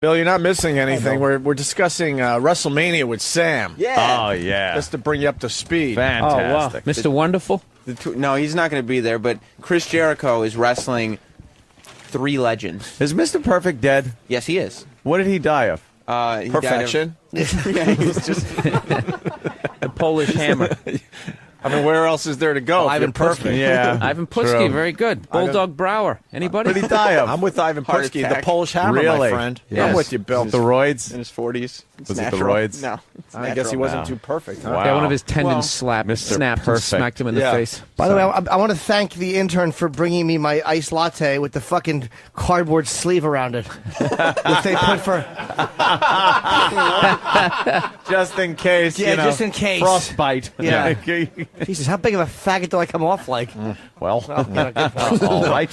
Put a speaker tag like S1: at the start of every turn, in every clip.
S1: Bill, you're not missing anything. We're discussing WrestleMania with Sam.
S2: Yeah.
S3: Oh, yeah.
S1: Just to bring you up to speed.
S3: Fantastic.
S4: Oh, wow. Mr. Wonderful?
S2: No, he's not going to be there, but Chris Jericho is wrestling 3 legends.
S3: Is Mr. Perfect dead?
S2: Yes, he is.
S3: What did he die of?
S2: He
S1: Perfection.
S2: Died of, yeah, he's just...
S4: The Polish Hammer.
S1: I mean, where else is there to go?
S5: Ivan Perfect.
S3: Yeah.
S4: Ivan Putski,
S3: True.
S4: very good. Bulldog Brower. Anybody?
S3: What did he die of?
S1: I'm with Ivan
S2: Heart
S1: Putski, the
S2: attack.
S1: Polish Hammer,
S3: Really?
S1: my friend.
S4: Yes.
S1: I'm with you, Bill.
S3: The roids?
S2: in his 40s. It's
S3: Was it the
S2: natural.
S3: roids?
S2: No. It's
S1: I guess he
S2: natural.
S1: wasn't
S3: Wow.
S1: too perfect, huh?
S3: Wow.
S4: Yeah, one of his tendons
S2: Well,
S3: Mr.
S4: snapped and
S3: Perfect.
S4: smacked him in the
S1: Yeah.
S4: face.
S5: By the way, I want to thank the intern for bringing me my iced latte with the fucking cardboard sleeve around it, which they put for
S3: Just in case,
S5: Yeah,
S3: you know,
S5: just in case.
S3: frostbite.
S5: Yeah. Jesus. How big of a faggot do I come off like?
S3: Well,
S5: Yeah, good point.
S3: all right.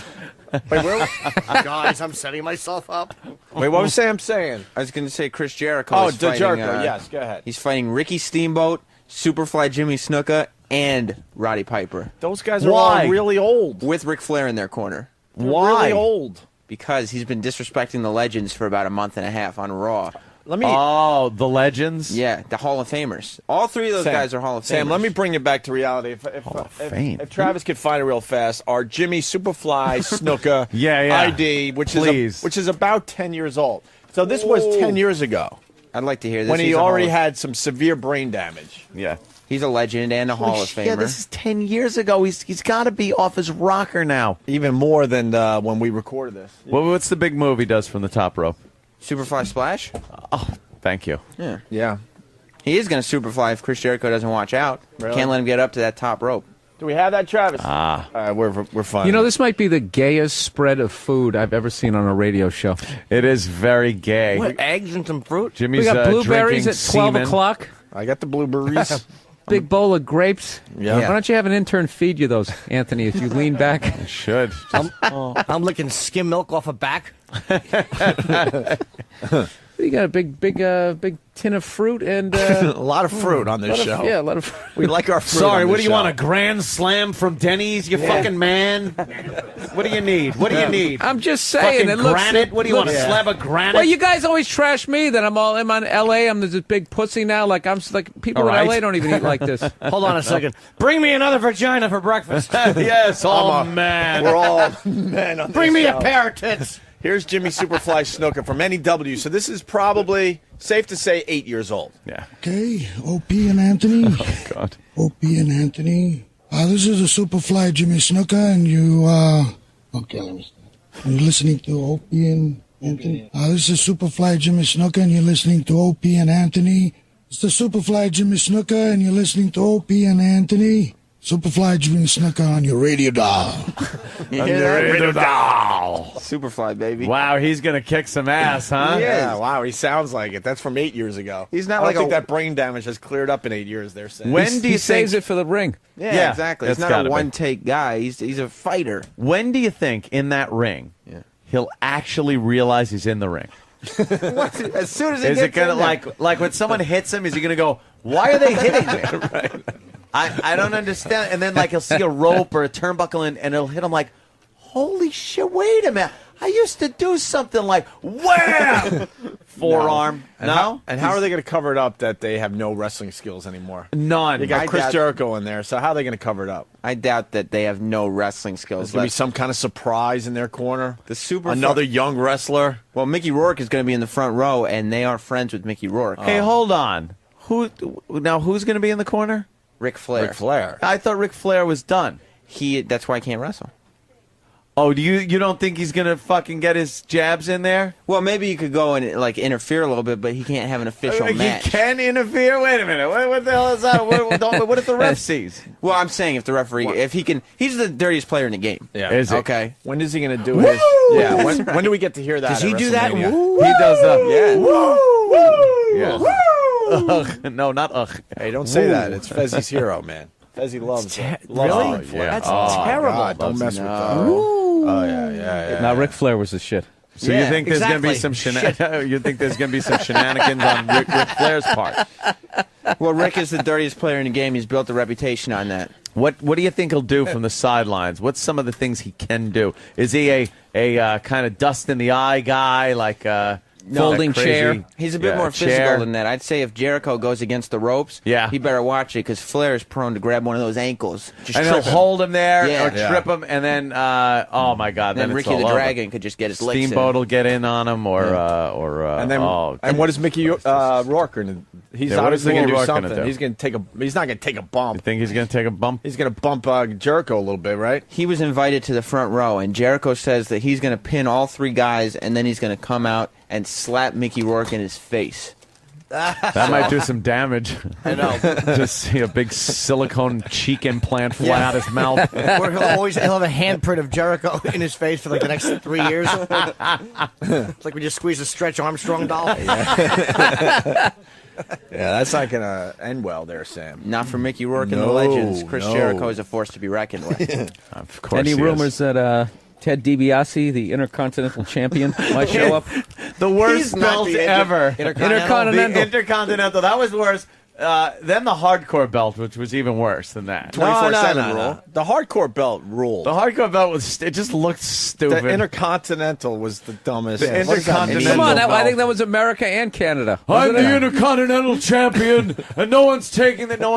S5: Guys, I'm setting myself up.
S1: Wait, what was Sam saying?
S2: I was going to say Chris Jericho
S1: Oh,
S2: is fighting...
S1: Jericho. Yes, go ahead.
S2: He's fighting Ricky Steamboat, Superfly Jimmy Snuka, and Roddy Piper.
S1: Those guys are
S3: Why?
S1: all really old.
S2: With Ric Flair in their corner.
S1: They're
S3: Why?
S1: really old.
S2: Because he's been disrespecting the legends for about a month and a half on Raw.
S1: Let me...
S3: Oh, the legends?
S2: Yeah, the Hall of Famers. All 3 of those
S1: Sam,
S2: guys are Hall of Famers.
S1: Sam, let me bring you back to reality. If Travis could find it real fast, our Jimmy Superfly Snuka
S3: Yeah.
S1: ID, which
S3: Please.
S1: is about 10 years old. So this was 10 years ago
S2: I'd like to hear this.
S1: when he
S2: He's a
S1: already
S2: Hall of-
S1: had some severe brain damage.
S3: Yeah.
S2: He's a legend and a Hall of Famer.
S3: Yeah, this is 10 years ago. He's got to be off his rocker now.
S1: Even more than when we recorded this.
S3: What's the big move he does from the top rope?
S2: Superfly Splash?
S3: Oh, thank you.
S2: Yeah.
S1: Yeah.
S2: He is going to Superfly if Chris Jericho doesn't watch out.
S1: Really?
S2: Can't let him get up to that top rope.
S1: Do we have that, Travis?
S3: Ah.
S1: We're fine.
S4: You know, this might be the gayest spread of food I've ever seen on a radio show.
S3: It is very gay.
S5: What, eggs and some fruit?
S3: Jimmy's
S4: We got blueberries
S3: drinking
S4: at 12
S3: semen.
S4: o'clock.
S1: I got the blueberries.
S4: Big bowl of grapes.
S1: Yeah.
S4: Why don't you have an intern feed you those, Anthony, as you lean back?
S3: Should.
S5: I'm licking skim milk off a back.
S4: You got a big tin of fruit and
S1: a lot of fruit on this show.
S4: a lot of.
S1: We like our fruit.
S6: Sorry,
S1: on
S6: what
S1: this
S6: do you
S1: show.
S6: want? A grand slam from Denny's, you fucking man? What do you need? What do you need?
S4: I'm just saying.
S6: Fucking
S4: It looks.
S6: granite? What do you want? A
S4: looks-
S6: slab of granite?
S4: Well, you guys always trash me that I'm in L.A. I'm this big pussy now. Like people
S3: All
S4: in
S3: right.
S4: L.A. don't even eat like this.
S5: Hold on a second. Bring me another vagina for breakfast.
S3: Yes, man.
S1: We're all men on
S5: Bring
S1: this
S5: me
S1: show.
S5: a pair of tits.
S1: Here's Jimmy Superfly Snuka from NEW. So this is probably safe to say 8 years old.
S3: Yeah.
S7: Okay, Opie and Anthony.
S3: Oh, God.
S7: Opie and Anthony. This is a Superfly Jimmy Snuka, and you, okay, let me start. You're listening to Opie and Anthony. This is Superfly Jimmy Snuka, and you're listening to Opie and Anthony. It's the Superfly Jimmy Snuka, and you're listening to Opie and Anthony. Superfly Jimmy Snuka on your radio dial.
S2: Superfly, baby.
S3: Wow, he's going to kick some ass, huh?
S1: Yeah, wow, he sounds like it. That's from 8 years ago.
S2: He's not
S1: I
S2: like
S1: don't think
S2: a-
S1: that brain damage has cleared up in 8 years. They're saying.
S3: When do
S4: He
S3: you
S4: saves
S3: think?
S4: it for the ring.
S2: Yeah, exactly. He's
S3: that's
S2: not
S3: gotta
S2: a
S3: be.
S2: one-take guy. He's a fighter.
S3: When do you think in that ring he'll actually realize he's in the ring?
S2: As soon as he
S3: Is
S2: gets
S3: it gonna
S2: in there.
S3: like when someone hits him? Is he gonna go? Why are they hitting me? Right. I don't understand. And then like he'll see a rope or a turnbuckle and it'll hit him like, holy shit! Wait a minute. I used to do something like wham, forearm. No.
S1: How are they going to cover it up that they have no wrestling skills anymore?
S3: None.
S1: You got
S2: I
S1: Chris
S2: doubt-
S1: Jericho in there, so how are they going to cover it up?
S2: I doubt that they have no wrestling skills
S1: There's going to be
S2: left.
S1: some kind of surprise in their corner.
S2: The super
S1: Another young wrestler.
S2: Well, Mickey Rourke is going to be in the front row, and they are friends with Mickey Rourke.
S3: Hey, hold on. Who's going to be in the corner?
S2: Ric Flair.
S1: Ric Flair.
S3: I thought Ric Flair was done.
S2: That's why he can't wrestle.
S3: Oh, you don't think he's gonna fucking get his jabs in there?
S2: Well, maybe you could go and like interfere a little bit, but he can't have an official match.
S3: He can interfere. Wait a minute. What the hell is that? What if the ref sees?
S2: Well, I'm saying if the referee, if he can, he's the dirtiest player in the game.
S1: Yeah.
S3: Is he?
S2: Okay.
S1: When is he going to do his? Yeah. When do we get to hear that?
S5: Does he
S1: at
S5: do that?
S1: WrestleMania?
S5: Woo!
S3: He does the
S2: Yeah.
S3: Yeah. Ugh. No, not ugh.
S1: Hey, don't say that. It's Fezzi's hero, man. Fezzi loves it.
S5: Really?
S1: Loves it.
S3: yeah.
S5: That's
S3: Oh,
S5: terrible.
S1: God, don't mess with that. Oh yeah.
S4: Now Ric Flair was the shit.
S3: So
S2: Yeah,
S3: you think there's gonna be
S5: exactly.
S3: you think there's gonna be some shenanigans on Ric Flair's part?
S2: Well, Rick is the dirtiest player in the game. He's built a reputation on that.
S3: What do you think he'll do from the sidelines? What's some of the things he can do? Is he a kind of dust in the eye guy like
S4: folding chair.
S2: He's a bit more physical than that. I'd say if Jericho goes against the ropes, he better watch it because Flair is prone to grab one of those ankles.
S3: Just and he'll hold him there or
S2: Yeah.
S3: trip him, and then, oh my God.
S2: Then
S3: it's
S2: Ricky
S3: all
S2: the
S3: over.
S2: Dragon could just get his licks in.
S3: Steamboat will get in on him,
S1: and then, and what is Mickey Rourke going to? He's obviously going to do something. He's going to take a. He's not going to take a bump.
S3: You think he's going to take a bump?
S1: He's going to bump Jericho a little bit, right?
S2: He was invited to the front row, and Jericho says that he's going to pin all three guys, and then he's going to come out and slap Mickey Rourke in his face.
S3: That might do some damage.
S5: I know.
S3: Just see a big silicone cheek implant fly out his mouth.
S5: Or he'll have a handprint of Jericho in his face for like the next 3 years. It's like we just squeeze a Stretch Armstrong doll.
S1: Yeah, that's not going to end well there, Sam.
S2: Not for Mickey Rourke and the Legends. Chris Jericho is a force to be reckoned with.
S3: Of course.
S4: Any rumors that Ted DiBiase, the Intercontinental Champion, might show up?
S3: The worst belt ever.
S4: Intercontinental.
S3: The Intercontinental. That was worse. Then the hardcore belt, which was even worse than that.
S1: 24/7 rule. The hardcore belt ruled.
S3: The hardcore belt was, it just looked stupid.
S1: The Intercontinental was the dumbest.
S3: The Intercontinental
S4: Come on,
S3: belt.
S4: I think that was America and Canada.
S3: I'm the Intercontinental Champion, and no one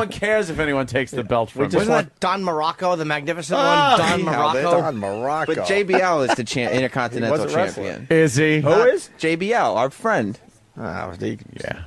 S3: cares if anyone takes the belt from me.
S5: Wasn't that Don Morocco, the magnificent one? Don Morocco.
S1: Don Morocco.
S2: But JBL is the Intercontinental
S1: He was a
S2: Champion.
S3: Is he?
S1: Who is?
S2: JBL, our friend.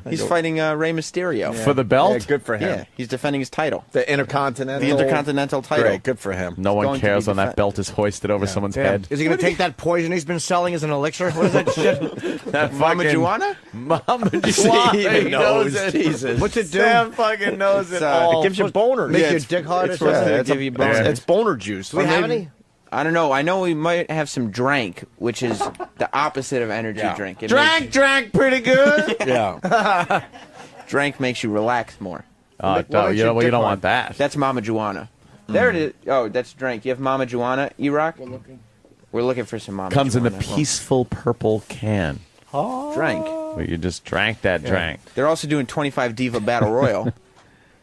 S2: He's fighting Rey Mysterio.
S3: For the belt?
S1: Yeah, good for him.
S2: Yeah, he's defending his title.
S1: The Intercontinental.
S2: The Intercontinental title.
S1: Great, good for him.
S3: No one
S2: going to
S3: cares
S2: be
S3: when that belt is hoisted over someone's head.
S5: Is he going to take that poison he's been selling as an elixir? What is that shit?
S3: That
S2: Mama Juana?
S3: Mama
S1: He
S3: Juana. He knows it.
S1: Jesus.
S5: What's it do?
S3: Sam fucking knows it all.
S1: It gives you boner.
S5: Make your dick hard or something?
S1: It's,
S2: give you boner.
S1: it's boner juice.
S5: Do we have any?
S2: I don't know. I know we might have some drank, which is the opposite of energy drink. It
S3: Drank pretty good.
S1: Yeah.
S2: Drank makes you relax more.
S3: You don't want that.
S2: That's Mama Juana. There it is. Oh, that's drank. You have Mama Juana, E-Rock? We're looking for some Mama
S3: Comes in
S2: Juana.
S3: the peaceful purple can.
S2: Drank.
S3: Well, you just drank that drank.
S2: They're also doing 25 Diva Battle Royal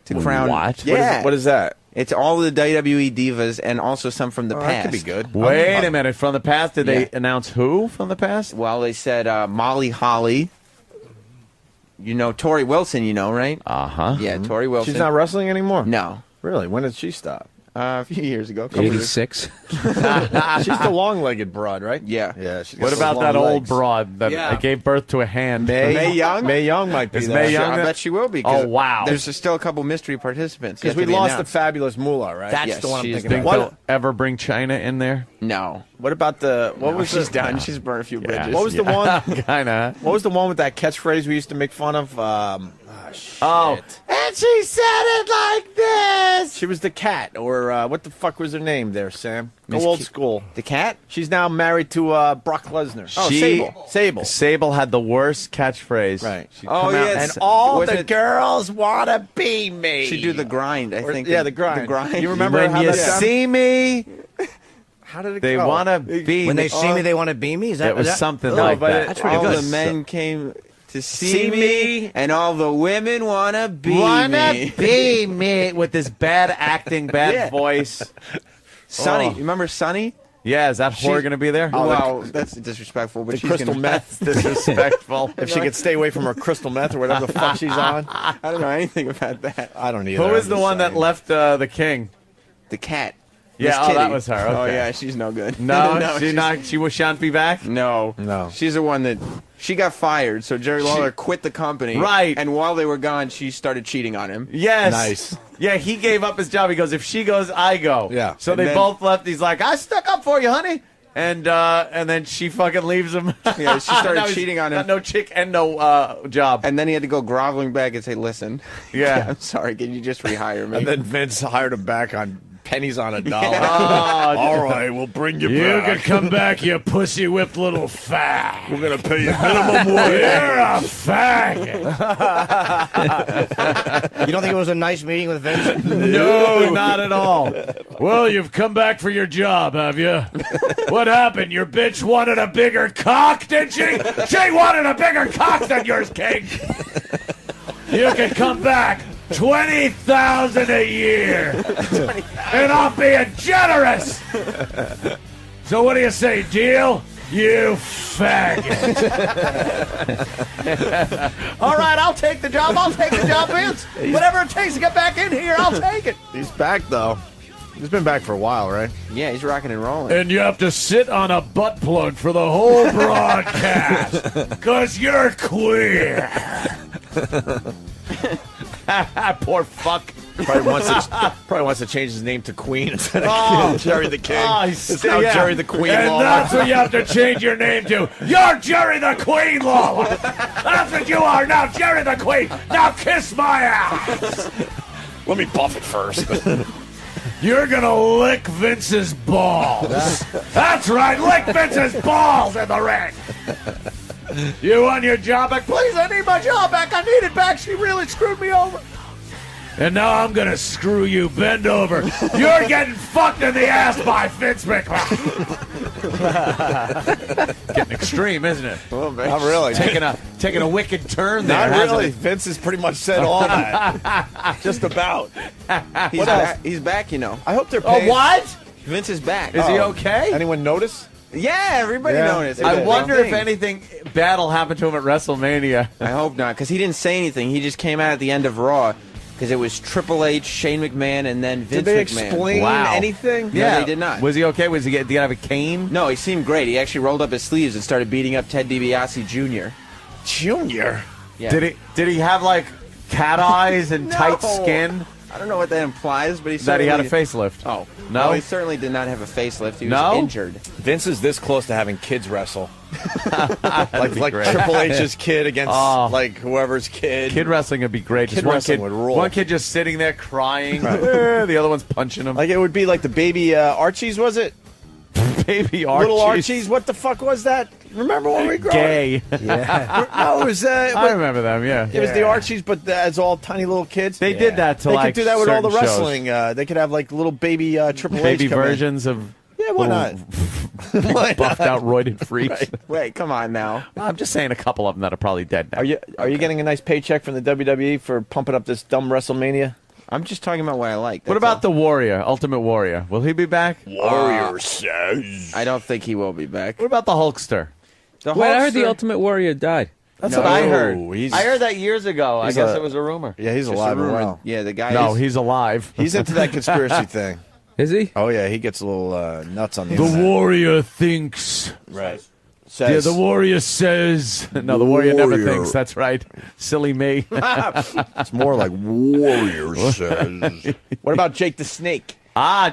S2: to crown.
S3: What?
S2: Yeah.
S1: What is that?
S2: It's all the WWE divas and also some from the past.
S1: That could be good.
S3: Wait a minute. From the past, did they announce who from the past?
S2: Well, they said Molly Holly. You know Tori Wilson, right?
S3: Uh-huh.
S2: Yeah, Tori Wilson.
S1: She's not wrestling anymore?
S2: No.
S1: Really? When did she stop?
S2: A few years ago.
S4: 86.
S1: She's the long-legged broad, right?
S2: Yeah.
S1: Yeah. She's got
S3: What
S1: those
S3: about
S1: long
S3: that old
S1: legs.
S3: broad that gave birth to a hand?
S2: May Young?
S1: May Young might be
S3: Is
S1: there.
S3: Mae Young
S2: I
S3: there?
S2: bet she will be. 'cause
S3: Oh, wow.
S2: There's still a couple mystery participants.
S1: Because
S2: yet
S1: we
S2: to be
S1: lost the
S2: announced.
S1: fabulous Moolah, right?
S5: That's
S2: Yes,
S5: the one I'm
S2: she's
S5: thinking
S3: Think
S5: about.
S3: they'll ever bring China in there?
S2: No.
S1: What about the... What was
S2: She's
S1: the,
S2: done. She's burned a few bridges.
S1: What was the one...
S3: Kind of.
S1: What was the one with that catchphrase we used to make fun of? Shit.
S3: And she said it like this.
S1: She was the cat, or what the fuck was her name there, Sam? Go
S2: Miss
S1: old
S2: Ki-
S1: school.
S2: The cat?
S1: She's now married to Brock Lesnar. Oh,
S3: She-
S1: Sable.
S3: Sable had the worst catchphrase.
S1: Right.
S3: She'd
S2: Oh,
S3: come out
S2: yes.
S1: And all
S2: Wasn't
S1: the
S2: it-
S1: girls want to be me.
S2: She do the grind, I think.
S1: Yeah, the grind.
S2: The grind.
S1: You remember
S3: when
S1: how
S3: you
S1: that sounded?
S3: see me,
S1: How did it
S3: they
S1: go?
S3: want to be.
S5: When they see me, they want to be me? Is that
S3: It was
S5: is that-
S3: something
S5: Oh,
S3: like
S1: but
S3: that.
S5: That's pretty
S2: all
S5: good.
S2: the men came to see
S3: See
S2: me,
S3: me,
S2: and all the women want to be
S3: Wanna
S2: me.
S3: be me with this bad acting, bad
S2: Yeah.
S3: voice.
S2: Sonny,
S3: Oh.
S2: you remember Sonny?
S3: Yeah, is that whore going to be there?
S2: Wow, that's disrespectful. But
S1: The
S2: she's
S1: crystal
S2: gonna,
S1: meth.
S3: Disrespectful.
S1: If she could stay away from her crystal meth or whatever the fuck she's on.
S2: I don't know anything about that.
S1: I don't either.
S3: Who is
S1: I'm
S3: the
S1: just
S3: one that
S1: saying.
S3: left the king?
S2: The cat.
S3: Yeah,
S2: Miss
S3: oh, that
S2: Kitty.
S3: was her.
S2: Oh
S3: okay.
S2: yeah, she's no good.
S3: No,
S2: she's-
S3: she shan't be back.
S2: No,
S1: No.
S2: She's the one that she got fired. So Jerry Lawler quit the company.
S3: Right.
S2: And while they were gone, she started cheating on him.
S3: Yes.
S1: Nice.
S3: Yeah, he gave up his job. He goes, if she goes, I go.
S1: Yeah.
S3: So
S2: And
S3: they
S2: then-
S3: both left. He's like, I stuck up for you, honey. And then she fucking leaves him.
S2: Yeah, she started
S3: Now he's
S2: cheating on him.
S3: got no chick and no job.
S2: And then he had to go groveling back and say, "Listen,
S3: Yeah.
S2: I'm sorry. Can you just rehire me?"
S1: And then Vince hired him back on pennies on a dollar.
S3: Oh,
S1: All right, we'll bring you
S6: You
S1: back.
S6: can come back, you pussy whipped little fag.
S1: We're going to pay you minimum wage.
S6: You're a faggot.
S5: You don't think it was a nice meeting with Vince?
S3: no, not at all.
S6: Well, you've come back for your job, have you? What happened? Your bitch wanted a bigger cock, did she? She wanted a bigger cock than yours, King. You can come back. 20,000 a year. And I'm being generous. So what do you say, deal? You faggot.
S3: All right, I'll take the job. I'll take the job, Vince. Whatever it takes to get back in here, I'll take it.
S1: He's back, though. He's been back for a while, right?
S2: Yeah, he's rocking and rolling.
S6: And you have to sit on a butt plug for the whole broadcast because you're queer.
S3: Poor fuck.
S1: Probably wants to change his name to Queen instead of Jerry the King.
S3: It's
S1: now Jerry the Queen
S6: And
S1: Lawler.
S6: that's what you have to change your name to. You're Jerry the Queen Lawler. That's what you are now, Jerry the Queen. Now kiss my ass.
S1: Let me buff it first.
S6: You're gonna lick Vince's balls. That's right, lick Vince's balls in the ring. You want your job back? Please, I need my job back. I need it back. She really screwed me over. And now I'm gonna screw you. Bend over. You're getting fucked in the ass by Vince McMahon. Getting extreme, isn't it?
S1: Well, not really.
S3: Taking a wicked turn there.
S1: Not really. Vince has pretty much said all that. Just about.
S2: He's back, you know.
S1: I hope they're
S3: Oh,
S1: paying.
S3: what?
S2: Vince is back.
S3: Is he okay?
S1: Anyone notice?
S2: Yeah, everybody noticed.
S3: I
S2: It's a
S3: wonder
S2: big
S3: if
S2: thing.
S3: anything bad will happen to him at WrestleMania.
S2: I hope not, because he didn't say anything. He just came out at the end of Raw, because it was Triple H, Shane McMahon, and then Vince
S1: Did they
S2: McMahon.
S1: explain
S3: Wow.
S1: anything?
S2: No, they did not.
S3: Was he okay? Did he have a cane?
S2: No, he seemed great. He actually rolled up his sleeves and started beating up Ted DiBiase Jr.
S1: Junior.
S2: Yeah.
S3: Did he have like cat eyes and
S2: No.
S3: tight skin?
S2: I don't know what that implies, but he
S3: That he had a
S2: certainly-
S3: facelift.
S2: Oh.
S3: No?
S2: He certainly did not have a facelift. He was
S3: No?
S2: injured.
S1: Vince is this close to having kids wrestle. like
S3: great.
S1: Triple H's kid against
S3: Oh.
S1: like whoever's kid.
S3: Kid wrestling would be great.
S1: Kid
S3: Just one
S1: wrestling
S3: kid,
S1: would rule.
S3: one kid just sitting there crying. The other one's punching him.
S1: Like it would be like the baby Archies, was it?
S3: Baby Archie.
S1: Little Archies. What the fuck was that? Remember when we grew up?
S3: Gay.
S1: No, it was.
S3: I remember them. Yeah.
S1: It was the Archies, but as all tiny little kids.
S3: They did that to
S1: They
S3: like
S1: could do that with all the
S3: certain shows.
S1: wrestling. They could have like little baby Triple H
S3: Baby
S1: come in.
S3: versions of
S1: Yeah, why not? Why
S3: buffed
S1: not?
S3: out roided freaks.
S2: Wait, come on now.
S3: I'm just saying a couple of them that are probably dead now.
S1: Are you getting a nice paycheck from the WWE for pumping up this dumb WrestleMania?
S2: I'm just talking about what I like.
S3: What about the Warrior, Ultimate Warrior? Will he be back?
S1: Warrior says.
S2: I don't think he will be back.
S3: What about the Hulkster?
S2: The
S4: Wait, I heard the
S2: Hulkster-
S4: Ultimate Warrior died.
S3: That's
S2: No,
S3: what I heard.
S1: he's-
S3: I heard that years ago. I
S1: he's
S3: guess
S1: a-
S3: it was a rumor.
S1: Yeah, he's
S2: Just
S1: alive
S2: a
S1: and
S2: rumor.
S1: well.
S2: Yeah, the guy
S3: No,
S2: is...
S3: he's alive.
S1: He's into that conspiracy thing.
S4: Is he?
S1: Oh yeah, he gets a little nuts on the
S6: The
S1: internet.
S6: warrior thinks.
S1: Right.
S6: Yeah,
S1: Says,
S6: the warrior says.
S3: No, the Warrior never
S1: Warrior.
S3: thinks. That's right. Silly me.
S1: it's more like Warrior says. What about Jake the Snake?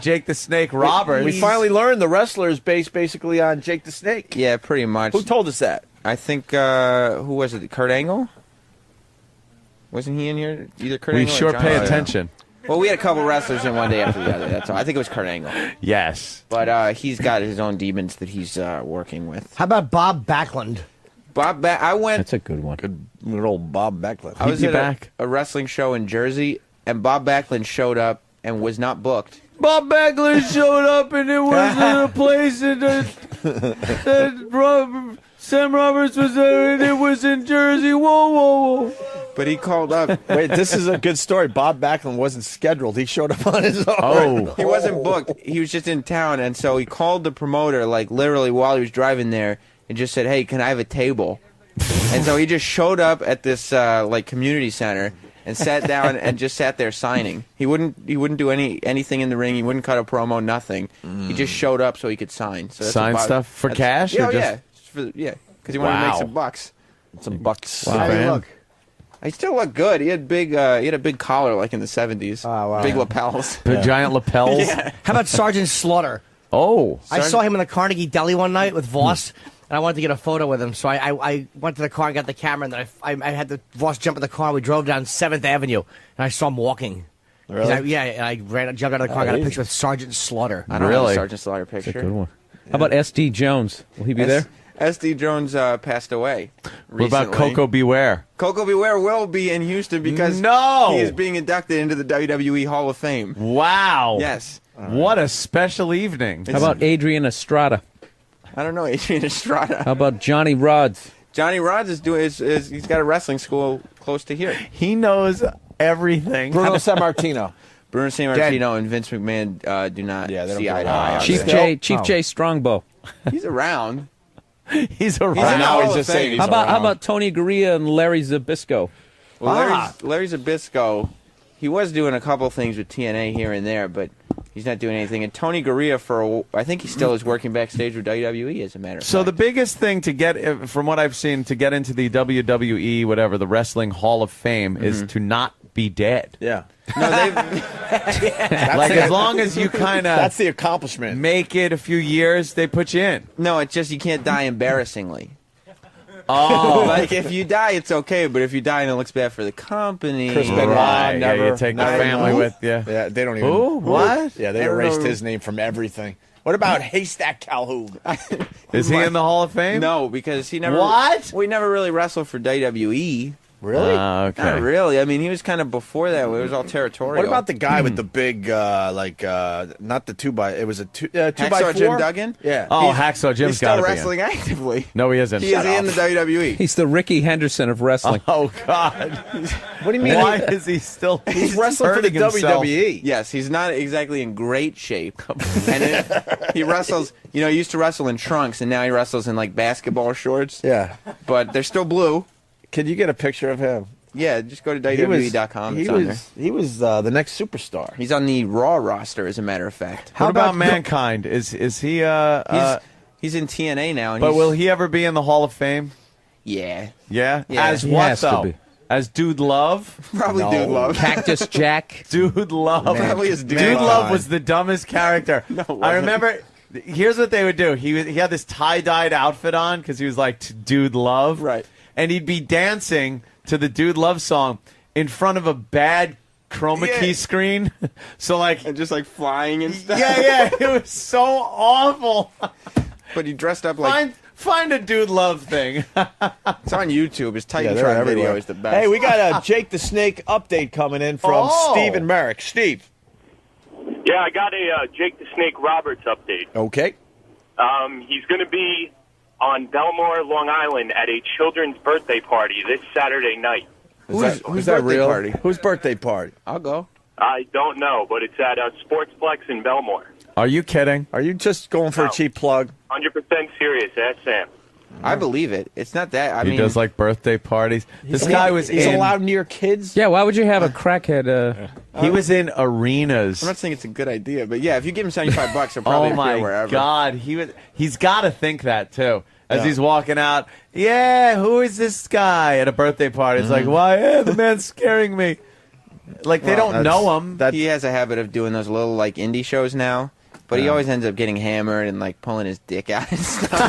S3: Jake the Snake Roberts.
S1: We finally learned the wrestler is based basically on Jake the Snake.
S2: Yeah, pretty much.
S1: Who told us that?
S2: I think, who was it? Kurt Angle? Wasn't he in here? Either Kurt
S3: We
S2: Angle or
S3: sure
S2: John
S3: pay
S2: Cena?
S3: attention.
S2: Well, we had a couple wrestlers in one day after the other. That's all. I think it was Kurt Angle.
S3: Yes.
S2: But he's got his own demons that he's working with.
S5: How about Bob Backlund?
S2: I went...
S4: That's a good one.
S1: Good old Bob Backlund.
S2: I was
S3: be
S2: at
S3: back.
S2: a wrestling show in Jersey, and Bob Backlund showed up and was not booked.
S3: Bob Backlund showed up, and it was in a place that Sam Roberts was there, and it was in Jersey. Whoa, whoa, whoa.
S2: But he called up.
S1: Wait, this is a good story. Bob Backlund wasn't scheduled. He showed up on his own.
S3: Oh.
S2: He wasn't booked. He was just in town, and so he called the promoter, like, literally while he was driving there, and just said, "Hey, can I have a table?" And so he just showed up at this, like, community center and sat down and just sat there signing. He wouldn't do anything in the ring. He wouldn't cut a promo, nothing. He just showed up so he could sign. So that's
S3: Sign
S2: what Bob-
S3: stuff for
S2: that's-
S3: cash?
S2: Yeah,
S3: or just...
S2: yeah. Because he wanted to make
S3: Wow.
S2: some bucks.
S1: Some bucks.
S3: Wow.
S5: How do you
S3: man.
S5: look?
S2: He still looked good. He had big. He had a big collar like in the '70s.
S5: Oh, wow.
S2: Big lapels.
S3: The giant lapels.
S5: How about Sergeant Slaughter?
S3: Oh.
S5: I saw him in the Carnegie Deli one night with Voss, and I wanted to get a photo with him. So I went to the car and got the camera, and then I had the Voss jump in the car. We drove down 7th Avenue, and I saw him jumping.
S1: Really?
S5: And I jumped out of the car, and got a picture with Sergeant Slaughter.
S2: I don't
S3: Really?
S2: have a Sergeant Slaughter picture.
S4: Good one. How about SD Jones? Will he be there?
S2: SD Jones passed away.
S3: What about
S2: recently.
S3: Coco Beware?
S2: Coco Beware will be in Houston because
S3: No!
S2: he is being inducted into the WWE Hall of Fame.
S3: Wow.
S2: Yes.
S3: What a special evening.
S4: How about Adrian Estrada?
S2: I don't know, Adrian Estrada.
S4: How about Johnny Rods?
S2: Johnny Rods is doing. He's got a wrestling school close to here.
S3: He knows everything.
S1: Bruno Sammartino.
S2: Bruno Sammartino and Vince McMahon do not
S1: Yeah, they don't
S2: see
S1: get
S2: eye to
S1: along.
S2: eye. on
S4: Chief
S2: this.
S4: J. Chief J. Strongbow.
S2: He's around.
S6: He's a
S1: now he's just saying he's
S4: How
S1: around.
S4: about Tony Gurria and Larry Zbyszko?
S2: Well, Larry Zbyszko, he was doing a couple things with TNA here and there, but he's not doing anything. And Tony Gurria, I think he still is working backstage with WWE, as a matter of fact.
S6: So the biggest thing to get, from what I've seen, to get into the WWE, whatever, the Wrestling Hall of Fame, is to not be dead.
S1: Yeah.
S2: No,
S6: Like, as long as you kind of
S1: That's the accomplishment.
S6: make it a few years, they put you in.
S2: no, it's just you can't die embarrassingly.
S6: Oh.
S2: Like, if you die, it's okay, but if you die and it looks bad for the company...
S1: Chris Benoit,
S6: Right,
S1: never.
S6: yeah, you take the
S1: never
S6: family
S1: know.
S6: with you.
S1: Yeah, they don't even.
S6: Who? What?
S1: Yeah, they
S2: I don't
S1: erased
S2: know.
S1: his name from everything. What about Haystack Calhoun?
S6: Is he in the Hall of Fame?
S2: No, because he never...
S6: What?
S2: We never really wrestled for WWE.
S1: Really?
S6: Okay.
S2: Not really. I mean, he was kind of before that. It was all territorial.
S1: What about the guy with the big, not the 2x? It was a 2x4.
S2: Hacksaw Jim Duggan?
S1: Yeah.
S6: Oh, Hacksaw Jim's
S2: He's still
S6: got to be
S2: wrestling actively.
S6: No, he isn't.
S2: He is in the WWE.
S4: He's the Ricky Henderson of wrestling.
S6: Oh, God.
S1: What do you mean?
S6: Why is he still
S1: He's wrestling for the
S6: hurting himself?
S1: WWE.
S2: Yes, he's not exactly in great shape. And he wrestles, he used to wrestle in trunks, and now he wrestles in, like, basketball shorts.
S1: Yeah.
S2: But they're still blue.
S1: Can you get a picture of him?
S2: Yeah, just go to WWE.com. It's on there.
S1: He was the next superstar.
S2: He's on the Raw roster, as a matter of fact.
S6: How about Mankind? Is he
S2: He's in TNA now. And
S6: but
S2: he's,
S6: will he ever be in the Hall of Fame?
S2: Yeah.
S6: Yeah?
S2: Yeah.
S6: As
S4: He
S6: what,
S4: has to
S6: though?
S4: be.
S6: As Dude Love?
S2: Probably Dude Love.
S4: Cactus Jack.
S6: Dude Love.
S2: Probably is Dude
S6: Dude
S2: Love.
S6: Love was the dumbest character.
S2: No, it
S6: I
S2: wasn't.
S6: remember. Here's what they would do. He had this tie-dyed outfit on because he was like Dude Love.
S2: Right.
S6: And he'd be dancing to the Dude Love song in front of a bad chroma key screen. So, like...
S2: And just, like, flying and stuff.
S6: Yeah. It was so awful.
S2: But he dressed up like...
S6: Find a Dude Love thing.
S2: It's on YouTube. His
S1: they're
S2: Titantron
S1: everywhere.
S2: video is the best.
S1: Hey, we got a Jake the Snake update coming in from
S6: Oh.
S1: Steve and Merrick. Steve.
S8: Yeah, I got a Jake the Snake Roberts update.
S1: Okay.
S8: He's going to be on Belmore, Long Island at a children's birthday party this Saturday night.
S1: Who's that
S2: birthday
S1: real?
S2: party?
S1: Whose birthday party?
S2: I'll go.
S8: I don't know, but it's at a Sportsplex in Belmore.
S6: Are you kidding?
S1: Are you just going for a
S8: No.
S1: cheap plug?
S8: 100% serious. Ask Sam.
S2: I believe it. It's not that. I
S6: He
S2: mean,
S6: does like birthday parties. This guy was
S1: He's
S6: in.
S1: allowed near kids?
S4: Yeah, why would you have a crackhead?
S6: He was in arenas.
S2: I'm not saying it's a good idea, but yeah, if you give him $75, he'll probably
S6: Oh
S2: appear
S6: my
S2: wherever.
S6: God, he's got to think that too. As he's walking out, yeah, who is this guy at a birthday party? It's like, why? Yeah, the man's scaring me. Like they don't know him.
S2: He has a habit of doing those little like indie shows now, but he always ends up getting hammered and like pulling his dick out and stuff.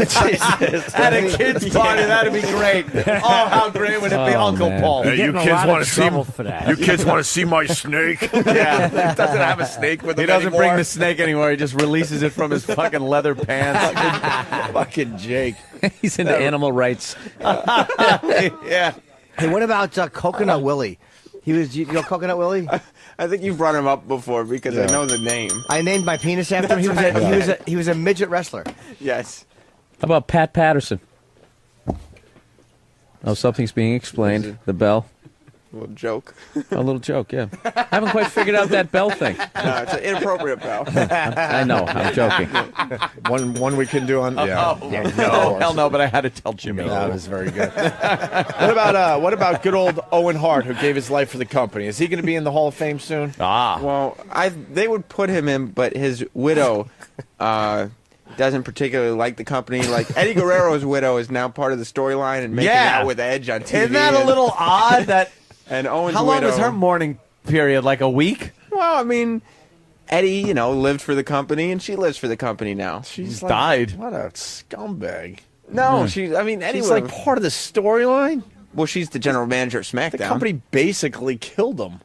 S6: At a kid's party, that'd be great. Oh, how great would it be, Uncle
S4: man.
S6: Paul?
S5: Getting a lot of trouble for that.
S1: kids want to see my snake?
S6: Yeah,
S1: He doesn't have a snake with him
S6: he doesn't
S1: anymore.
S6: bring the snake anymore. He just releases it from his fucking leather pants.
S1: Fucking Jake.
S4: He's into animal rights.
S6: Yeah.
S5: Hey, what about Coconut Willie? You know Coconut Willie?
S2: I think you brought him up before because I know the name.
S5: I named my penis after him. He was a midget wrestler.
S2: Yes.
S4: How about Pat Patterson? Oh, something's being explained. The bell.
S2: Little joke.
S4: A little joke, yeah. I haven't quite figured out that bell thing.
S2: No, it's an inappropriate bell.
S4: I know, I'm joking.
S1: One we can do on. Yeah.
S6: No, hell no, but I had to tell Jimmy.
S1: That was very good. What about good old Owen Hart, who gave his life for the company? Is he going to be in the Hall of Fame soon?
S2: Well, they would put him in, but his widow doesn't particularly like the company. Like Eddie Guerrero's widow is now part of the storyline and making out with Edge on TV.
S6: Isn't that a little odd? That
S2: And Owen's
S6: how long
S2: widow,
S6: was her mourning period? Like a week?
S2: Well, I mean, Eddie, lived for the company, and she lives for the company now.
S1: She's
S6: died.
S1: What a scumbag.
S2: No, Eddie
S1: She's
S2: was
S1: like part of the storyline.
S2: well, she's the general manager of SmackDown.
S1: The company basically killed him.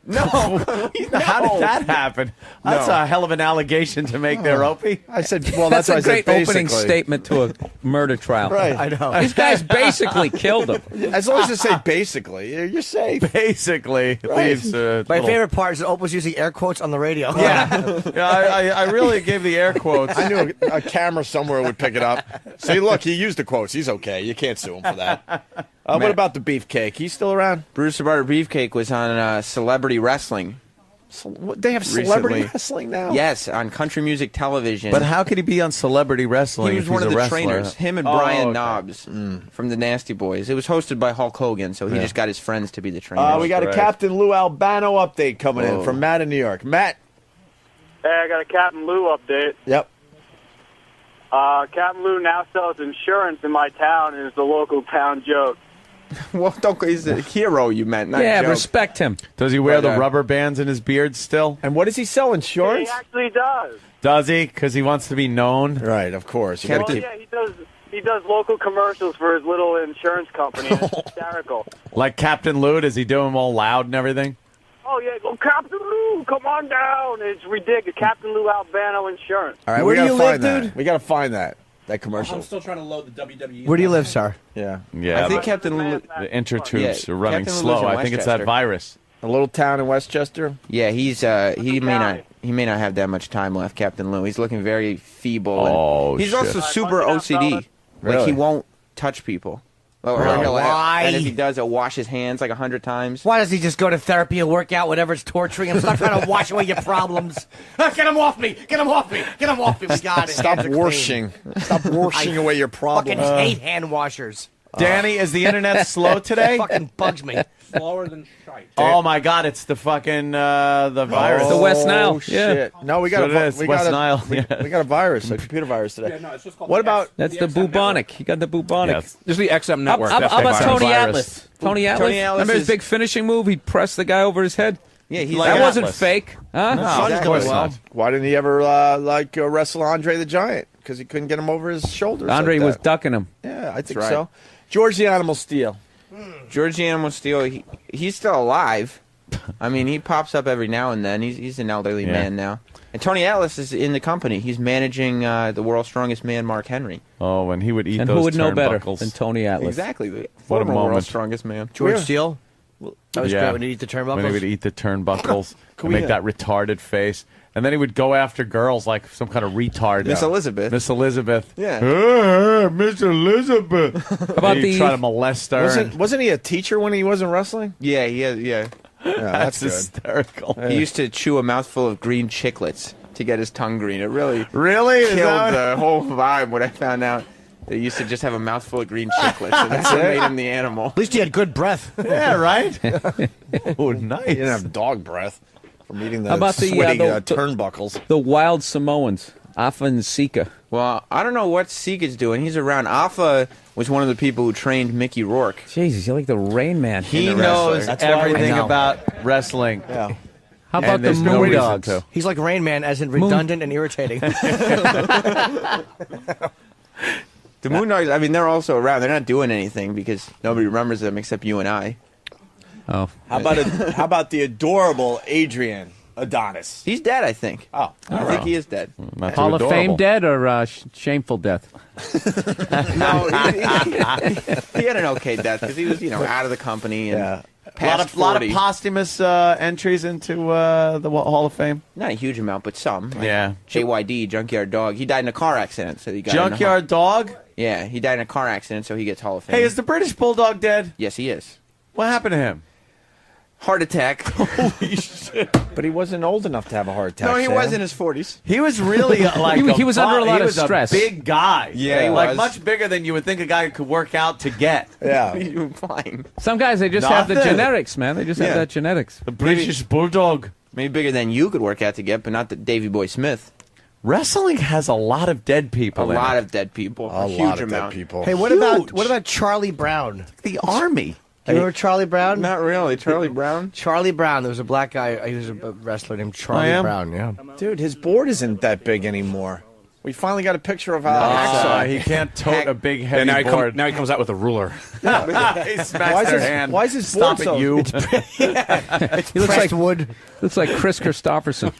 S2: No,
S6: How did that happen? That's
S2: No.
S6: a hell of an allegation to make there, Opie.
S1: I said, well,
S4: That's
S1: that's,
S4: a
S1: why I
S4: great
S1: said
S4: opening
S1: basically.
S4: statement to a murder trial.
S1: Right.
S5: I know.
S4: These guys basically killed him.
S1: As long as you say basically, you're safe.
S6: Basically, leaves.
S5: My favorite part is that Opie was using air quotes on the radio.
S6: Yeah, I really gave the air quotes.
S1: I knew a camera somewhere would pick it up. See, look, he used the quotes. He's okay. You can't sue him for that. What about the beefcake? He's still around?
S2: Bruce the Barber Beefcake was on Celebrity Wrestling.
S1: They have celebrity
S2: recently.
S1: wrestling now?
S2: Yes, on country music television.
S3: But how could he be on celebrity wrestling?
S2: He was
S3: if
S2: one
S3: he's
S2: of
S3: a
S2: the
S3: wrestler?
S2: trainers. Him and Brian Knobs from the Nasty Boys. It was hosted by Hulk Hogan, so he just got his friends to be the trainers.
S1: We got a Captain Lou Albano update coming in from Matt in New York. Matt.
S9: Hey, I got a Captain Lou update.
S1: Yep.
S9: Captain Lou now sells insurance in my town and is the local town joke.
S2: Well, he's a hero, you meant, not a joke.
S4: Respect him.
S3: Does he wear the rubber bands in his beard still?
S1: And what does he sell? Insurance?
S9: He actually does.
S3: Does he? Because he wants to be known?
S1: Right, of course.
S9: Well, yeah, he does. He does local commercials for his little insurance company. It's hysterical.
S3: Like Captain Lou, does he do them all loud and everything?
S9: Oh, yeah, go Captain Lou, come on down. It's ridiculous. Captain Lou Albano Insurance.
S1: All right,
S5: Where do you live,
S1: that.
S5: dude?
S1: We got to find that commercial.
S10: I'm still trying to load the WWE.
S5: Where do you live, sir?
S1: Yeah.
S3: Yeah.
S2: I think Captain Lou...
S3: The intertubes are running
S2: Captain Lou's
S3: slow.
S2: in
S3: I think it's that
S2: Westchester.
S3: virus.
S1: A little town in Westchester?
S2: Yeah, he may not have that much time left, Captain Lou. He's looking very feeble.
S3: Oh,
S2: he's
S3: shit.
S2: also super OCD. Like,
S1: Really?
S2: he won't touch people.
S5: Why?
S2: And if he does, he'll wash his hands like 100 times.
S5: Why does he just go to therapy and work out whatever's torturing him? Stop trying to wash away your problems. Get him off me! Get him off me! Get him off me! We got it.
S1: Stop
S5: Hands are clean.
S1: washing. Stop washing away your
S5: Fucking
S1: problems.
S5: hate hand washers.
S3: Danny, is the internet slow today?
S5: It fucking bugs me.
S10: Slower than shite.
S3: Oh my God! It's the fucking the virus.
S4: The West Nile.
S1: Shit. No, we got
S3: So it is, West Nile.
S1: We got a virus, a computer virus today.
S10: Yeah, no, it's just called
S1: What
S10: the
S1: about?
S4: That's the bubonic. He got the bubonic.
S3: Yes.
S10: Just the XM
S4: How,
S10: network.
S4: how
S10: That's
S4: about
S10: the
S4: Tony
S10: virus.
S4: Atlas? Tony Atlas?
S2: Tony Atlas
S4: Remember his
S2: is-
S4: big finishing move? He'd press the guy over his head.
S2: Yeah, he's
S4: That
S3: like
S4: wasn't
S3: Atlas.
S4: fake. Huh?
S3: No,
S5: Son's
S3: of
S5: doing
S3: course
S5: well.
S3: not.
S1: Why didn't he ever wrestle Andre the Giant? Because he couldn't get him over his shoulders.
S4: Andre
S1: like
S4: was
S1: that.
S4: ducking him.
S1: Yeah, I think
S2: right.
S1: so. George the Animal Steel.
S2: George the Animal Steel, he's still alive. I mean, he pops up every now and then. He's an elderly man now. And Tony Atlas is in the company. He's managing the world's strongest man, Mark Henry.
S3: Oh, and he would eat
S4: And
S3: those
S4: who would know better
S3: turnbuckles.
S4: than Tony Atlas?
S2: Exactly. The
S3: What a
S2: former
S3: moment.
S2: world's strongest man.
S5: George
S1: Yeah.
S5: Steele? That was
S3: Yeah.
S5: great when he eat the turnbuckles.
S3: When he would eat the turnbuckles and
S1: we-
S3: make that retarded face. And then he would go after girls like some kind of retard.
S2: Miss Elizabeth.
S3: Miss Elizabeth.
S2: Yeah.
S3: Miss Elizabeth.
S4: How about
S3: He'd
S4: the
S3: try to molest her.
S1: Wasn't he a teacher when he wasn't wrestling?
S2: Yeah, yeah.
S1: Yeah,
S3: That's
S1: that's good.
S3: hysterical.
S2: He used to chew a mouthful of green chiclets to get his tongue green. It really
S3: Really? Is
S2: killed
S3: that-
S2: the whole vibe when I found out that he used to just have a mouthful of green chiclets, and that's what made him the animal.
S5: At least he had good breath.
S3: Yeah, right? Oh, nice.
S1: He didn't have dog breath from eating the
S4: How about the,
S1: sweaty
S4: the-
S1: turnbuckles.
S4: The wild Samoans, Afa and Sika.
S2: Well, I don't know what Sheik is doing. He's around. Alpha was one of the people who trained Mickey Rourke.
S4: Jesus, you're like the Rain Man.
S3: He
S2: the
S3: knows
S2: wrestler.
S5: That's why we
S3: everything
S5: know.
S3: about wrestling.
S1: Yeah.
S4: How about
S3: And
S4: the
S3: there's no
S4: Moon
S3: reason
S4: Dogs?
S3: to.
S5: He's like Rain Man, as in redundant and irritating.
S2: The Moondogs, I mean, they're also around. They're not doing anything because nobody remembers them except you and I.
S4: Oh,
S1: How about the adorable Adrian Adonis?
S2: He's dead, I think.
S1: Oh,
S2: I think he is dead.
S3: Not too
S4: Hall of Fame
S3: adorable.
S4: dead or shameful death?
S2: No, he had an okay death because he was, out of the company and
S1: Yeah.
S2: past
S3: lot of
S2: 40.
S3: posthumous entries into the Hall of Fame.
S2: Not a huge amount, but some. Like
S3: Yeah.
S2: JYD, Junkyard Dog. He died in a car accident, so he got in a
S3: Junkyard Dog.
S2: Yeah, he died in a car accident, so he gets Hall of Fame.
S3: Hey, is the British Bulldog dead?
S2: Yes, he is.
S3: What happened to him?
S2: Heart attack.
S3: Holy shit!
S1: but he wasn't old enough to have a heart attack.
S2: No, he
S1: Sam.
S2: was in his 40s.
S3: He was really like
S4: He was under a lot
S3: he
S4: of
S3: was
S4: stress.
S3: A big guy.
S2: Yeah, he
S3: like
S2: was.
S3: much bigger than you would think a guy could work out to get.
S1: Yeah.
S2: He's doing fine.
S4: Some guys, they just have the
S3: Nothing.
S4: genetics, man. They just have
S2: Yeah.
S4: that genetics.
S3: The British Bulldog.
S2: Maybe bigger than you could work out to get, but not the Davy Boy Smith.
S3: Wrestling has a lot of dead people.
S2: A
S3: in
S2: lot
S3: it.
S2: of dead people.
S1: A
S2: huge
S1: lot of
S2: amount.
S1: dead people.
S5: Hey, what about Charlie Brown?
S3: the army.
S5: Do you remember Charlie Brown?
S2: Not really. Charlie Brown?
S5: Charlie Brown. There was a black guy. He was a wrestler named Charlie
S3: am?
S5: Brown. Yeah.
S1: Dude, his board isn't that big anymore. We finally got a picture of
S3: He can't tote a big heavy
S10: now,
S3: board.
S10: now he comes out with a ruler.
S3: He smacks their hand.
S1: Why is his
S3: Stop
S1: board
S3: it,
S1: so?
S3: you.
S4: He looks like
S5: wood.
S4: looks like Chris Christopherson.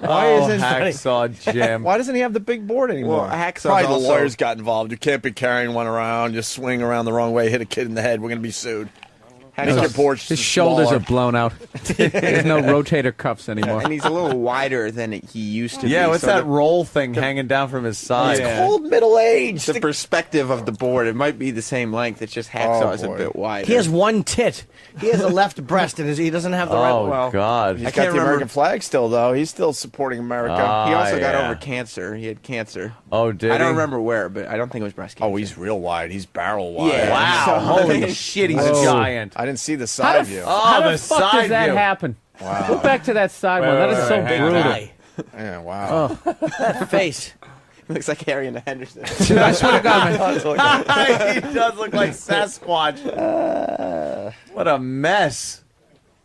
S1: Why isn't
S3: Hacksaw Jim.
S1: Why doesn't he have the big board anymore?
S2: Well, Hacksaw's
S1: Probably the
S2: also-
S1: lawyers got involved. You can't be carrying one around. You swing around the wrong way, hit a kid in the head. We're going to be sued. Your board's
S4: His shoulders
S1: smaller.
S4: are blown out. There's no rotator cuffs anymore.
S2: And he's a little wider than he used to be.
S3: Yeah, what's
S2: so
S3: that roll thing hanging down from his side?
S1: Old middle age.
S2: The perspective of the board, it might be the same length. It's just Hacksaw's a bit wider.
S5: He has one tit. He has a left breast, and he doesn't have the right one.
S3: Oh, God.
S1: He's
S2: I
S1: got
S2: can't
S1: the
S2: remember.
S1: American flag still, though. He's still supporting America.
S2: He also got
S3: yeah.
S2: over cancer. He had cancer.
S3: Oh, did
S2: I don't
S3: he?
S2: remember where, but I don't think it was breast cancer.
S1: Oh, he's real wide. He's barrel wide.
S2: Yeah.
S3: Wow.
S2: So-
S3: Holy shit, he's a giant.
S1: I didn't see the
S4: How
S1: side
S4: the,
S1: view.
S4: how
S3: Oh,
S4: the
S3: the
S4: fuck
S3: side
S4: does that
S3: view.
S4: happen? Go back to that side one. That is so
S3: hang
S4: brutal.
S5: Guy.
S1: Yeah, wow.
S5: That face.
S2: looks like Harry and the Henderson.
S4: Dude, I swear to God, man.
S3: He does look like Sasquatch. What a mess.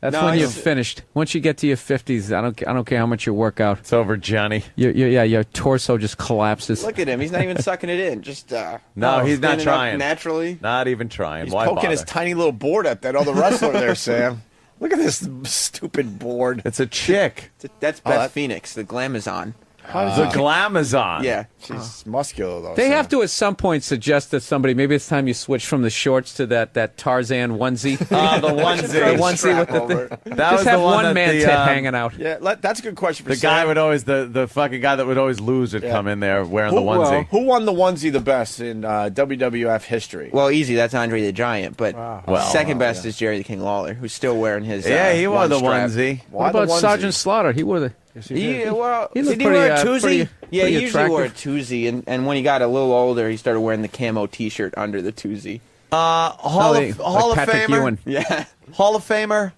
S4: That's
S2: No,
S4: when you're
S2: he's-
S4: finished. Once you get to your 50s, I don't care how much you work out.
S3: It's over, Johnny.
S4: Your torso just collapses.
S2: Look at him. He's not even sucking it in. Just
S3: No, he's not
S2: standing up
S3: trying.
S2: naturally.
S3: Not even trying.
S1: He's
S3: Why
S1: poking
S3: bother?
S1: his tiny little board at that other wrestler there, Sam. Look at this stupid board.
S3: It's a chick.
S2: That's Beth Phoenix, the Glamazon.
S3: The Glamazon.
S2: Yeah.
S1: She's muscular, though.
S4: They
S1: Sam.
S4: have to at some point suggest that somebody, maybe it's time you switch from the shorts to that Tarzan onesie.
S3: The onesie.
S4: The onesie with the thing.
S3: That
S4: Just
S3: was
S4: have
S3: the one
S4: one
S3: that
S4: man
S3: the,
S4: tit hanging out.
S1: Yeah, that's a good question for
S3: The
S1: Sam.
S3: guy would always the fucking guy that would always lose would come in there wearing the onesie.
S1: Who won the onesie the best in WWF history?
S2: Well, easy. That's Andre the Giant. But
S3: Well,
S2: second best is Jerry the King Lawler, who's still wearing his.
S3: Yeah, he wore
S2: one
S3: the
S2: strap.
S3: onesie.
S4: What about Sergeant Slaughter? He wore the.
S2: Yeah, well,
S4: He looked
S5: Did he wear a toozie?
S4: pretty
S2: yeah, he usually
S4: attractive.
S2: wore a toozie, and when he got a little older, he started wearing the camo T-shirt under the toozie.
S1: Hall
S4: like
S1: of
S4: Patrick
S1: Famer.
S4: Ewing.
S2: Yeah.
S1: Hall of Famer.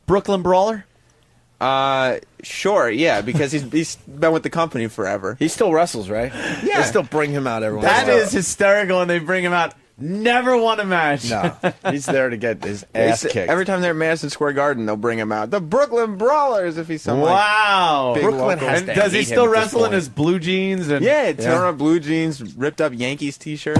S1: Brooklyn Brawler.
S2: Sure, yeah, because he's been with the company forever.
S1: He still wrestles, right? Yeah. They still bring him out every once
S3: That
S1: in a while.
S3: is hysterical when they bring him out. Never won a match.
S1: No, he's there to get his ass kicked.
S2: Every time they're at Madison Square Garden, they'll bring him out. The Brooklyn Brawlers, if he's some
S3: Wow.
S2: big
S1: Brooklyn
S2: local-
S1: has
S3: And
S1: to
S3: does he
S1: hate
S3: still
S1: him at this
S3: wrestle in
S1: point.
S3: his blue jeans? And
S2: Yeah, turn on blue jeans, ripped up Yankees T-shirt.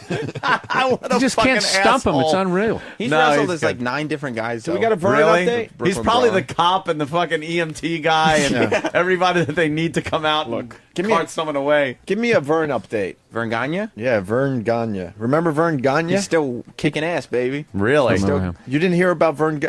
S4: You just can't stump him. It's unreal.
S2: He's
S3: No,
S2: wrestled
S3: he's
S2: as
S3: good.
S2: like 9 different guys.
S1: So we
S2: though.
S1: got a Vern
S3: Really?
S1: update?
S3: He's
S2: Brooklyn
S3: probably
S2: Brawler.
S3: the cop and the fucking EMT guy and everybody that they need to come out and
S1: give me a-
S3: cart someone away.
S1: Give me a Vern update.
S2: Vern Gagne?
S1: Yeah, Vern Gagne. Remember Vern Gagne?
S2: He's still kicking ass, baby.
S3: Really?
S4: Him.
S1: You didn't hear about Vern?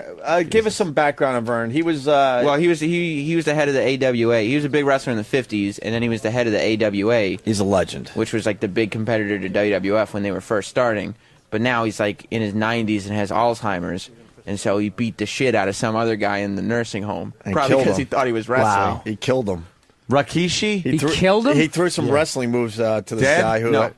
S1: Give us some background on Vern. He was.
S2: Well, he was the head of the AWA. He was a big wrestler in the 50s, and then he was the head of the AWA,
S1: he's a legend.
S2: which was like the big competitor to WWF when they were first starting. But now he's like in his 90s and has Alzheimer's, and so he beat the shit out of some other guy in the nursing home,
S1: And
S2: probably
S1: killed
S2: because
S1: him.
S2: he thought he was wrestling.
S1: He killed him.
S3: Rakishi?
S4: He killed him?
S1: He threw some wrestling moves to this
S3: Dead?
S1: guy who.
S2: No.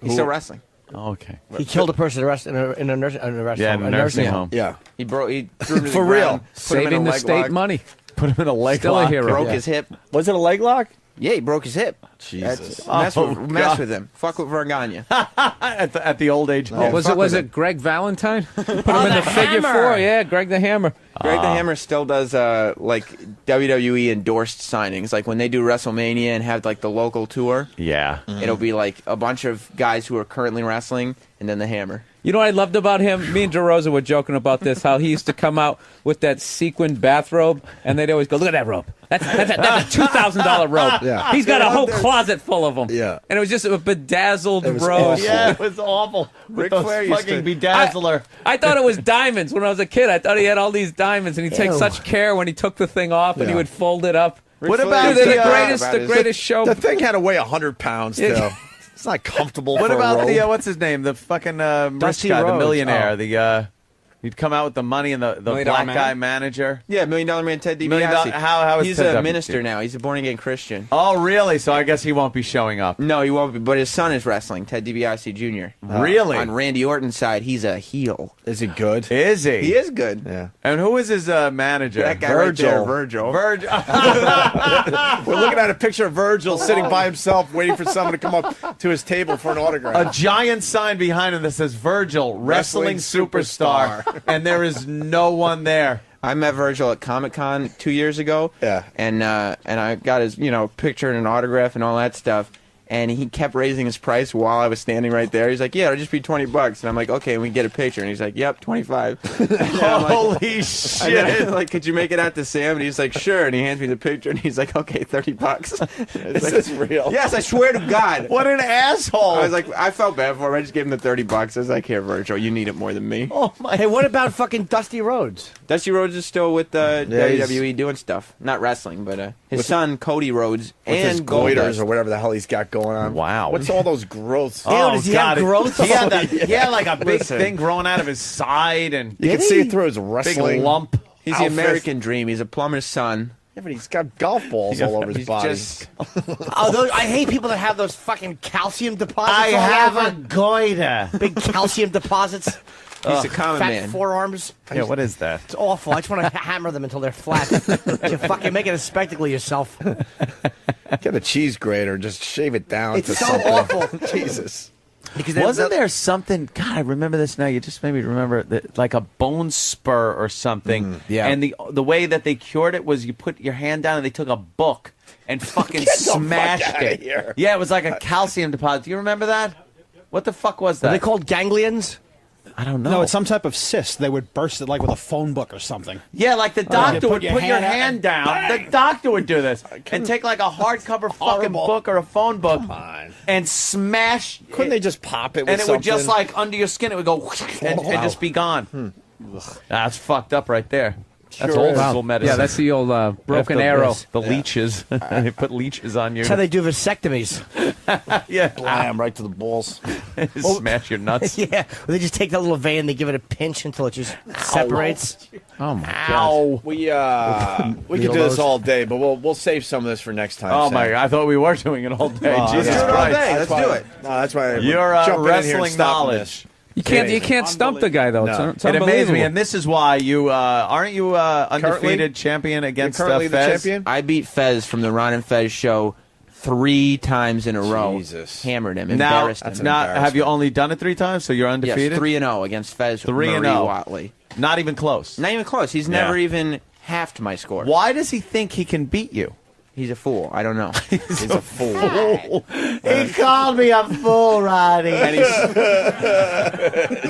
S2: He's still wrestling.
S3: Okay.
S5: He killed a person in a nursing
S3: Yeah,
S5: home.
S3: in a nursing home.
S1: Yeah.
S2: He threw him to the
S1: For real.
S2: ground, put him in
S4: Saving
S2: a
S4: the
S2: leg
S4: state
S2: lock,
S4: money.
S3: Put him in a leg
S4: Still a
S3: lock.
S4: hero.
S2: broke
S4: Yeah.
S2: his hip.
S1: Was it a leg lock?
S2: Yeah, he broke his hip.
S1: Jesus.
S2: Mess
S3: Oh,
S2: mess
S3: God.
S2: with him. Fuck with Vern Gagne.
S3: at the old age.
S2: Yeah,
S4: Was
S2: fuck
S4: it was
S2: with
S4: it Greg Valentine? Put him in
S5: the
S4: the figure
S5: Hammer.
S4: 4. Yeah, Greg the Hammer.
S2: Greg the Hammer still does like WWE endorsed signings. Like when they do WrestleMania and have like the local tour,
S3: Yeah.
S2: it'll be like a bunch of guys who are currently wrestling and then the Hammer.
S4: You know what I loved about him? Me and DeRosa were joking about this, how he used to come out with that sequined bathrobe, and they'd always go, look at that robe. That's a $2,000 robe.
S1: Yeah.
S4: He's got a whole closet full of them.
S1: Yeah.
S4: And it was just a bedazzled
S1: was
S4: rose.
S1: awful.
S3: Yeah, it was awful. With
S2: Ric
S3: those
S2: Flair used
S3: fucking
S2: to-
S3: bedazzler.
S4: I thought it was diamonds when I was a kid. I thought he had all these diamonds, and he'd take
S5: Ew.
S4: such care when he took the thing off, and he
S1: Yeah.
S4: would fold it up.
S3: What
S2: Flair
S3: about
S2: used
S4: Dude,
S2: to
S4: they're
S2: talk
S4: the
S2: about his-
S4: greatest show.
S1: The thing had to weigh 100 pounds still. It's not comfortable.
S3: What
S1: for
S3: about
S1: a robe.
S3: the what's his name? The fucking rich
S5: Dusty
S3: guy, the
S5: Rhodes.
S3: millionaire.
S5: Oh.
S3: The he'd come out with the money and the
S10: $1 Million
S3: black
S10: Man?
S3: guy manager.
S2: Yeah, $1 Million Man Ted DiBiase.
S3: $1 Million how is
S2: He's
S3: Ted
S2: a
S3: DiBiase?
S2: minister now. He's a born again Christian.
S3: Oh, really? So I guess he won't be showing up.
S2: No, he won't be. But his son is wrestling, Ted DiBiase Jr.
S3: Really?
S2: On Randy Orton's side, he's a heel.
S1: Is he good?
S3: Is he?
S2: He is good.
S1: Yeah.
S3: And who is his manager?
S2: That guy right there, Virgil.
S3: Virgil.
S1: We're looking at a picture of Virgil sitting by himself, waiting for someone to come up to his table for an autograph.
S3: A giant sign behind him that says Virgil, wrestling superstar. And there is no one there.
S2: I met Virgil at Comic-Con 2 years ago.
S1: Yeah.
S2: And I got his, picture and an autograph and all that stuff. And he kept raising his price while I was standing right there. He's like, "Yeah, it'll just be $20." And I'm like, "Okay." And we get a picture. And he's like, "Yep, 25."
S3: Holy shit!
S2: Like, could you make it out to Sam? And he's like, "Sure." And he hands me the picture. And he's like, "Okay, $30."
S1: Is this real?
S2: Yes, I swear to God.
S3: What an asshole!
S2: I was like, I felt bad for him. I just gave him the $30. I was like, "Here, Virgil, you need it more than me."
S3: Oh my!
S5: Hey, what about fucking Dusty Rhodes?
S2: Dusty Rhodes is still with
S1: he's-
S2: WWE doing stuff, not wrestling, but his son Cody Rhodes
S1: With his
S2: and
S1: goiters
S2: Goldust.
S1: or whatever the hell he's got going on.
S3: Wow.
S1: What's all those growths?
S5: Ew, does he have growth?
S3: He had, he had like a big
S1: Listen.
S3: thing growing out of his side, and
S1: You can see it through his
S3: big
S1: wrestling.
S3: lump.
S2: He's
S1: outfit.
S2: the American dream. He's a plumber's son.
S1: Yeah, but he's got golf balls all over his
S2: He's
S1: body.
S2: just
S5: I hate people that have those fucking calcium deposits.
S3: I
S5: all
S3: have
S5: over.
S3: a goiter.
S5: Big calcium deposits.
S2: he's a common
S5: Fat
S2: man.
S5: forearms.
S3: Yeah, what is that?
S5: It's awful. I just want to hammer them until they're flat. You fucking make it a spectacle of yourself.
S1: Get a cheese grater and just shave it down.
S5: It's
S1: to
S5: so
S1: something.
S5: awful.
S1: Jesus.
S5: Because
S3: Wasn't there something? God, I remember this now. You just made me remember that, like a bone spur or something.
S1: yeah.
S3: And the way that they cured it was you put your hand down and they took a book and fucking
S1: Get the fuck
S3: smashed
S1: outta
S3: it.
S1: here.
S3: Yeah, it was like a calcium deposit. Do you remember that? What the fuck was
S5: Are
S3: that?
S5: they called ganglions?
S3: I don't know.
S10: No, it's some type of cyst. They would burst it like with a phone book or something.
S3: Yeah, like the doctor
S10: You
S3: would put your hand down. The doctor would do this and take like a hardcover fucking
S1: Horrible.
S3: book or a phone book
S1: on.
S3: and smash.
S1: Couldn't
S3: it,
S1: they just pop it with
S3: and it would just
S1: something?
S3: like under your skin. It would go and just be gone. That's fucked up right there. That's
S1: Sure
S3: old
S1: is.
S3: school medicine.
S4: Yeah, that's the old broken
S3: the,
S4: arrow.
S3: The leeches. They put leeches on you.
S5: That's how they do vasectomies.
S3: Yeah,
S1: Blam, right to the balls.
S3: smash your nuts.
S5: Yeah, they just take that little vein and they give it a pinch until it just separates.
S3: Oh my
S1: Ow. We could do this all day, but well save some of this for next time.
S3: Oh
S1: Sam.
S3: my God! I thought we were doing it all day. Jesus
S2: do it all
S3: Christ!
S2: day. Let's do it.
S1: No, that's why
S3: Your
S1: we're jumping in here and
S3: wrestling
S1: stopping
S3: knowledge.
S1: this.
S4: You can't stump the guy though.
S1: No.
S4: It's
S3: It amazes
S4: unbelievable.
S3: me, and this is why you aren't you undefeated champion against
S1: currently the
S3: Fez?
S1: champion?
S2: I beat Fez from the Ron and Fez show 3 times in a row.
S1: Jesus.
S2: Hammered him,
S3: Now,
S2: embarrassed him.
S3: have you only done it 3 times? So you're
S2: Yes,
S3: undefeated.
S2: 3-0 against Fez.
S3: 3-0.
S2: Marie Watley.
S3: Not even close.
S2: Not even close. He's never even halved my score.
S3: Why does he think he can beat you?
S2: He's a fool. I don't know.
S1: He's a fool.
S3: He called me a fool, Roddy.
S2: And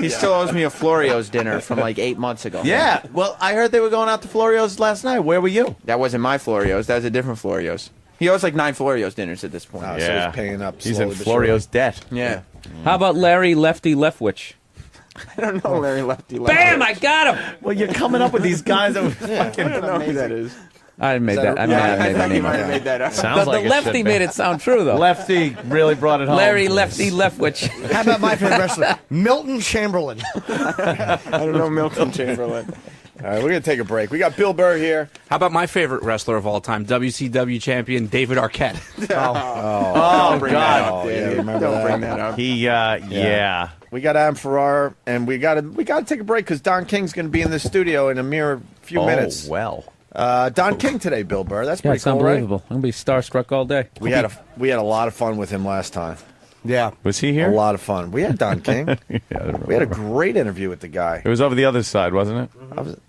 S2: he still owes me a Florio's dinner from like 8 months ago.
S3: Yeah. Well, I heard they were going out to Florio's last night. Where were you?
S2: That wasn't my Florio's. That was a different Florio's. He owes like 9 Florio's dinners at this point.
S1: Oh, so he's paying up.
S3: He's in
S1: slowly but surely.
S3: Florio's debt.
S2: Yeah.
S4: How about Larry Lefty Leftwich?
S2: I don't know Larry Lefty.
S4: Bam! I got him.
S3: Well, you're coming up with these guys that fucking
S2: I don't know who that is.
S4: I made
S1: that
S4: that.
S1: a-
S4: I
S2: I
S4: made that
S2: thought you
S4: name
S2: might
S4: up.
S2: have made that up.
S3: Sounds
S4: The
S3: like it
S4: lefty
S3: should be.
S4: made it sound true though.
S3: Lefty really brought it home.
S4: Larry Lefty Leftwich.
S5: How about my favorite wrestler, Milton Chamberlain?
S2: I don't know Milton Chamberlain.
S1: All right, we're going to take a break. We got Bill Burr here.
S10: How about my favorite wrestler of all time, WCW champion David Arquette?
S3: Oh, God.
S1: Oh, yeah, remember
S2: Don't
S1: that?
S2: bring that up.
S3: He, yeah.
S1: We got Adam Ferrara, and we got to take a break because Don King's going to be in the studio in a mere few minutes.
S3: Well.
S1: Don King today, Bill Burr. That's
S4: Yeah,
S1: pretty
S4: it's
S1: cool, right?
S4: unbelievable. I'm gonna be starstruck all day.
S1: We had a lot of fun with him last time.
S5: Yeah.
S3: Was he
S1: A
S3: here?
S1: lot of fun. We had Don King. We had a great interview with the guy.
S3: It was over the other side, wasn't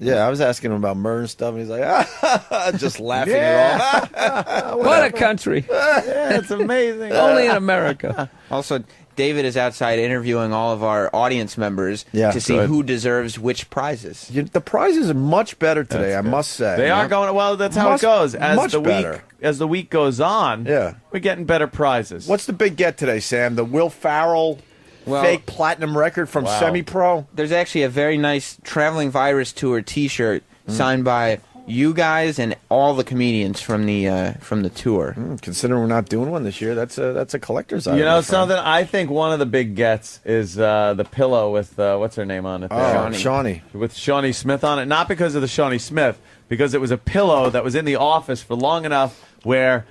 S3: it?
S1: I was asking him about murder and stuff, and he's like, just laughing it off.
S4: What a country!
S3: Yeah, it's amazing.
S4: Only in America.
S2: Also, David is outside interviewing all of our audience members
S1: Yeah,
S2: to see
S1: good.
S2: who deserves which prizes.
S1: The prizes are much better today, I must say.
S3: They are going well. That's how
S1: Much-
S3: it goes.
S1: much better.
S3: As the week goes on,
S1: Yeah.
S3: we're getting better prizes.
S1: What's the big get today, Sam? The Will Farrell
S2: Well-
S1: fake platinum record from
S3: Wow.
S1: Semi-Pro?
S2: There's actually a very nice Traveling Virus Tour T-shirt signed by you guys and all the comedians from the tour.
S1: Considering we're not doing one this year, that's a collector's item.
S3: You know
S1: my friend.
S3: something? I think one of the big gets is the pillow with what's her name on it?
S1: Oh,
S3: there?
S1: Shawnee.
S3: With Shawnee Smith on it. Not because of the Shawnee Smith, because it was a pillow that was in the office for long enough where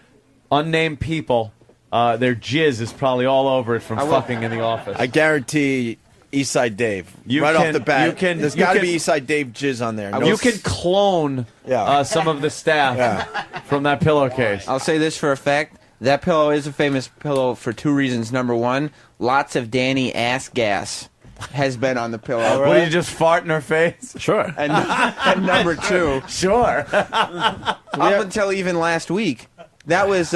S3: unnamed people, their jizz is probably all over it from fucking in the office.
S1: I guarantee Eastside Dave.
S3: You
S1: right
S3: can-
S1: off the bat.
S3: you can-
S1: There's
S3: you
S1: got to
S3: can-
S1: be Eastside Dave jizz on there. No
S3: You can clone
S1: Yeah.
S3: some of the staff from that pillowcase.
S2: I'll say this for a fact. That pillow is a famous pillow for 2 reasons. Number 1, lots of Danny ass gas has been on the pillow.
S3: What, do you just fart in her face?
S10: Sure.
S2: And number 2,
S3: Sure.
S2: up until even last week, that was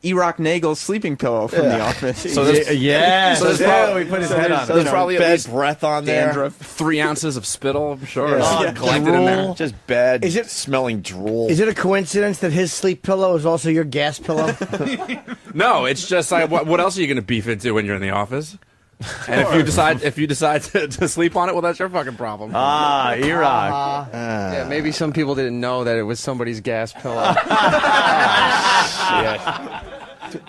S2: E-Rock Nagel's sleeping pillow from The Office.
S3: So there's,
S10: So there's
S3: we put his head on.
S10: so there's probably at
S1: bad
S10: least
S1: breath on there.
S10: dandruff, 3 ounces of spittle, I'm sure. Collected
S1: drool.
S10: in there.
S1: Just bad.
S5: Is it-
S1: smelling drool?
S5: Is it a coincidence that his sleep pillow is also your gas pillow?
S10: No, it's just like what else are you going to beef into when you're in the office? And if you decide to sleep on it, well, that's your fucking problem.
S3: E-Rock.
S11: Yeah, maybe some people didn't know that it was somebody's gas pillow.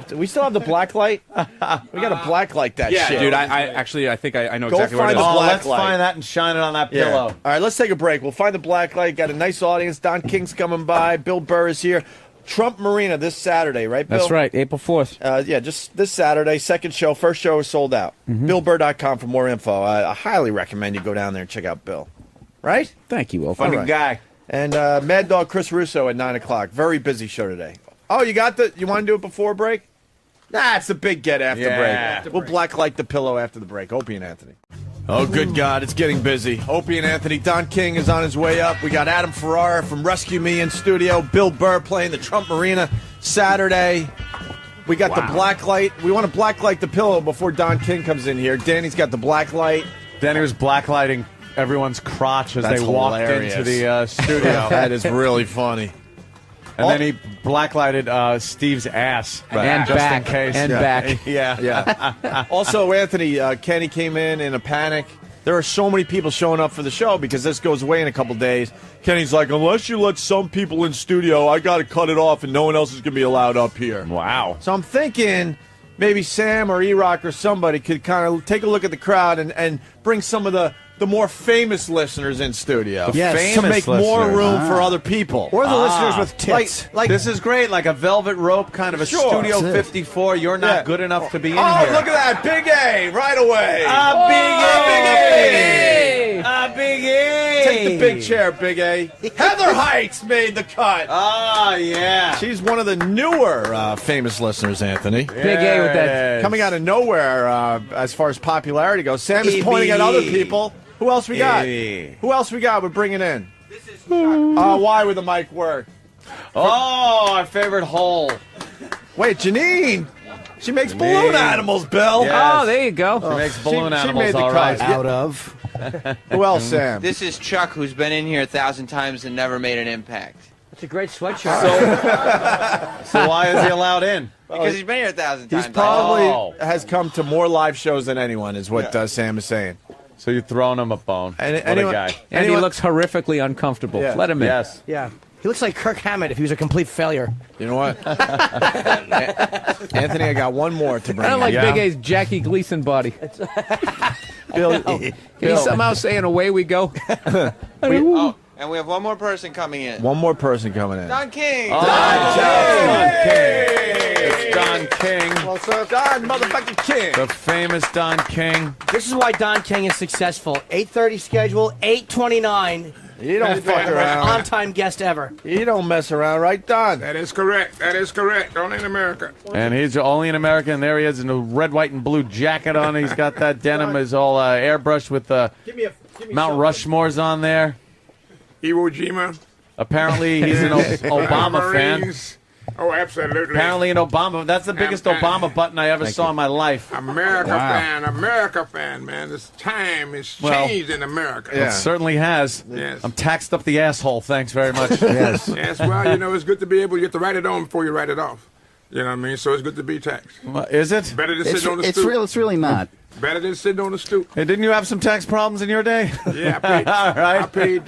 S1: Do we still have the black light? We got to black light that
S10: yeah,
S1: shit.
S10: dude. I think I know
S1: Go
S10: exactly where it
S1: find
S10: is.
S1: the black
S3: Let's
S1: light.
S3: find that and shine it on that
S1: Yeah.
S3: pillow.
S1: All right, let's take a break. We'll find the black light. Got a nice audience. Don King's coming by. Bill Burr is here. Trump Marina this Saturday, right, Bill?
S4: That's right, April 4th.
S1: Yeah, just this Saturday. Second show. First show is sold out. BillBurr.com for more info. I highly recommend you go down there and check out Bill. Right?
S4: Thank you, Will.
S3: Funny
S1: All right.
S3: guy.
S1: And Mad Dog Chris Russo at 9 o'clock. Very busy show today. Oh, you want to do it before break? Nah, it's a big get after
S3: Yeah.
S1: break. We'll blacklight the pillow after the break. Opie and Anthony. Oh, good God, it's getting busy. Opie and Anthony. Don King is on his way up. We got Adam Ferrara from Rescue Me in studio. Bill Burr playing the Trump Marina Saturday. We got the black light. We want to blacklight the pillow before Don King comes in here. Danny's got the black light.
S3: Danny was blacklighting everyone's crotch as
S1: That's
S3: they walked
S1: hilarious.
S3: into the studio.
S1: That is really funny.
S3: And then he blacklighted Steve's ass.
S4: And
S3: just
S4: back.
S3: in case.
S4: And back.
S3: Yeah.
S1: Yeah. Also, Anthony, Kenny came in a panic. There are so many people showing up for the show because this goes away in a couple days. Kenny's like, unless you let some people in studio, I got to cut it off and no one else is going to be allowed up here.
S3: Wow.
S1: So I'm thinking maybe Sam or E-Rock or somebody could kind of take a look at the crowd and bring some of the more famous listeners in studio.
S5: Yes.
S1: To make more
S3: listeners.
S1: room for other people.
S5: Or the listeners with tits.
S1: Like
S3: This is great, like a velvet rope, kind of a
S1: Sure.
S3: Studio
S5: That's it.
S3: 54. You're not
S1: Yeah.
S3: good enough to be in
S1: Oh,
S3: here.
S1: look at that. Big A right away.
S3: Big A.
S1: Take the big chair, Big A. Heather Heights made the cut.
S3: Oh, yeah.
S1: She's one of the newer famous listeners, Anthony.
S4: Big A with that.
S1: Coming out of nowhere as far as popularity goes. Sam is pointing at other people. Who else we got? Who else we got? We're bringing in. Why would the mic work?
S3: Oh, our favorite hole.
S1: Wait, Janine. She makes balloon animals, Bill.
S3: Yes.
S4: Oh, there you go.
S3: She makes balloon
S1: she
S3: animals,
S1: made the
S3: all right.
S1: cut.
S5: Out of.
S1: Who else, Sam?
S2: This is Chuck, who's been in here 1,000 times and never made an impact.
S5: That's a great sweatshirt.
S3: So why is he allowed in?
S2: Because he's been here 1,000 times.
S1: He's probably
S3: Oh.
S1: has come to more live shows than anyone, is what Sam is saying.
S3: So you're throwing him a bone.
S1: And
S3: what
S1: anyone-
S3: a guy.
S4: And he
S1: Anyone-
S4: looks horrifically uncomfortable.
S1: Yeah.
S4: Let him in.
S3: Yes.
S5: Yeah. He looks like Kirk Hammett if he was a complete failure.
S1: You know what? Anthony, I got one more to bring
S4: I don't
S1: in.
S4: like
S3: Yeah.
S4: Big A's Jackie Gleason body.
S1: Bill.
S4: Can he somehow say, and away we go?
S2: Oh, and we have one more person coming in.
S1: One more person coming in.
S2: Don King.
S3: It's Don King,
S1: Well, sir, Don motherfucking King.
S3: the famous Don King.
S5: This is why Don King is successful. 8:30 schedule, 8:29.
S1: You don't fuck around.
S5: On-time guest ever.
S1: You don't mess around, right, Don?
S12: That is correct. That is correct. Only in America.
S3: And he's only an American. There he is in a red, white, and blue jacket on. He's got that denim is all airbrushed with Mount Rushmore's on there.
S12: Iwo Jima.
S3: Apparently, he's an Obama fan.
S12: Marines. Oh, absolutely.
S3: Apparently, an Obama. That's the biggest Obama button I ever saw in my life.
S12: America fan, man. This time has
S3: Well,
S12: changed in America.
S3: It certainly has.
S12: Yes.
S3: I'm taxed up the asshole. Thanks very much.
S1: Yes.
S12: Yes, well, you know, it's good to be able to get to write it on before you write it off. You know what I mean? So it's good to be taxed.
S3: Is it?
S12: Better than sitting on the stoop.
S11: It's really not.
S12: Better than sitting on the stoop.
S3: Hey, didn't you have some tax problems in your day?
S12: Yeah, I paid,
S3: All right.
S12: I paid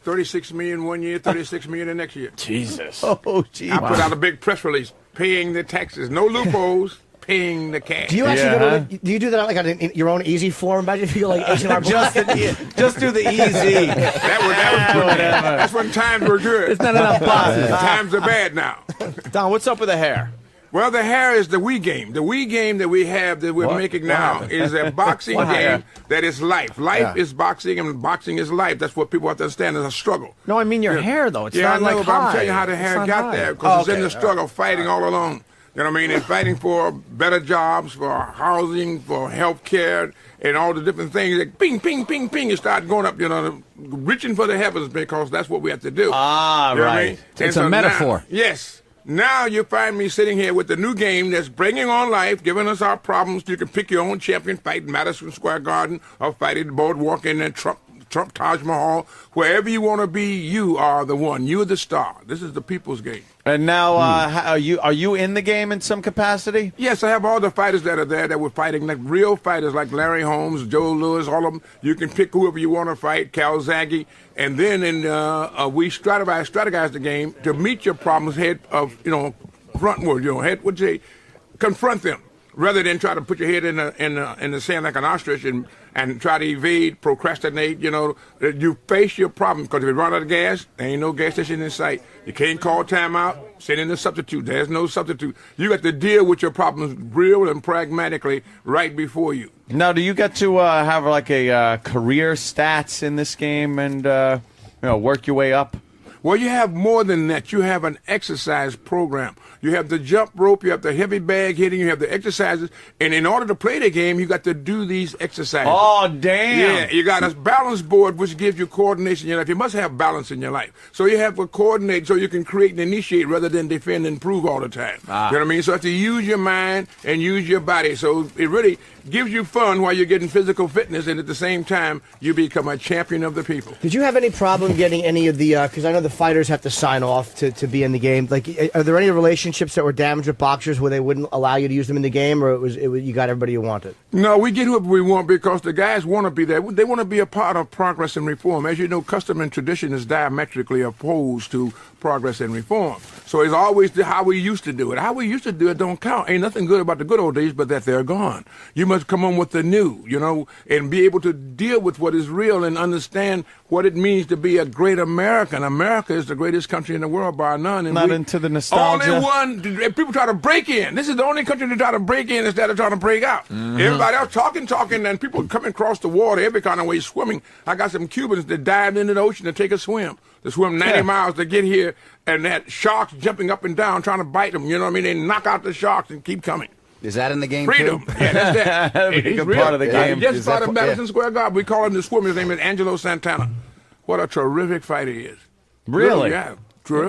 S12: 36 million one year, 36 million the next year.
S1: Jesus.
S3: Oh, gee.
S12: I put out a big press release paying the taxes. No loopholes, paying the cash.
S5: Do you actually
S3: Yeah,
S5: go to do you do that like on your own easy form? Imagine if you go like H&R
S3: just do the easy.
S12: That was that's when times were good.
S4: There's not enough boxes.
S12: Times are bad now.
S1: Don, what's up with the hair?
S12: Well, the hair is the Wii game. The Wii game that we have that we're making now is a boxing game that is life. Life is boxing, and boxing is life. That's what people have to understand. It's a struggle.
S1: No, I mean your hair, though. It's
S12: Yeah,
S1: not
S12: I know,
S1: like
S12: but I'm
S1: high.
S12: telling you how the
S1: It's
S12: hair
S1: not
S12: got
S1: high.
S12: there because
S1: Oh,
S12: it's in
S1: okay.
S12: the struggle, fighting all along. You know what I mean? And fighting for better jobs, for housing, for health care, and all the different things. Like ping, ping, ping, ping, you start going up, you know, reaching for the heavens because that's what we have to do.
S3: Ah,
S12: You know what I
S3: right.
S12: mean?
S4: It's
S12: And
S4: a metaphor.
S12: Yes. Now you find me sitting here with the new game that's bringing on life, giving us our problems. You can pick your own champion, fight in Madison Square Garden, or fight at the Boardwalk in Trump Taj Mahal. Wherever you want to be, you are the one. You're the star. This is the people's game.
S3: And now, are you in the game in some capacity?
S12: Yes, I have all the fighters that are there that were fighting, like real fighters like Larry Holmes, Joe Louis, all of them. You can pick whoever you want to fight, Calzaghe. And then we strategize the game to meet your problems head of, frontward, head, would you say, confront them. Rather than try to put your head in the sand like an ostrich and try to evade, procrastinate, you face your problem. Because if you run out of gas, there ain't no gas station in sight. You can't call timeout, send in a substitute. There's no substitute. You got to deal with your problems real and pragmatically right before you.
S3: Now, do you get to have like a career stats in this game and work your way up?
S12: Well, you have more than that. You have an exercise program. You have the jump rope, you have the heavy bag hitting, you have the exercises. And in order to play the game, you got to do these exercises.
S3: Oh, damn.
S12: Yeah, you got a balance board, which gives you coordination in your life. You must have balance in your life. So you have to coordinate so you can create and initiate rather than defend and prove all the time. You know what I mean? So you have to use your mind and use your body. So it really gives you fun while you're getting physical fitness, and at the same time, you become a champion of the people.
S5: Did you have any problem getting any of the, because I know the fighters have to sign off to be in the game. Like, are there any relationships that were damaged with boxers where they wouldn't allow you to use them in the game, or it was you got everybody you wanted?
S12: No, we get whoever we want because the guys want to be there. They want to be a part of progress and reform. As you know, custom and tradition is diametrically opposed to progress and reform. So it's always how we used to do it. How we used to do it don't count. Ain't nothing good about the good old days, but that they're gone. You must come on with the new, and be able to deal with what is real and understand what it means to be a great American. America is the greatest country in the world by none. And
S3: not into the nostalgia.
S12: Only one. People try to break in. This is the only country that try to break in instead of trying to break out. Mm-hmm. Everybody else talking, and people coming across the water every kind of way swimming. I got some Cubans that dived into the ocean to take a swim. To swim 90 miles to get here, and that sharks jumping up and down trying to bite them. You know what I mean? They knock out the sharks and keep coming.
S13: Is that in the game,
S12: Freedom.
S13: too?
S12: Yeah, that's that.
S3: That'd be a good part of the game.
S12: Just part of Madison Square Garden. We call him the swimmer. His name is Angelo Santana. What a terrific fighter he is.
S3: Really?
S12: Yeah.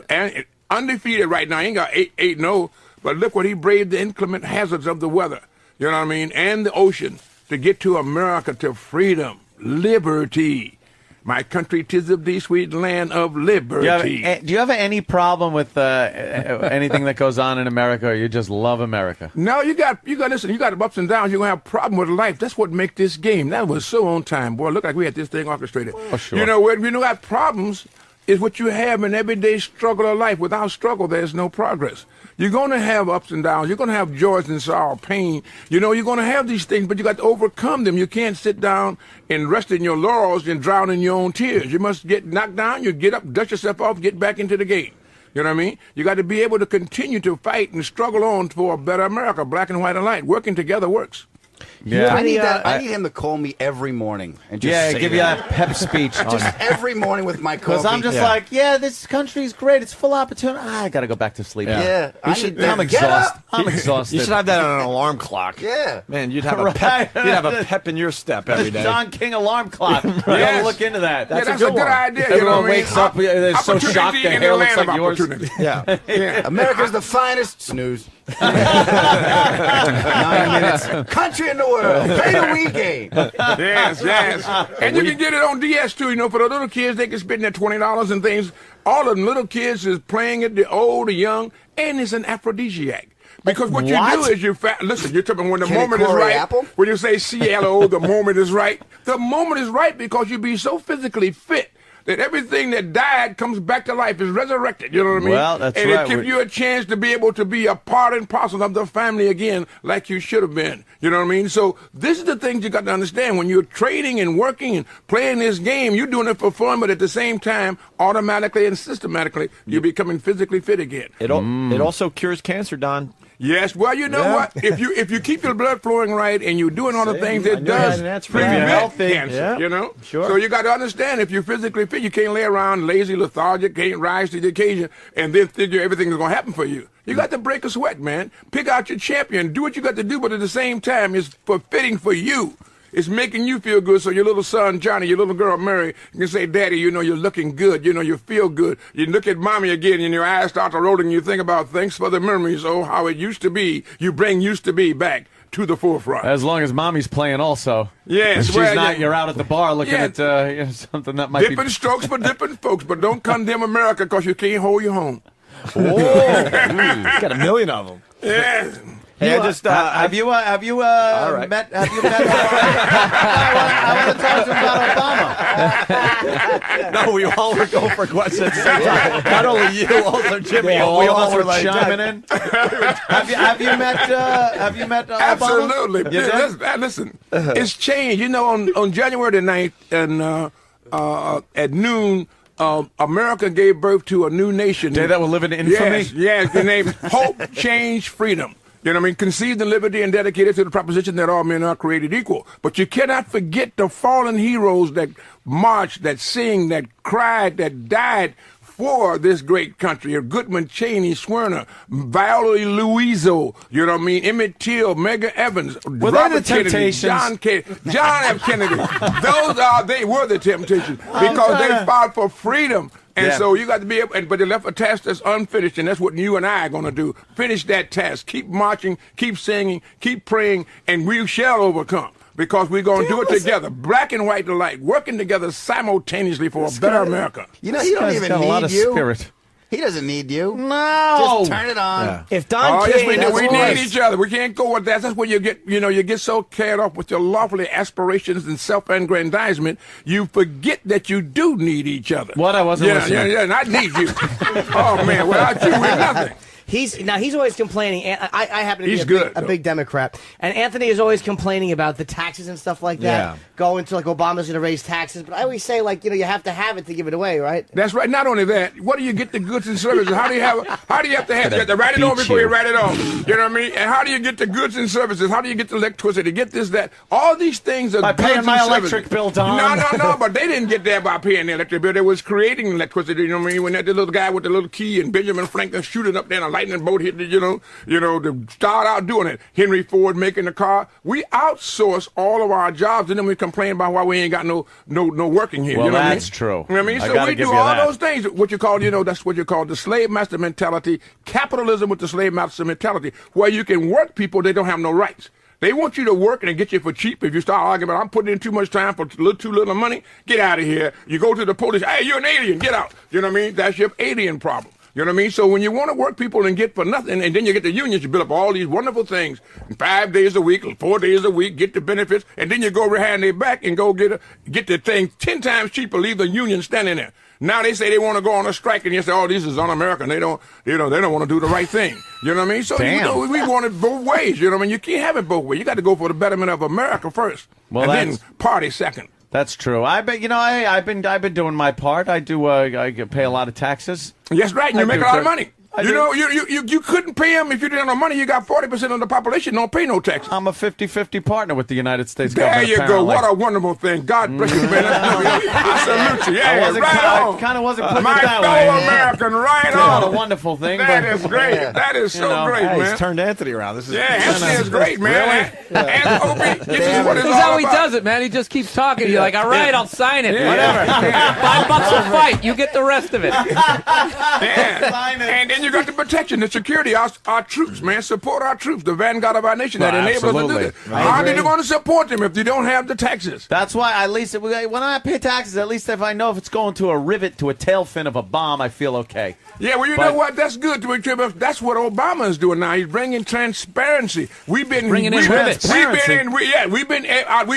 S12: And undefeated right now. He ain't got 8-0, but look what he braved the inclement hazards of the weather. You know what I mean? And the ocean to get to America, to freedom, liberty. My country, 'tis of thee, sweet land of liberty.
S3: Do you have any problem with anything that goes on in America, or you just love America?
S12: No, you got listen, you got ups and downs. You're going to have a problem with life. That's what makes this game. That was so on time, boy. Look like we had this thing orchestrated.
S3: Oh, sure.
S12: When you got problems, is what you have in everyday struggle of life. Without struggle, there's no progress. You're going to have ups and downs. You're going to have joys and sorrow, pain. You're going to have these things, but you got to overcome them. You can't sit down and rest in your laurels and drown in your own tears. You must get knocked down. You get up, dust yourself off, get back into the game. You know what I mean? You got to be able to continue to fight and struggle on for a better America, black and white alike. Working together works.
S13: Yeah, I need him to call me every morning and just
S3: give you that pep speech.
S13: Just every morning with my coffee.
S3: Because I'm just like, this country's great. It's full opportunity. I got to go back to sleep. I'm exhausted.
S1: You should have that on an alarm clock.
S13: Yeah,
S1: man, you'd have a pep. You'd have a pep in your step every day.
S3: John King alarm clock. You got to look into that.
S12: That's a good idea.
S3: Everyone wakes up. They're so shocked their hair looks like yours.
S12: Yeah.
S13: America's the finest. Snooze. 9 minutes. Country in the world. Play the Wii game.
S12: Yes. And you can get it on DS too. For the little kids, they can spend their $20 and things. All of them little kids is playing it, the old, the young, and it's an aphrodisiac. Because what you do is listen, you're talking when the moment is right.
S13: Apple?
S12: When you say CLO, the moment is right. The moment is right because you be so physically fit that everything that died comes back to life, is resurrected. You know what I mean?
S3: Well, that's
S12: and
S3: right.
S12: it gives you a chance to be able to be a part and parcel of the family again, like you should have been. You know what I mean? So this is the things you got to understand. When you're trading and working and playing this game, you're doing it for fun, but at the same time, automatically and systematically, you're becoming physically fit again.
S1: It also cures cancer, Don.
S12: Yes, well, you know what? If you keep your blood flowing right and you're doing all the things it does prevent cancer, Sure. So you got to understand, if you're physically fit, you can't lay around lazy, lethargic, can't rise to the occasion, and then figure everything is going to happen for you. You got to break a sweat, man. Pick out your champion. Do what you got to do, but at the same time, it's fitting for you. It's making you feel good so your little son, Johnny, your little girl, Mary, can say, Daddy, you know, you're looking good. You know, you feel good. You look at Mommy again and your eyes start to roll and you think about thanks for the memories, oh, how it used to be. You bring used to be back to the forefront.
S6: As long as Mommy's playing also.
S12: Yes.
S6: If she's not, you're out at the bar looking at something that might
S12: different strokes for different folks, but don't condemn America because you can't hold your home.
S1: He's got a million of them.
S12: Yeah.
S1: Hey, I just
S3: have you met? Have you met? I want to talk to him about Obama.
S1: No, we all were going for questions. Not only you, also Jimmy.
S6: Yeah,
S1: all
S6: all
S1: of us were
S6: like
S1: chiming
S6: in.
S3: Have you met? Obama?
S12: Absolutely. Listen, it's changed. You know, on January the 9th and at noon. America gave birth to a new nation.
S6: Day that will live in infamy?
S12: Yes, the name Hope, Change, Freedom. You know what I mean? Conceived in liberty and dedicated to the proposition that all men are created equal. But you cannot forget the fallen heroes that marched, that sing, that cried, that died for this great country. Goodman, Cheney, Swerner, Viola Louiso, you know what I mean? Emmett Till, Medgar Evans, Robert Kennedy, John F. Kennedy. They were the Temptations because they fought for freedom. And so you got to be able, but they left a task that's unfinished, and that's what you and I are going to do. Finish that task. Keep marching, keep singing, keep praying, and we shall overcome. Because we're going to do it together, black and white alike, working together simultaneously for a better America.
S13: You know, he don't even
S6: got a lot
S13: need
S6: of
S13: you.
S6: Spirit.
S13: He doesn't need you.
S6: No.
S13: Just turn it on.
S1: Yeah.
S5: If Don King,
S12: we need each other. We can't go with that. That's where you get so carried off with your lofty aspirations and self-aggrandizement, you forget that you do need each other.
S6: What? I wasn't listening.
S12: Yeah, and I need you. Oh, man, without you, we're nothing.
S5: He's always complaining. And I happen to be a big Democrat, and Anthony is always complaining about the taxes and stuff like that.
S1: Yeah.
S5: Going to like Obama's going to raise taxes, but I always say you have to have it to give it away, right?
S12: That's right. Not only that, what do you get the goods and services? How do you have to have? You have to write it on before you write it on. You know what I mean? And how do you get the goods and services? How do you get the electricity? Get this, that. All these things are
S6: by
S12: goods
S6: paying my
S12: and
S6: electric
S12: services.
S6: bill, Don.
S12: No. But they didn't get that by paying the electric bill. They was creating electricity. You know what I mean? When that little guy with the little key and Benjamin Franklin shooting up there and a lightning bolt hit the to start out doing it. Henry Ford making the car. We outsource all of our jobs, and then we complain about why we ain't got no working here.
S6: Well,
S12: you know
S6: that's
S12: what
S6: true.
S12: You know what I mean? So we do all those things. What you call, that's what you call the slave master mentality, capitalism with the slave master mentality, where you can work people, they don't have no rights. They want you to work and they get you for cheap. If you start arguing about, I'm putting in too much time for too little money, get out of here. You go to the police, hey, you're an alien, get out. You know what I mean? That's your alien problem. You know what I mean? So when you want to work people and get for nothing, and then you get the unions, you build up all these wonderful things, 5 days a week, 4 days a week, get the benefits, and then you go behind their back and go get the thing 10 times cheaper, leave the union standing there. Now they say they want to go on a strike, and you say, "Oh, this is un-American. They don't want to do the right thing." You know what I mean? So we want it both ways. You know what I mean? You can't have it both ways. You got to go for the betterment of America first, and then party second.
S6: That's true. I've been doing my part. I do. I pay a lot of taxes.
S12: Yes, right. And you make a lot of money. You couldn't pay them if you didn't have no money. You got 40% of the population don't pay no tax.
S6: I'm a 50-50 partner with the United States
S12: government.
S6: There you
S12: go. What a wonderful thing. God bless you, man. I salute you. Yeah,
S6: I kind of wasn't putting
S12: my
S6: it that way.
S12: fellow American, right on.
S6: What a wonderful thing.
S12: That is great. That is so great, man.
S1: He's turned Anthony around. This is
S12: Anthony is great, man. And Opie, this is what it's
S4: This is how he does it, man. He just keeps talking. You're like, all right, I'll sign it. Whatever. $5 a fight. You get the rest of it.
S12: And then you got the protection, the security, our troops, man. Support our troops, the vanguard of our nation that enable us to do this. How are you going to support them if you don't have the taxes?
S6: That's why, at least, when I pay taxes, at least if I know if it's going to a rivet, to a tail fin of a bomb, I feel okay.
S12: Yeah, well, you know what? That's good. That's what Obama is doing now. He's bringing transparency. We've been
S4: bringing in rivets.
S12: We've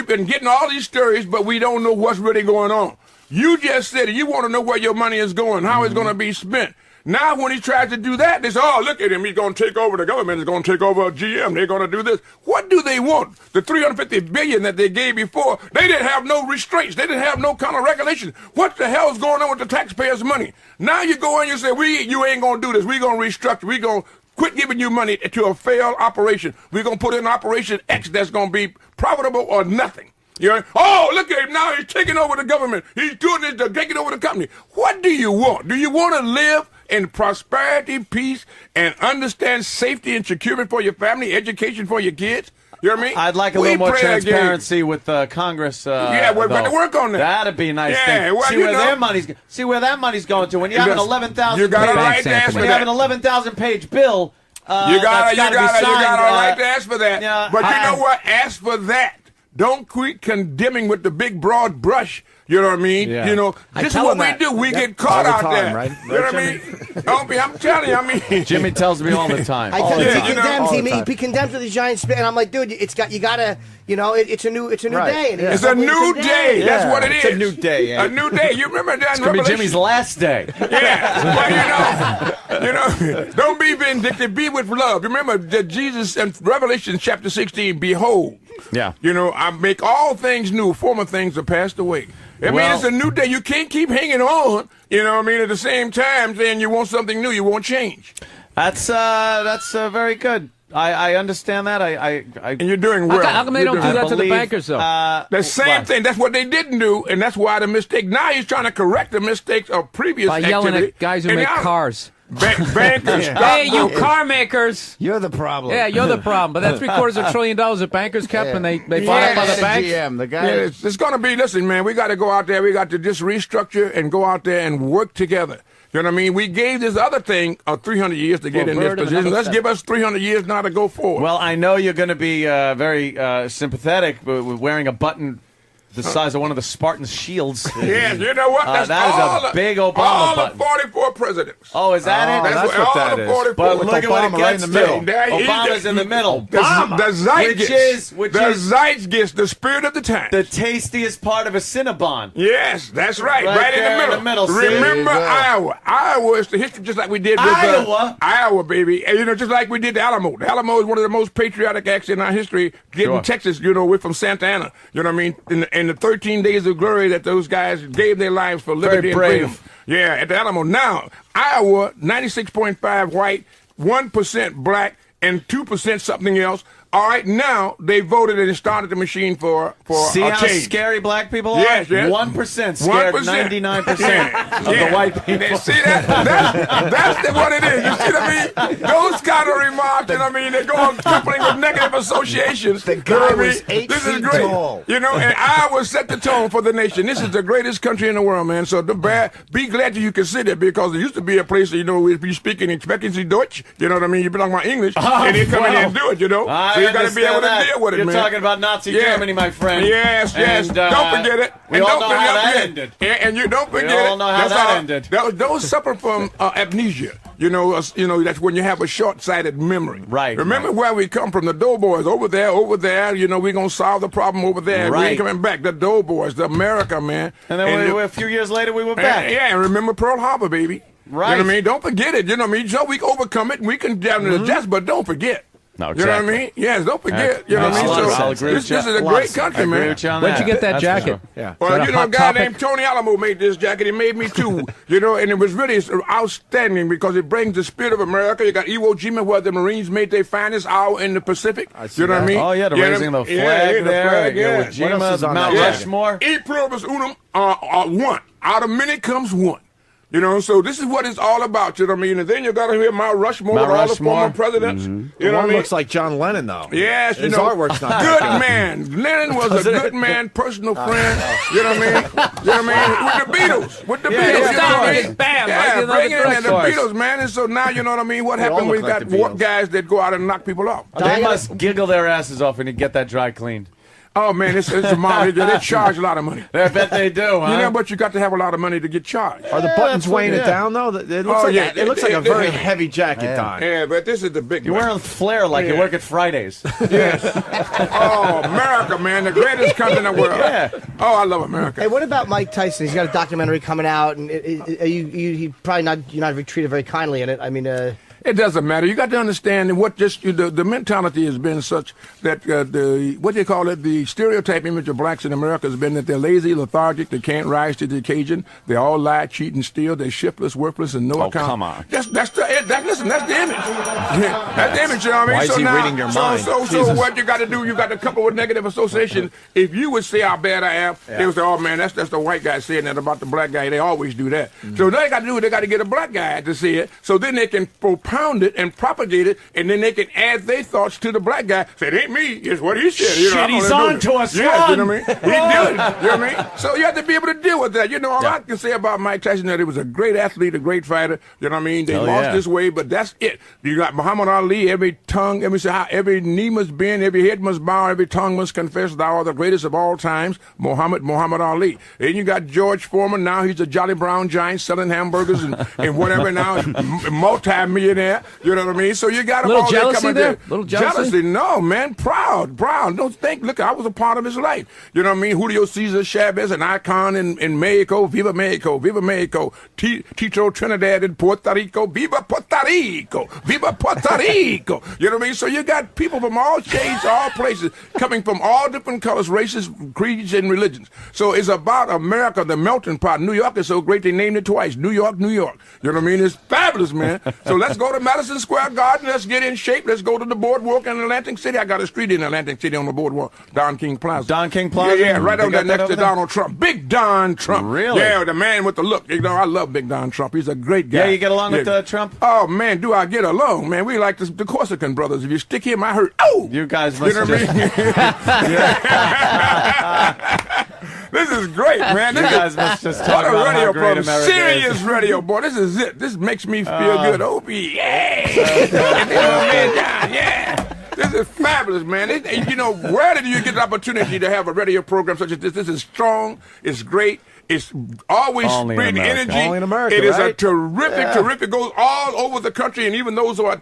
S12: been getting all these stories, but we don't know what's really going on. You just said it. You want to know where your money is going, how it's going to be spent. Now, when he tries to do that, they say, oh, look at him. He's going to take over the government. He's going to take over GM. They're going to do this. What do they want? The $350 billion that they gave before, they didn't have no restraints. They didn't have no kind of regulation. What the hell is going on with the taxpayers' money? Now you go in and you say, you ain't going to do this. We're going to restructure. We're going to quit giving you money to a failed operation. We're going to put in Operation X that's going to be profitable or nothing. Oh, look at him now. He's taking over the government. He's doing this, taking over the company. What do you want? Do you want to live in prosperity, peace, and understand safety and security for your family, education for your kids? You know what I mean?
S3: I'd like a
S12: We
S3: little more
S12: play a game.
S3: transparency with Congress.
S12: Yeah, we're going to work on that.
S3: That'd be a nice
S12: Yeah,
S3: thing.
S12: well,
S3: see
S12: you
S3: where
S12: know.
S3: their money's. See where that money's going to. When you have an
S12: Yes.
S3: 11,000.
S12: You got a right
S3: page,
S12: to ask for
S3: when you have
S12: that.
S3: an 11,000-page bill.
S12: You got a right to
S3: Yeah.
S12: ask for that. But you know what? Ask for that. Don't quit condemning with the big broad brush. You know what I mean?
S1: Yeah.
S12: You know,
S1: I
S12: this is
S1: tell
S12: what
S1: him
S12: we
S1: that.
S12: do. We
S1: Yep.
S12: get caught
S1: All the
S12: out
S1: time,
S12: there.
S1: right?
S12: You know what I mean? Opie, I'm telling you, I mean.
S3: Jimmy tells me all the time.
S5: I tell you,
S12: Yeah,
S5: he
S12: you know,
S5: condemns.
S12: all the time.
S5: He condemns with his giant spit, and I'm like, dude, it's got. You gotta. You know, it's a new
S3: Right.
S5: day. And
S12: It's a new day. That's what it is.
S1: It's a new day. Yeah.
S12: A new day. You remember that?
S3: It's gonna be Jimmy's last day.
S12: Yeah. Well, you know, don't be vindictive. Be with love. Remember that Jesus in Revelation chapter 16, behold.
S3: Yeah.
S12: You know, I make all things new. Former things are passed away. I mean, it's a new day. You can't keep hanging on. You know what I mean? At the same time, saying you want something new, you won't change.
S3: That's very good. I understand that.
S12: And you're doing well.
S4: How come they don't do that to the bankers, though?
S12: The same thing. That's what they didn't do, and that's why the mistake. Now he's trying to correct the mistakes of previous
S4: By yelling
S12: activity.
S4: at guys who
S12: And
S4: make
S12: now-
S4: cars.
S12: Bankers.
S4: Hey, you car makers!
S5: You're the problem.
S4: Yeah, you're the problem. But that $750 billion that bankers kept, and they bought up by the banks.
S11: GM, the guy.
S12: Yeah, it's going to be, listen, man, we got to go out there. We got to just restructure and go out there and work together. You know what I mean? We gave this other thing 300 years to get in this position. Let's give us 300 years now to go forward.
S3: Well, I know you're going to be very sympathetic with wearing a button the size of one of the Spartan shields.
S12: Yeah, you know what? That's
S3: that is
S12: all
S3: a big Obama
S12: all
S3: button.
S12: the 44 presidents.
S3: Oh, is that it?
S12: That's what
S1: that
S12: all
S1: is.
S12: the 44.
S3: But
S12: with
S3: look at what it
S12: Obama right
S3: gets
S12: in the middle.
S3: to.
S12: There,
S3: Obama's in the middle.
S12: The zeitgeist.
S3: Which
S12: the
S3: is
S12: zeitgeist, the spirit of the time.
S3: the tastiest part of a Cinnabon.
S12: Yes, that's right.
S3: Right
S12: Right,
S3: there
S12: in the middle.
S3: see?
S12: Remember
S11: There you go.
S12: Iowa. Iowa is the history just like we did with
S3: Iowa?
S12: Iowa, baby. And, you know, just like we did the Alamo. The Alamo is one of the most patriotic acts in our history. Getting Texas, you know, we're from Santa Ana. You know what I mean? In the 13 days of glory that those guys gave their lives for liberty and
S3: brave.
S12: freedom. Yeah, at the Alamo. Now, Iowa, 96.5 white, 1% black, and 2% something else. All right, now they voted and started the machine for
S3: See
S12: a
S3: how
S12: change.
S3: scary black people are?
S12: Yes, yes.
S3: 1% scared 99% of the white people.
S12: See that? That's what it is. You see what I mean? Those kind of remarks, you know what I mean? They go on coupling with negative associations.
S13: The
S12: You know
S13: guy
S12: what I mean?
S13: was 8
S12: This is
S13: feet
S12: great.
S13: tall.
S12: You know, and Iowa set the tone for the nation. This is the greatest country in the world, man. So be glad that you consider it, because it used to be a place, you know, if you speak in expectancy Deutsch, you know what I mean? You belong my English, and they come in here and do it, you know? So you got to be able to deal with it,
S3: You're
S12: man.
S3: talking about Nazi Germany, my friend.
S12: Yes, yes.
S3: And,
S12: don't forget it.
S3: We
S12: And
S3: all
S12: don't
S3: know how that
S12: forget-
S3: ended.
S12: And you don't forget
S3: all
S12: it.
S3: know how
S12: That's
S3: that
S12: all-
S3: ended.
S12: Those suffer from amnesia. You know, that's when you have a short-sighted memory.
S3: Right.
S12: Remember where we come from, the Doughboys, over there. You know, we're going to solve the problem over there. We
S3: Right.
S12: ain't coming back. The Doughboys, the America, man.
S3: And then a few years later, we were back.
S12: Yeah, and remember Pearl Harbor, baby.
S3: Right.
S12: You know what I mean? Don't forget it. You know what I mean? So we can overcome it, and we can adjust, but don't forget.
S3: No,
S12: You know what I mean? Yes, don't forget. You know what I mean?
S3: I'll agree with you.
S12: This is a great country, man.
S4: Where'd you get that jacket?
S1: Yeah.
S12: Well,
S4: that
S12: you
S4: a
S12: know, a
S4: hot
S12: guy
S4: topic?
S12: named Tony Alamo made this jacket. He made me too, you know, and it was really outstanding because it brings the spirit of America. You got Iwo Jima, where the Marines made their finest hour in the Pacific. You know what I mean?
S3: Oh, yeah, the raising of the flag
S12: the
S3: there.
S12: flag,
S3: Iwo
S12: yeah.
S3: Jima,
S1: on
S3: Mount
S1: that
S3: Rushmore.
S12: E pluribus unum, one. Out of many comes one. You know, so this is what it's all about, you know what I mean? And then you got to hear Mount Rushmore
S3: Mount
S12: with all the
S3: Rushmore.
S12: former presidents. You know what I
S1: One
S12: mean?
S1: looks like John Lennon, though.
S12: Yes,
S1: His
S12: you know,
S1: artwork's not
S12: good
S1: that
S12: man. Lennon was a good man, personal friend. You know what I mean? You know what I mean? With the Beatles,
S4: Yeah,
S12: you know
S4: stop
S12: what I
S4: it,
S12: mean?
S4: it's bam,
S12: Yeah,
S4: right in
S12: bring
S4: the
S12: in and the
S4: drugstore.
S12: Beatles, man. And so now you know what I mean. What
S1: all
S12: happened? We
S1: look like
S12: got
S1: the Beatles.
S12: guys that go out and knock people off.
S3: They must giggle their asses off when you get that dry cleaned.
S12: Oh man, it's a mom. They charge a lot of money.
S3: I bet they do, huh?
S12: You know, but you got to have a lot of money to get charged.
S1: Are the buttons weighing it down, though? It looks
S12: Oh,
S1: like
S12: yeah.
S1: it looks like a
S12: They-
S1: very
S12: they-
S1: heavy jacket, Don.
S12: Yeah, but this is the big
S3: You're
S12: one.
S3: wearing flair like you
S12: Yeah.
S3: work at Fridays.
S12: Yes. Oh, America, man, the greatest country in the world.
S3: Yeah.
S12: Oh, I love America.
S5: Hey, what about Mike Tyson? He's got a documentary coming out, and you probably you're not treated very kindly in it. I mean,
S12: It doesn't matter. You got to understand what the mentality has been such that what they call it, the stereotype image of blacks in America has been that they're lazy, lethargic, they can't rise to the occasion, they all lie, cheat, and steal, they're shiftless, worthless, and no account.
S3: Come on.
S12: That's the image. That's the image. You know what I mean?
S1: Why is
S12: so
S1: he
S12: now,
S1: reading your mind?
S12: So what you got to do? You got to couple with negative association. If you would say how bad I am, they would say, "Oh man, that's the white guy saying that about the black guy." They always do that. So they got to do. They got to get a black guy to see it. So then they can propound pound it and propagate it, and then they can add their thoughts to the black guy. Say, it ain't me, it's what he said. You know,
S6: Shit, he's on to us,
S12: yeah, you know
S6: Ron.
S12: what I mean? He did it. You know what I mean? So you have to be able to deal with that. You know, all I can say about Mike Tyson that he was a great athlete, a great fighter. You know what I mean? They lost this way, but that's it. You got Muhammad Ali, every tongue, every knee must bend, every head must bow, every tongue must confess thou art the greatest of all times, Muhammad Ali. Then you got George Foreman, now he's a Jolly Brown giant selling hamburgers and whatever now, multi-millionaire, you know what I mean? So you got them
S4: Little
S12: all
S4: jealousy
S12: coming
S4: there?
S12: there.
S4: Little jealousy?
S12: No, man, proud. Don't think, look, I was a part of his life. You know what I mean? Julio Cesar Chavez, an icon in Mexico, Viva Mexico, Viva Mexico. Tito Trinidad in Puerto Rico, Viva Puerto Rico, Viva Puerto Rico. You know what I mean? So you got people from all shades, all places, coming from all different colors, races, creeds, and religions. So it's about America, the melting pot. New York is so great they named it twice. New York, New York. You know what I mean? It's fabulous, man. So let's go to Madison Square Garden. Let's get in shape. Let's go to the boardwalk in Atlantic City. I got a street in Atlantic City on the boardwalk, Don King Plaza.
S1: Don King Plaza?
S12: Yeah, right on
S1: got
S12: there next
S1: over
S12: to
S1: there?
S12: Donald Trump. Big Don Trump.
S1: Really?
S12: Yeah, the man with the look. You know, I love Big Don Trump. He's a great guy.
S3: Yeah, you get along with Trump?
S12: Oh, man, do I get along, man. We like the Corsican brothers. If you stick him, I hurt. Oh!
S3: You guys must
S12: You know what I mean? This is great, man.
S3: You guys must just talk
S12: what a
S3: about
S12: radio
S3: how great
S12: program.
S3: America
S12: Serious
S3: is.
S12: radio, boy. This is it. This makes me feel good. Opie, yeah. This is fabulous, man. You know, where did you get the opportunity to have a radio program such as this? This is strong. It's great. It's always spreading energy.
S1: Only in America,
S12: It is
S1: right?
S12: a terrific, goes all over the country, and even those who are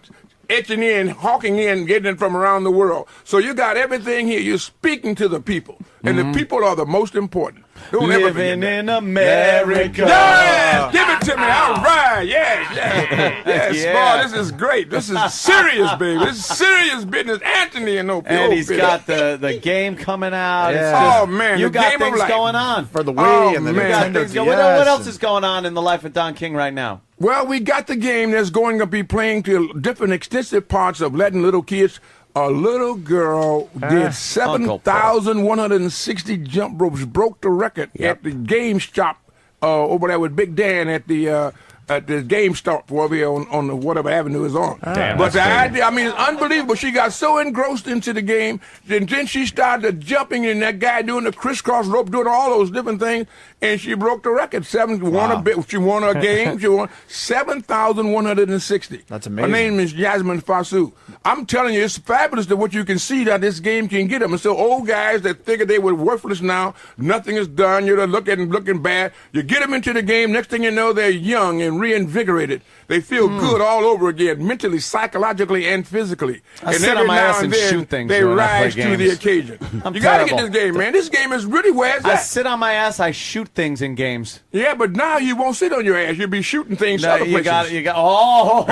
S12: etching in, hawking in, getting it from around the world. So you got everything here. You're speaking to the people, and the people are the most important. Don't ever forget
S3: Living
S12: that.
S3: in America.
S12: Yeah, give it to me. All right. Yes.
S3: Yeah.
S12: Boy, this is great. This is serious, baby. This is serious business. Anthony and Opie.
S3: And he's got the game coming out.
S1: Yeah.
S3: It's just,
S12: Oh, man,
S3: you
S12: the
S3: got
S12: game of
S3: things
S12: life.
S3: going on.
S1: For the Wii
S12: Oh,
S1: and the
S12: man.
S3: You got
S1: Nintendo
S3: things going-
S1: DS.
S3: what else is going on in the life of Don King right now?
S12: Well, we got the game that's going to be playing to different extensive parts of letting little kids. A little girl did 7,160 jump ropes, broke the record at the game shop over there with Big Dan at the GameStop over here on the whatever avenue is on.
S6: Damn,
S12: but the
S6: that's
S12: idea, I mean, it's unbelievable. She got so engrossed into the game, then she started jumping, and that guy doing the crisscross rope, doing all those different things, and she broke the record. She won a game. She won 7,160.
S1: That's
S12: Her
S1: amazing.
S12: name is Yasmin Fasu. I'm telling you, it's fabulous to what you can see that this game can get them. And so old guys that figured they were worthless now, nothing is done, you're looking bad. You get them into the game, next thing you know, they're young and reinvigorated. They feel good all over again, mentally, psychologically, and physically.
S3: I
S12: and
S3: sit
S12: every
S3: on my
S12: now
S3: ass
S12: and
S3: and
S12: then,
S3: shoot things
S12: they
S3: when I play
S12: rise to the
S3: games.
S12: occasion.
S3: I'm
S12: You got to get
S3: terrible.
S12: this game, man. This game is really where it's
S3: I
S12: at.
S3: sit on my ass. I shoot things in games.
S12: Yeah, but now you won't sit on your ass. You'll be shooting things
S3: No,
S12: other
S3: you
S12: places.
S3: got. Oh,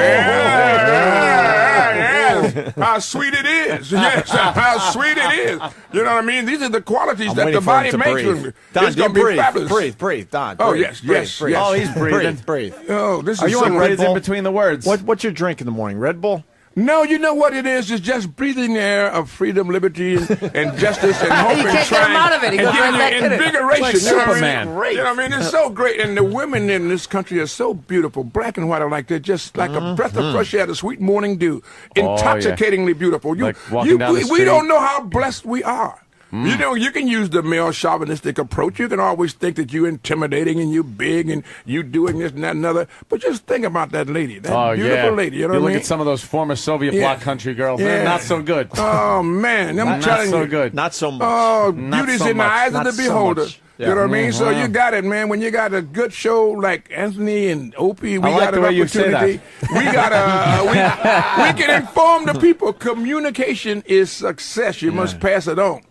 S12: Yes. How sweet it is. Yes, how sweet it is. You know what I mean? These are the qualities
S1: I'm
S12: that
S1: waiting
S12: the
S1: for him
S12: body
S1: to
S12: makes.
S1: breathe.
S12: Don,
S1: Don,
S12: it's going to be fabulous.
S1: breathe, Don.
S12: Oh,
S1: breathe,
S12: yes.
S1: breathe.
S3: Oh, he's breathing.
S1: Breathe.
S12: Oh, this
S3: Are
S12: is
S3: you
S12: so
S3: on breathes in
S1: Bull?
S3: between the words?
S1: What's your drink in the morning? Red Bull?
S12: No, you know what it is? It's just breathing the air of freedom, liberty, and justice, and hope,
S5: You
S12: and
S5: can't get him out of it. He
S12: and
S5: goes
S12: giving
S5: right back
S12: you
S5: in it.
S12: invigoration.
S4: Like
S12: you know what I
S4: Superman.
S12: mean? You know what I mean? It's so great, and the women in this country are so beautiful. Black and white are like they're just like a breath of fresh air, the sweet morning dew, intoxicatingly beautiful.
S3: Like walking down the
S12: we
S3: street.
S12: don't know how blessed we are. You know, you can use the male chauvinistic approach. You can always think that you're intimidating and you're big and you doing this and that and other. But just think about that lady, that beautiful lady. You know what I
S6: look
S12: mean?
S6: at some of those former Soviet bloc country girls. They're
S12: Yeah.
S6: not so good.
S12: Oh, man. I'm
S6: Not
S12: telling
S6: so
S12: you.
S6: good.
S1: Not so much.
S12: Oh,
S6: Not
S12: beauty's
S6: so
S12: in the
S6: much.
S12: eyes
S1: Not
S12: of the
S1: so
S12: beholder.
S1: much.
S12: You know what I mean? So
S6: Mm-hmm.
S12: you got it, man. When you got a good show like Anthony and Opie, we
S6: I like
S12: got
S6: the
S12: an
S6: way you say
S12: opportunity. We got we can inform the people. Communication is success. You must pass it on.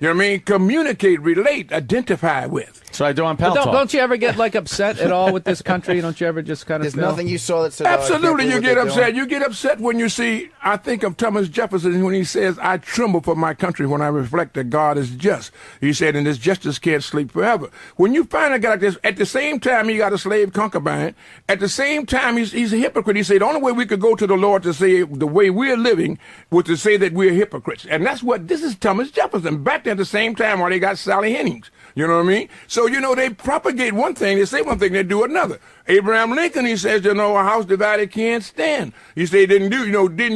S12: You know what I mean? Communicate, relate, identify with.
S6: So I do on Pal
S4: But
S6: Talk.
S4: don't you ever get like upset at all with this country? Don't you ever just kind of
S13: There's
S4: feel?
S13: nothing you saw that said, "Oh, I can't
S12: Absolutely,
S13: believe
S12: you
S13: what
S12: get
S13: they're
S12: upset.
S13: doing."
S12: You get upset when you see, I think of Thomas Jefferson when he says, I tremble for my country when I reflect that God is just. He said, and his justice can't sleep forever. When you find a guy like this, at the same time he got a slave concubine, at the same time he's a hypocrite. He said, the only way we could go to the Lord to say the way we're living was to say that we're hypocrites. And that's what, this is Thomas Jefferson. Back there at the same time while they got Sally Hemings. You know what I mean? So, they propagate one thing, they say one thing, they do another. Abraham Lincoln, he says, a house divided can't stand. He said, then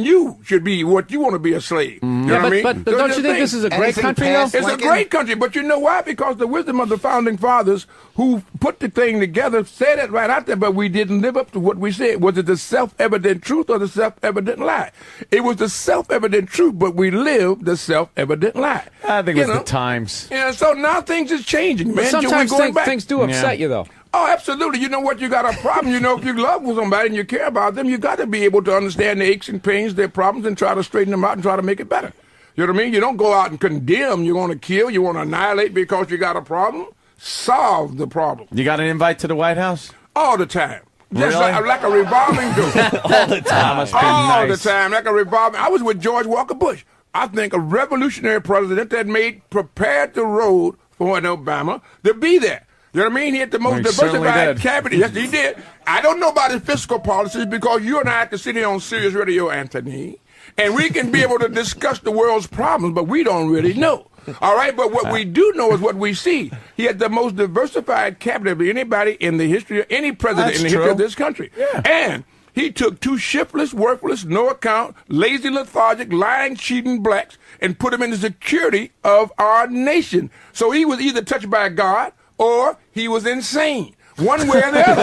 S12: you should be what you want to be a slave. You know what I mean?
S4: But don't you think this is a great country, though?
S12: It's a great country, but you know why? Because the wisdom of the founding fathers who put the thing together said it right out there, but we didn't live up to what we said. Was it the self-evident truth or the self-evident lie? It was the self-evident truth, but we lived the self-evident lie.
S6: I think it was the times.
S12: Yeah, so now things is changing, man.
S4: But sometimes things do upset you, though.
S12: Oh, absolutely. You know what? You got a problem. If you love somebody and you care about them, you got to be able to understand the aches and pains, their problems, and try to straighten them out and try to make it better. You know what I mean? You don't go out and condemn. You want to kill. You want to annihilate because you got a problem. Solve the problem.
S6: You got an invite to the White House?
S12: All the time. Just
S6: really?
S12: like a revolving door.
S6: All the time.
S12: All the time, like a revolving. I was with George Walker Bush. I think a revolutionary president that prepared the road for an Obama to be there. You know what I mean? He had the most diversified cabinet. Yes, he did. I don't know about his fiscal policies because you and I have to sit here on Sirius Radio, Anthony, and we can be able to discuss the world's problems, but we don't really know. All right, but what we do know is what we see. He had the most diversified cabinet of anybody in the history of any president in the history of this country. Yeah. And he took two shiftless, worthless, no account, lazy, lethargic, lying, cheating blacks and put them in the security of our nation. So he was either touched by God or he was insane. One way or the other.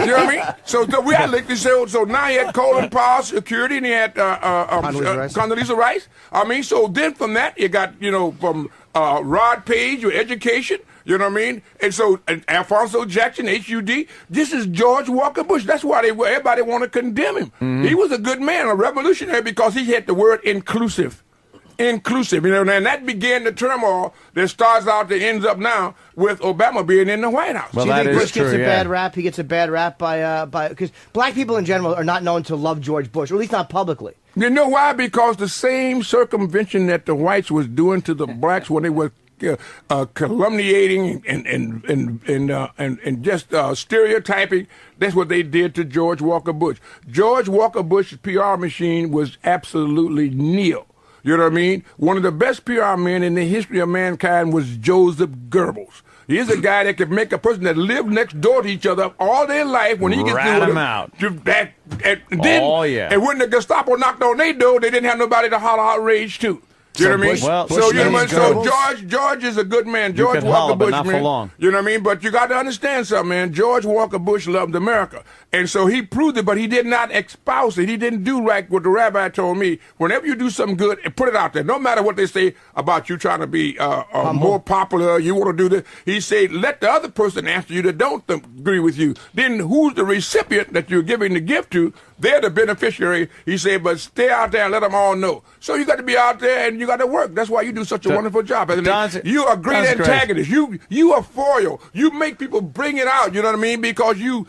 S12: You know what I mean? So we had so now he had Colin Powell security and he had Condoleezza Rice. So then from that you got, from Rod Page with education. You know what I mean? And so Alfonso Jackson, HUD. This is George Walker Bush. That's why everybody want to condemn him. Mm-hmm. He was a good man, a revolutionary, because he had the word inclusive. Inclusive, and that began the turmoil that starts out that ends up now with Obama being in the White House.
S5: Well, do you think Bush gets a bad rap? He gets a bad rap by because black people in general are not known to love George Bush, or at least not publicly.
S12: You know why? Because the same circumvention that the whites was doing to the blacks when they were calumniating and just stereotyping. That's what they did to George Walker Bush. George Walker Bush's PR machine was absolutely nil. You know what I mean? One of the best PR men in the history of mankind was Joseph Goebbels. He's a guy that could make a person that lived next door to each other all their life when he gets through them out. And when the Gestapo knocked on their door, they didn't have nobody to holler outrage to. You know what I mean? So George is a good man. George Walker Bush, man. Long. You know what I mean? But you got to understand something, man. George Walker Bush loved America. And so he proved it, but he did not espouse it. He didn't do like what the rabbi told me. Whenever you do something good, put it out there. No matter what they say about you trying to be more popular, you want to do this. He said, let the other person answer you that don't agree with you. Then who's the recipient that you're giving the gift to? They're the beneficiary. He said, but stay out there and let them all know. So you got to be out there and you got to work. That's why you do such a wonderful job. You are a great antagonist. You are foil. You make people bring it out. You know what I mean? Because you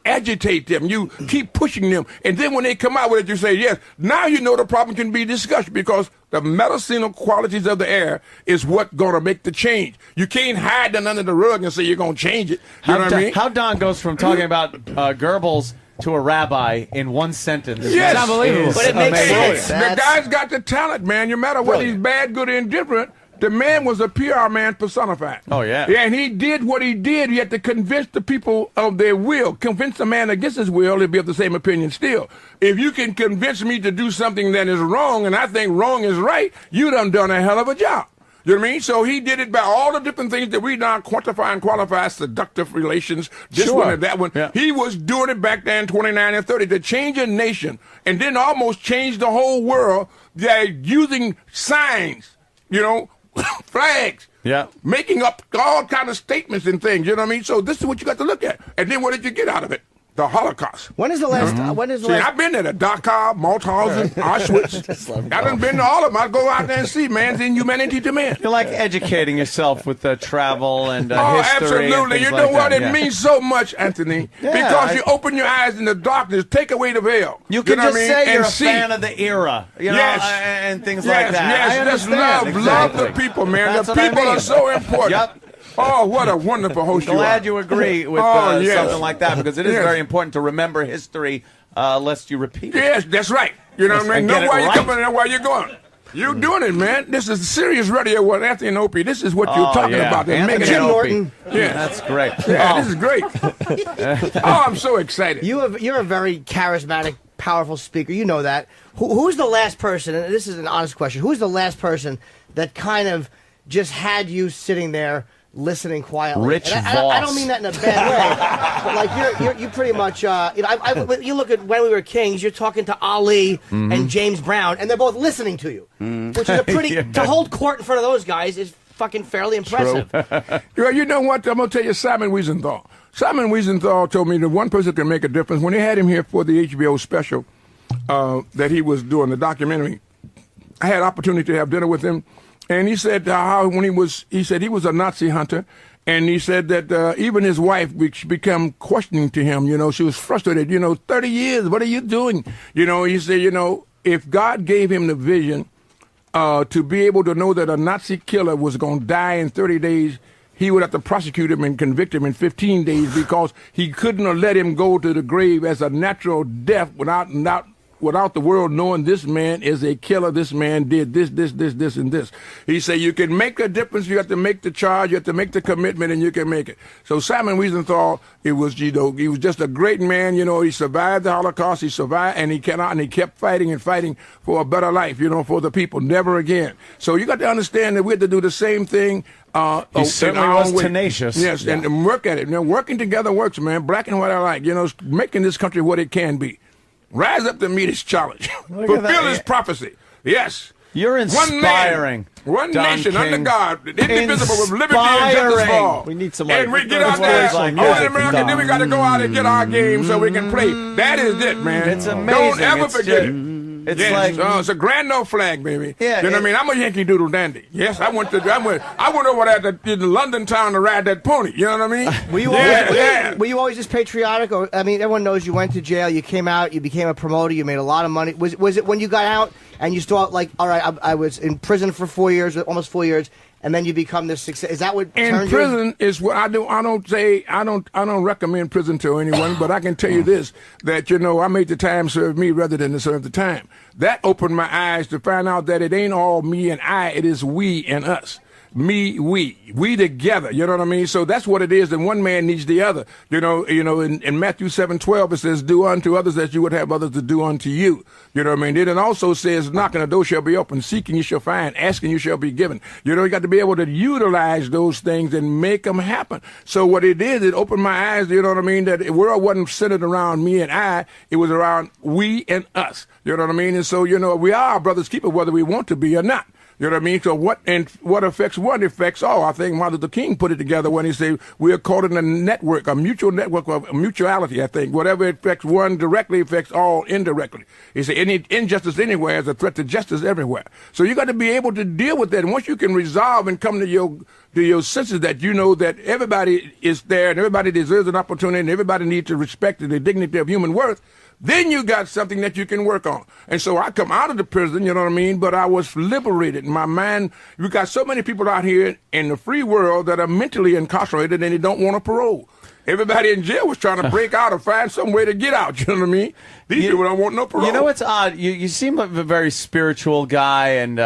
S12: agitate them. You keep pushing them. And then when they come out with it, you say, yes, now you know the problem can be discussed because the medicinal qualities of the air is what's going to make the change. You can't hide them under the rug and say you're going to change it. You know what I mean?
S6: How Don goes from talking about Goebbels to a rabbi in one sentence.
S12: Yes.
S6: It's unbelievable.
S12: But it makes sense. The guy's got the talent, man. No matter whether he's bad, good, or indifferent, the man was a PR man personified.
S6: Oh, yeah.
S12: Yeah, and he did what he did. He had to convince the people of their will. Convince a man against his will, he'll be of the same opinion still. If you can convince me to do something that is wrong, and I think wrong is right, you done a hell of a job. You know what I mean? So he did it by all the different things that we now quantify and qualify as seductive relations, this one and that one. Yeah. He was doing it back then in 29 and 30 to change a nation and then almost change the whole world using signs, flags, making up all kind of statements and things, you know what I mean? So this is what you got to look at. And then what did you get out of it? The Holocaust.
S5: When is the last?
S12: I've been there to Dachau, Mauthausen, Auschwitz. I've been to all of them. I go out there and see man's inhumanity to man.
S6: You're like educating yourself with travel and history.
S12: Absolutely.
S6: And
S12: you know what? It means so much, Anthony. Because you open your eyes in the darkness, take away the veil.
S6: You can just say you're a fan of the era, and things like that.
S12: Yes, love the people, man. The people are so important.
S6: Yep.
S12: Oh, what a wonderful host you are.
S6: Glad you agree with something like that, because it is very important to remember history lest you repeat it.
S12: Yes, that's right. You know what I mean? Know why you're coming and know why you're going. You're doing it, man. This is serious radio with Anthony and Opie. This is what you're talking about. They're making
S5: Jim
S12: it
S5: Norton.
S12: Yeah,
S6: That's great.
S12: Yeah, this is great. Oh, I'm so excited.
S5: You're a very charismatic, powerful speaker. You know that. Who's the last person, and this is an honest question, who's the last person that kind of just had you sitting there listening quietly?
S6: Rich
S5: And
S6: Voss.
S5: I don't mean that in a bad way, but like you pretty much, you look at When We Were Kings, you're talking to Ali and James Brown, and they're both listening to you, which is a pretty, to hold court in front of those guys is fucking fairly impressive.
S12: Well, you know what? I'm going to tell you Simon Wiesenthal. Simon Wiesenthal told me that one person can make a difference. When they had him here for the HBO special that he was doing, the documentary, I had opportunity to have dinner with him, and he said how when he was a Nazi hunter, and he said that even his wife became questioning to him. You know, she was frustrated. 30 years, what are you doing? He said, if God gave him the vision to be able to know that a Nazi killer was going to die in 30 days, he would have to prosecute him and convict him in 15 days because he couldn't have let him go to the grave as a natural death without the world knowing this man is a killer, this man did this, and this. He said you can make a difference, you have to make the charge, you have to make the commitment, and you can make it. So Simon Wiesenthal, he was just a great man, he survived the Holocaust, he survived, and he kept fighting and fighting for a better life, for the people, never again. So you got to understand that we have to do the same thing.
S6: He certainly was tenacious.
S12: Yes,
S6: yeah.
S12: and work at it. Working together works, man. Black and white alike, making this country what it can be. Rise up to meet his challenge. Fulfill his prophecy. Yes.
S6: You're inspiring.
S12: One
S6: Don
S12: nation
S6: King.
S12: under God, indivisible with liberty and justice for all.
S3: We need some
S12: and we get out there. All in America, then we got to go out and get our game so we can play. That is it, man.
S6: It's amazing.
S12: Don't ever forget it.
S6: It's
S12: yes,
S6: like
S12: it's a grand old flag, baby.
S3: Yeah,
S12: you know what I mean? I'm a Yankee Doodle dandy. Yes, I went over there to London town to ride that pony. You know what I mean?
S5: Were you always just patriotic? Or I mean, everyone knows you went to jail, you came out, you became a promoter, you made a lot of money. Was it when you got out and you thought like, all right, I was in prison for 4 years, almost 4 years, and then you become this success? Is that what
S12: in prison is what I do? I don't recommend prison to anyone, but I can tell you this: that I made the time serve me rather than to serve the time. That opened my eyes to find out that it ain't all me and I; it is we and us. Me, we together. You know what I mean? So that's what it is. And one man needs the other. In Matthew 7:12 it says, "Do unto others as you would have others to do unto you." You know what I mean? Then it also says, "Knocking, the door shall be open; seeking, you shall find; asking, you shall be given." You got to be able to utilize those things and make them happen. So what it did, it opened my eyes. You know what I mean? That the world wasn't centered around me and I; it was around we and us. You know what I mean? And so we are our brother's keeper, whether we want to be or not. You know what I mean? So what affects one affects all. I think Martin Luther King put it together when he said we are caught in a network, a mutual network of mutuality. I think whatever affects one directly affects all indirectly. He said any injustice anywhere is a threat to justice everywhere. So you got to be able to deal with that. And once you can resolve and come to your senses that that everybody is there and everybody deserves an opportunity and everybody needs to respect the dignity of human worth, then you got something that you can work on. And so I come out of the prison, you know what I mean? But I was liberated in my mind. You got so many people out here in the free world that are mentally incarcerated and they don't want a parole. Everybody in jail was trying to break out or find some way to get out. You know what I mean? These people don't want no parole.
S6: You know what's odd? You seem like a very spiritual guy, and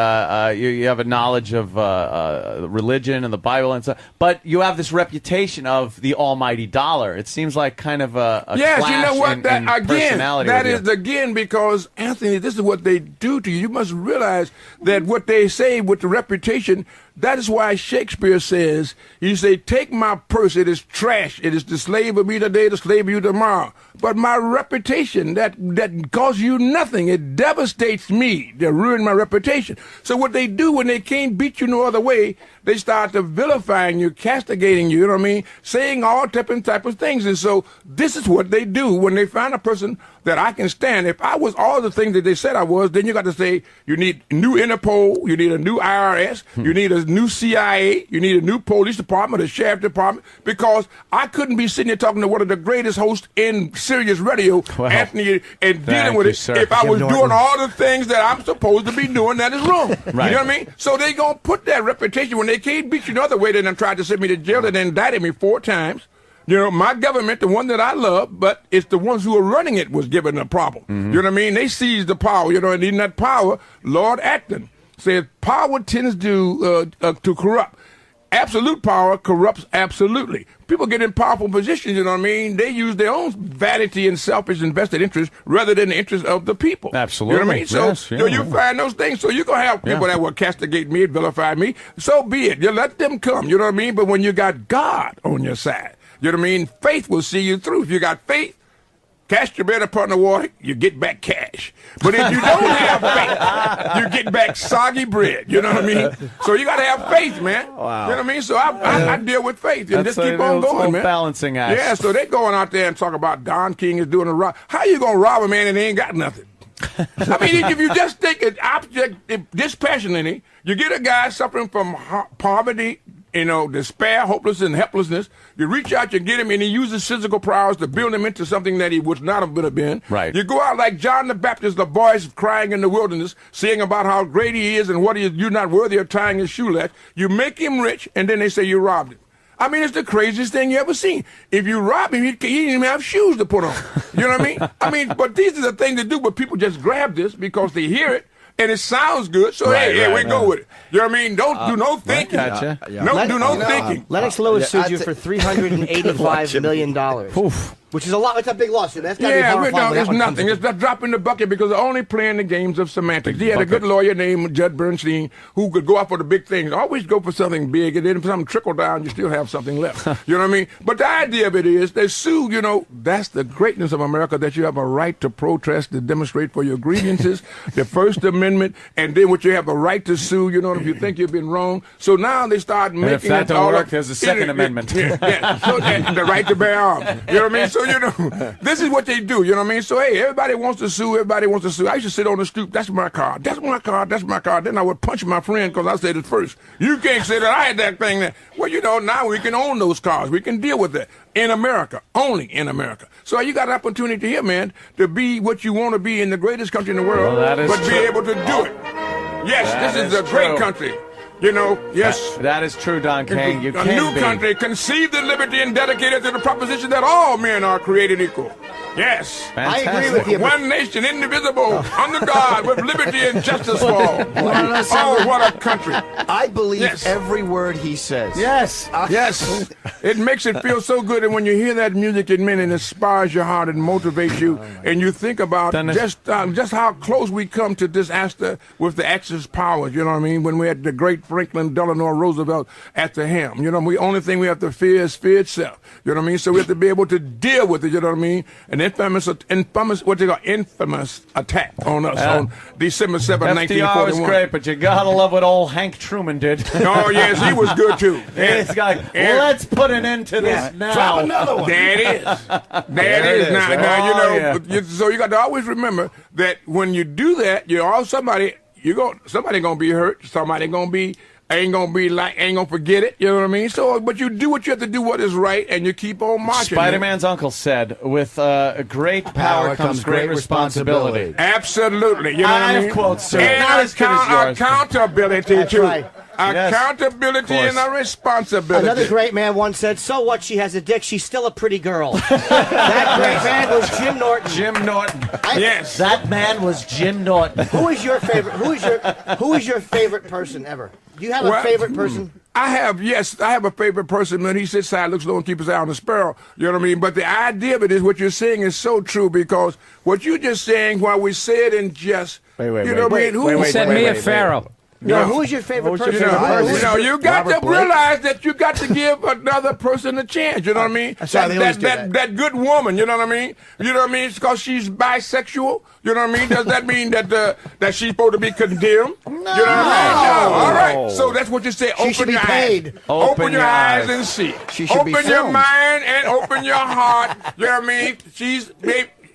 S6: you have a knowledge of religion and the Bible and stuff. But you have this reputation of the almighty dollar. It seems like kind of a
S12: yes,
S6: clash
S12: you know what?
S6: in
S12: Again,
S6: personality.
S12: that is again because Anthony, this is what they do to you. You must realize that what they say with the reputation. That is why Shakespeare says, you say, take my purse, it is trash. It is the slave of me today, the slave of you tomorrow. But my reputation, that costs you nothing. It devastates me. They ruin my reputation. So what they do when they can't beat you no other way, they start to vilifying you, castigating you, you know what I mean? Saying all type of things. And so this is what they do when they find a person that I can stand. If I was all the things that they said I was, then you got to say you need new Interpol, you need a new IRS, you need a new CIA, you need a new police department, a sheriff department, because I couldn't be sitting here talking to one of the greatest hosts in Sirius Radio, Anthony, and dealing with it if I was doing all the things that I'm supposed to be doing that is wrong. Right. You know what I mean? So they going to put that reputation when they can't beat you another way. They done tried to send me to jail. They done indicted me 4 times. My government, the one that I love, but it's the ones who are running it was given a problem. Mm-hmm. You know what I mean? They seized the power, and in that power, Lord Acton, says power tends to corrupt. Absolute power corrupts absolutely. People get in powerful positions, you know what I mean? They use their own vanity and selfish and vested interest rather than the interest of the people.
S6: Absolutely.
S12: You know what I mean? So
S6: Yes, yeah.
S12: you find those things. So you're going to have people that will castigate me, vilify me. So be it. You let them come, you know what I mean? But when you got God on your side, you know what I mean? Faith will see you through. If you got faith, cast your bread upon the water, you get back cash. But if you don't have faith, you get back soggy bread. You know what I mean? So you got to have faith, man.
S6: Wow.
S12: You know what I mean? So I deal with faith and just keep on going, man.
S6: Balancing act.
S12: Yeah, so they going out there and talk about Don King is doing a rob. How you going to rob a man and they ain't got nothing? I mean, if you just take an object dispassionately, you get a guy suffering from poverty, you know, despair, hopelessness, and helplessness. You reach out, you get him, and he uses physical powers to build him into something that he would not have been.
S6: Right.
S12: You go out like John the Baptist, the voice crying in the wilderness, saying about how great he is and what he is, you're not worthy of tying his shoelace. You make him rich, and then they say you robbed him. I mean, it's the craziest thing you ever seen. If you rob him, he didn't even have shoes to put on. You know what I mean? But these are the things to do, but people just grab this because they hear it. And it sounds good, so we go with it. You know what I mean? Don't do no thinking.
S6: Gotcha.
S12: Do no thinking.
S5: Lennox Lewis sued you for $385 million. Which is a lot. It's a big lawsuit. That's got to be horrifying.
S12: It's nothing. It's a drop in the bucket because they're only playing the games of semantics. He had a good lawyer named Judd Bernstein who could go out for the big things. Always go for something big, and then if something trickle down, you still have something left. You know what I mean? But the idea of it is they sue, you know, that's the greatness of America, that you have a right to protest, to demonstrate for your grievances, the First Amendment, and then what you have a right to sue, you know, if you think you've been wrong. So now they start making
S6: if that
S12: it
S6: don't
S12: all
S6: work,
S12: up.
S6: there's a Second Amendment.
S12: So the right to bear arms. You know what I mean? So, you know, this is what they do. You know what I mean? So, hey, everybody wants to sue. Everybody wants to sue. I used to sit on the stoop. That's my car. That's my car. That's my car. Then I would punch my friend because I said it first. You can't say that I had that thing there. Well, you know, now we can own those cars. We can deal with that. In America. Only in America. So you got an opportunity here, man, to be what you want to be in the greatest country in the world, but be able to do it. Yes, this is a great country. You know, yes.
S6: That is true, Don King. You
S12: a new country conceived in liberty and dedicated to the proposition that all men are created equal. Yes.
S5: Fantastic. I agree with you.
S12: One nation, indivisible, under God, with liberty and justice for all. Oh, what a country.
S13: I believe every word he says.
S12: Yes. Yes. It makes it feel so good. And when you hear that music, it inspires your heart and motivates you. And you think about just how close we come to disaster with the Axis powers. You know what I mean? When we had the great Franklin Delano Roosevelt at the helm. You know, the only thing we have to fear is fear itself. You know what I mean? So we have to be able to deal with it. You know what I mean? An infamous attack on us on December 7, 1941.
S6: FDR was great, but you gotta love what old Hank Truman did.
S12: Oh, yes, he was good, too.
S6: It's like, let's put an end to this now.
S12: Drop another one. There it is. There it is. Now, you know, so you got to always remember that when you do that, somebody gonna be hurt. Somebody ain't gonna forget it. You know what I mean? So, but you do what you have to do, what is right, and you keep on marching.
S6: Spider-Man's uncle said, "With great power comes great responsibility."
S12: Absolutely. You know what I mean?
S6: Quotes, sir.
S12: And
S6: Not as good as yours.
S12: accountability too.
S5: Right.
S12: Accountability and a responsibility.
S5: Another great man once said, "So what? She has a dick. She's still a pretty girl." That great man was Jim Norton.
S6: Jim Norton.
S12: Yes,
S11: that man was Jim Norton.
S5: Who is your favorite? Who is your favorite person ever? Do you have a favorite person?
S12: I have a favorite person. When he sits side, looks low, and keeps his eye on the sparrow. You know what I mean? But the idea of it is what you're saying is so true, because what you're just saying, while we say it in jest,
S4: Who said Mia Farrow?
S5: No, who is your favorite person?
S12: You got to realize that you got to give another person a chance. You know what I mean? That good woman. You know what I mean? You know what I mean? It's because she's bisexual. You know what I mean? Does that mean that she's supposed to be condemned? No. You know what I mean? No. All right. So that's what you say. Open your eyes. Open your eyes and see. Open your mind and open your heart. You know what I mean?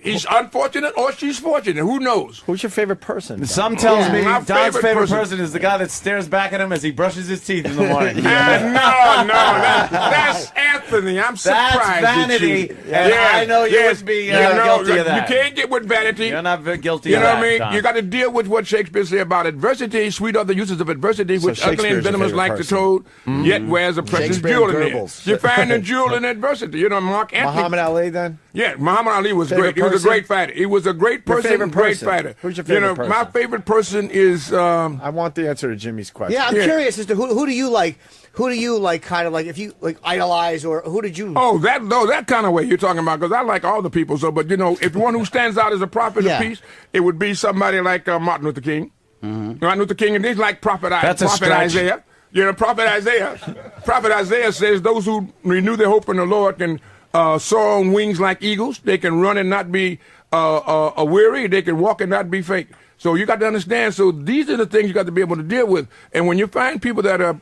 S12: He's unfortunate or she's fortunate. Who knows?
S11: Who's your favorite person?
S6: Some tells me Don's favorite person is the guy that stares back at him as he brushes his teeth in the morning.
S12: No, that's Anthony. I'm surprised.
S6: That's vanity. I know you would be guilty of that.
S12: You can't get with vanity.
S6: You're not guilty of that.
S12: You know what I mean? You got to deal with what Shakespeare said about adversity. Sweet are the uses of adversity, which ugly and venomous like the toad, yet wears a precious jewel in there. You find a jewel in adversity. You know, Mark Anthony.
S1: Muhammad Ali, then?
S12: Yeah, Muhammad Ali was great. He was was a great fighter. He was a great person,
S1: favorite
S12: great
S1: person?
S12: fighter.
S1: Who's your favorite person?
S12: My favorite person is.
S1: I want the answer to Jimmy's question.
S5: Yeah, I'm curious as to who do you like? Who do you like? Kind of like if you like idolize, or who did you?
S12: Oh, that kind of way you're talking about. Because I like all the people. So, but if one who stands out as a prophet of peace, it would be somebody like Martin Luther King. Martin Luther King, and he's like prophet Isaiah. Prophet Isaiah says those who renew their hope in the Lord can soar on wings like eagles. They can run and not be weary. They can walk and not be faint. So you got to understand. So these are the things you got to be able to deal with. And when you find people that are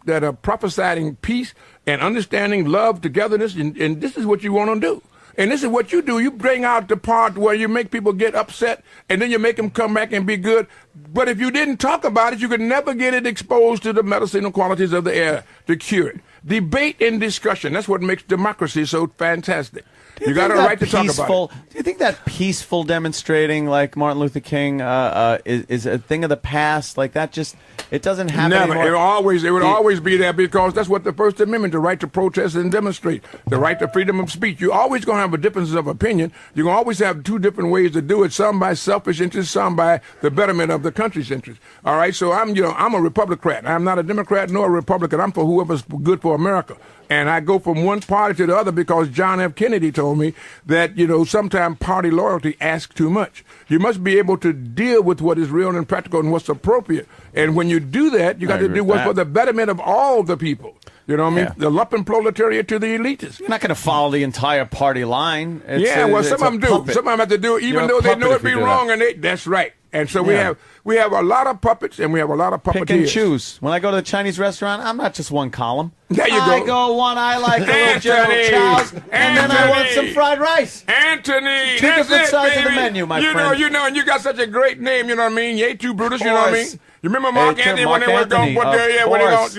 S12: that are prophesying peace and understanding, love, togetherness, and this is what you want to do. And this is what you do. You bring out the part where you make people get upset, and then you make them come back and be good. But if you didn't talk about it, you could never get it exposed to the medicinal qualities of the air to cure it. Debate and discussion. That's what makes democracy so fantastic. You got a right to talk about it.
S3: Do you think that peaceful demonstrating like Martin Luther King is a thing of the past? Like that just, it doesn't happen
S12: Never.
S3: anymore?
S12: It would always be there because that's what the First Amendment, the right to protest and demonstrate, the right to freedom of speech. You're always going to have a difference of opinion. You're going to always have two different ways to do it, some by selfish interest, some by the betterment of the country's interest. All right, so I'm a Republican. I'm not a Democrat nor a Republican. I'm for whoever's good for America. And I go from one party to the other because John F. Kennedy told me that, sometimes party loyalty asks too much. You must be able to deal with what is real and practical and what's appropriate. And when you do that, you got to do what's for the betterment of all the people. You know what I mean? The lumpen proletariat to the elitists.
S3: You're not going to follow the entire party line.
S12: Some of them do. Some of them have to do it, even though they know it be wrong. That's right. And so we have a lot of puppets and we have a lot of puppeteers.
S3: Pick and choose. When I go to the Chinese restaurant, I'm not just one column.
S12: There you go.
S3: I go one. I like a little General Chow's, and then I want some fried rice.
S12: Anthony,
S3: two
S12: that's
S3: different sides
S12: baby.
S3: of the menu, my friend.
S12: And you got such a great name. You know what I mean? Yay, two Brutus. You know what I mean? You remember Mark Anthony when they were going to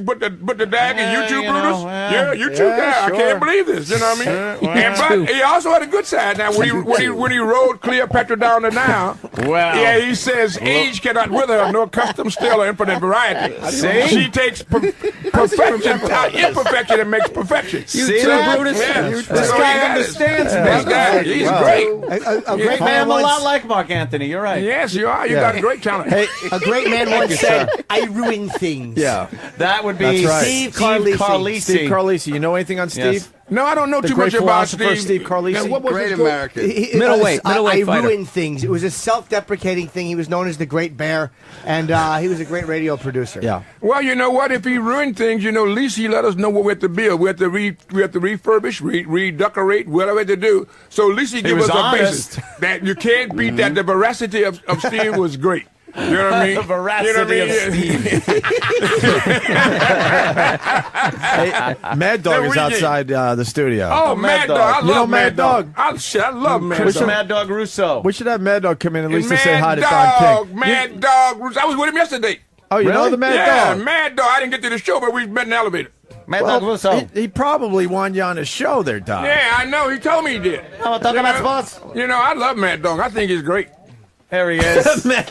S12: put the dag in you two Brutus? You two guys.
S1: Sure.
S12: I can't believe this. You know what I mean? But he also had a good side. Now when he rode Cleopatra down the Nile, he says age cannot wither her, nor custom still or infinite variety.
S3: See?
S12: She takes perfection out imperfection and makes perfection.
S3: See that, Brutus? This guy understands me.
S12: This guy, he's great.
S5: A great
S3: I'm
S5: man
S3: a lot
S5: once.
S3: like Mark Anthony. You're right.
S12: Yes, you are. You got great talent.
S5: Hey, a great man once said, "I ruin things."
S1: Yeah.
S3: That would be
S1: That's right.
S5: Steve Carlisi.
S1: Steve Carlisi. You know anything on Steve?
S3: Yes.
S12: No, I don't know
S1: The
S12: too
S1: great
S12: much about
S1: philosopher
S12: Steve.
S1: Carlisi.
S12: Now, what was
S13: Great
S12: his book?
S13: American.
S4: Middleweight
S5: I
S4: fighter.
S5: ruined things. It was a self-deprecating thing. He was known as the Great Bear, and he was a great radio producer.
S1: Yeah.
S12: Well, you know what? If he ruined things, at least he let us know what we have to build. We have to refurbish, redecorate, whatever to do. So at least he gave us a basis. That you can't beat that. The veracity of Steve was great. You know what I mean?
S3: The veracity of Steve.
S1: Mad Dog is outside the studio.
S12: Oh, Mad Dog. I love Mad Dog. I love Mad
S3: Where's
S12: Dog.
S3: Mad Dog Russo?
S1: We should have Mad Dog come in at least to
S12: Mad
S1: say hi to
S12: Dog,
S1: Don King.
S12: Mad Dog. I was with him yesterday.
S1: Oh, you know the Mad Dog?
S12: Mad Dog. I didn't get to the show, but we met in the elevator.
S3: Mad Dog Russo.
S1: He probably wanted you on his show there, Don.
S12: Yeah, I know. He told me he did.
S3: I'm talking about sports.
S12: I love Mad Dog. I think he's great.
S3: There he is.
S12: Mad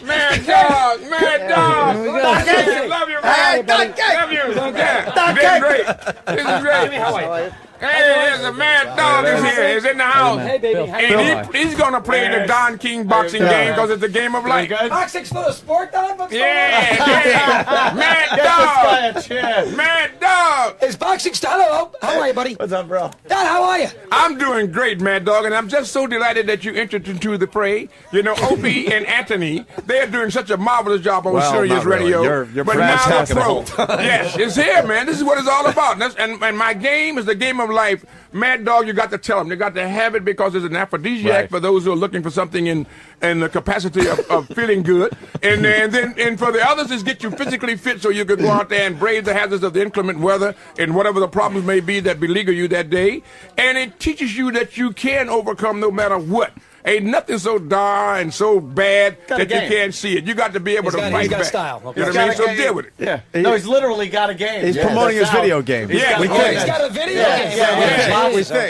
S12: Dog. Don King, love you, man. Love you. Yeah. This is great. This is great.
S5: How are you?
S12: Hey, there's a Mad Dog is here. He's in the house.
S5: Hey, baby.
S12: And he's going to play the Don King boxing game because it's a game of life.
S5: Boxing's for the sport, Don.
S12: Yeah. Mad Dog. Mad Dog.
S5: It's boxing style. Hello. How are you, buddy?
S3: What's up, bro?
S5: Don, how are you?
S12: I'm doing great, Mad Dog, and I'm just so delighted that you entered into the fray. Opie and Anthony, they're doing such a marvelous job on Sirius Radio.
S1: You're
S12: but
S1: perhaps
S12: now
S1: talking the whole time.
S12: Yes, it's here, man. This is what it's all about. And my game is the game of life. Mad Dog, you got to tell them. You got to have it because it's an aphrodisiac for those who are looking for something in the capacity of feeling good. And for the others, is get you physically fit so you can go out there and brave the hazards of the inclement weather and whatever the problems may be that beleaguer you that day. And it teaches you that you can overcome no matter what. Ain't nothing so dire and so bad that you can't see it. You got to be able to fight back.
S5: He's got style. Okay.
S12: You know what I mean? So deal with it.
S3: Yeah. No, he's literally got a game.
S1: He's promoting his video game.
S12: Yeah.
S1: We
S5: He's got a video game.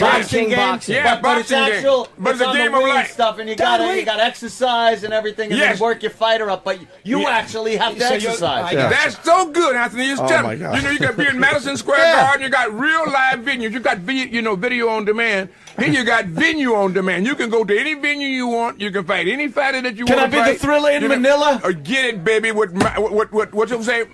S3: boxing game.
S12: Yeah,
S3: but it's
S12: boxing
S3: actual.
S12: game. But it's a
S3: on
S12: game
S3: the
S12: of
S3: weed
S12: life.
S3: stuff, and you got exercise and everything, and then work your fighter up. But you actually have to exercise.
S12: That's so good, Anthony. It's
S1: Oh, my God.
S12: you know, you can be in Madison Square Garden. You got real live venues. You got video on demand. Here you got venue on demand. You can go to any venue you want. You can fight any fighter that you want.
S3: Can I be the Thriller in Manila?
S12: Or get it, baby. With what you say?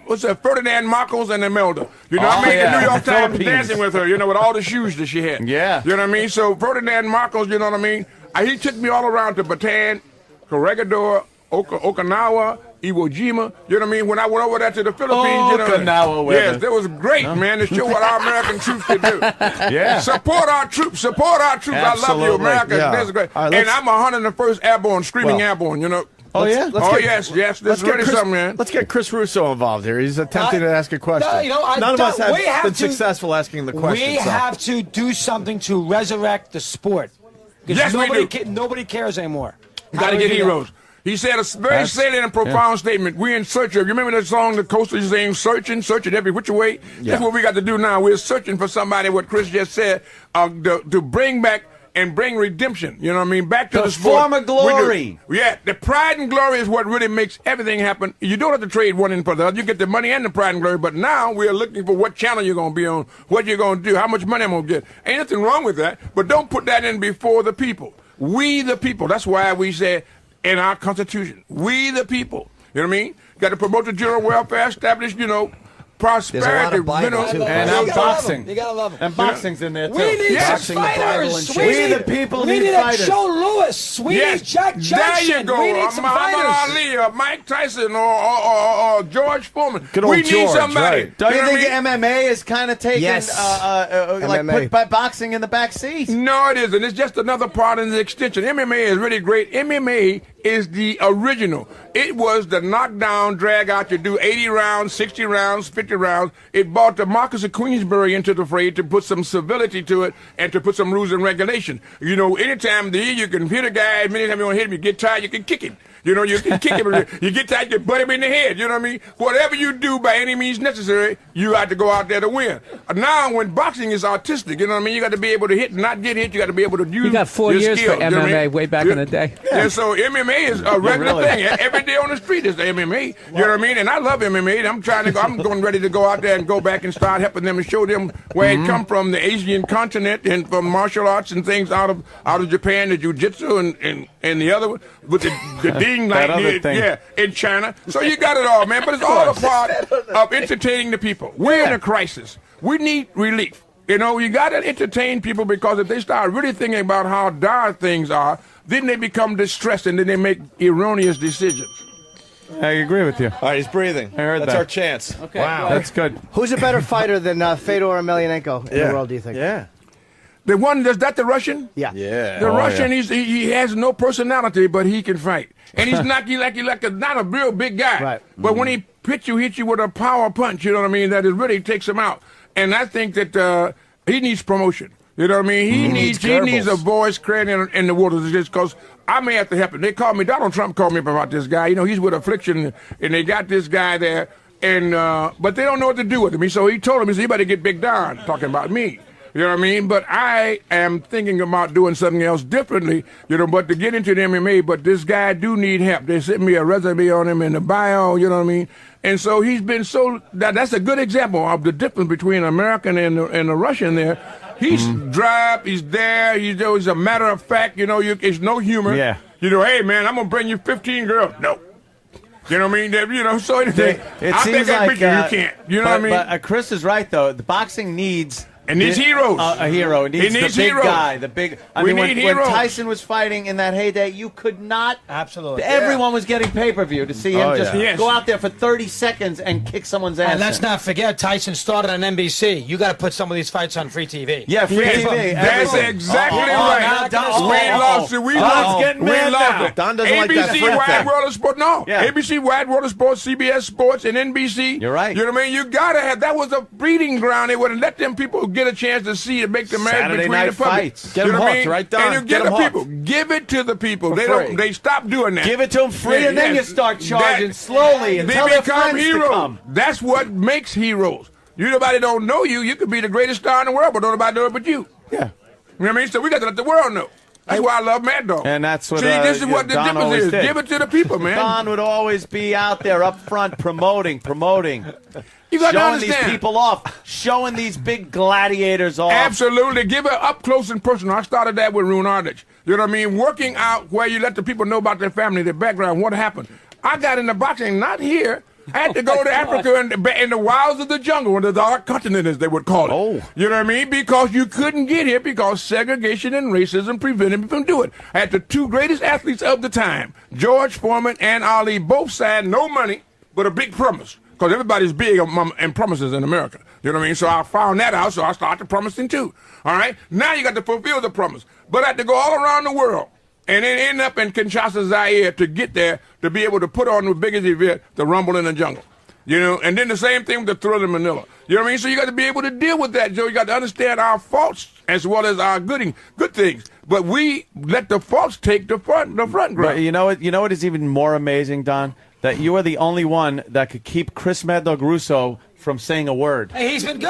S12: What's that? Ferdinand Marcos and Imelda. You know, I made the New York Times dancing with her. You know, with all the shoes that she had.
S3: Yeah.
S12: You know what I mean? So Ferdinand Marcos. You know what I mean? He took me all around to Bataan, Corregidor, Okinawa, Iwo Jima. You know what I mean? When I went over there to the Philippines, you know,
S3: Okinawa,
S12: yes, that was great, man, to show what our American troops can do.
S3: Yeah.
S12: Support our troops. Support our troops. I love you, America.
S1: Yeah.
S12: That's great.
S1: All right,
S12: and I'm 101st Airborne, screaming airborne. You know.
S3: Oh yeah.
S12: Yes. This is really something, man.
S1: Let's get Chris Russo involved here. He's attempting to ask a question. None of us have been successful asking the question.
S14: We have to do something to resurrect the sport.
S12: Yes, we do.
S14: Nobody cares anymore.
S12: You got to get heroes. He said a very salient and profound statement. We're in search of. You remember that song, The Coast is saying, searching every which way? Yeah. That's what we got to do now. We're searching for somebody, what Chris just said, to bring back and bring redemption. You know what I mean? Back to the sport.
S3: Former glory.
S12: Yeah, the pride and glory is what really makes everything happen. You don't have to trade one in for the other. You get the money and the pride and glory. But now we're looking for what channel you're going to be on, what you're going to do, how much money I'm going to get. Ain't nothing wrong with that. But don't put that in before the people. We the people. That's why we say in our Constitution, we the people. You know what I mean? Got to promote the general welfare, establish, prosperity,
S3: and boxing.
S14: You gotta love them.
S3: And boxing's in there too.
S14: We need
S3: Boxing,
S14: some fighters.
S3: We the people
S14: we
S3: need fighters.
S14: Joe Louis. We need Jack Jackson.
S12: There you go.
S14: We need some
S12: Muhammad
S14: fighters.
S12: Ali, or Mike Tyson, or George Foreman.
S1: Good old
S12: we need
S1: George,
S12: somebody.
S1: right.
S3: Don't you think MMA is kind of taking
S5: MMA.
S3: put boxing in the back seat?
S12: No, it isn't. It's just another part in the extension. MMA is really great. MMA is the original. It was the knockdown, drag out. You do 80 rounds, 60 rounds, 50 rounds. It brought the Marquis of Queensberry into the fray to put some civility to it and to put some rules and regulations. You know, anytime you can hit a guy, as many times you want to hit him, you get tired, you can kick him. You know, you can kick him. You get tired, you butt him in the head. You know what I mean? Whatever you do by any means necessary, you have to go out there to win. Now, when boxing is artistic, you know what I mean? You got to be able to hit and not get hit. You got to be able to use.
S4: You got 4 years
S12: skill,
S4: for MMA,
S12: you know what I mean?
S4: way back in the day.
S12: Yeah, so MMA is a regular thing. Every day on the street is the MMA. You know what I mean? And I love MMA. I'm going ready to go out there and go back and start helping them and show them where it come from, the Asian continent, and from martial arts and things out of Japan, the jiu-jitsu and the other one with the ding like in China. So you got it all, man. But it's all a part of entertaining the people. We're in a crisis. We need relief. You know, you got to entertain people, because if they start really thinking about how dire things are, then they become distressed and then they make erroneous decisions.
S1: I agree with you.
S3: All right, he's breathing.
S1: I heard
S3: That's
S1: that.
S3: our chance.
S4: Okay.
S1: Wow. That's good.
S5: Who's a better fighter than Fedor Emelianenko in the world, do you think?
S3: Yeah.
S12: The one, is that the Russian?
S5: Yeah.
S12: The Russian, he has no personality, but he can fight. And he's not not a real big guy.
S5: Right.
S12: But when he hits you with a power punch, you know what I mean, that it really takes him out. And I think that he needs promotion. You know what I mean? He needs a voice created in the waters, just because I may have to help him. They called me, Donald Trump called me up about this guy. You know, he's with Affliction, and they got this guy there, and but they don't know what to do with him. So he told him, he said, you better get Big Don, talking about me. You know what I mean? But I am thinking about doing something else differently, but to get into the MMA, but this guy do need help. They sent me a resume on him in the bio, you know what I mean? And so he's been that's a good example of the difference between an American and a Russian there. He's dry, he's there, he's a matter of fact, it's no humor.
S1: Yeah.
S12: Hey, man, I'm going to bring you 15 girls. No. You know what I mean? So anything.
S3: It
S12: I
S3: seems
S12: think I
S3: like
S12: you can't. You know what I mean?
S3: But Chris is right, though. The boxing needs...
S12: It needs heroes.
S3: A hero. It needs the big
S12: heroes.
S3: guy. The big.
S12: We need
S3: when Tyson was fighting in that heyday, you could not.
S14: Absolutely.
S3: Everyone was getting pay-per-view to see him
S12: Yes.
S3: go out there for 30 seconds and kick someone's ass.
S14: And let's not forget, Tyson started on NBC. You got to put some of these fights on free TV.
S3: Yeah, free TV.
S12: That's exactly right. We lost it. We lost it.
S1: Don doesn't like that
S12: ABC
S1: free
S12: Wide
S1: thing.
S12: World of Sport. No.
S3: Yeah.
S12: ABC Wide World of Sports, CBS Sports, and NBC.
S3: You're right.
S12: You know what I mean? You got to have. That was a breeding ground. They wouldn't let them people get a chance to see and make the marriage
S1: Saturday
S12: between
S1: night
S12: the public.
S1: fights. Get them hooked, right, Don?
S12: And you
S1: Get
S12: get the
S1: 'em hooked.
S12: people. Give it to the people.
S3: free.
S12: They stop doing that.
S3: Give it to them free, and then you start charging
S12: That-
S3: slowly and
S12: they
S3: tell their
S12: become
S3: friends
S12: heroes.
S3: to come.
S12: That's what makes heroes. Nobody don't know you. You could be the greatest star in the world, but nobody know it but you.
S3: Yeah.
S12: You know what I mean? So we got to let the world know. That's why I love Mad Dog.
S3: And that's what.
S12: See, this is what the
S3: Don
S12: difference
S3: always
S12: is.
S3: did.
S12: Give it to the people, man.
S3: Don would always be out there up front promoting.
S12: You got to
S3: showing
S12: understand.
S3: these people off, showing these big gladiators off.
S12: Absolutely. Give it up close and personal. I started that with Rune Ardich. You know what I mean? Working out where you let the people know about their family, their background, what happened. I got into boxing not here. I had to go to Africa in the wilds of the jungle, or the dark continent, as they would call it.
S3: Oh.
S12: You know what I mean? Because you couldn't get here because segregation and racism prevented me from doing it. I had the two greatest athletes of the time, George Foreman and Ali, both signed no money, but a big promise. Because everybody's big in promises in America. You know what I mean? So I found that out, so I started promising too. All right? Now you got to fulfill the promise. But I had to go all around the world and then end up in Kinshasa, Zaire to get there to be able to put on the biggest event, the Rumble in the Jungle. You know, and then the same thing with the Thriller in Manila. You know what I mean? So you got to be able to deal with that, Joe. You got to understand our faults as well as our good things. But we let the faults take the front ground.
S3: But you know what is even more amazing, Don? That you are the only one that could keep Chris Mad Dog Russo from saying a word.
S14: Hey, he's been good.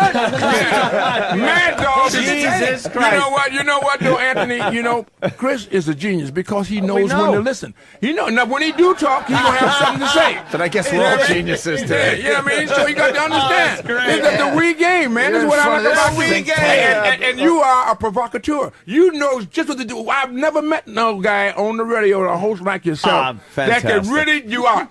S12: Mad Dog,
S3: Jesus Christ.
S12: You know what, though, Anthony? Chris is a genius because he knows when to listen. Now, when he do talk, he gonna have something to say.
S1: But I guess we're all geniuses today.
S12: You know what I mean? So you got to understand. It's the we game, man. This is what I like about we game. And you are a provocateur. You know just what to do. I've never met no guy on the radio or a host like yourself that can really, you are,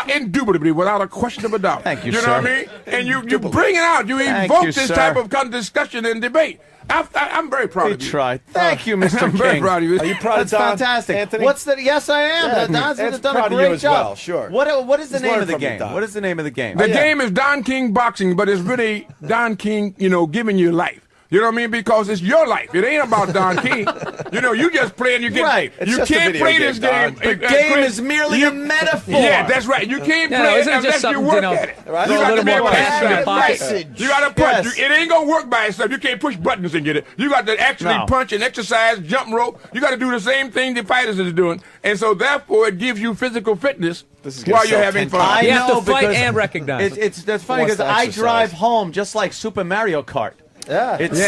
S12: indubitably, without a question of a doubt.
S3: Thank you,
S12: You know
S3: sir.
S12: what I mean? And you bring it out. You evoke this type of discussion and debate. I'm very proud of you.
S3: Tried. Thank you, Mr.
S12: I'm
S3: King.
S12: very proud of you.
S1: Are you proud
S3: That's
S1: of Don,
S3: fantastic.
S1: Anthony?
S3: Yes, I am.
S1: Yeah,
S3: Don's
S1: Ed's
S3: done a
S1: proud of
S3: great
S1: you as
S3: job.
S1: well, sure.
S3: What is the
S1: Let's
S3: name
S1: learn
S3: of the
S1: from you,
S3: game?
S1: Don.
S3: What is the name of the game?
S12: The game is Don King Boxing, but it's really Don King, giving you life. You know what I mean? Because it's your life. It ain't about Don King. You just playing. You get
S3: Right.
S1: It's
S12: You
S1: just a
S12: can't
S1: video
S12: play
S1: game,
S12: this game.
S1: Don.
S3: The game is merely a metaphor.
S12: Yeah, that's right. You can't
S4: Yeah,
S12: play
S4: no,
S12: it
S4: isn't it
S12: unless
S4: just
S12: you
S4: something,
S12: work
S4: you know,
S12: at it.
S1: right?
S12: You
S1: A
S12: got
S1: little
S12: to be able
S1: more
S12: to
S1: passion in
S12: have
S1: your
S12: that
S1: pocket.
S12: message. You got to punch.
S3: Yes.
S12: It ain't gonna work by itself. You can't push buttons and get it. You got to actually
S3: No.
S12: punch and exercise, jump rope. You got to do the same thing the fighters is doing, and so therefore it gives you physical fitness
S1: This is gonna
S12: while you're
S1: sell
S12: having
S1: 10
S12: fun.
S4: You have to
S3: know
S4: fight
S3: because
S4: and recognize.
S3: That's funny
S1: Wants
S3: because
S1: to
S3: I
S1: exercise.
S3: drive home just like Super Mario Kart.
S1: Yeah.
S3: It's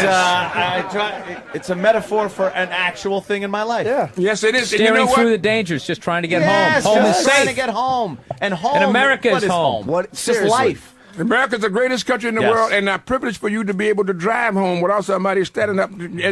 S3: it's a metaphor for an actual thing in my life.
S1: Yeah.
S12: Yes, it is. And you
S4: Steering
S12: know what?
S4: through the dangers, just trying to get
S3: Yes,
S4: home. Home is
S3: just trying to
S4: safe.
S3: get home, and home.
S4: And America
S3: what
S4: is home.
S1: What?
S3: It's just
S1: Seriously.
S3: life.
S12: America's the greatest country in the
S3: Yes.
S12: world, and a privilege for you to be able to drive home without somebody standing up.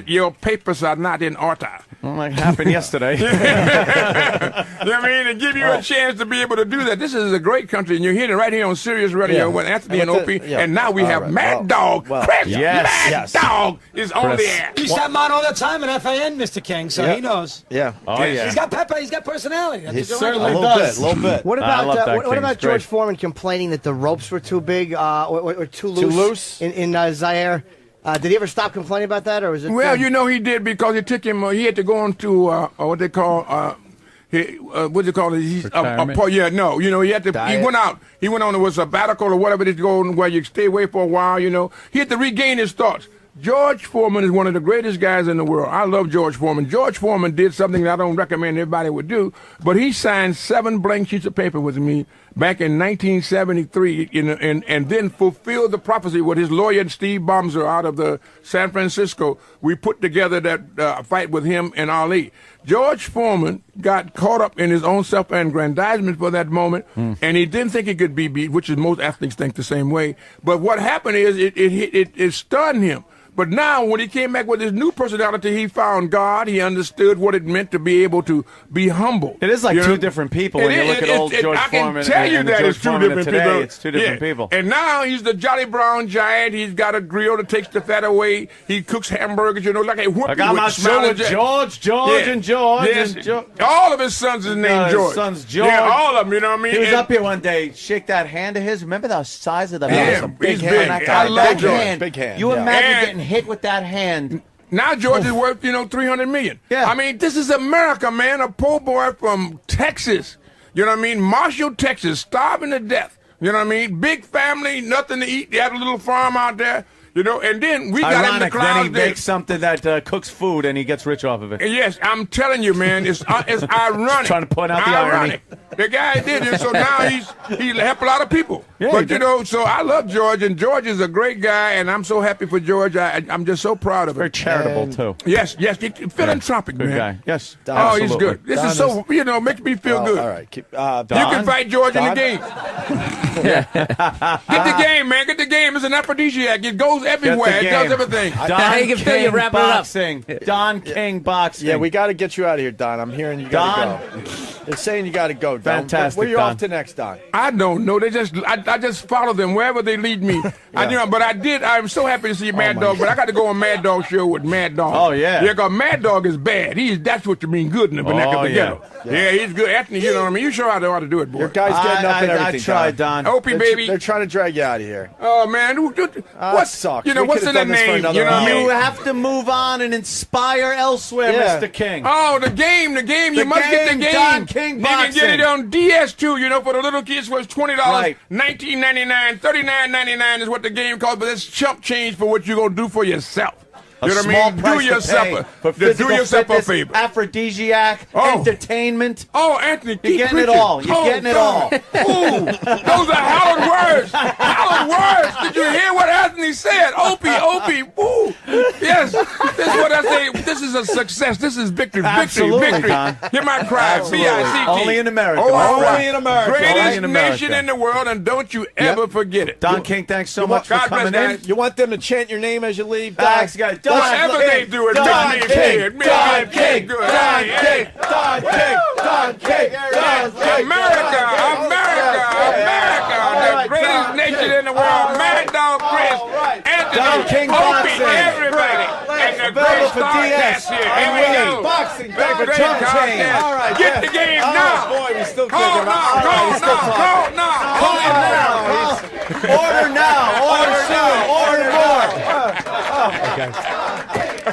S12: Your papers are not in order.
S3: Well, that happened yesterday.
S12: You know what I mean? And give you a chance to be able to do that. This is a great country, and you're hearing it right here on Sirius Radio
S1: Yeah.
S12: with Anthony and
S1: And
S12: Opie.
S1: with the- yeah.
S12: And now we
S1: All
S12: have
S1: right.
S12: Mad
S1: Well,
S12: Dog.
S1: well,
S12: Chris
S3: yes.
S12: Mad
S1: Yes.
S12: Dog is on the
S3: Chris.
S12: air.
S14: He sat on all the time in FAN, Mr. King, so
S1: Yeah.
S14: he knows.
S1: Yeah.
S3: Oh yeah.
S14: He's got pepper. He's got personality. That's
S1: He
S14: a good
S1: certainly
S14: one.
S1: does. A little bit.
S5: What
S3: I
S5: about
S3: love that
S5: what
S3: King.
S5: about
S3: It's great.
S5: George Foreman complaining that the ropes were too big or too loose in Zaire? Did he ever stop complaining about that, or was it?
S12: Well, he did because it took him. He had to go on to what they call. What do you call it?
S4: Retirement?
S12: He had to.
S1: Diet.
S12: He went out. He went on. It was a sabbatical or whatever it is, going where you stay away for a while. He had to regain his thoughts. George Foreman is one of the greatest guys in the world. I love George Foreman. George Foreman did something that I don't recommend everybody would do, but he signed 7 blank sheets of paper with me back in 1973, and then fulfilled the prophecy with his lawyer, Steve Bomser, out of the San Francisco. We put together that fight with him and Ali. George Foreman got caught up in his own self-aggrandizement for that moment, and he didn't think he could be beat, which is most athletes think the same way. But what happened is it stunned him. But now, when he came back with his new personality, he found God. He understood what it meant to be able to be humble.
S3: It is like two different people when you look at old George Foreman.
S12: I can tell you
S3: and
S12: that
S3: George
S12: it's two
S3: Foreman
S12: different
S3: today,
S12: people.
S3: It's two different people.
S12: And now he's the Jolly Brown Giant. He's got a grill that takes the fat away. He cooks hamburgers, like a whoopie.
S3: I got my son with George, and George.
S12: Yes.
S3: And George.
S12: All of his sons is named
S3: his
S12: George.
S3: son's George.
S12: Yeah, all of them, you know what I mean?
S3: He was
S12: And-
S3: up here one day, shake that hand of his. Remember the size of the
S12: Yeah,
S3: hand? That's a big
S12: he's
S3: hand.
S12: big.
S3: That
S12: I
S3: guy,
S12: love
S3: that
S12: George.
S3: hand.
S1: Big hand,
S3: You
S1: yeah.
S3: imagine
S12: And-
S3: getting hit with that hand.
S12: Now George is worth, $300 million.
S3: Yeah.
S12: I mean, this is America, man. A poor boy from Texas. You know what I mean? Marshall, Texas, starving to death. You know what I mean? Big family, nothing to eat. They had a little farm out there. And then we got him in the
S3: Ironic,
S12: crowd.
S3: then he makes something that cooks food and he gets rich off of it.
S12: Yes, I'm telling you, man, it's ironic.
S3: Trying to point out the irony.
S12: The guy did it, so now he helped a lot of people. But, so I love George, and George is a great guy, and I'm so happy for George. I'm just so proud of him.
S6: Very charitable, too.
S12: Yes, philanthropic,
S6: Good
S12: man.
S6: guy. Yes.
S12: Oh, he's good. This is so, makes me feel good.
S1: All right.
S12: You can fight George in the game. Get the game, man. Get the game. It's an aphrodisiac. It goes everywhere. It does everything.
S4: Don King
S6: boxing. Don King boxing.
S1: Yeah, we got to get you out of here, Don. I'm hearing you got to go. They're saying you got to go, Don.
S6: Fantastic,
S1: Where are you
S6: Don.
S1: off to next, Don?
S12: I don't know. I just follow them wherever they lead me. I'm so happy to see Mad Dog, but I got to go on Mad Dog show with Mad Dog.
S6: Oh, yeah.
S12: Yeah, because Mad Dog is bad. That's what you mean good in the vernacular ghetto. Yeah, he's good. Anthony, you know what I mean? You sure how to do it, boy.
S1: Your guy's getting up and everything,
S6: I tried, Don.
S12: Opie, baby.
S1: They're trying to drag you out of here.
S12: Oh, man. What
S1: sucks?
S12: What's in the name? You
S3: have to move on and inspire elsewhere, Mr. King.
S12: Oh, the game. You must get the game.
S3: Don King
S12: You can get it on DS2, for the little kids, was $20,
S3: Right.
S12: $19.99, $39.99 is what the game costs, but that's chump change for what you're going to do for yourself. You know what I mean? Do yourself a favor.
S3: Aphrodisiac, entertainment.
S12: Oh, Anthony,
S3: you're getting it all. You're getting it all.
S12: Ooh, those are hallowed words. Hallowed words. Did you hear what Anthony said? Opie. Ooh. Yes. This is what I say. This is a success. This is victory. Victory.
S6: Don.
S12: Hear my cry. VICT.
S3: Only in America.
S12: Only
S3: in
S12: America. Greatest nation in the world, and don't you ever forget it.
S6: Don King, thanks so much for coming in.
S1: You want them to chant your name as you leave, Don?
S3: Thanks, guys.
S12: Whatever they do, it
S1: Don
S12: makes me
S1: King.
S12: good.
S1: Don King.
S12: Good.
S1: Don King. Don King. Don King. Don King.
S12: America, the greatest nation in the world. Mad Dog Chris, Anthony,
S1: King
S12: Opie,
S1: boxing.
S12: everybody, and the great StarCast here. Here we go.
S1: Boxing.
S12: The great StarCast.
S1: All right.
S12: Get the game now.
S1: Boy, we still
S12: Call now.
S3: Order now. Order soon. Order more.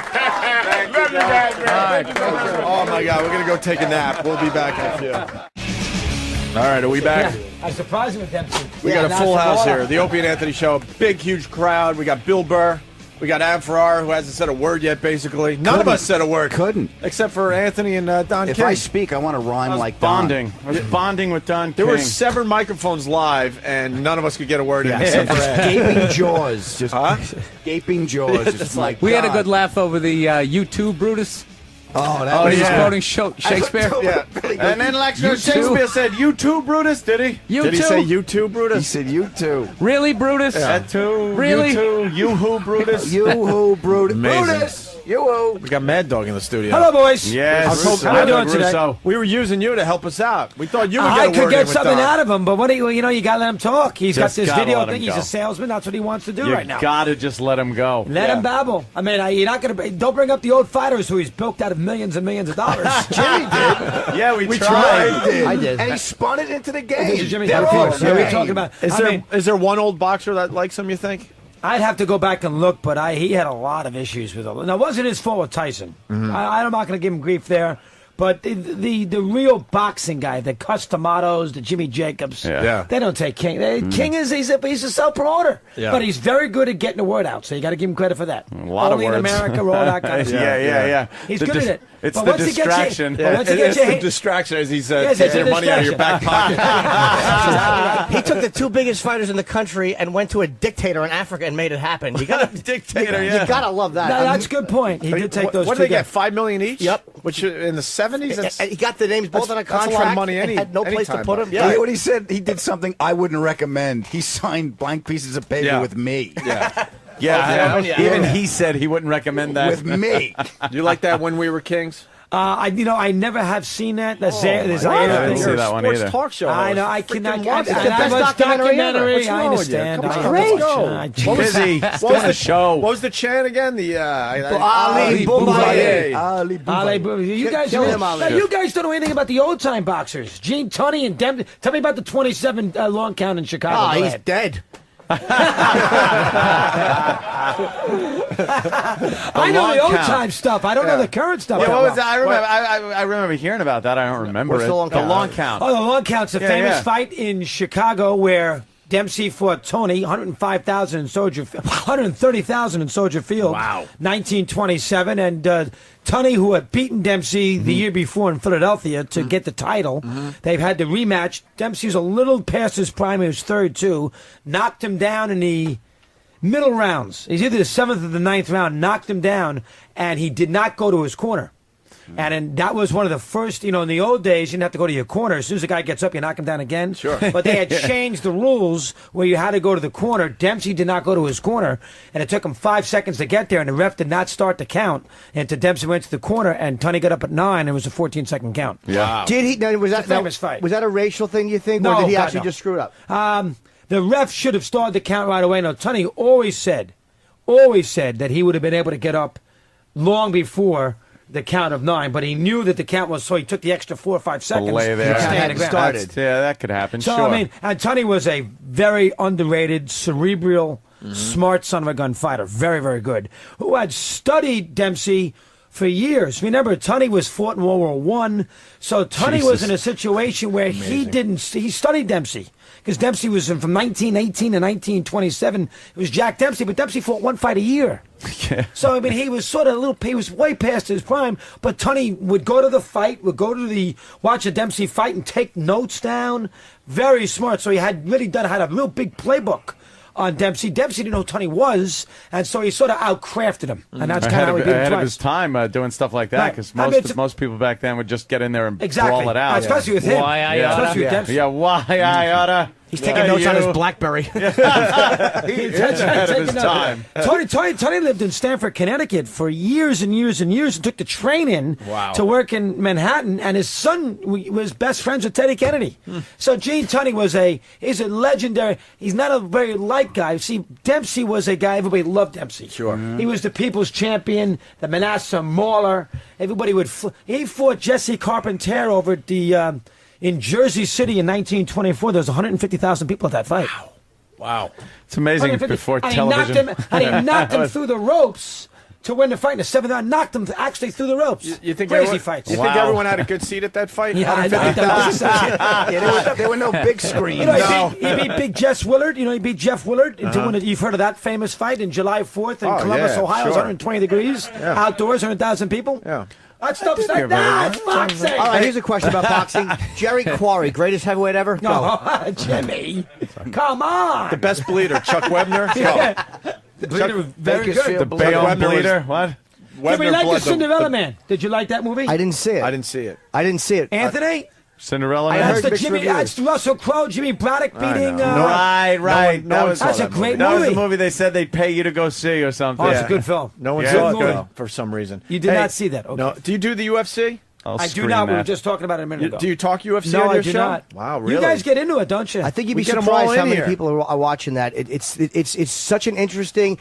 S12: Love you guys, man.
S1: Oh, my God. We're going to go take a nap. We'll be back in a few. All right. Are we back?
S14: I surprised him with them two.
S1: We got a full house here. The Opie and Anthony Show. Big, huge crowd. We got Bill Burr. We got Adam Ferrara, who hasn't said a word yet, basically. None of us said a word.
S13: Couldn't.
S1: Except for Anthony and Don King.
S13: If I speak, I want to rhyme like
S6: bonding. I was bonding with Don King.
S1: There were 7 microphones live, and none of us could get a word in. Except for
S13: gaping jaws. Just gaping jaws. Just like
S4: we had a good laugh over the U2 Brutus.
S13: Oh, that
S4: was he was quoting Shakespeare.
S1: Yeah.
S3: And then Shakespeare said, "You too, Brutus." Did he?
S1: Did he say you too, Brutus?
S13: He said you too.
S4: Really, Brutus?
S1: That too.
S4: Really?
S1: You too. You who, Brutus?
S13: You who, Brutus?
S1: Amazing.
S13: Brutus. You who?
S1: We got Mad Dog in the studio.
S14: Hello, boys.
S1: Yes.
S14: How are you doing today?
S1: Russo. We were using you to help us out. We thought you would get a
S14: I
S1: word
S14: could
S1: in
S14: get
S1: with
S14: something
S1: Don.
S14: out of him, but what do you got to let him talk. He's
S6: Just
S14: got this
S6: gotta
S14: video
S6: let him
S14: thing. He's
S6: go.
S14: a salesman. That's what he wants to do
S6: You
S14: right now.
S6: gotta just let him go.
S14: Let him babble. I mean, you're not going to. Don't bring up the old fighters who he's bilked out of millions and millions of dollars.
S13: Jimmy did.
S6: Yeah, we
S13: tried.
S14: I did.
S13: And he spun it into the game.
S14: This is Jimmy's of course. Yeah, we're talking about.
S1: Is there one old boxer that likes him, you think?
S14: I'd have to go back and look, but he had a lot of issues with him. Now, it wasn't his fault with Tyson. I'm not going to give him grief there. But the real boxing guy, the Customatos, the Jimmy Jacobs, they don't take King. King he's a self-promoter.
S1: Yeah.
S14: But he's very good at getting the word out, so you got to give him credit for that.
S6: A lot
S14: Only
S6: of words.
S14: in America, all that kind of stuff.
S6: Yeah.
S14: He's good at it.
S6: It's
S14: But
S6: the
S14: once he gets you-
S6: distraction.
S14: but once he gets
S1: It's
S14: you-
S1: the distraction, as he said,
S14: Yes,
S1: take
S14: it's a
S1: your money out of your back pocket.
S5: He took the 2 biggest fighters in the country and went to a dictator in Africa and made it happen. You gotta
S1: Dictator,
S5: You gotta love that.
S14: No, that's a good point. He did take those
S1: What
S14: two
S1: did they get?
S14: guys.
S1: $5 million each?
S5: Yep.
S1: Which in the 70s? That's,
S5: He got the names both on a
S1: that's a lot of
S5: contract
S1: money
S5: and had no place to
S1: anytime,
S5: put
S1: though.
S5: them.
S13: You hear what he said? He did something I wouldn't recommend. He signed blank pieces of paper with me.
S6: Yeah, even he said he wouldn't recommend that.
S13: With me.
S1: Do you like that When We Were Kings?
S14: I never have seen that. The Zaire
S6: I didn't
S14: thing.
S6: see that one either.
S1: Talk show.
S14: I know.
S1: host.
S14: I cannot.
S1: Freaking watch it.
S14: I
S5: the best
S14: was
S5: documentary ever. What's
S14: I
S1: wrong with you?
S14: understand.
S1: Come on,
S14: I-
S1: What was
S6: Busy.
S1: What was
S6: Doing
S1: the
S6: the show.
S1: What was the chant again? The
S5: Ali
S1: Boumaier.
S5: Boumaier.
S14: Ale, you guys,
S5: Kill him, Ali.
S14: now, you guys don't know anything about the old time boxers. Gene Tunney and Dem. Tell me about the 27 long count in Chicago.
S5: Oh,
S14: Go
S5: he's
S14: ahead.
S5: dead.
S14: I know the old
S6: count.
S14: time stuff. I don't know the current stuff.
S6: Yeah,
S14: that
S6: what was
S14: well.
S6: that? I remember hearing about that. I don't remember
S5: What's
S6: it.
S5: the long count?
S6: long count.
S14: Oh, the long count's a famous fight in Chicago where Dempsey fought Tony, 130,000 in Soldier Field.
S1: Wow.
S14: 1927, and Tunney, who had beaten Dempsey the year before in Philadelphia to get the title, they've had the rematch. Dempsey's a little past his prime. He was third, too. Knocked him down in the middle rounds. He's either the 7th or the 9th round, knocked him down, and he did not go to his corner. And that was one of the first, in the old days, you didn't have to go to your corner. As soon as the guy gets up, you knock him down again.
S1: Sure.
S14: But they had changed the rules where you had to go to the corner. Dempsey did not go to his corner, and it took him 5 seconds to get there, and the ref did not start the count until Dempsey went to the corner, and Tunney got up at 9, and it was a 14-second count.
S1: Wow.
S5: Did he? Now, was that
S14: famous fight?
S5: Was that a racial thing? You think,
S14: No,
S5: or did he
S14: God,
S5: actually
S14: no.
S5: just screw it up?
S14: The ref should have started the count right away. No, Tunney always said that he would have been able to get up long before the count of 9, but he knew that the count was, so he took the extra 4 or 5 seconds.
S11: Lay there.
S14: to stay on the ground.
S11: That's- Yeah, that could happen.
S14: So,
S11: sure.
S14: I mean, and Tunney was a very underrated, cerebral, smart son of a gun fighter. Very, very good. Who had studied Dempsey for years. Remember, Tunney was fought in World War I, so Tunney was in a situation where he studied Dempsey. Because Dempsey was from 1918 to 1927. It was Jack Dempsey, but Dempsey fought one fight a year. So, I mean, he was sort of he was way past his prime, but Tunney would go to the fight, watch a Dempsey fight and take notes down. Very smart. So he had a real big playbook on Dempsey. Dempsey didn't know who Tunney was, and so he sort of outcrafted him. And that's kind of how he beat him
S11: ahead of
S14: twice.
S11: his time doing stuff like that,
S14: Right.
S11: because
S14: I mean,
S11: most people back then would just get in there and
S14: Exactly.
S11: brawl it out.
S14: Especially with him.
S4: Why I
S14: Especially with
S4: oughta.
S14: Dempsey.
S11: Yeah, why I oughta.
S5: He's taking notes on his BlackBerry.
S11: He's ahead of his time.
S14: Tony lived in Stamford, Connecticut for years and years and years and took the train in to work in Manhattan, and his son was best friends with Teddy Kennedy. So Gene Tunney he's a legendary, he's not a very liked guy. See, Dempsey was a guy, everybody loved Dempsey.
S1: Sure.
S14: He was the people's champion, the Manasseh Mauler. Everybody he fought Jesse Carpentier over at the... in Jersey City in 1924, there was 150,000 people at that fight.
S1: Wow.
S11: It's amazing before television.
S14: And he knocked him through the ropes to win the fight in the 7th round. Knocked him actually through the ropes.
S1: You think
S14: Crazy fights.
S1: You think everyone had a good seat at that fight?
S14: Yeah, I think
S13: There were no big screens.
S14: He beat Big Jeff Willard. He beat Jeff Willard. You've heard of that famous fight in July 4th in Columbus, Ohio. It was 120 degrees. Outdoors, 100,000 people.
S1: Yeah.
S14: That's that's boxing.
S5: All right, here's a question about boxing. Jerry Quarry, greatest heavyweight ever? Go.
S14: No, Jimmy. Come on.
S1: The best bleeder, Chuck Webner.
S14: Bleeder, very good.
S11: The Bayonne bleeder. What?
S14: Did we like the Cinderella Man? Did you like that movie?
S5: I didn't see it.
S1: I didn't see it.
S14: Anthony?
S11: Cinderella.
S14: That's Russell Crowe, Jimmy Braddock beating.
S11: Right.
S14: That's a great
S11: That was
S14: movie.
S11: the movie they said they'd pay you to go see or something.
S14: Oh, it's a good film.
S1: No one
S11: Yeah,
S1: saw
S11: it's
S1: it
S11: good.
S1: though, for some reason.
S14: You did not see that. Okay.
S1: No. Do you do the UFC?
S14: I do not. We were just talking about it a minute ago.
S1: Do you talk UFC
S14: No,
S1: on
S14: I
S1: your
S14: do
S1: show?
S14: not.
S1: Wow, really?
S14: You guys get into it, don't you?
S5: I think you'd be
S1: We get 'em all
S5: surprised how
S1: in
S5: many
S1: here.
S5: people are watching that. It's such an interesting...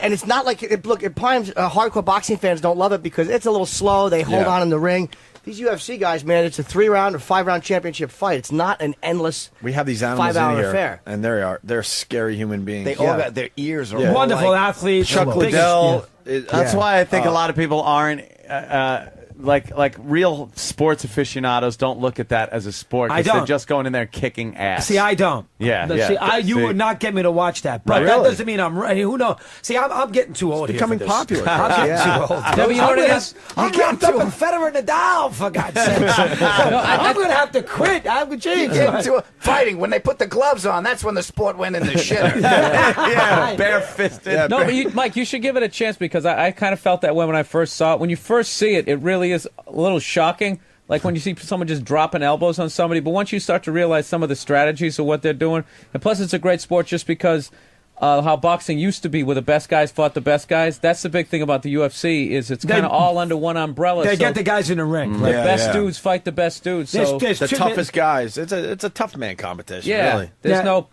S5: And it's not like... Look, at times, hardcore boxing fans don't love it because it's a little slow. They hold on in the ring. These UFC guys, man, it's a 3-round or 5-round championship fight. It's not an endless
S1: We have these animals
S5: 5-hour
S1: in here,
S5: affair.
S1: and they're scary human beings.
S13: They all got their ears are
S1: Yeah.
S13: all
S14: Wonderful
S13: like,
S14: athletes.
S1: Chuck
S14: Biggest-
S1: Liddell.
S11: That's why I think a lot of people aren't like real sports aficionados don't look at that as a sport.
S14: I
S11: 'cause They're
S14: don't.
S11: just going in there kicking ass.
S14: See, I don't.
S11: Yeah,
S14: No,
S11: yeah.
S14: See, you
S11: See.
S14: would not get me to watch that. But
S11: Right.
S14: that
S11: Really?
S14: doesn't mean I'm right. Who knows? See, I'm getting too old.
S1: becoming
S14: here for this.
S1: popular.
S14: I'm getting
S5: Yeah.
S14: too old.
S4: No, but you know what it is?
S14: I'm wrapped up in Federer and Nadal, for God's sake. I'm going to have to quit. I'm with James.
S13: Get into fighting. When they put the gloves on, that's when the sport went in the shitter.
S11: Yeah, barefisted.
S4: No, but Mike, you should give it a chance because I kind of felt that way when I first saw it. When you first see it, it really is a little shocking. Like when you see someone just dropping elbows on somebody. But once you start to realize some of the strategies of what they're doing, and plus it's a great sport just because how boxing used to be where the best guys fought the best guys. That's the big thing about the UFC is it's kind of all under one umbrella.
S14: They
S4: so
S14: get the guys in the ring.
S4: the best dudes fight the best dudes. So
S14: There's
S1: The
S14: two-
S1: toughest guys. It's a tough man competition.
S4: yeah,
S1: Really.
S4: there's no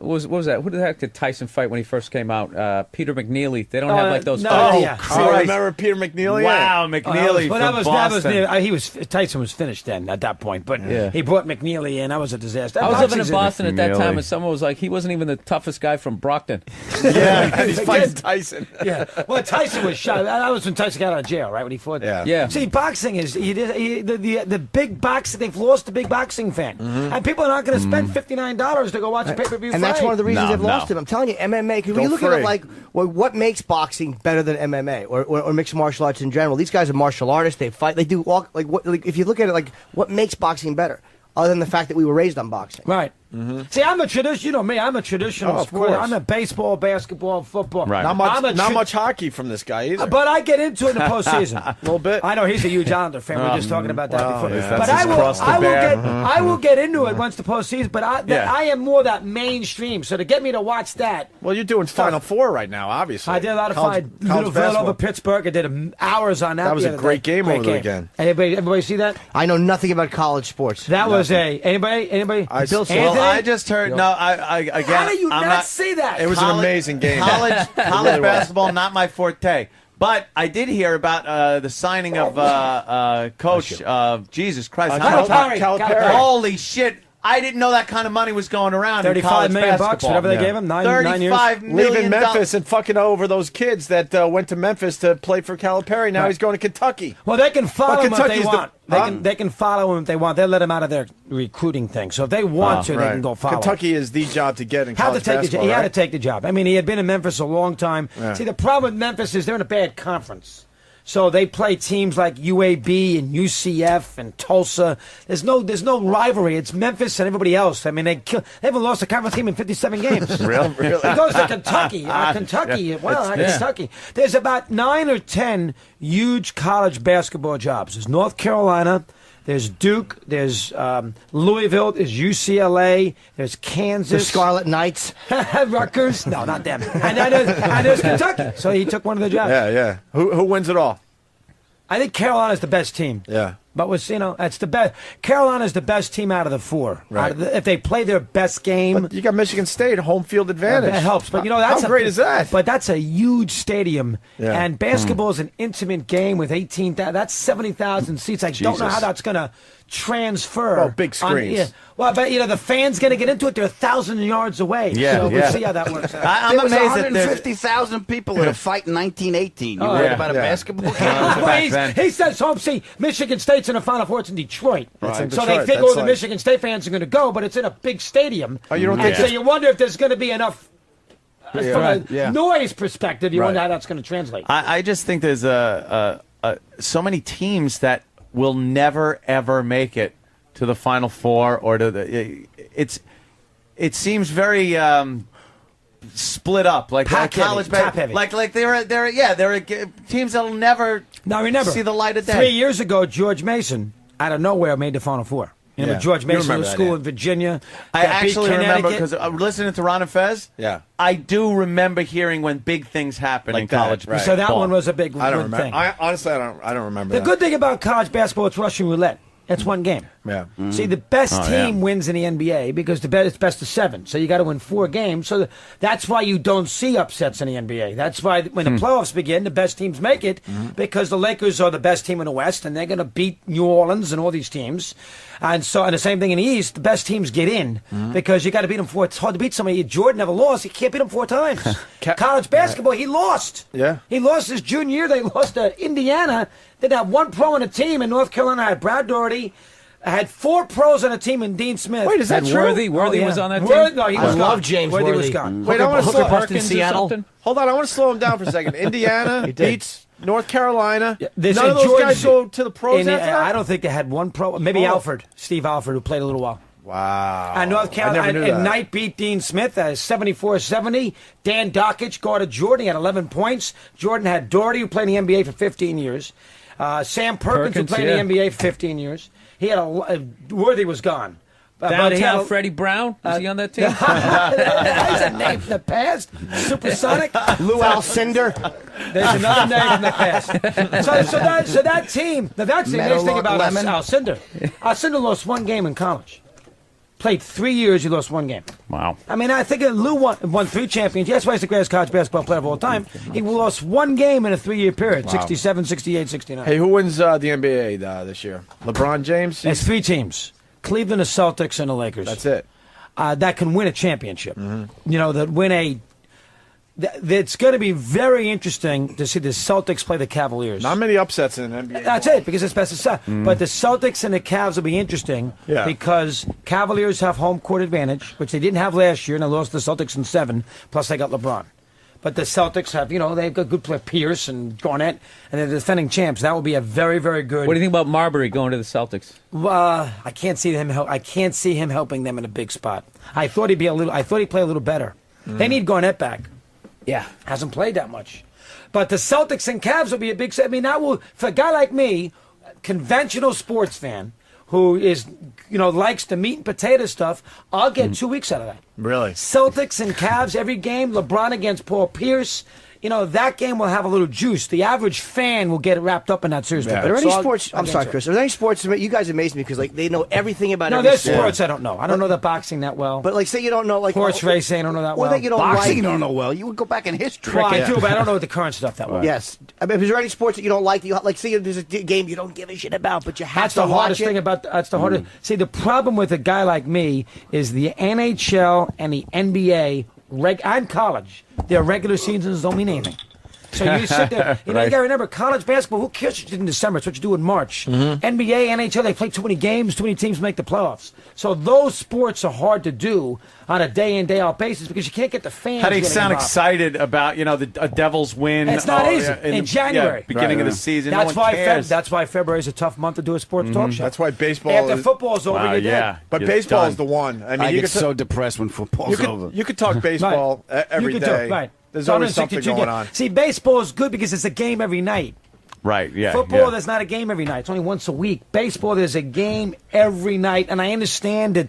S4: what was that? Who the heck did Tyson fight when he first came out? Peter McNeely. They don't have like those.
S14: no,
S4: fights.
S14: yeah.
S1: I remember Peter McNeely.
S11: Wow, McNeely from Boston.
S14: Tyson was finished then at that point, but he brought McNeely in. That was a disaster.
S4: I was living in Boston at that time,
S11: McNeely.
S4: and someone was like, he wasn't even the toughest guy from Brockton.
S1: Yeah, he's fighting Tyson.
S14: Yeah, well, Tyson was shot. That was when Tyson got out of jail, right? When he fought.
S1: Yeah.
S14: See, boxing is the big boxing. They've lost the big boxing fan, and people are not going to spend $59 to go watch a pay-per-view
S5: And
S14: fight.
S5: that's one of the reasons they've lost him. I'm telling you, MMA. Because when you look at it, like, what makes boxing better than MMA or mixed martial arts in general? These guys are martial artists. They fight. They do all like if you look at it, like what makes boxing better, other than the fact that we were raised on boxing.
S14: Right. See, I'm a tradition. You know me. I'm a traditional
S1: of
S14: sport.
S1: course.
S14: I'm a baseball, basketball, football.
S11: Right.
S1: Not much hockey from this guy either.
S14: But I get into it in the postseason.
S1: A little bit.
S14: I know he's a huge Islander fan. We were just talking about that before.
S1: yeah.
S14: But I will get into it once the postseason. But I am more that mainstream. So to get me to watch that,
S1: Well, you're doing Final Four right now, obviously.
S14: I did a lot of
S1: college
S14: Villanova,
S1: basketball.
S14: Pittsburgh. I did hours on that.
S1: That was
S14: the
S1: a
S14: other
S1: great
S14: day.
S1: game over the weekend.
S14: Everybody see that?
S5: I know nothing about college sports.
S14: That was anybody?
S5: Bill
S14: Anthony?
S11: Well, I just heard. No, I again.
S14: How do you
S11: I'm
S14: not see that?
S1: It was an amazing game.
S11: College
S1: really was.
S11: basketball, not my forte. But I did hear about the signing of Coach. Jesus Christ!
S14: Calipari.
S11: Holy shit! I didn't know that kind of money was going around. in
S14: $35
S11: college
S14: million bucks,
S11: basketball.
S14: whatever they gave him. 9 years.
S11: $35 million.
S1: Leaving Memphis and fucking over those kids that went to Memphis to play for Calipari. Now he's going to Kentucky.
S14: Well, they can follow him if they
S1: Kentucky's
S14: want. They can follow him if they want. They'll let him out of their recruiting thing. So if they want to, they can go follow him.
S1: Kentucky is the job to get in
S14: Had to
S1: college
S14: take
S1: basketball,
S14: he had to
S1: right?
S14: take the job. I mean, he had been in Memphis a long time.
S1: Yeah.
S14: See, the problem with Memphis is they're in a bad conference. So they play teams like UAB and UCF and Tulsa. There's no rivalry. It's Memphis and everybody else. I mean, they haven't lost a conference team in 57 games.
S1: Really?
S14: It goes to Kentucky. Kentucky. There's about 9 or 10 huge college basketball jobs. There's North Carolina. There's Duke, there's Louisville, there's UCLA, there's Kansas.
S5: The Scarlet Knights.
S14: Rutgers. No, not them. And there's Kentucky. So he took one of the jobs.
S1: Yeah. Who wins it all?
S14: I think Carolina's the best team.
S1: Yeah.
S14: But that's the best. Carolina's the best team out of the four.
S1: Right.
S14: If they play their best game,
S1: But you got Michigan State, home field advantage.
S14: that helps. But that's
S1: how great is that?
S14: But that's a huge stadium,
S1: Yeah.
S14: and basketball is an intimate game with 18,000. That's 70,000 seats. I don't know how that's going to transfer.
S1: Well, big screens.
S14: Well, but the fans going to get into it. They're 1,000 yards away. So we'll see how that works out.
S11: I'm
S13: There was
S11: amazed that there's
S13: 150,000 people at a fight in 1918. You
S14: Oh,
S13: worried
S14: yeah.
S13: about a
S1: Yeah.
S13: basketball game?
S14: Well, he says home. See, Michigan State's in the Final Four. It's in Detroit.
S1: Right. In
S14: So
S1: Detroit,
S14: they figure
S1: that's
S14: all the
S1: like-
S14: Michigan State fans are going to go, but it's in a big stadium.
S1: Oh, you don't
S14: and
S1: think
S14: so
S1: that's-
S14: you wonder if there's going to be enough. From a
S13: Yeah.
S14: noise perspective, you
S1: Right.
S14: wonder how that's going to translate.
S11: I just think there's so many teams that will never ever make it to the Final Four or to the. It seems very split up, like
S14: Top
S11: college
S14: heavy, top heavy.
S11: like they're teams that'll never
S14: Now remember,
S11: see the light of day.
S14: 3 years ago, George Mason, out of nowhere, made the Final Four. You know,
S1: Yeah.
S14: George
S1: You
S14: Mason
S1: remember
S14: was
S1: that,
S14: school
S1: yeah.
S14: in Virginia.
S11: I
S14: that beat
S11: actually remember
S14: Connecticut.
S11: because listening to Ron and Fez.
S1: Yeah.
S11: I do remember hearing when big things happen
S1: Like
S11: in
S1: that,
S11: college.
S1: right.
S14: So that
S11: ball.
S14: one was a big
S1: I don't
S14: good
S1: remember.
S14: thing.
S1: Honestly, I don't remember.
S14: The
S1: that.
S14: good thing about college basketball, it's Russian roulette. It's one game.
S1: Yeah.
S14: See, the best
S11: Oh,
S14: team
S11: yeah.
S14: wins in the NBA because it's best of 7. So you got to win 4 games. So that's why you don't see upsets in the NBA. That's why when the playoffs begin, the best teams make it because the Lakers are the best team in the West and they're going to beat New Orleans and all these teams. And the same thing in the East, the best teams get in because you got to beat them 4. It's hard to beat somebody. Jordan never lost. You can't beat them 4 times. College basketball, he lost.
S1: Yeah.
S14: He lost his junior year. They lost to Indiana. They didn't have one pro on the team. In North Carolina, had Brad Doherty. I had 4 pros on a team in Dean Smith.
S1: Wait, is that
S4: And
S1: true?
S4: Worthy was on that team?
S14: No, he was
S5: I
S14: gone.
S5: love James
S14: Worthy was
S5: Worthy.
S14: gone.
S1: Wait, I want to
S5: Hooker
S1: slow.
S5: Bust in
S4: Perkins or
S5: Seattle.
S4: something?
S1: Hold on, I want to slow him down for a second. Indiana
S14: did.
S1: beats North Carolina.
S14: There's
S1: None
S14: a
S1: of those
S14: Jordan-
S1: guys go to the pros
S14: in-
S1: after that?
S14: I don't think they had one pro. Maybe
S1: Oh.
S14: Steve Alford, who played a little while.
S1: Wow.
S14: And North
S1: I
S14: Carolina,
S1: never knew
S14: and
S1: that.
S14: Knight beat Dean Smith 74-70. Dan Dockich guarded Jordan. He had 11 points. Jordan had Doherty, who played in the NBA for 15 years. Sam Perkins, who played in the NBA for 15 years. He had Worthy was gone. But he
S4: Downtown
S14: had
S4: Freddie Brown? Is he on that team?
S14: That's a name from the past. Supersonic.
S5: Lou Alcindor.
S14: There's another name from the past. So that team. Now that's the nice thing
S13: Meadowlark
S14: about
S13: Lemon.
S14: Alcindor. Alcindor lost 1 game in college. played 3 years, he lost 1 game.
S11: Wow.
S14: I mean, I think Lou won 3 championships. That's why he's the greatest college basketball player of all time. He lost 1 game in a 3-year period,
S1: Wow.
S14: 67, 68, 69.
S1: Hey, who wins the NBA this year? LeBron James?
S14: There's 3 teams. Cleveland, the Celtics, and the Lakers.
S1: That's it.
S14: That can win a championship.
S1: Mm-hmm.
S14: You know, that win a... It's going to be very interesting to see the Celtics play the Cavaliers.
S1: Not many upsets in an NBA.
S14: That's it, because it's best of 7. But the Celtics and the Cavs will be interesting because Cavaliers have home court advantage, which they didn't have last year, and they lost the Celtics in 7, plus they got LeBron. But the Celtics have, they've got good player Pierce and Garnett, and they're defending champs. That will be a very, very good.
S4: What do you think about Marbury going to the Celtics?
S14: I can't see him. I can't see him helping them in a big spot. I thought he'd play a little better. They need Garnett back.
S4: Yeah,
S14: hasn't played that much. But the Celtics and Cavs will be a big. I mean, that will for a guy like me, conventional sports fan, who is likes the meat and potato stuff. I'll get 2 weeks out of that.
S1: Really?
S14: Celtics and Cavs every game. LeBron against Paul Pierce. That game will have a little juice. The average fan will get wrapped up in that series.
S5: Are there any sports? I'm sorry, Chris. Are there any sports? You guys amaze me because they know everything about.
S14: No, there's sports I don't know. I don't know the boxing that well.
S5: But say you don't know
S14: horse racing. I don't know that well.
S5: That you don't
S13: boxing, you
S5: like.
S13: don't know well. You would go back in history.
S14: Well, I do, but I don't know the current stuff that well.
S5: Yes. I mean, is there any sports that you don't like? Say there's a game you don't give a shit about, but you have
S14: that's
S5: to
S14: the
S5: watch
S14: hardest
S5: it.
S14: thing about. That's the hardest. See, the problem with a guy like me is the NHL and the NBA. I'm college. Their regular seasons don't mean anything. So you sit there, you got to remember, college basketball, who cares what you did in December? It's what you do in March. NBA, NHL, they play too many games, too many teams make the playoffs. So those sports are hard to do on a day in, day out basis because you can't get the fans.
S11: How do you
S14: really
S11: sound
S14: involved.
S11: excited about, a Devils win?
S14: It's not easy. In January.
S11: Beginning of the season,
S14: That's
S11: no one
S14: why
S11: cares.
S14: that's why February is a tough month to do a sports talk show.
S1: That's why baseball
S14: After
S1: is...
S14: football's over, you're dead.
S1: But baseball is the one. I mean,
S13: I
S1: you
S13: get
S1: could
S13: so depressed when football's over.
S1: You could talk baseball every
S14: you
S1: day.
S14: Right.
S1: There's
S14: So
S1: always something
S14: 162
S1: going
S14: games.
S1: on.
S14: See, baseball is good because it's a game every night.
S11: Right, yeah.
S14: Football, there's not a game every night. It's only once a week. Baseball, there's a game every night. And I understand a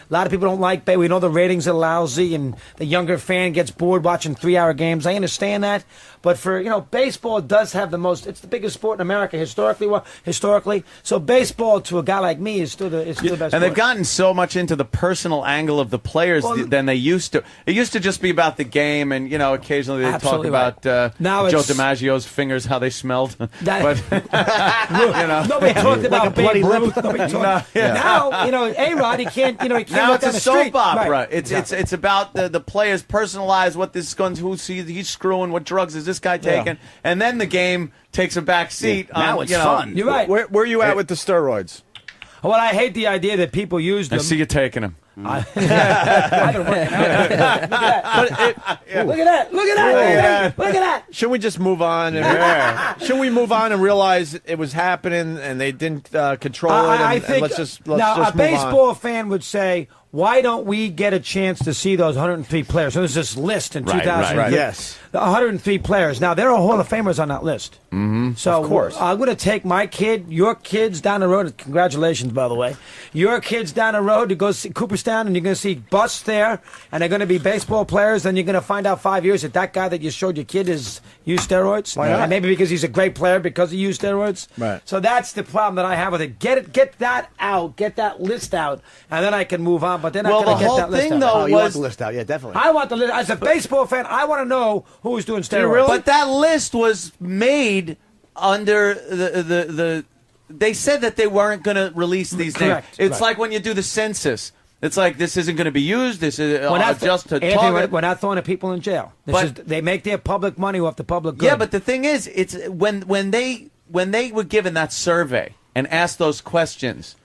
S14: lot of people don't like baseball. We know the ratings are lousy and the younger fan gets bored watching 3-hour games. I understand that. But for, baseball does have it's the biggest sport in America historically. So baseball to a guy like me is still the best sport.
S11: And they've gotten so much into the personal angle of the players than they used to. It used to just be about the game and, occasionally they talk
S14: Absolutely
S11: about
S14: now
S11: Joe
S14: it's-
S11: DiMaggio's fingers, how they smelled.
S14: That-
S11: But,
S14: Nobody talked about Babe Ruth. Nobody talked.
S11: yeah.
S14: Now, A-Rod, he can't
S11: Now
S14: walk
S11: it's
S14: down
S11: a
S14: the
S11: soap
S14: street.
S11: opera.
S14: Right.
S11: It's about the players personalize what this gun, he's screwing, what drugs is this guy taking, and then the game takes a back seat.
S13: Now it's fun.
S14: You're right.
S1: Where are you at with the steroids?
S14: Well, I hate the idea that people use them.
S11: I see you taking them.
S14: I've been working out. Look at that! Look at that! Look at that!
S1: Should we just move on? Should we move on and realize it was happening and they didn't control it?
S14: I
S1: And
S14: think
S1: let's just
S14: now
S1: move
S14: a
S1: on.
S14: baseball fan would say, "Why don't we get a chance to see those 103 players?" So there's this list in 2000.
S1: right. Yes.
S14: The 103 players. Now there are Hall of Famers on that list. Mm-hmm. So
S1: Of course.
S14: I'm going to take my kid, your kids down the road. Congratulations, by the way. Your kids down the road to go see Cooperstown, and you're going to see busts there, and they're going to be baseball players. And you're going to find out 5 years that guy that you showed your kid is used steroids.
S1: Why not?
S14: And maybe because he's a great player because he used steroids.
S1: Right.
S14: So that's the problem that I have with it. Get that out. Get that list out, and then I can move on. But they're not going to get that list out.
S5: Oh, you want the list out? Yeah, definitely.
S14: I want the list. As a baseball fan, I want to know who's doing steroids.
S11: But that list was made under the they said that they weren't going to release these
S14: Correct,
S11: names. It's
S14: right.
S11: like when you do the census. It's like this isn't going to be used. This is just to
S14: Anthony,
S11: target.
S14: we're not throwing people in jail. They make their public money off the public good.
S11: Yeah, but the thing is, it's when they were given that survey and asked those questions,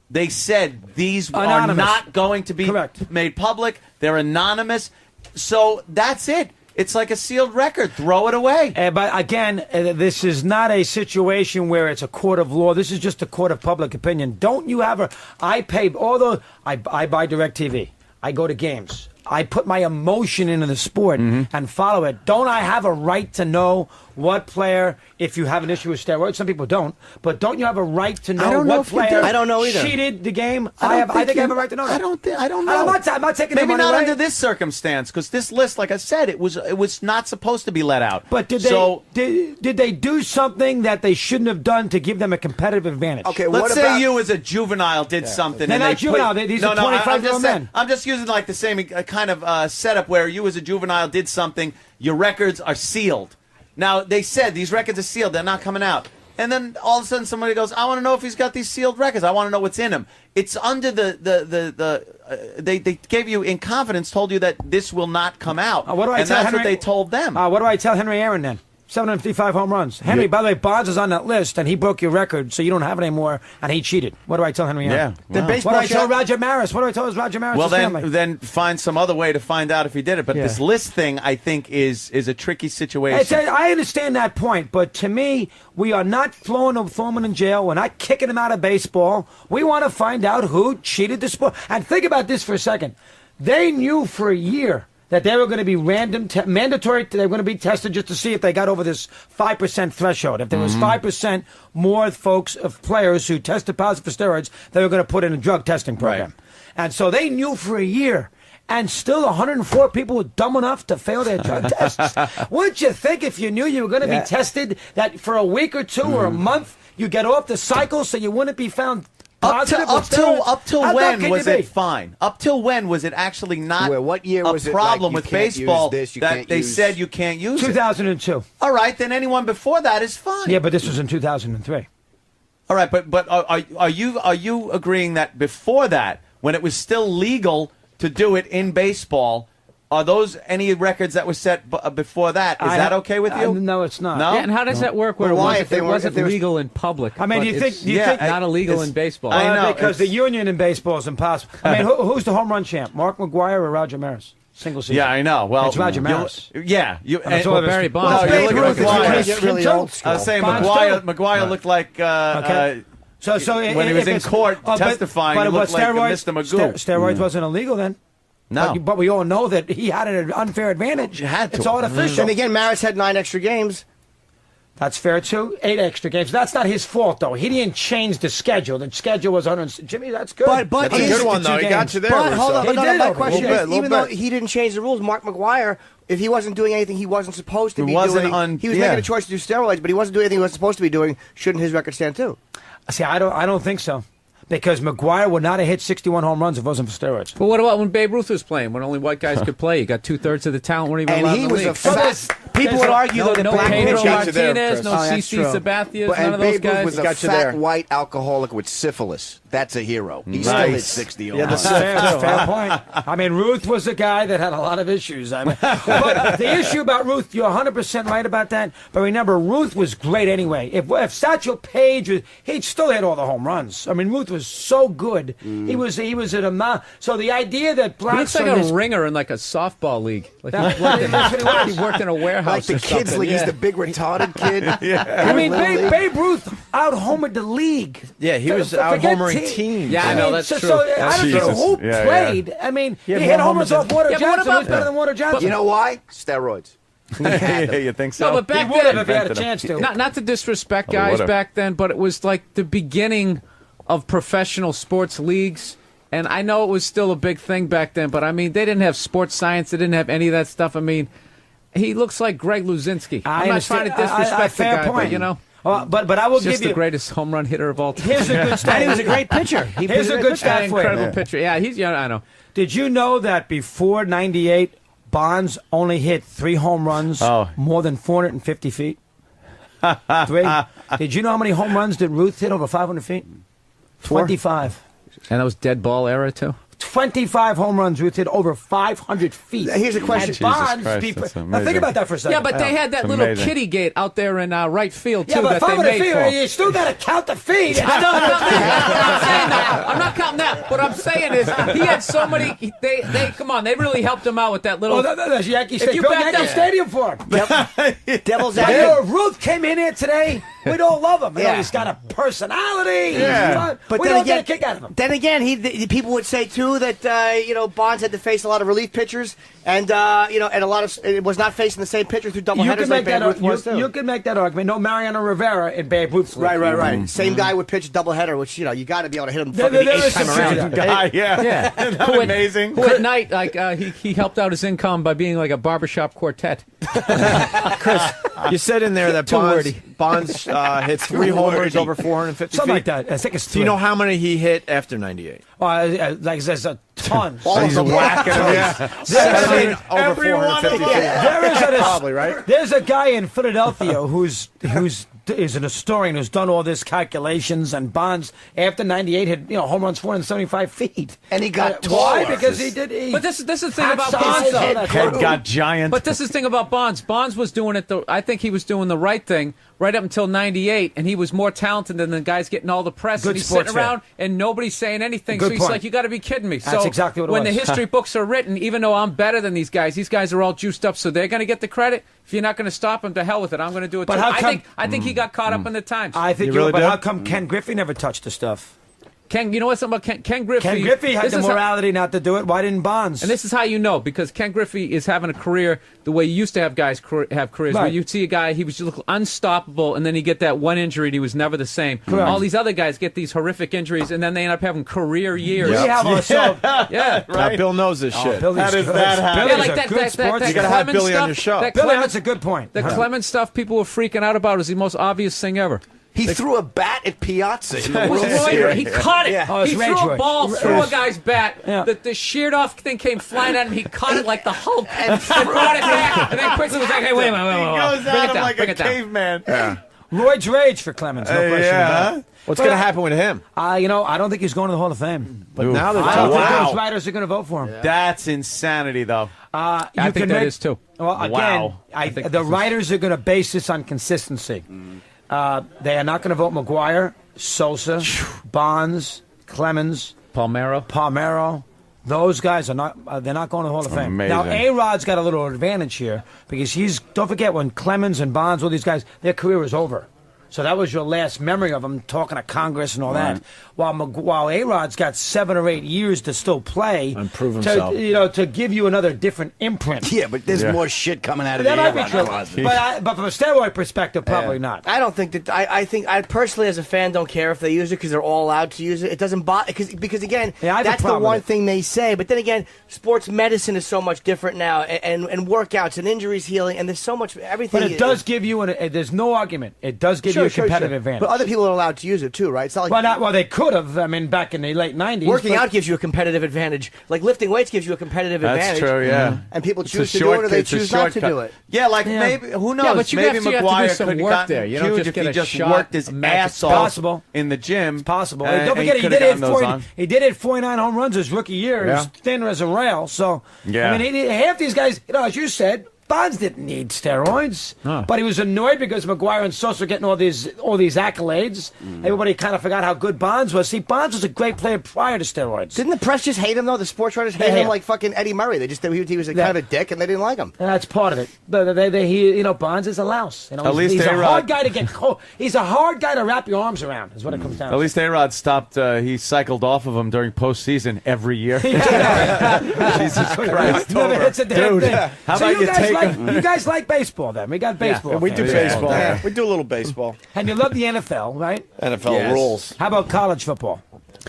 S11: they said these
S14: Anonymous.
S11: are not going to be made public. They're anonymous. So that's it. It's like a sealed record. Throw it away.
S14: But again, this is not a situation where it's a court of law. This is just a court of public opinion. Don't you have I pay all those. I buy DirecTV. I go to games. I put my emotion into the sport and follow it. Don't I have a right to know what player, if you have an issue with steroids, some people don't, but don't you have a right to know
S5: don't know
S14: what
S5: if you do.
S14: player
S5: I don't know either.
S14: cheated the game?
S11: I
S14: think I have a right to know that.
S11: I don't know.
S14: I'm not taking
S11: Maybe
S14: the money
S11: not
S14: away.
S11: under this circumstance, because this list, like I said, it was not supposed to be let out.
S14: But did they do something that they shouldn't have done to give them a competitive advantage?
S13: Okay,
S11: Let's say you as a juvenile did something.
S14: They're
S11: and
S14: not
S11: they
S14: juvenile.
S11: Put,
S14: These are 25-year-old men.
S11: I'm just using like the same kind of setup where you as a juvenile did something. Your records are sealed. Now, they said these records are sealed. They're not coming out. And then all of a sudden somebody goes, I want to know if he's got these sealed records. I want to know what's in him. It's under they gave you in confidence, told you that this will not come out.
S14: What do I
S11: and
S14: tell
S11: that's
S14: Henry?
S11: what they told them.
S14: What do I tell Henry Aaron then? 755 home runs. Henry, by the way, Bonds is on that list, and he broke your record, so you don't have it anymore, and he cheated. What do I tell Henry Aaron?
S11: Yeah.
S14: What do I tell Roger Maris? What do I tell Roger Maris'
S11: Well,
S14: family?
S11: then find some other way to find out if he did it. But this list thing, I think, is a tricky situation.
S14: I understand that point, but to me, we are not throwing him in jail. We're not kicking him out of baseball. We want to find out who cheated the sport. And think about this for a second. They knew for a year that they were going to be mandatory. They were going to be tested just to see if they got over this 5% threshold. If there was 5% more players who tested positive for steroids, they were going to put in a drug testing program. Right. And so they knew for a year. And still 104 people were dumb enough to fail their drug tests. Wouldn't you think if you knew you were going to be tested that for a week or two or a month, you get off the cycle so you wouldn't be found positive?
S11: Up till when was it fine? Up till when was it actually not
S13: what year was
S11: a
S13: it
S11: problem
S13: like
S11: with baseball that they said you can't use
S14: 2002.
S11: All right, then anyone before that is fine.
S14: Yeah, but this was in 2003.
S11: All right, but are you agreeing that before that, when it was still legal to do it in baseball, are those any records that were set before that? Is that okay with you?
S14: No, it's not.
S4: No? Yeah, and how does that work where it wasn't legal in public?
S14: I mean, do you think
S4: not illegal in baseball?
S11: I know.
S14: Because the union in baseball is impossible. I mean, who's the home run champ? Mark McGwire or Roger Maris? Single season.
S11: Yeah, I know. Well,
S14: it's Roger Maris.
S11: Yeah.
S4: Barry Bonds.
S11: Well, you look at McGwire.
S5: Really old school.
S11: I was saying McGwire looked like
S14: So
S11: when he was in court testifying, he looked like Mr. Magoo.
S14: Steroids wasn't illegal then.
S11: No.
S14: But we all know that he had an unfair advantage. It's artificial.
S5: And again, Maris had 9 extra games.
S14: That's fair, too. 8 extra games. That's not his fault, though. He didn't change the schedule. The schedule was 100. Jimmy, that's good.
S5: But
S1: that's a good one, though. He got you there.
S5: But hold on. My question is,
S1: even
S5: though he didn't change the rules, Mark McGwire, if he wasn't doing anything he wasn't supposed to be doing, he was making a choice to do steroids, but he wasn't doing anything he was supposed to be doing, shouldn't his record stand, too?
S14: See, I don't think so. Because McGwire would not have hit 61 home runs if it wasn't for steroids.
S4: But what about when Babe Ruth was playing, when only white guys could play? You got 2/3 of the talent weren't even allowed in the league.
S5: People would argue that
S4: no
S5: black
S4: Pedro
S5: pitchers
S4: Martinez, no CC Sabathia's, none of those
S13: Babe Ruth
S4: guys.
S13: was a fat white alcoholic with syphilis. That's a hero. He still hit 60 home runs.
S14: Fair point. I mean, Ruth was a guy that had a lot of issues. I mean, but the issue about Ruth, you're 100% right about that. But remember, Ruth was great anyway. If Satchel Paige, he'd still hit all the home runs. I mean, Ruth was so good. He was at a so the idea that blacks
S4: he looks like a ringer in like a softball league. Like he worked in a warehouse.
S13: Like the kids league, he's the big retarded kid.
S14: I mean, Babe Ruth out-homered the league.
S1: Yeah, he was out-homering teams.
S4: Yeah, I know, that's true.
S14: So I don't know who played. I mean, he hit homers off Water Johnson. He was better than Water Johnson.
S13: You know why? Steroids.
S11: You think so?
S4: No, but back
S14: he would have
S4: then,
S14: if he had a chance to.
S4: Not to disrespect guys back then, but it was like the beginning of professional sports leagues. And I know it was still a big thing back then, but I mean, they didn't have sports science. They didn't have any of that stuff. I mean, he looks like Greg Luzinski. I'm not trying to disrespect the guy, but you know.
S14: But I will give you
S4: just the greatest home run hitter of all time.
S14: Here's a good stat.
S5: And he was a great pitcher.
S14: Here's a good stat for you.
S4: Incredible pitcher. Yeah, I know.
S14: Did you know that before '98, Bonds only hit 3 home runs more than 450 feet? 3. Did you know how many home runs did Ruth hit over 500 feet? 25.
S4: And that was dead ball era too.
S14: 25 home runs, Ruth hit over 500 feet.
S5: Here's a question.
S14: And Bonds, people, now think about that for a second.
S4: Yeah, but they had that little kitty gate out there in right field too
S14: but
S4: that they made
S14: feet,
S4: for.
S14: You still got to count the feet.
S4: I'm not saying that. I'm not counting that. What I'm saying is he had so many. They come on. They really helped him out with that little.
S14: That's Yankee Stadium. Yankee Stadium for him.
S5: Devil's
S14: advocate. Ruth came in here today. We'd all love him. You know,
S5: Yeah.
S14: he's got a personality.
S5: Yeah.
S14: But we
S5: then
S14: don't
S5: again,
S14: get a kick out of him.
S5: Then again, people would say too that Bonds had to face a lot of relief pitchers, and and a lot of it was not facing the same pitcher through doubleheaders like Babe Ruth was too.
S14: You can make that argument. No, Mariano Rivera in Babe Ruth's league.
S5: Right. Same guy would pitch a doubleheader, which you got to be able to hit him
S14: There
S5: fucking
S14: is
S5: eight time
S14: some truth to
S5: around.
S14: that.
S11: Guy, yeah.
S4: Yeah.
S11: Isn't that amazing?
S4: Who at night, like he helped out his income by being like a barbershop quartet.
S1: Chris, you said in there that
S4: Too wordy.
S1: Bonds hit 3 homers over 450
S14: Something
S1: feet.
S14: like that. I think it's
S1: Do you know how many he hit after 98?
S14: like there's a ton.
S1: He's whacking them. Yeah. Over 450 feet. Probably, right?
S14: There's a guy in Philadelphia who's is an historian who's done all this calculations, and Bonds after 98 hit home runs 475 feet,
S13: and he got
S14: why?
S13: taller.
S14: Because he did.
S4: But this is the thing about Bonds.
S11: Head got giant.
S4: But this is the thing about Bonds. Bonds was doing it. I think he was doing the right thing right up until 98, and he was more talented than the guys getting all the press.
S14: Good
S4: and he's
S14: sports
S4: sitting around, and nobody's saying anything.
S14: Good
S4: so he's
S14: point.
S4: like, "You got to be kidding me."
S14: That's
S4: so
S14: exactly what it
S4: when
S14: was.
S4: the history books are written, even though I'm better than these guys are all juiced up, so they're going to get the credit. If you're not going to stop him, to hell with it. I'm going to do it.
S14: But
S4: too.
S14: how come-
S4: I think he got caught up in the times.
S14: I think
S1: You really
S14: but
S1: do?
S14: how come Ken Griffey never touched the stuff?
S4: You know what's something about Ken Griffey?
S14: Ken Griffey had
S4: this
S14: the
S4: is how-
S14: morality not to do it. Why didn't Bonds?
S4: And this is how you know, because Ken Griffey is having a career the way you used to have guys have careers, where
S14: Right.
S4: you'd see a guy, he was just unstoppable, and then he'd get that one injury, and he was never the same.
S14: Correct.
S4: All these other guys get these horrific injuries, and then they end up having career years.
S14: We have ourselves.
S4: Yeah.
S1: Now, Bill knows this shit.
S14: Billy's
S11: How does
S14: good.
S11: that happen?
S14: Billy's
S4: Yeah, like
S14: a
S4: that,
S14: good
S4: that,
S14: sports
S4: that
S1: You gotta
S14: guy.
S1: have
S4: Clemens
S1: Billy on
S4: stuff,
S1: your show.
S4: That
S14: Billy,
S4: Clemens,
S14: that's a good point.
S4: the Clemens stuff people were freaking out about is the most obvious thing ever.
S13: He threw a bat at Piazza in the
S4: It was
S13: World
S4: Roy-
S13: Series.
S4: he caught it.
S14: Oh, it's
S4: he
S14: Rage
S4: threw
S14: Roy.
S4: a ball through a guy's bat.
S14: Yeah.
S4: The sheared off thing came flying at him. He caught it like the Hulk and brought it back. And then quickly was like, "Hey, wait a minute,
S11: He goes
S4: bring
S11: at
S4: it
S11: him
S4: down,
S11: like
S4: bring
S11: a
S4: it down."
S11: caveman.
S14: Lloyd's rage for Clemens, no question about it.
S1: What's going to happen with him?
S14: I don't think he's going to the Hall of Fame.
S1: But now they're
S14: I don't
S1: talking.
S14: think those writers are going to vote for him.
S11: That's insanity, though.
S4: I think that is too.
S14: Well, again,
S11: Wow.
S14: the writers are going to base this on consistency. They are not going to vote McGuire, Sosa, Bonds, Clemens, Palmeiro. Those guys are not. They're not going to the Hall of Fame.
S11: Amazing.
S14: Now, A-Rod's got a little advantage here because don't forget when Clemens and Bonds, all these guys, their career is over. So that was your last memory of him talking to Congress and all that. While A-Rod's got 7 or 8 years to still play
S1: And prove himself.
S14: to give you another different imprint.
S13: Yeah, but there's more shit coming out of
S14: That
S13: the
S14: might be
S13: A-Rod
S14: true,
S13: closet.
S14: but from a steroid perspective, probably not.
S5: I don't think that. I think I personally, as a fan, don't care if they use it because they're all allowed to use it. It doesn't bother because again,
S14: Yeah, I have a
S5: that's the
S14: problem with
S5: one
S14: it.
S5: thing they say. But then again, sports medicine is so much different now, and workouts and injuries healing, and there's so much everything.
S14: But it does give you there's no argument. It does give you a competitive advantage.
S5: But other people are allowed to use it too, right? It's not like
S14: Well, they could have. I mean, back in the late '90s,
S5: working
S14: but-
S5: out gives you a competitive advantage. Like lifting weights gives you a competitive
S11: That's
S5: advantage.
S11: true, yeah.
S5: And people
S11: It's a
S5: choose to do it or they
S11: it's a
S5: choose not to
S11: shortcut.
S5: do it.
S11: Yeah, maybe, who knows?
S4: Yeah, but you
S11: maybe
S4: have to do
S11: McGuire
S4: some
S11: could have
S4: work
S11: gotten
S4: there. You don't
S11: huge
S4: just
S11: if
S4: get
S11: he
S4: a
S11: just
S4: shot,
S11: worked his
S4: a magic
S11: ass
S4: spot.
S11: off
S14: Possible.
S11: in the gym.
S14: It's possible.
S11: And
S14: Don't forget,
S11: he
S14: he
S11: could have
S14: did
S11: gotten those on.
S14: He did hit 49 home runs his rookie year. He was thin as a rail. So,
S11: Yeah.
S14: I mean, half these guys, as you said, Bonds didn't need steroids, but he was annoyed because McGuire and Sosa were getting all these accolades. Everybody kind of forgot how good Bonds was. See, Bonds was a great player prior to steroids.
S5: Didn't the press just hate him though? The sports writers
S14: They
S5: hate
S14: hate
S5: him
S14: him.
S5: like fucking Eddie Murray. They just he was kind of a dick and they didn't like him.
S14: And that's part of it. But Bonds is a louse.
S11: At least
S14: he's a
S11: A-Rod-
S14: hard guy to get. He's a hard guy to wrap your arms around. Is what it comes down.
S11: At least A-Rod stopped. He cycled off of him during postseason every year. Jesus Christ!
S14: It's a damn
S11: Dude,
S14: thing.
S11: how
S14: So
S11: about you take
S14: you guys like baseball then? We got baseball.
S1: We do
S14: fans.
S1: baseball.
S11: Yeah.
S1: We do a little baseball.
S14: And you love the NFL, right?
S1: NFL
S11: Yes.
S1: rules.
S14: How about college football?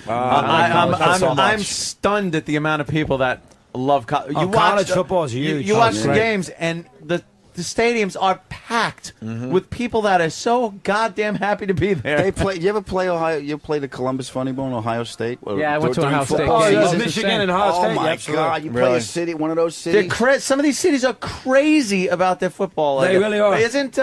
S11: I'm stunned at the amount of people that love college.
S14: College football is huge.
S11: You watch the
S14: Right.
S11: games, and the stadiums are packed with people that are so goddamn happy to be there.
S13: They play. You ever play Ohio? You play the Columbus Funny Bone, Ohio State?
S4: Yeah, I went to
S13: During
S4: Ohio State.
S13: football
S4: Oh,
S14: yeah,
S13: season?
S14: Michigan and Ohio
S13: Oh
S14: State.
S13: my
S14: Yeah, absolutely.
S13: God! You play
S1: Really?
S13: a city, one of those
S11: They're
S13: cities.
S11: some of these cities are crazy about their football.
S14: They really are.
S11: Isn't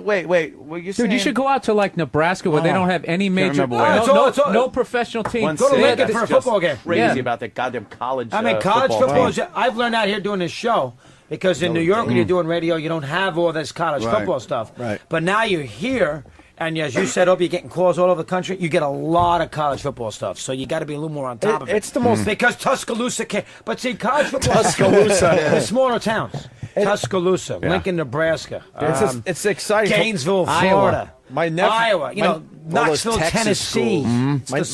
S11: wait? Were you saying?
S4: Dude, you should go out to like Nebraska where they don't have any major,
S11: remember where.
S4: no professional team.
S11: One
S14: Go to
S11: city
S14: Lincoln
S11: that's
S14: for a
S11: just
S14: football game.
S11: Crazy
S4: Yeah.
S11: about the goddamn college.
S14: I mean, college football.
S11: team.
S14: I've learned out here doing this show because in New York, when you're doing radio, you don't have all this college
S13: Right.
S14: football stuff.
S1: Right.
S14: But now you're here, and as you said, Opie, you're getting calls all over the country. You get a lot of college football stuff, so you got to be a little more on top of it.
S1: It's the most
S14: because Tuscaloosa can. But see, college football. Tuscaloosa. The smaller towns. Tuscaloosa, Lincoln, Nebraska.
S1: It's exciting.
S14: Gainesville,
S1: Iowa.
S14: Florida.
S1: My nephew,
S14: Iowa, Knoxville, Tennessee.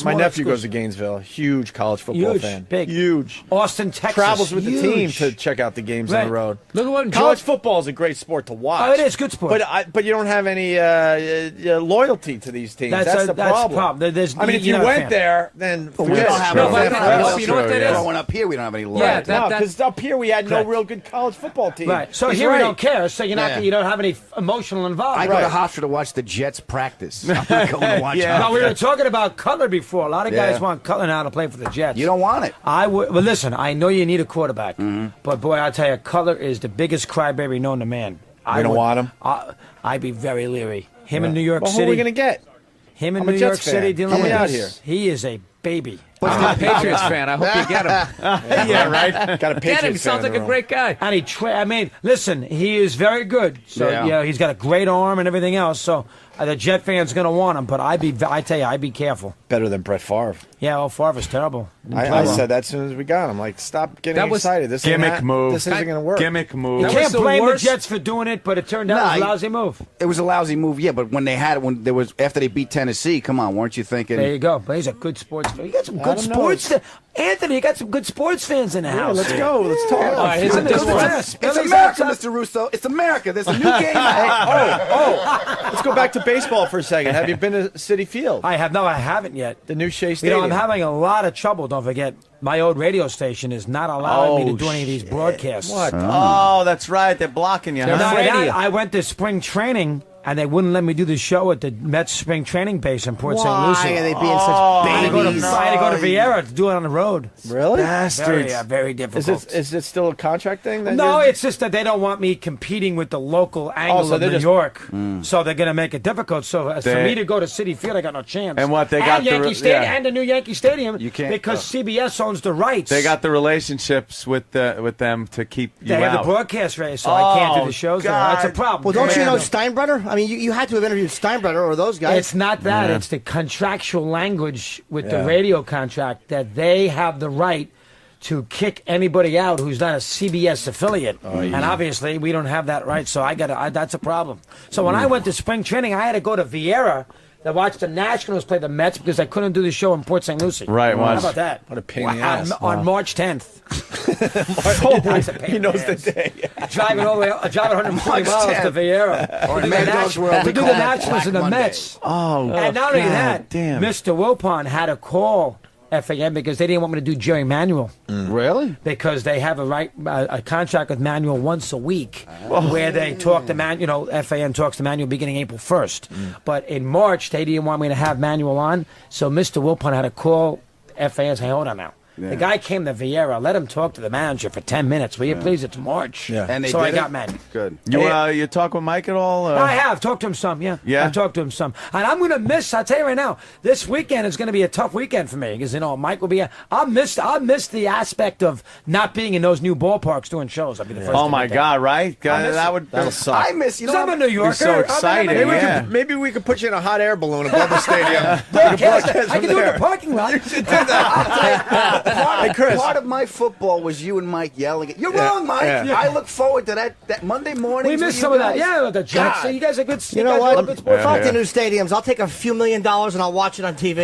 S1: My nephew goes to Gainesville. Huge college football fan.
S14: Big.
S1: Huge.
S14: Austin, Texas.
S1: Travels with the team
S14: Huge.
S1: to check out the games on
S14: Right.
S1: the road.
S4: Look at what
S1: College football is a great sport to watch.
S14: Oh, it is good sport.
S1: But you don't have any loyalty to these teams. That's the problem.
S14: There's,
S1: I mean, if you went there, then
S13: we don't have
S4: No,
S13: any.
S4: but you know what that is?
S13: Growing up here, we don't have any
S4: Yeah,
S13: loyalty.
S1: No, because up here we had no real good college football team.
S14: Right. So
S1: He's
S14: here
S1: right.
S14: we don't care. So you're not.
S13: Yeah.
S14: You don't have any emotional
S13: I
S14: involvement.
S13: go to Hofstra to watch the Jets practice. I'm not going to watch.
S14: No, we were talking about Cutler before. A lot of guys
S13: Yeah.
S14: want Cutler now to play for the Jets.
S13: You don't want it.
S14: I would. Well, listen. I know you need a quarterback, but boy, I tell you, Cutler is the biggest crybaby known to man.
S1: You don't want him?
S14: I'd be very leery. Him in New York
S1: Well,
S14: City.
S1: who are we going to get?
S14: Him in
S1: I'm a
S14: New
S1: Jets
S14: York
S1: fan.
S14: City dealing
S1: Come
S14: with
S1: out
S14: this.
S1: here.
S14: He is a baby.
S4: I'm a Patriots fan. I hope you get him.
S1: Yeah, right. Got a Patriots
S4: Get him. He sounds
S1: fan
S4: like a great guy.
S14: And I mean, listen, he is very good. So
S1: Yeah.
S14: he's got a great arm and everything else. So the Jet fan's going to want him. But I tell you, I'd be careful.
S1: Better than Brett Favre.
S14: Yeah, Favre's terrible.
S1: I said that as soon as we got him. Like, stop getting
S4: That was
S1: excited. This
S11: Gimmick move.
S1: This isn't going to work.
S11: Gimmick move.
S14: You
S4: That
S14: can't
S4: was the
S14: blame
S4: worst.
S14: the Jets for doing it, but it turned out it was a lousy move.
S13: It was a lousy move, yeah. But when they had it, when there was after they beat Tennessee, come on, weren't you thinking?
S14: There you go. But he's a good sports fan. You got some good
S1: don't know.
S14: sports. Anthony, you got some good sports fans in the house.
S1: Let's go. Let's talk.
S4: All right, here's a
S13: It's America, Mr. Russo. It's America. There's a new game.
S1: Let's go back to baseball for a second. Have you been to Citi Field?
S14: I haven't yet.
S1: The new Shea
S14: You
S1: Stadium.
S14: know, I'm having a lot of trouble. Don't forget, my old radio station is not allowing me to do any of these broadcasts.
S1: What?
S11: Oh, that's right. They're blocking you.
S14: Not
S11: Huh?
S14: only that, I went to spring training, and they wouldn't let me do the show at the Mets spring training base in Port St. Lucie.
S5: Why are they being such
S14: I had
S5: babies?
S14: to go to Vieira to do it on the road.
S1: Really?
S14: Very, very difficult.
S1: Is it still a contract thing? That
S14: No,
S1: you're-
S14: it's just that they don't want me competing with the local angle
S1: so
S14: of
S1: they're
S14: New
S1: just-
S14: York. So they're going to make it difficult. So for
S11: They-
S14: me to go to Citi Field, I got no chance.
S11: And what, they got the
S14: Yankee
S11: re-
S14: Stadium
S11: yeah.
S14: and the new Yankee Stadium
S11: You can't-
S14: because CBS owns the rights.
S11: They got the relationships with them to keep you
S14: They have
S11: out.
S14: the broadcast race, so I can't do
S11: Oh,
S14: the shows.
S11: God.
S14: There. That's a problem.
S5: Well, don't you know
S14: Man.
S5: Steinbrenner? I mean, you had to have interviewed Steinbrenner or those guys.
S14: It's not that. It's the contractual language with the radio contract that they have the right to kick anybody out who's not a CBS affiliate. And obviously, we don't have that right, so that's a problem. So when I went to spring training, I had to go to Vieira to watch the Nationals play the Mets because I couldn't do the show in Port St. Lucie.
S11: Right,
S14: How
S11: watch.
S14: about that?
S1: What a pain in the ass.
S14: On March 10th. That's a pain
S1: He
S14: in the
S1: knows the
S14: ass.
S1: day.
S14: Driving all the way, driving 140 miles to Vieira.
S13: Or
S14: to do
S13: Mad
S14: the
S13: Dog's World,
S14: to do
S13: we
S14: the
S13: call that
S14: Nationals
S13: Black
S14: and the
S13: Monday.
S14: Mets.
S11: Oh,
S14: And not only
S11: God
S14: that,
S11: damn.
S14: Mr. Wilpon had to call FAM because they didn't want me to do Jerry Manuel
S13: Really?
S14: because they have a contract with Manuel once a week where they talk to FAM talks to Manuel beginning April 1st. But in March, they didn't want me to have Manuel on, so Mr. Wilpon had to call FAM and say, hold on now. The guy came to Vieira, let him talk to the manager for 10 minutes. Will you please? It's March.
S1: Yeah.
S13: And they
S14: so
S13: did
S14: I
S13: it?
S14: got mad.
S13: Good.
S11: You talk with Mike at all?
S14: I have talked to him some, yeah.
S11: Yeah?
S14: I've talked to him some. And I'm going to miss, I'll tell you right now, this weekend is going to be a tough weekend for me because, Mike will be, I'll miss the aspect of not being in those new ballparks doing shows. I'll be the first
S11: Oh
S14: to
S11: my
S14: admit
S11: God! Right? God,
S14: miss
S11: that
S14: it.
S11: that'll suck.
S13: I miss. You
S14: Because
S13: know,
S14: I'm a New Yorker.
S11: so excited,
S14: I'm
S11: yeah.
S1: Maybe we could put you in a hot air balloon above the stadium.
S14: broadcast. I
S1: from
S14: can do it in
S1: there.
S14: the parking lot.
S1: Hey, Chris.
S13: part of my football was you and Mike yelling at. You're wrong, Mike.
S1: yeah.
S13: I look forward to that Monday morning.
S14: We missed some of that. Yeah, the Jets.
S13: God.
S14: You guys are good.
S5: You know
S14: guys
S5: what?
S14: are good sports.
S5: Fuck the new stadiums. I'll take a few $1 million and I'll watch it on TV.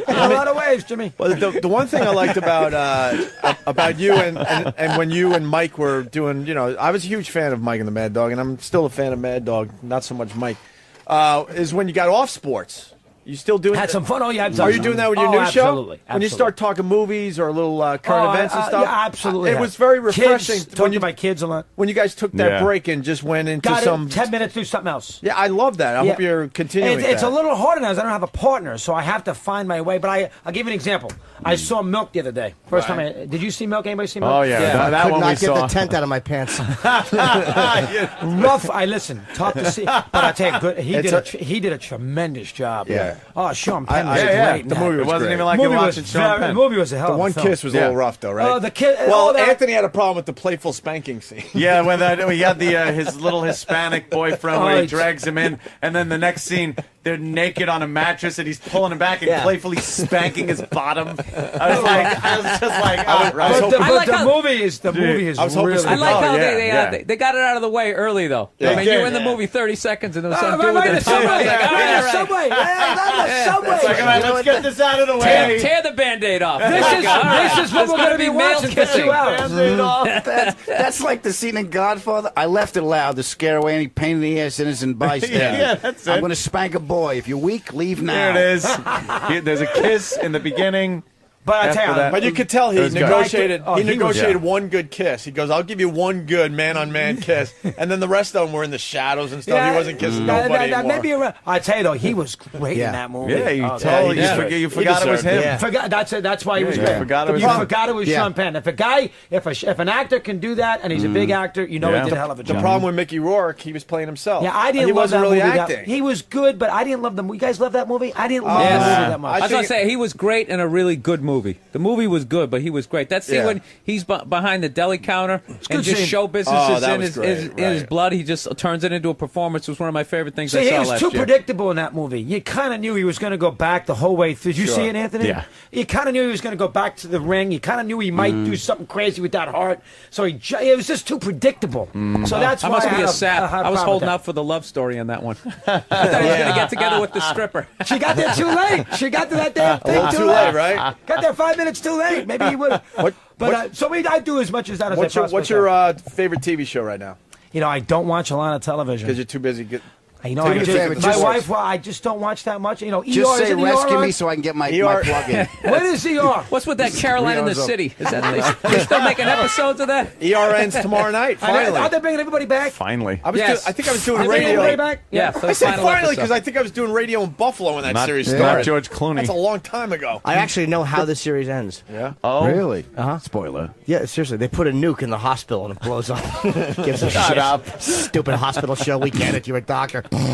S14: In a lot of ways, Jimmy.
S1: Well, the one thing I liked about you and when you and Mike were doing, I was a huge fan of Mike and the Mad Dog, and I'm still a fan of Mad Dog, not so much Mike, is when you got off sports. You still doing
S14: Had some fun. Oh, yeah. I've
S1: Are
S14: done
S1: you
S14: some.
S1: doing that with your
S14: Oh,
S1: new
S14: absolutely,
S1: show? When you start talking movies or little current events and stuff?
S14: Yeah, absolutely.
S1: It was very refreshing.
S14: Kids, talking to my kids a lot.
S1: When you guys took that
S11: Yeah.
S1: break and just went into
S14: Got
S1: some...
S14: 10 minutes, do something else.
S1: Yeah, I love that. I
S14: Yeah.
S1: hope you're continuing
S14: It's
S1: that.
S14: a little harder now because I don't have a partner, so I have to find my way. But I'll give you an example. I saw Milk the other day. First time did you see Milk? Anybody see Milk?
S11: Oh yeah, that
S5: Could
S11: one we
S5: not get
S11: saw.
S5: the tent out of my pants.
S14: Rough. I listen. Tough to see, but I tell you, good. He did a tremendous job.
S1: Yeah.
S14: Oh, Sean Penn was
S11: yeah,
S14: great. in
S1: the
S14: that.
S1: movie
S11: It
S1: was
S11: wasn't
S1: great.
S11: even like
S14: movie
S11: you're
S14: was
S11: watching Sean
S14: the
S11: Penn.
S14: movie was a hell
S1: The
S14: of a
S1: one
S14: film.
S1: kiss was a little rough, though, right?
S14: Oh, the kid.
S1: Well,
S14: all that-
S1: Anthony had a problem with the playful spanking scene.
S11: Yeah, when he had his little Hispanic boyfriend where
S14: Oh,
S11: he drags him in, and then the next scene, they're naked on a mattress, and he's pulling him back and playfully spanking his bottom. I was just like, all right.
S14: But the movie is really.
S4: I like how they got it out of the way early, though.
S14: Yeah.
S4: I mean, you were in the movie 30 seconds, and there was some dude with
S14: the
S4: a
S14: subway.
S4: subway.
S11: It's like, all right, let's get this out of the way.
S4: Tear the Band-Aid off.
S14: This is what we're going to be watching for 2 hours.
S13: That's like the scene in Godfather. I left it loud to scare away any pain in the ass innocent bystander.
S11: Yeah, that's it.
S13: I'm going to spank a boy. If you're weak, leave now.
S11: There it is. There's a kiss in the beginning.
S14: But
S1: But you could tell he negotiated.
S14: good.
S1: He negotiated one good kiss. He goes, "I'll give you one good man-on-man kiss," and then the rest of them were in the shadows and stuff. He wasn't kissing nobody anymore.
S14: I tell you though, he was great in that movie.
S11: Yeah, you forgot it was him.
S14: Yeah. That's why he was great.
S11: You forgot it was
S14: you
S11: him.
S14: forgot it was Sean Penn. If an actor can do that and he's a big actor, you know he did a hell of a job.
S1: The problem with Mickey Rourke, he was playing himself.
S14: Yeah, I didn't.
S1: He
S14: love
S1: wasn't
S14: that
S1: really
S14: movie
S1: acting.
S14: He was good, but I didn't love the movie. You guys love that movie? I didn't love the movie that much.
S4: I was going to say, he was great in a really good movie. The movie was good, but he was great. That scene when he's behind the deli counter and just show business in his blood, he just turns it into a performance. It was one of my favorite things I saw last year.
S14: He was too predictable in that movie. You kind of knew he was going to go back the whole way through. Did you see it, Anthony?
S11: Yeah.
S14: You kind of knew he was going to go back to the ring. You kind of knew he might do something crazy with that heart. So it was just too predictable. So that's why
S4: I was holding out for the love story on that one. I thought he was going to get together with the stripper.
S14: She got there too late. She got to that damn thing too late, right? Got there 5 minutes too late. Maybe he would. I do as much as that as I possibly
S1: What's your favorite TV show right now?
S14: You know, I don't watch a lot of television.
S1: Because you're too busy.
S14: You know, my wife, I just don't watch that much. You know,
S13: just
S14: ER,
S13: say rescue me so I can get my plug in.
S14: What is ER?
S4: What's with that Caroline in the City? Is that they still making episodes of that?
S1: ER ends tomorrow night. Finally,
S14: are they bringing everybody back?
S11: Finally,
S1: I think I was doing radio.
S14: Everybody back?
S4: Yeah,
S1: I said finally because I think I was doing radio in Buffalo when that series started.
S11: Not George Clooney.
S1: That's a long time ago.
S5: I actually know how the series ends.
S1: Yeah.
S13: Oh, really?
S5: Spoiler. Yeah, seriously, they put a nuke in the hospital and it blows up. Gives a shut up. Stupid hospital show. We get it. You're a doctor.
S1: Enough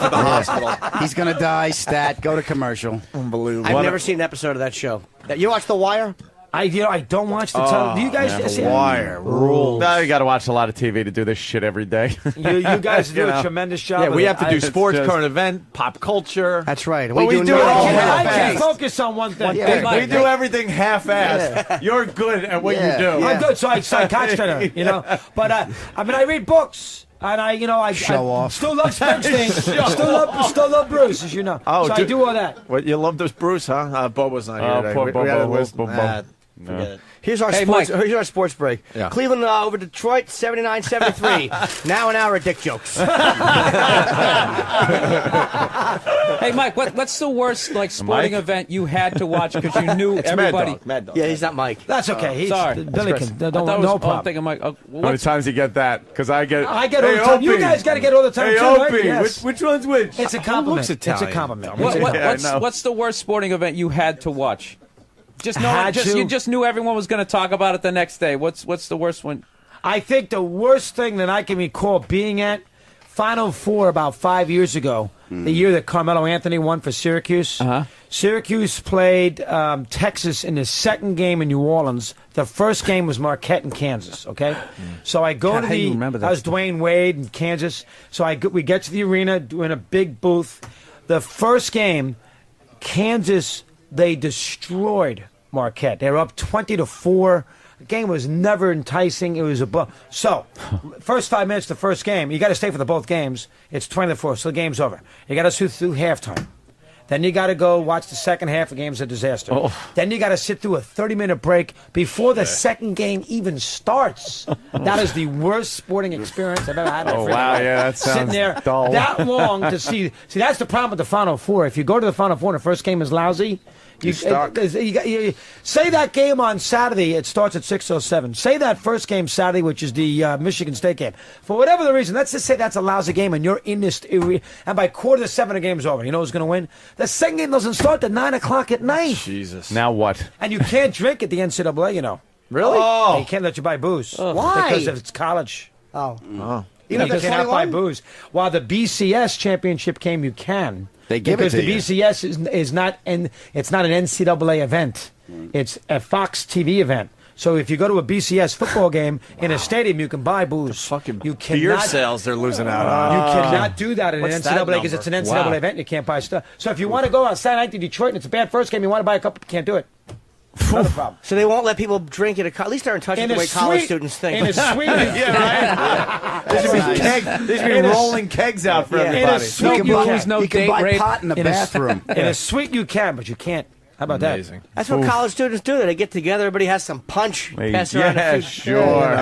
S1: of the hospital.
S13: He's gonna die. Stat. Go to commercial.
S1: Unbelievable.
S5: I've never seen an episode of that show. You watch The Wire?
S14: I don't watch the television. Do you guys see
S1: Wire rules?
S11: No, you got to watch a lot of TV to do this shit every day.
S14: You guys do a tremendous job.
S1: Yeah, we have to do
S11: It's
S1: sports,
S11: just-
S1: current event, pop culture.
S5: That's right.
S11: But we do it all
S14: I
S11: half-assed.
S14: can't focus on one thing.
S11: We do everything half-assed. You're good at what you do.
S14: I'm good, so I concentrate, you know. But I mean, I read books. And I
S13: Show off.
S14: Still love Springsteen. still love Bruce, as you know.
S1: Oh,
S14: so I do all that.
S1: What, you love this Bruce, huh? Bobo's not here today.
S11: poor
S1: We had a
S11: Bobo.
S1: list.
S11: Bobo.
S1: Forget it.
S5: Here's our sports break.
S1: Yeah.
S5: Cleveland over Detroit, 79-73. Now an hour of dick jokes.
S4: Hey, Mike, what's the worst sporting event you had to watch because you knew everybody?
S1: Mad Dog.
S5: Yeah, he's not Mike.
S14: That's okay. He's,
S4: sorry.
S14: Billy can.
S4: I thought
S14: No
S4: I'm
S14: problem.
S4: thinking, Mike.
S11: How many times you get that? Because I get
S14: I get all the time. You guys got to get all the time
S11: Hey,
S14: too,
S11: Opie,
S14: right? Yes.
S11: which one's which?
S14: It's a compliment.
S1: looks
S14: It's a
S1: Italian?
S14: compliment.
S4: What's the worst sporting event you had to watch? Just
S14: Had to?
S4: you just knew everyone was going to talk about it the next day. What's the worst one?
S14: I think the worst thing that I can recall being at Final Four about 5 years ago, the year that Carmelo Anthony won for Syracuse. Syracuse played Texas in the second game in New Orleans. The first game was Marquette in Kansas. Okay, so I go
S4: God,
S14: to
S4: how do you
S14: the.
S4: remember that
S14: I was
S4: stuff?
S14: Dwayne Wade in Kansas. So we get to the arena in a big booth. The first game, Kansas, they destroyed Marquette. They were up 20-4. The game was never enticing. It was so. First 5 minutes, the first game. You got to stay for both games. It's 20-4, so the game's over. You got to sit through halftime. Then you got to go watch the second half. The game's a disaster. Then you got to sit through a 30-minute break before the second game even starts. That is the worst sporting experience I've ever had.
S11: Oh, wow, yeah, that
S14: Sitting
S11: sounds
S14: there
S11: dull.
S14: that long to see. See, that's the problem with the Final Four. If you go to the Final Four and the first game is lousy, you say that game on Saturday, it starts at 6:07. Say that first game Saturday, which is the Michigan State game. For whatever the reason, let's just say that's a lousy game, and you're in this, and by 6:45 the game's over. You know who's going to win? The second game doesn't start at 9 o'clock at night.
S1: Jesus.
S11: Now what?
S14: And you can't drink at the NCAA, you know.
S5: Really?
S14: Oh. They can't let you buy booze.
S5: Why?
S14: Because it's college.
S5: Oh.
S14: You cannot buy booze. While the BCS championship game, you can.
S13: They give it to
S14: because
S13: you.
S14: the BCS is not, and it's not an NCAA event. It's a Fox TV event. So if you go to a BCS football game in a stadium, you can buy booze. You cannot,
S1: Beer sales they're losing out on.
S14: You cannot do that in an
S1: What's that
S14: NCAA because it's an NCAA
S1: number?
S14: event and you can't buy stuff. So if you want to go on Saturday night to Detroit and it's a bad first game, you want to buy a couple, you can't do it. Another problem.
S5: So they won't let people drink at at least they're in touch with the way college students think.
S14: In a suite.
S11: There should be rolling kegs out for everybody.
S14: In a suite,
S13: You can buy pot in the bathroom.
S14: In a suite, you can, but you can't. How about
S1: Amazing.
S5: That's what college students do. They get together. Everybody has some punch. Pass around a few,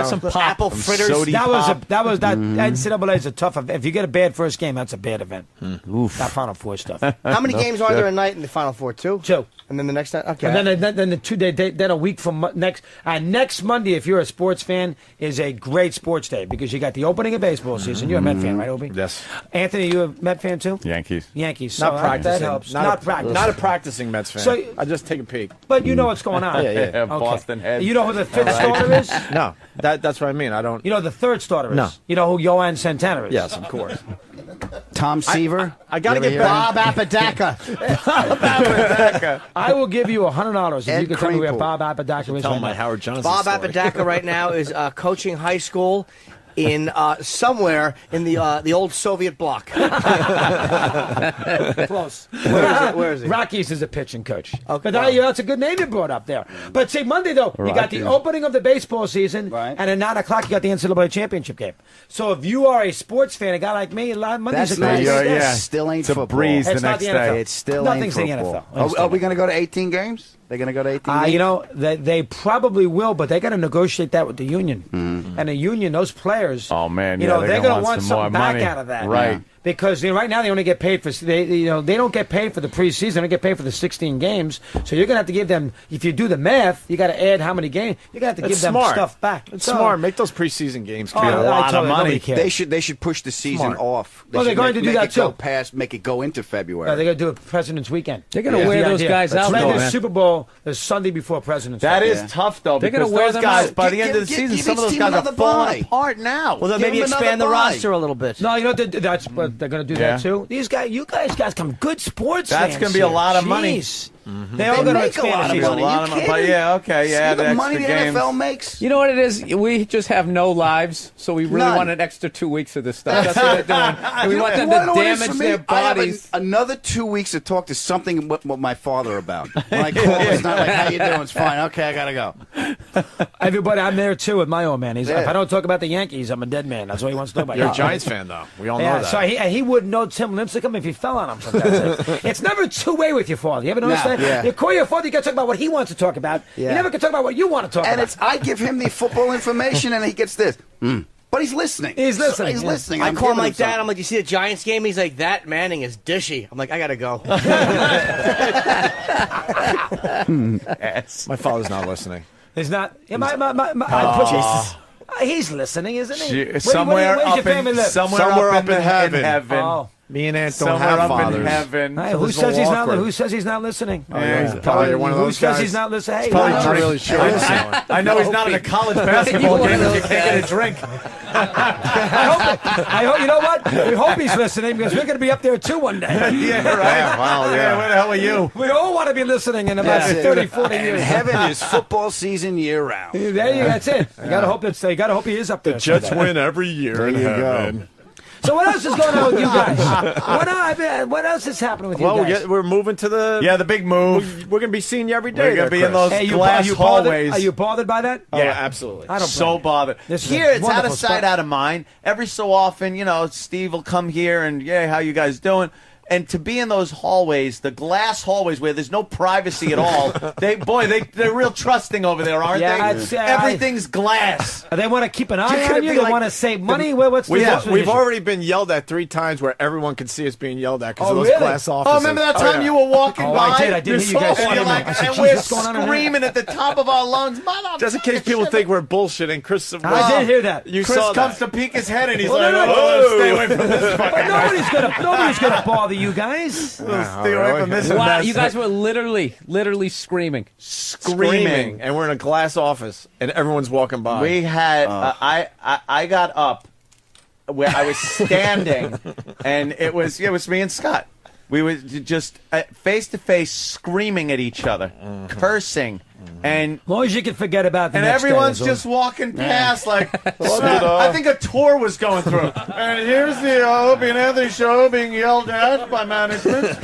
S14: Some
S5: apple fritters.
S14: That NCAA is a tough event. If you get a bad first game, that's a bad event. That Final Four stuff.
S5: How many games are there a night in the Final Four? Two. And then the next night. Okay.
S14: And then the 2 day. Then a week from next Monday, if you're a sports fan, is a great sports day because you got the opening of baseball season. You're a Met fan, right, Opie?
S1: Yes.
S14: Anthony, you a Met fan too?
S11: Yankees.
S14: So
S1: Not practicing.
S14: that helps.
S1: Not
S14: practicing.
S1: Not a practicing Mets fan.
S14: So-
S1: I just take a peek.
S14: But you know what's going on.
S1: Yeah.
S14: Okay.
S11: Boston heads.
S14: You know who the fifth starter is?
S1: No, that's what I mean. I don't.
S14: You know who the third starter is?
S1: No.
S14: You know who Yohan Santana is?
S1: Yes, of course.
S13: Tom Seaver.
S1: I got to
S13: You ever
S1: get
S13: hear
S1: back.
S5: Bob Apodaca.
S14: I will give you $100 if
S13: Ed
S14: you can tell me where
S13: Kraepel.
S14: Bob Apodaca is
S1: Tell
S14: right
S1: my
S14: now.
S1: Howard Johnson
S5: Bob
S1: story.
S5: Apodaca right now is coaching high school in somewhere in the old Soviet bloc.
S14: Close.
S5: Where is he?
S14: Rockies is a pitching coach.
S5: Okay.
S14: But that's a good name you brought up there. But see, Monday, though, you got the
S11: Rockies.
S14: opening of the baseball season,
S13: Right.
S14: and at 9 o'clock, you got the NCAA championship game. So if you are a sports fan, a guy like me, Monday's
S13: That's
S14: a great
S13: nice.
S14: day.
S11: Yeah.
S13: Still ain't
S11: It's a
S13: football.
S11: breeze
S14: It's
S11: the
S14: not
S11: next
S14: the
S11: day.
S14: NFL.
S13: It's still
S14: Nothing's
S13: ain't
S14: the
S13: football.
S14: NFL.
S13: Are we going to go to 18 games? They're going to go to 18 games?
S14: You know, they probably will, but they got to negotiate that with the union. And the union, those players,
S11: Oh, man,
S14: you
S11: yeah,
S14: know,
S11: they're
S14: they're
S11: gonna
S14: going to
S11: want
S14: want
S11: some
S14: something
S11: more
S14: back
S11: money.
S14: out of that,
S11: Right.
S14: Because right now they only get paid for they don't get paid for the preseason. They don't get paid for the 16 games. So you're going to have to give them. If you do the math, you got to add how many games. You got to
S1: It's
S14: give them
S1: smart.
S14: stuff back.
S1: It's
S14: So-
S1: smart. Make those preseason games
S14: Oh,
S1: count.
S14: I
S11: a lot
S14: told
S11: of
S14: you, nobody
S11: money.
S14: cares.
S13: They should push the season
S1: Smart.
S13: off.
S14: Well, they're
S13: should
S14: going to do
S13: make
S14: that,
S13: it go
S14: too.
S13: make it go into February.
S14: They're going to do a President's Weekend.
S4: They're going to wear those guys out,
S14: Play
S4: though,
S14: the
S4: man.
S14: Super Bowl the Sunday before President's
S11: That
S14: Day.
S11: is tough, though,
S4: They're gonna
S11: because
S4: wear
S11: those
S4: them
S11: guys,
S4: out.
S11: by the end of the
S13: Give
S11: season,
S13: each
S11: some of those
S13: team
S11: guys are
S13: another
S11: falling
S13: bye.
S11: apart now.
S5: Well, then
S13: Give
S5: maybe
S13: him another
S5: expand the
S13: bye.
S5: roster a little bit.
S14: No, you know that's what they're going to do
S11: Yeah.
S14: that too. These guys, you guys got some good sports.
S11: That's
S14: fans
S11: going to be a
S14: here.
S11: lot of money.
S14: Jeez. They all
S13: They
S14: going to
S13: make a
S14: expand
S13: lot
S14: the
S13: of
S14: season.
S13: money.
S11: A lot
S13: You
S11: of money,
S13: kidding?
S11: but yeah, okay, yeah,
S13: See
S11: the
S13: the money
S11: extra
S13: the
S11: games.
S13: NFL makes?
S4: You know what it is? We just have no lives, so we really
S13: None.
S4: want an extra 2 weeks of this stuff. That's what they're doing. And we want them to
S13: You know what it is for
S4: damage
S13: me?
S4: their
S13: I have
S4: bodies.
S13: another 2 weeks to talk to something with my father about. When I call, it's not like, how you doing? It's fine. Okay, I got to go.
S14: Everybody, I'm there too with my old man. If
S13: Yeah.
S14: I don't talk about the Yankees, I'm a dead man. That's what he wants to talk about.
S1: You're a Giants fan, though. We all know
S14: Yeah,
S1: that.
S14: so he wouldn't know Tim Lincecum if he fell on him sometimes. It's never two-way with your father. You ever notice
S13: No,
S14: that?
S13: yeah.
S14: You call your father, you got to talk about what he wants to talk about.
S13: Yeah.
S14: You never can talk about what you want to talk
S13: And
S14: about.
S13: I give him the football information, and he gets this. But he's listening.
S14: He's listening,
S13: He's
S14: yeah.
S13: listening.
S5: I
S13: I'm
S5: call him
S13: giving
S5: like that.
S13: something.
S5: I'm like, you see the Giants game? He's like, that Manning is dishy. I'm like, I gotta go.
S1: My father's not listening.
S14: He's not. Yeah, he's listening, isn't he?
S11: Somewhere
S14: where's your
S11: up
S14: family
S11: in
S14: live?
S11: somewhere up in heaven.
S14: Oh.
S1: Me and Aunt don't
S11: Somewhere
S1: have
S11: up
S1: fathers.
S11: in heaven.
S14: Hey,
S1: So
S14: who
S1: this is
S14: says
S1: a
S14: he's
S1: little
S14: not?
S1: awkward.
S14: Who says he's not listening?
S1: Yeah, he's probably one of
S14: Who
S1: those
S14: says
S1: guys.
S14: he's not listening? Hey,
S1: Probably
S14: why
S1: not
S14: not?
S1: really sure.
S11: I know he's not in a college basketball game if you can't get a drink.
S14: I hope. You know what? We hope he's listening because we're going to be up there too one day.
S11: Yeah, right.
S1: Well,
S11: Yeah, where the hell are you?
S14: We all want to be listening in about 30, 40 years.
S13: And heaven is football season year round.
S14: There you go. That's it. You got to hope that's. You got to hope he is up there.
S1: The Jets win every year in
S13: you go.
S1: heaven.
S14: So what else is going on with you guys? What else is happening with you
S1: Well,
S14: guys?
S1: we're moving to the.
S11: Yeah, the big move.
S1: We're going to be seeing you every day.
S11: We're going to
S1: there,
S11: be in
S1: Chris.
S11: those
S14: Hey,
S11: glass hallways.
S14: Are you bothered by that?
S1: Oh,
S11: Yeah.
S1: absolutely.
S14: I don't
S11: So
S14: blame you.
S11: bothered.
S14: This is
S11: Here,
S14: a
S11: it's out
S14: wonderful
S11: of sight,
S14: spot.
S11: out of mind. Every so often, Steve will come here and, how you guys doing? And to be in those hallways, the glass hallways where there's no privacy at all, they're real trusting over there, aren't
S14: Yeah,
S11: they?
S14: it's,
S11: Everything's glass.
S14: They want to keep an eye
S11: could
S14: on you.
S11: be
S14: They
S11: like
S14: want to save money. What's
S1: We've
S14: the
S1: we've already been yelled at 3 times where everyone could see us being yelled at because of those glass offices.
S11: Oh, remember that time you were walking
S14: Oh,
S11: by?
S14: I did. I did hear you guys
S11: and
S14: screaming.
S11: you're like,
S14: I said,
S11: and
S14: "Geez,
S11: we're
S14: what's going on in there?"
S11: screaming at the top of our lungs.
S1: Just in case people think we're bullshitting, Chris.
S14: I did hear that.
S1: You
S11: Chris
S1: saw
S11: comes
S1: that.
S11: to peek his head and he's
S14: Well,
S11: like,
S14: no, no,
S11: "Oh, stay away from this
S14: But
S11: fucking
S14: nobody's gonna bother you guys.
S11: Stay away from this
S4: Wow,
S11: mess."
S4: you guys were literally screaming.
S1: Screaming, and we're in a glass office, and everyone's walking by.
S11: We had I got up where I was standing, and it was me and Scott. We were just face to face screaming at each other, cursing, And
S14: as long as you can forget about the
S11: and
S14: next day,
S11: everyone's
S14: that's all.
S11: just walking past like I think a tour was going through. And here's the Opie and Anthony show being yelled at by management.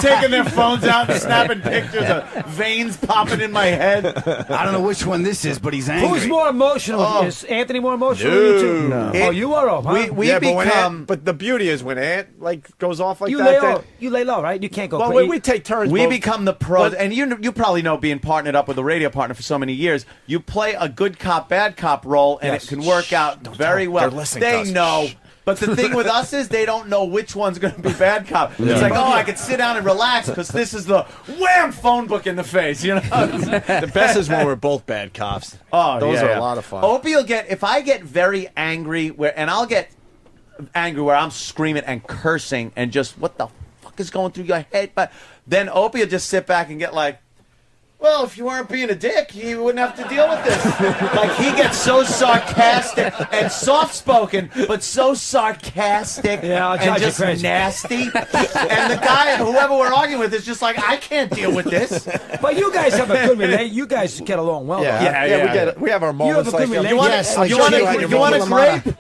S11: taking their phones out and snapping pictures of veins popping in my head.
S13: I don't know which one this is, but he's angry.
S14: Who's more emotional? Is Anthony more emotional than you two?
S1: No.
S14: Oh, you are, huh?
S11: We
S1: yeah,
S11: become.
S1: but the beauty is when Ant goes off like
S14: you
S1: that.
S14: lay
S1: then-
S14: low. You lay low, right? You can't go
S1: well,
S14: crazy.
S1: we take turns.
S11: We
S1: both.
S11: become the pros, and you probably know, being partnered up with a radio partner for so many years, you play a good cop, bad cop role, and
S14: Yes.
S11: it can work out very well.
S1: They're listening to
S11: They
S1: us.
S11: know. But the thing with us is they don't know which one's going to be bad cop. It's like, I can sit down and relax because this is the wham phone book in the face. You know,
S1: The best is when we're both bad cops.
S11: Oh,
S1: Those
S11: yeah,
S1: are
S11: yeah.
S1: a lot of fun.
S11: Opie will get, if I get very angry, and I'll get angry where I'm screaming and cursing and just, what the fuck is going through your head? But then Opie will just sit back and get like, well, if you weren't being a dick, you wouldn't have to deal with this. Like, he gets so sarcastic and soft-spoken, but so sarcastic
S14: Yeah, I'll
S11: and
S14: drive you
S11: just
S14: crazy.
S11: nasty. And the guy, whoever we're arguing with, is just like, I can't deal with this.
S14: But you guys have a good relation. You guys get along well.
S1: Yeah,
S14: though.
S1: yeah, we have our moments.
S14: a good
S1: like
S14: relation.
S11: You want,
S5: Yes,
S11: you
S5: like
S11: want,
S5: you and your
S11: you want a
S5: mother.
S11: grape?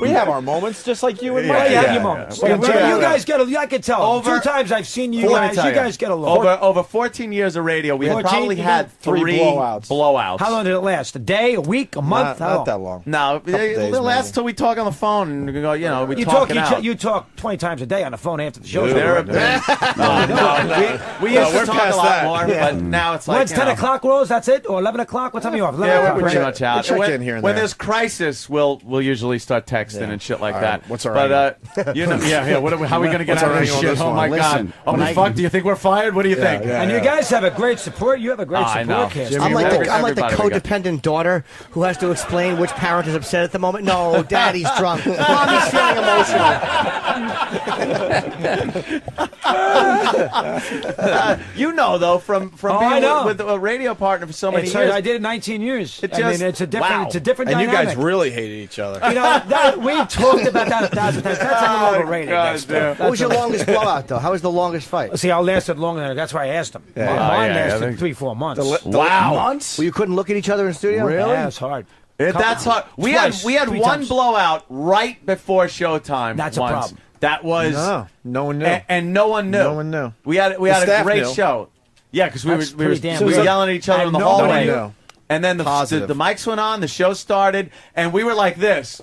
S1: we have our moments, just like you and
S14: Well,
S1: Mike.
S14: you have your moments.
S1: Yeah.
S14: But you guys get along. I can tell.
S11: Over-
S14: 2 times I've seen you
S11: Let me
S14: guys.
S11: tell
S14: You guys get along.
S11: Over 14 years of radio, we have
S14: 14?
S11: probably had
S1: Three
S11: three
S1: blowouts.
S11: blowouts.
S14: How long did it last? A day? A week? A month? How long?
S1: Not that long.
S11: No,
S1: days,
S11: it'll last
S1: maybe.
S11: till we talk on the phone and we go, we
S14: You
S11: talk
S14: talk.
S11: it out.
S14: You talk 20 times a day on the phone after the show.
S11: There have been- we used to
S1: we're
S11: talk a
S1: past
S11: lot
S1: that.
S11: more, but now it's like
S14: When's 10 o'clock, Rose? That's it? Or 11 o'clock? What time are you off? 11
S11: Yeah,
S14: o'clock,
S11: we're pretty
S14: right?
S11: much out.
S1: check
S11: when
S1: in here and
S11: when
S1: there.
S11: there's crisis, we'll usually start texting and shit like
S1: All
S11: that.
S1: right, what's our
S11: But
S1: angle?
S11: yeah. How are we going to get
S1: What's
S11: out
S1: our
S11: of this
S1: angle on
S11: shit?
S1: this
S11: Oh
S1: one?
S11: my
S13: Listen,
S11: god! Oh
S13: when
S11: my
S13: I-
S11: fuck! Do you think we're fired? What do you think?
S1: yeah.
S14: And you guys have a great support. You have a great
S11: I
S14: support
S11: know.
S14: cast.
S11: Jimmy,
S5: I'm like the
S11: everybody we got.
S5: codependent daughter who has to explain which parent is upset at the moment. No, Daddy's drunk. Mommy's feeling emotional.
S11: You know, though, from
S14: I
S11: being
S14: know.
S11: with a radio partner for so many
S14: It's,
S11: years.
S14: I did it 19 years.
S11: It
S14: I mean,
S11: just-
S14: it's a different.
S11: wow.
S14: It's a different
S1: And you
S14: dynamic.
S1: guys really hated each other.
S14: You know, we've talked about that 1,000 times. That's a little overrated.
S11: God
S14: Next
S11: damn.
S5: What was your longest blowout, though? How was the longest fight?
S14: See, I lasted longer than that's why I asked him. Mine
S11: I
S14: lasted
S11: think-
S14: 3-4 months.
S11: Wow.
S5: Well, you couldn't look at each other in studio?
S14: Yeah, it's hard.
S11: That's hard. We had
S14: Twice,
S11: 3
S14: 3
S11: one
S14: times.
S11: blowout right before showtime.
S14: That's a
S11: once.
S14: problem.
S11: That was
S1: No one knew.
S11: and no one knew.
S1: No one knew.
S11: We had a
S1: staff
S11: great
S1: knew.
S11: show. Yeah, because we
S14: That's
S11: were
S14: pretty damn
S11: we were
S14: good.
S11: yelling at each other in the
S14: Nobody
S11: hallway.
S1: knew.
S11: And then the
S1: Positive.
S11: mics went on, the show started, and we were like this,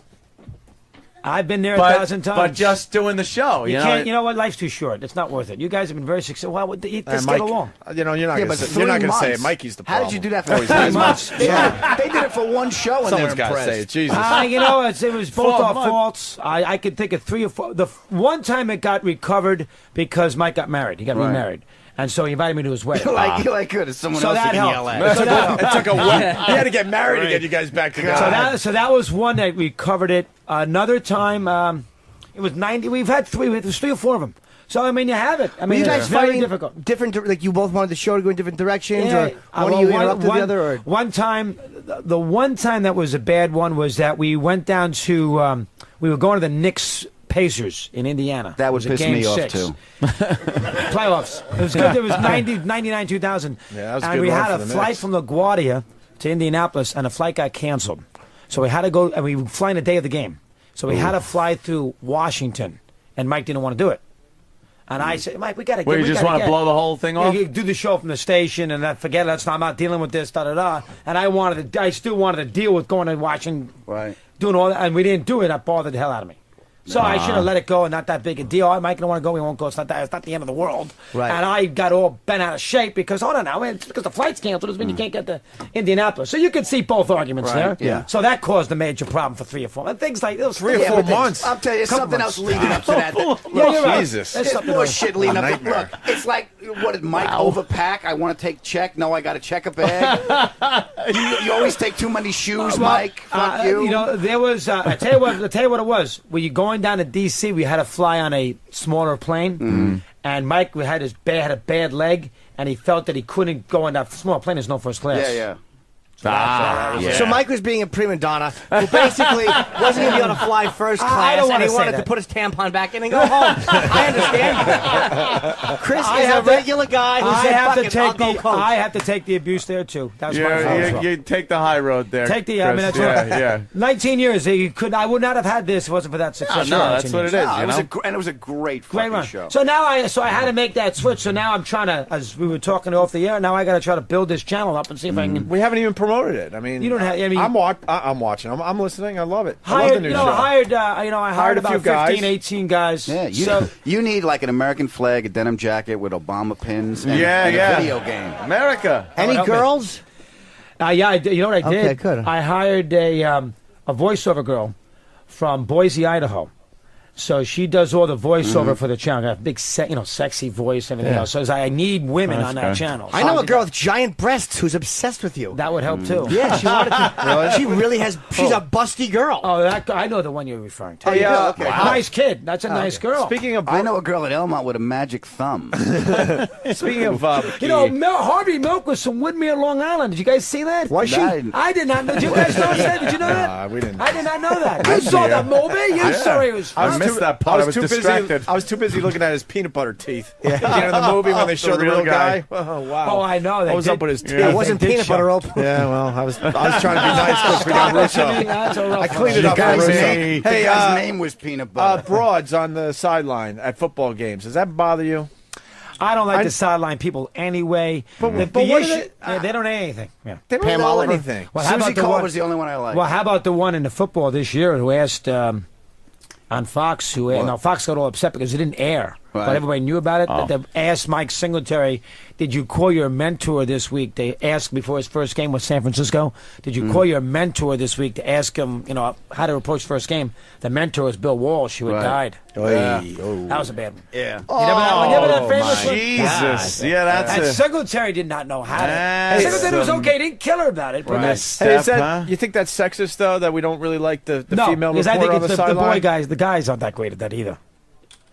S14: I've been there 1,000 times.
S11: but just doing the show.
S14: you
S11: You know,
S14: can't. You know what? Life's too short. It's not worth it. You guys have been very successful. Well, let's
S1: Mike,
S14: get along.
S1: You know, you're not
S13: Yeah,
S1: going
S13: but
S1: to say, you're not
S13: 3
S1: gonna say it.
S13: months.
S1: Mikey's the
S13: How
S1: problem.
S13: did you do that for
S1: Always
S13: 3
S1: is.
S13: months? They did it for one show and
S1: Someone's
S13: they're
S1: got to
S13: impressed.
S1: say it. Jesus.
S14: You know, it was both
S11: 4
S14: our
S11: months.
S14: faults. I could think of 3 or 4. The one time it got recovered because Mike got married. He got remarried. And so he invited me to his wedding.
S13: like good as someone
S14: So
S13: else
S14: that
S13: you can
S14: helped.
S13: yell at.
S14: So that-
S1: It took a while. He had to get married to get you guys back together.
S14: So that was one that we covered it. Another time, it was 90. We've had 3. There's 3 or 4 of them. So I mean, you have it. I
S5: Were
S14: mean,
S5: you guys
S14: it's very
S5: fighting
S14: difficult.
S5: different? Like you both wanted the show to go in different directions,
S14: Yeah.
S5: or one of you interrupted the other? Or
S14: One time, the one time that was a bad one was that we went down to. We were going to the Knicks Pacers in Indiana.
S13: That
S14: It
S13: would
S14: was a
S13: piss
S14: game
S13: me off,
S14: 6.
S13: too.
S14: Playoffs. It was good. It was 99, 2000.
S1: Yeah, that was a
S14: and
S1: good
S14: we
S1: run
S14: had
S1: for
S14: a
S1: the
S14: flight
S1: Knicks.
S14: from LaGuardia to Indianapolis, and the flight got canceled. So we had to go, and we were flying the day of the game. So we had to fly through Washington, and Mike didn't want to do it. And I said, Mike, we got to get.
S11: Where you just want to blow the whole thing off?
S14: You do the show from the station, and then forget it. I'm not dealing with this, da da da. And I still wanted to deal with going to Washington,
S13: Right.
S14: doing all that, and we didn't do it. That bothered the hell out of me. So I should have let it go, and not that big a deal. Mike don't want to go. We won't go. It's not the end of the world.
S5: Right.
S14: And I got all bent out of shape because hold on now, it's because the flight's canceled. Doesn't mean you can't get to Indianapolis. So you could see both arguments there.
S13: yeah.
S14: So that caused a major problem for 3 or 4 and things like those
S1: 3 or
S14: yeah,
S1: 4
S14: but things-
S1: months.
S13: I'll tell you,
S14: Couple
S13: something
S14: months.
S13: else leading up to that.
S14: Yeah, you're right.
S1: Jesus.
S14: There's
S13: It's
S14: something
S13: more
S14: else.
S13: shit leading up to
S1: nightmare.
S13: look. It's like, what did Mike overpack? I want to take check. No, I got to check a bag. you always take too many shoes, Mike. Fuck you.
S14: You know, there was. I tell you what it was. When you're going down to D.C., we had to fly on a smaller plane, and Mike had a bad leg, and he felt that he couldn't go on that small plane. Is no first class.
S13: yeah.
S5: So Mike was being a prima donna who basically wasn't going to be on a fly first class, and he wanted to put his tampon back in and go home. I understand. Chris is a regular guy who said, "Fuck it, I'll go coach."
S14: I have to take the abuse there too. That's my fault.
S11: You take the high road there.
S14: Take the. I mean, that's right. 19 years. I would not have had this if it wasn't for that success.
S11: No, that's what it is.
S13: And it was a great
S14: run.
S13: show.
S14: So now I had to make that switch. So now I'm trying to, as we were talking off the air, now I got to try to build this channel up and see if I can.
S1: We haven't even promoted it. I mean,
S14: you don't have. I mean,
S1: I'm watching. I'm listening. I love it.
S14: I love the new show. I hired
S1: a few
S14: about 15, 18 guys.
S13: Yeah, you need like an American flag, a denim jacket with Obama pins, and a video game.
S11: America.
S5: Any girls?
S14: Yeah, you know what I did?
S5: Okay, good.
S14: I hired a voiceover girl from Boise, Idaho. So she does all the voiceover for the channel. Got a big, sexy voice and everything else. So I need women on that channel.
S5: I know a girl with giant breasts who's obsessed with you.
S14: That would help too.
S5: Yeah, she wanted to. She really has. She's a busty girl.
S14: Oh, I know the one you're referring to.
S5: Oh, yeah. Okay.
S14: Wow. Nice kid. That's a nice girl.
S1: Speaking of,
S13: I know a girl at Elmont with a magic thumb.
S1: Speaking of,
S14: Harvey Milk was from Woodmere, Long Island. Did you guys see that?
S5: Was she?
S14: I did not know. Did you guys know that? Did you know that?
S1: We didn't.
S14: I did not know that. You saw that movie? You saw it was.
S11: I missed that part. I was distracted.
S1: I was too busy looking at his peanut butter teeth. Yeah. You know the movie when they show the real guy. Oh wow.
S14: Oh, I know.
S1: What was up with his teeth?
S5: It wasn't peanut butter, Opie.
S1: Yeah, well, I was trying to be nice because we got Russo. I cleaned it up for Russo. Hey,
S13: the guy's name was peanut butter.
S1: Broads on the sideline at football games. Does that bother you?
S14: I don't like the sideline people anyway. But what they don't know anything. Yeah.
S1: They don't know anything.
S14: Well,
S13: Susie Cole was the only one I liked.
S14: Well, how about the one in the football this year who asked on Fox? Fox got all upset because it didn't air. Right. But everybody knew about it. They asked Mike Singletary, did you call your mentor this week? They asked before his first game with San Francisco, did you call your mentor this week to ask him, how to approach first game? The mentor was Bill Walsh, who had died. That was a bad one.
S13: Yeah.
S14: You never that famous one?
S11: Jesus. Yeah, that's
S14: and
S11: it.
S14: Singletary did not know how to. Singletary was okay. He didn't kill her about it. But
S1: you think that's sexist, though, that we don't really like the female
S14: because
S1: reporter
S14: I
S1: on
S14: think
S1: the
S14: it's the
S1: sideline?
S14: boy guys. The guys aren't that great at that either.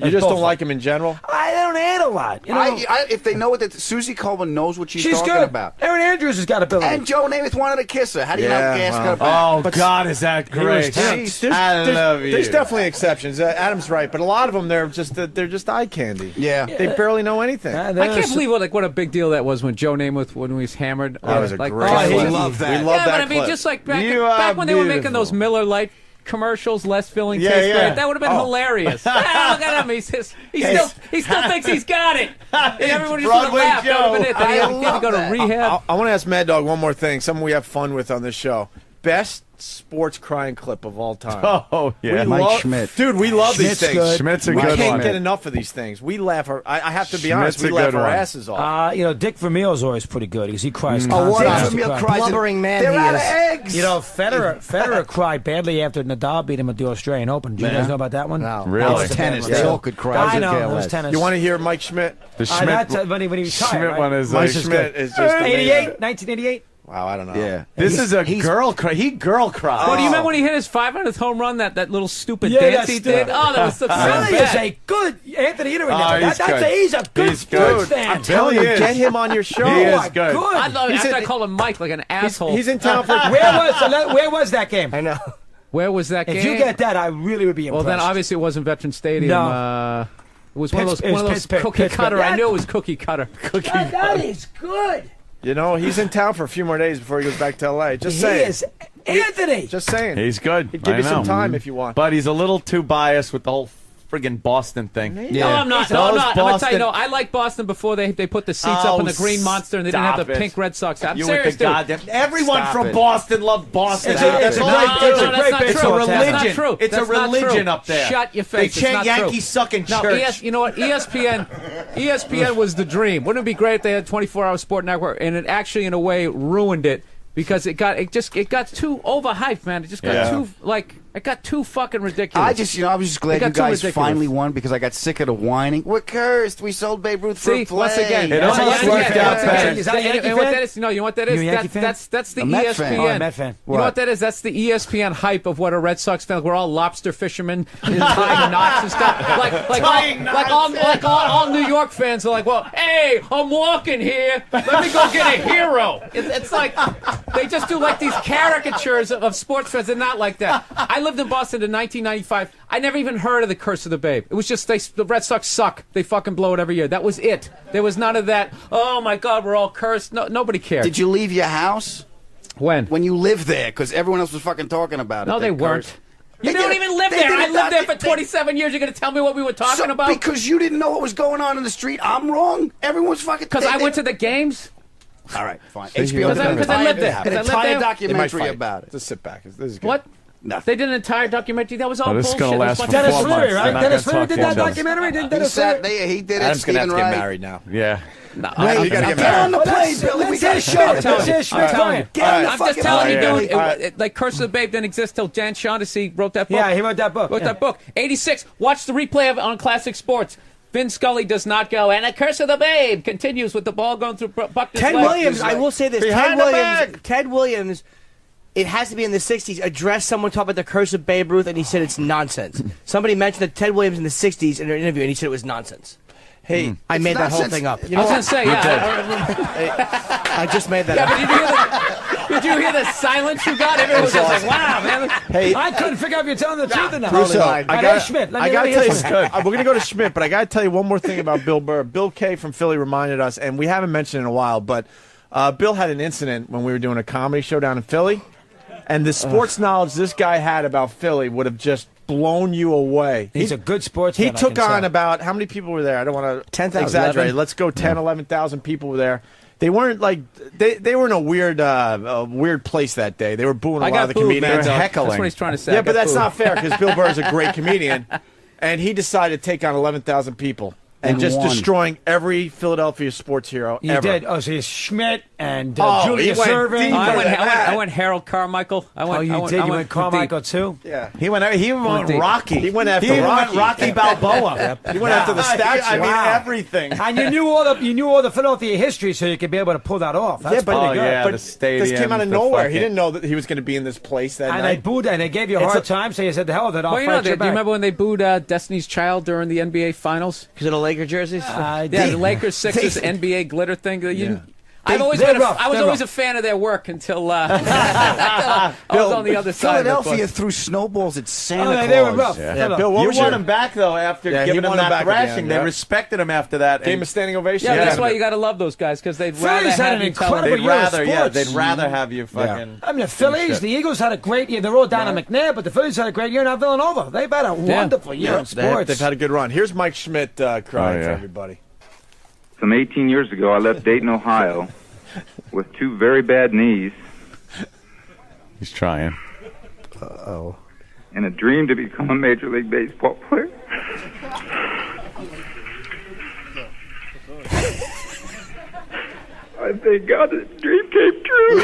S1: You just don't like him in general?
S14: I don't add a lot.
S13: If they know what Susie Coleman knows what she's talking
S14: good.
S13: about.
S14: Erin Andrews has got ability.
S13: And Joe Namath wanted to kiss her. How do you not gas her back?
S11: Oh, God, is that great. I love you.
S1: There's definitely exceptions. Adam's right, but a lot of them, they're just eye candy.
S13: Yeah.
S1: They barely know anything.
S4: I can't believe what a big deal that was when Joe Namath, when he was hammered.
S1: That was a great
S4: clip.
S1: We
S13: love that.
S1: We love that
S4: but I mean,
S1: clip.
S4: just like back when they were making those Miller Lite commercials, less filling tastes great. That would have been hilarious. Look at him. He still thinks he's got it. And everyone just would have laughed. That would have been it. Then he had to go to rehab.
S1: I want to ask Mad Dog one more thing. Something we have fun with on this show. Best sports crying clip of all time.
S11: Oh, yeah.
S13: Mike Schmidt.
S1: Dude, we love these things.
S14: Good.
S11: Schmidt's a
S1: We
S11: good
S1: can't
S11: one.
S1: get enough of these things. We laugh. I have to be
S11: Schmidt's
S1: honest. We
S11: a
S1: laugh
S11: good
S1: our
S11: one.
S1: asses off.
S14: Dick Vermeil's always pretty good because he cries
S13: Dick
S14: constantly.
S13: Vermeil cries.
S5: Blubbering man
S13: They're
S5: he
S13: out of
S5: is.
S13: eggs.
S14: Federer cried badly after Nadal beat him at the Australian Open. Do you guys know about that one?
S5: No.
S11: Really?
S13: That was tennis. They all could cry.
S14: I know. It was tennis.
S1: You want to hear Mike Schmidt?
S11: The Schmidt,
S14: when he retired,
S11: Schmidt
S14: right?
S11: one is
S1: Mike
S11: like
S1: Schmidt is just amazing.
S14: 1988?
S1: Wow, I don't know.
S13: Yeah.
S11: This is a girl cry. He girl cries.
S4: Well, do you remember when he hit his 500th home run? That little stupid
S14: Yeah,
S4: dance he did. Oh, that was so
S14: Billy is
S4: bad.
S14: a good Anthony Edery.
S11: He's
S14: He's a good sports fan.
S1: I'm telling you, get him on your show.
S11: He is good.
S4: I thought I called him Mike like an asshole.
S1: He's in town for.
S14: Where was that game?
S5: I know.
S4: Where was that game?
S14: If you get that, I really would be impressed.
S4: Well, then obviously it wasn't Veteran Stadium.
S14: No.
S4: It was one of those cookie cutter. I knew it was cookie cutter.
S14: That is good.
S1: You know, he's in town for a few more days before he goes back to L.A. Just saying.
S14: He is Anthony.
S1: Just saying.
S11: He's good.
S1: He'd give you some time if you want.
S11: But he's a little too biased with the whole friggin' Boston thing.
S4: No, I'm not. No, I'm not. I'm going to tell you, no, I like Boston before they put the seats up in the Green Monster and they didn't have the pink Red Sox. I'm serious, dude.
S11: Everyone from Boston loved Boston.
S14: It's a
S11: religion. It's a religion up there.
S4: Shut your face.
S11: They chant Yankees suck in church.
S4: You know what? ESPN was the dream. Wouldn't it be great if they had 24-hour sport network and it actually, in a way, ruined it because it got too overhyped, man. It just got too It got too fucking ridiculous.
S13: I was just glad
S4: It got
S13: you
S4: too
S13: guys
S4: ridiculous.
S13: finally won because I got sick of the whining. We're cursed. We sold Babe Ruth for a
S4: See, once
S13: flag.
S4: again,
S11: It almost worked out better.
S14: Is that a Yankee
S4: and what
S14: fan?
S4: that is, no, you know what that is?
S14: You a Yankee fan?
S4: That's the
S13: A Met
S4: ESPN.
S13: fan.
S14: Oh, a Met fan.
S4: You know what that is? That's the ESPN hype of what a Red Sox fan. We're all lobster fishermen, tying knots and stuff. Like all New York fans are like, well, hey, I'm walking here. Let me go get a hero. It's like they just do like these caricatures of sports fans. They're not like that. I lived in Boston in 1995. I never even heard of the Curse of the Babe. It was just the Red Sox suck. They fucking blow it every year. That was it. There was none of that. Oh my God, we're all cursed. No, nobody cared.
S13: Did you leave your house?
S4: When?
S13: When you lived there, because everyone else was fucking talking about it.
S4: No, they weren't.
S13: cursed.
S4: You
S13: They
S4: don't
S13: did-
S4: even live
S13: they
S4: there.
S13: did
S4: I
S13: it
S4: lived there
S13: not-
S4: for 27 years. You're going to tell me what we were talking
S13: So,
S4: about?
S13: Because you didn't know what was going on in the street. I'm wrong. Everyone's fucking.
S4: Because I went to the games?
S13: All right, fine.
S1: See,
S13: HBO did
S4: Because I lived there.
S13: an
S4: Because I lived
S13: entire
S4: there.
S1: They might
S13: documentary
S1: fight.
S13: about it.
S1: Just sit back. This is good.
S4: What?
S13: Nothing.
S4: They did an entire documentary. That was all
S11: this is
S4: bullshit.
S11: gonna
S4: It was
S11: last
S4: a
S11: for
S4: bunch of
S14: Dennis
S11: 4
S14: Leary,
S11: months.
S14: right?
S11: They're not
S14: Dennis
S11: gonna
S14: Leary
S11: talk
S14: did
S11: to
S14: that
S11: each other.
S14: documentary. Didn't
S13: He
S14: Dennis
S13: sat
S14: Leary?
S13: there. He did it.
S1: Adam's gonna have to
S13: speaking
S1: get
S13: right.
S1: married now.
S11: Yeah.
S4: No,
S1: Wait, you gotta get
S13: Get on
S1: married.
S13: the plane, Billy. We got a show.
S14: Let's hear Schmidt's going.
S13: Get on the
S4: I'm just
S13: fucking
S4: telling you,
S13: plane.
S4: dude. Like Curse of the Babe didn't exist till Dan Shaughnessy wrote that book.
S14: Yeah, he wrote that book.
S4: Wrote
S14: Yeah.
S4: that book. 86. Watch the replay of it on Classic Sports. Vin Scully does not go, and a Curse of the Babe continues with the ball going through Buckner's
S5: Ted
S4: leg.
S5: Williams, I will say this.
S1: Behind the bag.
S5: Ted Williams, it has to be in the 60s, addressed someone talking about the Curse of Babe Ruth, and he said it's nonsense. Somebody mentioned that Ted Williams in the 60s in an interview, and he said it was nonsense.
S1: Hey,
S5: I made that whole
S13: nonsense.
S5: thing up.
S4: I was going to say,
S5: I just made that
S4: Yeah,
S5: up.
S4: but did you hear the silence you got? Everyone was just like, wow, man.
S1: Hey,
S14: I couldn't figure out if you're telling the truth or not.
S1: Russo,
S14: All right, there's Schmidt. Let me
S1: gotta
S14: hear
S1: tell you,
S14: Schmidt.
S1: we're gonna go to Schmidt, but I gotta tell you one more thing about Bill Burr. Bill K from Philly reminded us, and we haven't mentioned it in a while, but Bill had an incident when we were doing a comedy show down in Philly, and the sports knowledge this guy had about Philly would have just blown you away.
S14: He's a good sportsman.
S1: He
S14: I
S1: took
S14: can
S1: on
S14: tell.
S1: about, how many people were there? I don't want to
S5: 10,000.
S1: exaggerate.
S5: 11.
S1: Let's go 10, 11,000 people were there. They weren't like they were in a weird place that day. They were booing a
S4: I
S1: lot
S4: got
S1: of the
S4: booed,
S1: comedians.
S4: man.
S11: heckling.
S4: That's what he's trying to say.
S1: Yeah,
S4: I
S1: but
S4: got
S1: that's
S4: booed.
S1: not fair because Bill Burr is a great comedian, and he decided to take on 11,000 people and
S13: And
S1: just
S13: won.
S1: destroying every Philadelphia sports hero
S14: You
S1: ever.
S14: did. Oh, so you're Schmidt and
S1: Oh,
S14: Julia
S1: he went
S14: Servin.
S1: deep.
S4: I went Harold Carmichael. I went,
S14: Oh, you
S4: I went,
S14: did?
S4: I
S14: You
S4: went
S14: went Carmichael
S4: deep.
S14: too?
S1: Yeah,
S11: He went
S4: deep.
S11: Rocky.
S1: he went after
S11: He even
S1: Rocky.
S11: went Rocky Balboa.
S1: He went after the statue.
S11: I mean,
S14: Wow.
S11: everything.
S14: And you knew all the Philadelphia history, so you could be able to pull that off. That's
S1: Yeah, but,
S14: pretty good.
S11: yeah,
S1: but
S11: the stadiums,
S1: this came out of
S11: the
S1: nowhere.
S11: fucking-
S1: He didn't know that he was going to be in this place that
S14: And they
S1: night.
S14: booed, and they gave you a
S1: It's
S14: hard
S1: a-
S14: time, so you said, "The hell with it, I'll
S4: Well, you know,
S14: fight
S4: do
S14: you
S4: you
S14: back."
S4: remember when they booed Destiny's Child during the NBA Finals?
S5: Because of the Laker jerseys?
S4: Yeah, the Lakers Sixers NBA glitter thing. I've always
S14: they're
S4: been.
S14: rough.
S4: I was
S14: They're
S4: always
S14: rough.
S4: a fan of their work until I was on the other side.
S13: Philadelphia
S4: Of it,
S13: threw snowballs at Santa
S14: Oh,
S13: Claus.
S14: they were rough.
S1: Yeah,
S14: Shut up.
S1: Bill, what
S11: You
S1: was
S11: won
S1: your
S11: him back though after
S1: Yeah, he
S11: giving him
S1: won him
S11: that
S1: back at the
S11: thrashing.
S1: end,
S11: They
S1: yeah.
S11: respected him after that.
S1: game
S11: and
S1: of standing ovation?
S4: yeah,
S11: Yeah.
S4: that's why you got to love those guys because they'd rather
S14: Phillies had
S4: have
S14: an
S4: you tell them.
S14: incredible
S11: they'd
S14: year of
S11: rather, yeah,
S14: sports.
S11: they'd rather have you fucking.
S14: I mean, the Phillies,
S11: shit.
S14: the Eagles had a great year. They're all down in McNair, but the Phillies had a great year. Now Villanova, they've had a wonderful year in sports.
S1: They've had a good run. Here's Mike Schmidt crying
S11: Oh, yeah.
S1: for everybody.
S15: Some 18 years ago, I left Dayton, Ohio, with two very bad knees
S11: He's trying.
S15: and a dream to become a Major League Baseball player. I thank God this dream came true.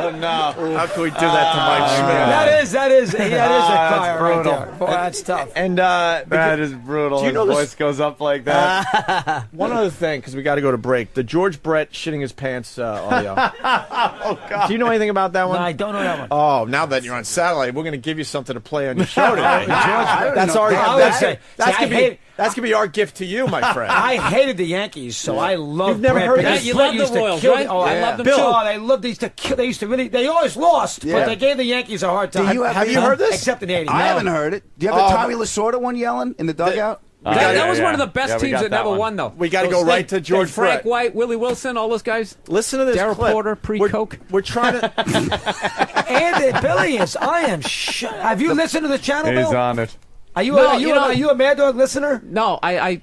S1: Oh, no. How can we do that to Mike Schmidt?
S14: That is a crier right
S11: brutal.
S14: there. Boy, that's tough.
S1: And
S11: That is brutal.
S1: Do you
S11: His
S1: know this-
S11: voice goes up like that.
S1: one other thing, because we got to go to break. The George Brett shitting his pants audio.
S11: Oh God!
S1: Do you know anything about that
S14: No,
S1: one?
S14: I don't know that one.
S1: Oh, now that you're on satellite, we're going to give you something to play on your show today. That's our
S14: I would
S1: that's
S14: say-
S1: that's
S14: see, I
S1: gonna
S14: hate-
S1: be that's gonna be our gift to you, my friend.
S14: I hated the Yankees, so I love.
S1: You've never
S14: Brett
S1: heard
S14: because
S1: that?
S4: You
S14: Brett
S4: love the
S14: used to
S4: Royals,
S14: kill
S4: right?
S14: Oh, I
S4: Yeah.
S14: love them
S1: Bill.
S14: too. Oh, they loved. They used to kill. They used to really. They always lost,
S13: Yeah.
S14: but they gave the Yankees a hard time.
S13: Have you
S1: heard this?
S14: Except in '80.
S13: I haven't heard it. Do you have the Tommy Lasorda one yelling in the dugout?
S4: That was one of the best
S11: Yeah, we
S4: teams
S11: got
S4: that
S11: that
S4: never
S11: one.
S4: won, though.
S1: We gotta go right to George
S4: Frank
S1: Brett.
S4: White, Willie Wilson, all those guys.
S1: Listen to this
S4: Darryl
S1: clip.
S4: Porter, pre-Coke.
S1: We're trying to.
S14: And Billy is. I am. Have you listened to the channel,
S11: He's
S14: Bill?
S11: on it.
S14: Are you?
S4: No,
S14: are you?
S4: you know-
S14: Are you a Mad Dog listener?
S4: No, I'm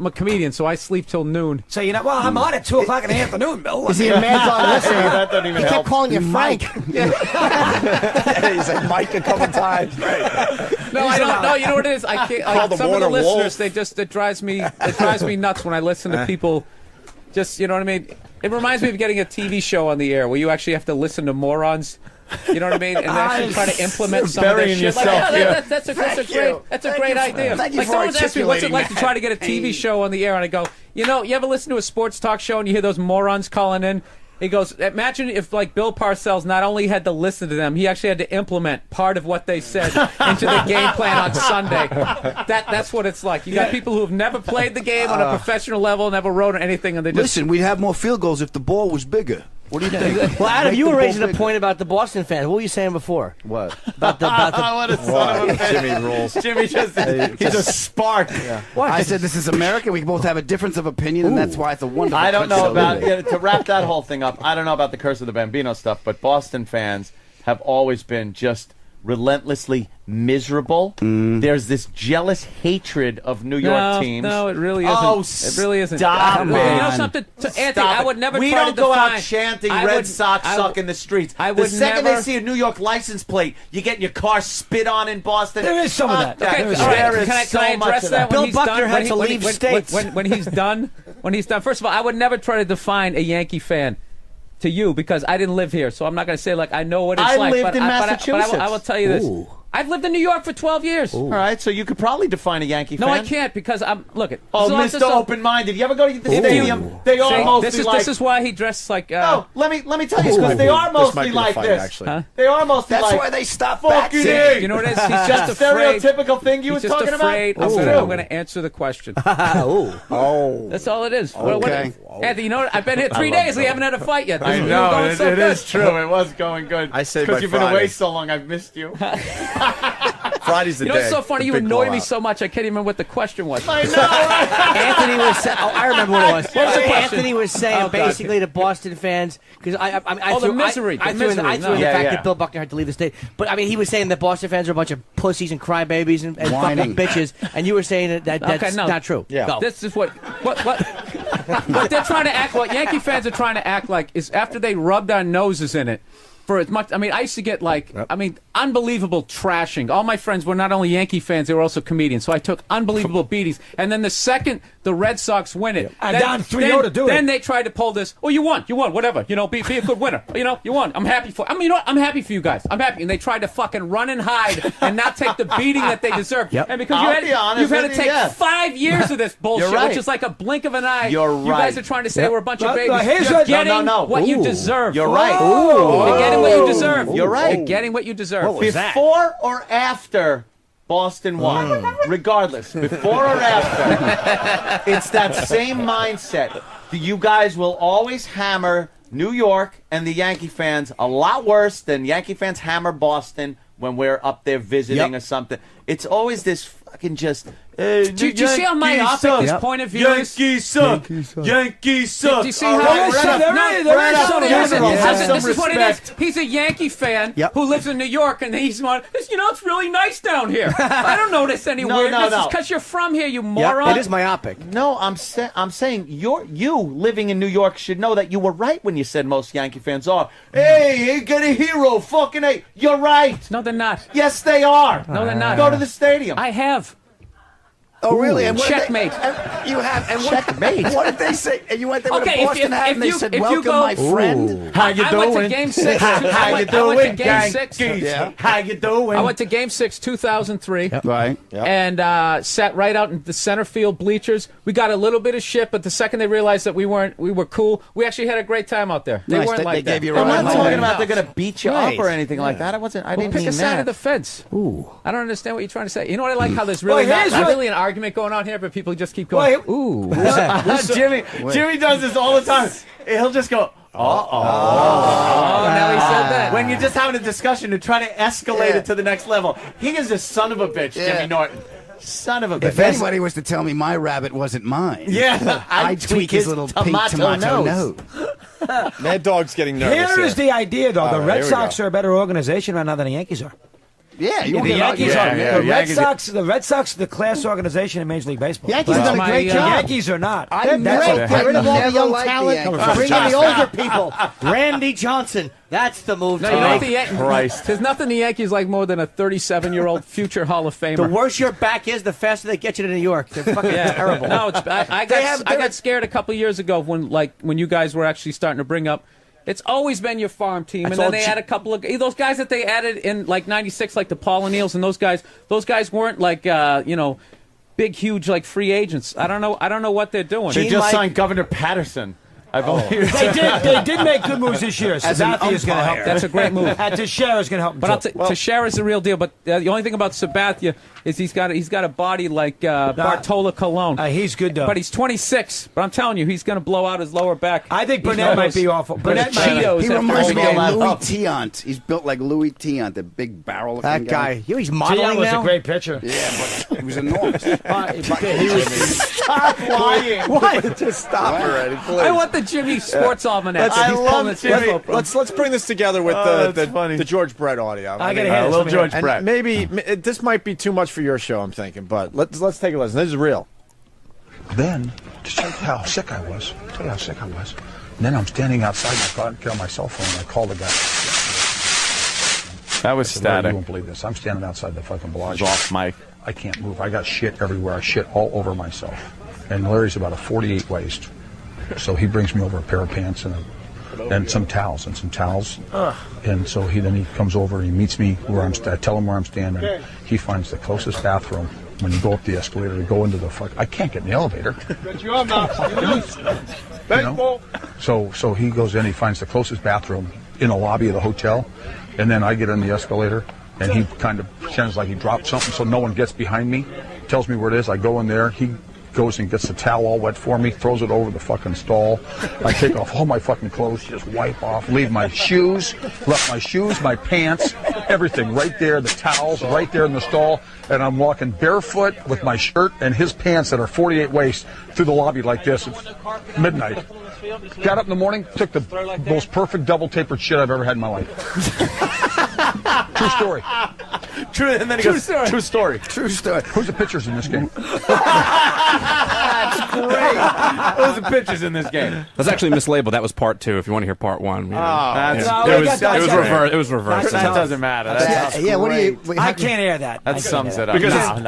S4: a comedian, so I sleep till noon.
S14: So you know. Well, I'm on at 2:00 in the afternoon, Bill.
S5: Is he a Mad Dog listener?
S1: That doesn't even
S5: He
S1: help.
S5: kept calling you Frank.
S1: He's like Mike a couple times. Right.
S4: No, I don't know. You know what it is? I can't.
S1: Call the
S4: Some of the
S1: Warner
S4: listeners,
S1: Wolf.
S4: it drives me nuts when I listen to people. Just, you know what I mean? It reminds me of getting a TV show on the air where you actually have to listen to morons You know what I mean? And actually try to implement some of
S11: burying
S4: that shit.
S11: yourself
S4: That's a
S13: Thank
S4: great
S13: you.
S4: idea.
S13: Thank you
S4: Like
S13: for
S4: someone's asked me, what's it
S13: articulating
S4: like to try to get a TV show on the air? And I go, you ever listen to a sports talk show and you hear those morons calling in? He goes, imagine if like Bill Parcells not only had to listen to them, he actually had to implement part of what they said into the game plan on Sunday. That's what it's like. You got people who have never played the game on a professional level, never wrote anything, and they just
S13: Listen, we'd have more field goals if the ball was bigger. What do you think?
S5: Well, Adam,
S13: Make
S5: you
S13: the
S5: were
S13: ball
S5: raising a
S13: bigger.
S5: point about the Boston fans. What were you saying before?
S3: What?
S5: About the
S11: What a son of a bitch.
S1: Jimmy rules.
S11: Jimmy he's a spark.
S5: what?
S13: I said this is America. We both have a difference of opinion, and that's why it's a wonderful.
S11: I don't know
S13: show.
S11: about to wrap that whole thing up. I don't know about the Curse of the Bambino stuff, but Boston fans have always been just relentlessly miserable. There's this jealous hatred of New York teams.
S4: No, it really isn't.
S11: Oh,
S4: it really isn't.
S11: stop
S4: You know
S11: it.
S4: something, Anthony?
S11: Stop
S4: I would
S11: it.
S4: never.
S11: We
S4: try
S11: don't
S4: to
S11: go out
S4: define-
S11: chanting
S4: I
S11: Red
S4: would-
S11: Sox
S4: I
S11: suck
S4: would-
S11: in the streets.
S4: I
S11: The
S4: would
S11: second
S4: never-
S11: they see a New York license plate, you get your car spit on in Boston.
S14: There is some of
S11: Fuck
S14: that.
S4: Okay,
S14: There is
S4: all right.
S11: There is
S4: Can I
S11: so
S4: address
S11: much of
S4: that?
S5: Bill
S4: When he's
S5: Buckner
S4: done,
S5: had to leave states.
S4: When he's done. First of all, I would never try to define a Yankee fan to you because I didn't live here, so I'm not going to say like I know what it's
S11: I
S4: like.
S11: lived
S4: but
S11: in
S4: but
S11: Massachusetts.
S4: I will tell you this.
S5: Ooh.
S4: I've lived in New York for 12 years.
S11: All right, so you could probably define a Yankee
S4: No,
S11: fan.
S4: I can't because I'm look at.
S11: Oh,
S4: so-
S11: Mr.
S4: so-
S11: Open-minded. You ever go to the stadium? They are
S4: See,
S11: mostly
S4: this is why he dresses like.
S11: No, let me tell you, because they are
S1: This might
S11: mostly
S1: be the
S11: like
S1: fight,
S11: this.
S1: actually.
S4: Huh?
S11: They are mostly
S13: That's
S11: like.
S13: why they stopped
S11: Fucking
S13: vaccine.
S11: A.
S4: You know what it is? He's just
S11: That
S4: afraid.
S11: stereotypical thing you
S4: He's
S11: were
S4: just
S11: talking
S4: afraid.
S11: about.
S4: I'm going to answer the question.
S5: Oh.
S4: That's all it is.
S13: Okay.
S4: Anthony, you know what? I've been here 3 days. We haven't had a fight yet.
S11: I
S4: We were
S11: know,
S4: going so
S11: it
S4: good.
S11: is true. It was going good.
S1: I say
S11: because
S1: by
S11: you've been
S1: Friday.
S11: away so long, I've missed you.
S1: Friday's the
S4: You know
S1: day.
S4: what's so funny?
S1: The
S4: You
S1: big
S4: annoy me
S1: blowout.
S4: so much, I can't even remember what the question was.
S11: I know, right?
S5: Anthony was saying, I remember what it was.
S4: What was the question?
S5: Anthony was saying
S4: Oh, God.
S5: basically to Boston fans, because I
S4: Oh, the
S5: threw,
S4: misery,
S5: I
S4: the
S5: threw in
S4: misery,
S5: I threw
S4: no.
S5: in the
S11: Yeah,
S5: fact
S11: yeah.
S5: that Bill Buckner had to leave the state. But I mean, he was saying that Boston fans are a bunch of pussies and crybabies and fucking
S13: Whining.
S5: bitches, and you were saying that's
S4: Okay, no.
S5: not true.
S1: Yeah.
S5: Go.
S4: This is what they're trying to act. What Yankee fans are trying to act like is after they rubbed our noses in it for as much. I mean, I used to get unbelievable trashing. All my friends were not only Yankee fans; they were also comedians. So I took unbelievable beatings. And then the second the Red Sox win it,
S14: And down 3-0 to do it.
S4: Then they tried to pull this. Oh, you won, whatever. You know, be a good winner. You know, you won. I'm happy for. I mean, you know what? I'm happy for you guys. I'm happy. And they tried to fucking run and hide and not take the beating that they deserve.
S5: Yep.
S4: And because
S11: I'll be honest
S4: you've had to
S11: with you,
S4: take
S11: yeah.
S4: 5 years of this bullshit,
S11: You're right.
S4: which is like a blink of an eye.
S11: You're
S4: You guys
S11: right.
S4: are trying to say we're a bunch of
S14: But-
S4: babies.
S14: but here's
S4: You're
S14: what-
S4: getting
S11: No.
S4: what you
S11: Ooh.
S4: deserve.
S11: You're right.
S4: You're getting what you deserve.
S11: You're right.
S4: You're getting what you deserve.
S5: What was that?
S11: Before or after Boston won, regardless, before or after, it's that same mindset. You guys will always hammer New York and the Yankee fans a lot worse than Yankee fans hammer Boston when we're up there visiting
S5: Yep.
S11: or something. It's always this fucking just.
S4: Do you see how myopic this point of view is?
S11: Yankees suck. Yankees suck.
S4: Do you see how
S14: there is some- there is some
S4: Listen,
S11: Have some
S4: this is what it is.
S11: respect.
S4: He's a Yankee fan
S5: Yep.
S4: who lives in New York, and he's one. It's really nice down here. I don't notice any
S11: No,
S4: weirdness.
S11: no.
S4: It's because you're from here, you
S5: Yep,
S4: moron.
S5: it is myopic.
S11: No, I'm saying you living in New York should know that you were right when you said most Yankee fans are. Hey, get a hero, fucking A. You're right.
S4: No, they're not.
S11: Yes, they are.
S4: No, they're not.
S11: Go to the stadium.
S4: I have.
S13: Oh, really? And what did
S4: Checkmate.
S13: you have. And
S11: Checkmate.
S13: What did they say? And you went there with
S4: Okay,
S13: a
S4: if
S13: Boston hat, and they
S4: you-
S13: said,
S4: if you
S13: "Welcome,
S4: go-
S13: my friend."
S11: How you
S4: I
S11: doing?
S4: went to Game 6.
S11: How
S4: I
S11: you
S4: went
S11: doing,
S4: to Game 6.
S11: Yeah. How you doing?
S4: I went to Game 6, 2003.
S13: Right.
S4: And sat right out in the center field bleachers. We got a little bit of shit, but the second they realized that we were cool, we actually had a great time out there. They
S13: Nice.
S4: weren't
S13: They
S4: like that.
S13: gave you a
S11: I'm
S13: ride
S11: not
S13: home.
S11: talking about they're gonna beat you
S5: Right.
S11: up or anything like that. I
S4: Well,
S11: didn't
S4: pick
S11: mean
S4: a side
S11: that.
S4: of the fence.
S5: Ooh.
S4: I don't understand what you're trying to say. You know what I like? How there's really
S14: Well, here's
S4: not
S14: what-
S4: really an argument going on here, but people just keep going, ooh.
S11: Jimmy does this all the time. He'll just go,
S4: Oh, now he said that.
S11: when you're just having a discussion to try to escalate it to the next level. He is a son of a bitch, Jimmy Norton. Son of a bitch.
S13: If anybody was to tell me my rabbit wasn't mine,
S11: Yeah,
S13: I'd tweak his little pink tomato nose.
S1: Mad Dog's getting nervous.
S14: Here is the idea, though. The
S1: right,
S14: Red
S1: here we
S14: Sox
S1: go.
S14: are a better organization right now than the Yankees are.
S13: Yeah, you
S14: The
S13: won't get
S14: Yankees
S13: argued.
S14: are.
S11: yeah,
S14: The
S11: Yankees-
S14: Red Sox, the class organization in Major League Baseball.
S13: Yankees
S14: But
S13: done a great
S14: the
S13: job.
S14: Yankees are not.
S5: They're
S14: That's
S5: great.
S14: what-
S5: Get rid of all the
S13: never
S5: young
S13: liked the
S5: talent.
S13: Yankees.
S5: Bring in the older people. Randy Johnson. That's the move
S4: No,
S5: to
S4: you know what
S5: make.
S4: the Yankees? There's nothing the Yankees like more than a 37-year-old future Hall of Famer.
S5: The worse your back is, the faster they get you to New York. They're fucking terrible.
S4: No, I got scared a couple of years ago when you guys were actually starting to bring up It's always been your farm team,
S1: That's
S4: and then
S1: all
S4: they had a couple of those guys that they added in like '96, like the Paul O'Neills, and those guys weren't like big, huge like free agents. I don't know what they're doing.
S11: They just signed Governor Patterson.
S14: They did make good moves this year. Sabathia is going to help.
S4: That's a great move.
S14: Teixeira is going to help.
S4: But Teixeira's the real deal. But the only thing about Sabathia is he's got a body like Bartola Colon.
S14: He's good though.
S4: But he's 26. But I'm telling you, he's going to blow out his lower back.
S14: I think Burnett might be awful.
S4: Burnett
S13: He reminds me of Louis Tiant. He's built like Louis Tiant, the big barrel.
S5: That guy. He's modeling
S14: Tiant was
S5: now.
S14: a great pitcher.
S13: Yeah, but he was enormous.
S1: Stop lying. What? Just stop already, please.
S4: I want the Jimmy Sports Almanac.
S1: I love Jimmy. Let's bring this together with the George Brett audio.
S14: I gotta hear
S1: a little
S14: George
S1: Brett. Maybe this might be too much for your show. I'm thinking, but let's take a listen. This is real.
S16: Then, to tell you how sick I was, and then I'm standing outside my car and get on my cell phone and I call the guy.
S11: That was
S16: I said, "Larry,
S11: static.
S16: you won't believe this. I'm standing outside the fucking Bellagio.
S11: It was off mic.
S16: I can't move. I got shit everywhere. I shit all over myself. And Larry's about a 48 waist. So he brings me over a pair of pants and some towels. And so he comes over and he meets me where I tell him where I'm standing. He finds the closest bathroom. When you go up the escalator, you go into the I can't get in the elevator. So he goes in, he finds the closest bathroom in the lobby of the hotel, and then I get in the escalator, and he kind of pretends like he dropped something so no one gets behind me, tells me where it is. I go in there, he goes and gets the towel all wet for me, throws it over the fucking stall. I take off all my fucking clothes, just wipe off, leave my shoes, left my shoes, my pants, everything right there, the towels right there in the stall, and I'm walking barefoot with my shirt and his pants that are 48 waist through the lobby like this. It's midnight. Got up in the morning, took the most perfect double tapered shit I've ever had in my life. True story.
S11: And then he goes, true story.
S16: Who's the pitchers in this game?
S11: That's great. Those are pitchers in this game.
S10: That's actually mislabeled. That was part 2. If you want to hear part 1,
S11: it was reversed. It was reversed. That doesn't matter.
S5: What do you?
S14: I can't air that.
S11: That sums it up.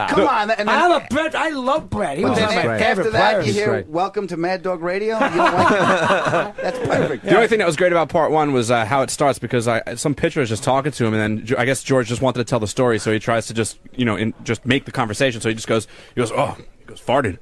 S13: Come on. And then,
S14: I love Brett. He was one of my favorite
S13: after that,
S14: players.
S13: you hear "Welcome to Mad Dog Radio." You don't like that? That's perfect.
S10: The only thing that was great about part 1 was how it starts, because some pitcher is just talking to him, and then I guess George just wanted to tell the story, so he tries to just just make the conversation. So he goes, farted.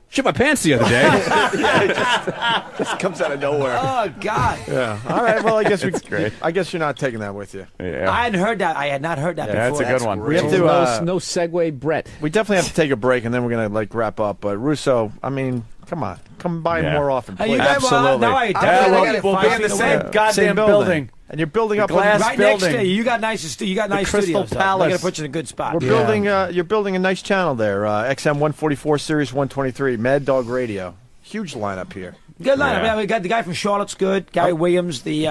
S10: Shit my pants the other day.
S1: It just comes out of nowhere.
S14: Oh God.
S1: Yeah. All right. Well, I guess
S11: great.
S1: I guess you're not taking that with you.
S11: Yeah.
S14: I hadn't heard that. I had not heard that before.
S11: That's a good one.
S1: We have to
S4: no segue, Brett.
S1: We definitely have to take a break, and then we're gonna wrap up. But Russo, I mean, come on, come by more often, please.
S11: Absolutely.
S14: Now I definitely
S11: we'll be in the same goddamn building.
S1: And you're building up
S11: glass
S14: right
S11: building.
S14: next to you. You got nice
S1: Crystal
S14: studios.
S1: Palace.
S14: I'm gonna put you in a good spot.
S1: We're building. You're building a nice channel there. XM 144, Series 123, Mad Dog Radio. Huge lineup here.
S14: Good lineup. Yeah, we got the guy from Charlotte's good. Gary Williams, the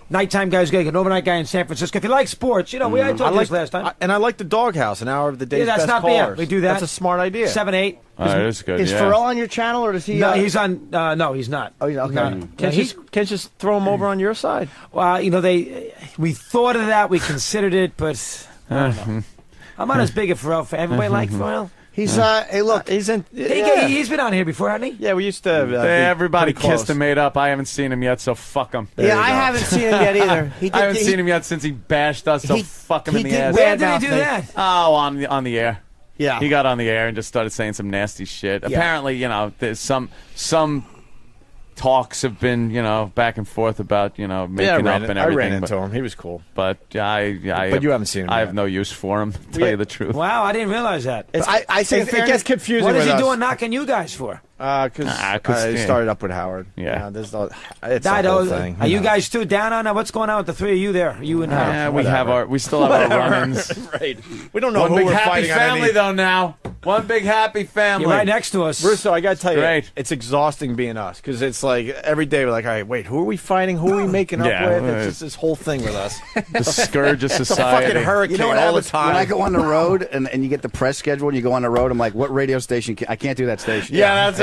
S14: nighttime guy's good. An overnight guy in San Francisco. If you like sports, I told you this last time.
S1: And I like the Doghouse, an hour of the day's
S14: that's
S1: best
S14: not
S1: callers.
S14: bad. We do that.
S1: That's a smart idea.
S14: 7, 8.
S11: That is good.
S5: Is Ferrara on your channel, or does he?
S14: No, he's on. No, he's not.
S5: Oh, okay.
S1: Can't you just throw him over on your side?
S14: Well, we thought of that. We considered it, but I don't know. I'm not as big a Ferrara fan. Everybody like Ferrara?
S5: He's hey, look,
S1: he's in.
S14: He's been on here before, hasn't he?
S1: Yeah, we used to.
S11: Everybody kissed and made up. I haven't seen him yet, so fuck him.
S5: I haven't seen him yet either.
S11: I haven't seen him yet since he bashed us, so fuck him in the ass.
S14: Where did he do that?
S11: Oh, on the air.
S5: Yeah,
S11: he got on the air and just started saying some nasty shit. Apparently, there's some talks have been, back and forth about, making up and everything.
S1: I ran into him. He was cool.
S11: But
S1: but you haven't seen him
S11: I
S1: yet.
S11: have no use for him, to tell you the truth.
S14: Wow, I didn't realize that.
S5: I think
S1: it gets confusing.
S14: What is
S1: with
S14: he
S1: us.
S14: doing knocking you guys for?
S1: Because I started up with Howard.
S11: Yeah.
S1: It's the whole thing.
S14: Are you guys still down on that? What's going on with the three of you there? You and Howard?
S11: we still have our run-ins.
S1: Right. We don't know
S11: One
S1: who
S11: big
S1: we're
S11: happy
S1: fighting
S11: family,
S1: on
S11: though, now. One big happy family.
S14: You're right next to us.
S1: Russo, I got to tell you,
S11: Great.
S1: it's exhausting being us, because it's like every day we're like, all right, wait, who are we fighting? Who are we making up with? It's just this whole thing with us.
S11: The scourge of
S1: It's a
S11: society.
S1: fucking hurricane
S13: You know what
S1: all the
S13: happens
S1: time.
S13: when I go on the road and you get the press schedule and you go on the road? I'm like, what radio station? I can't do that station.
S11: That's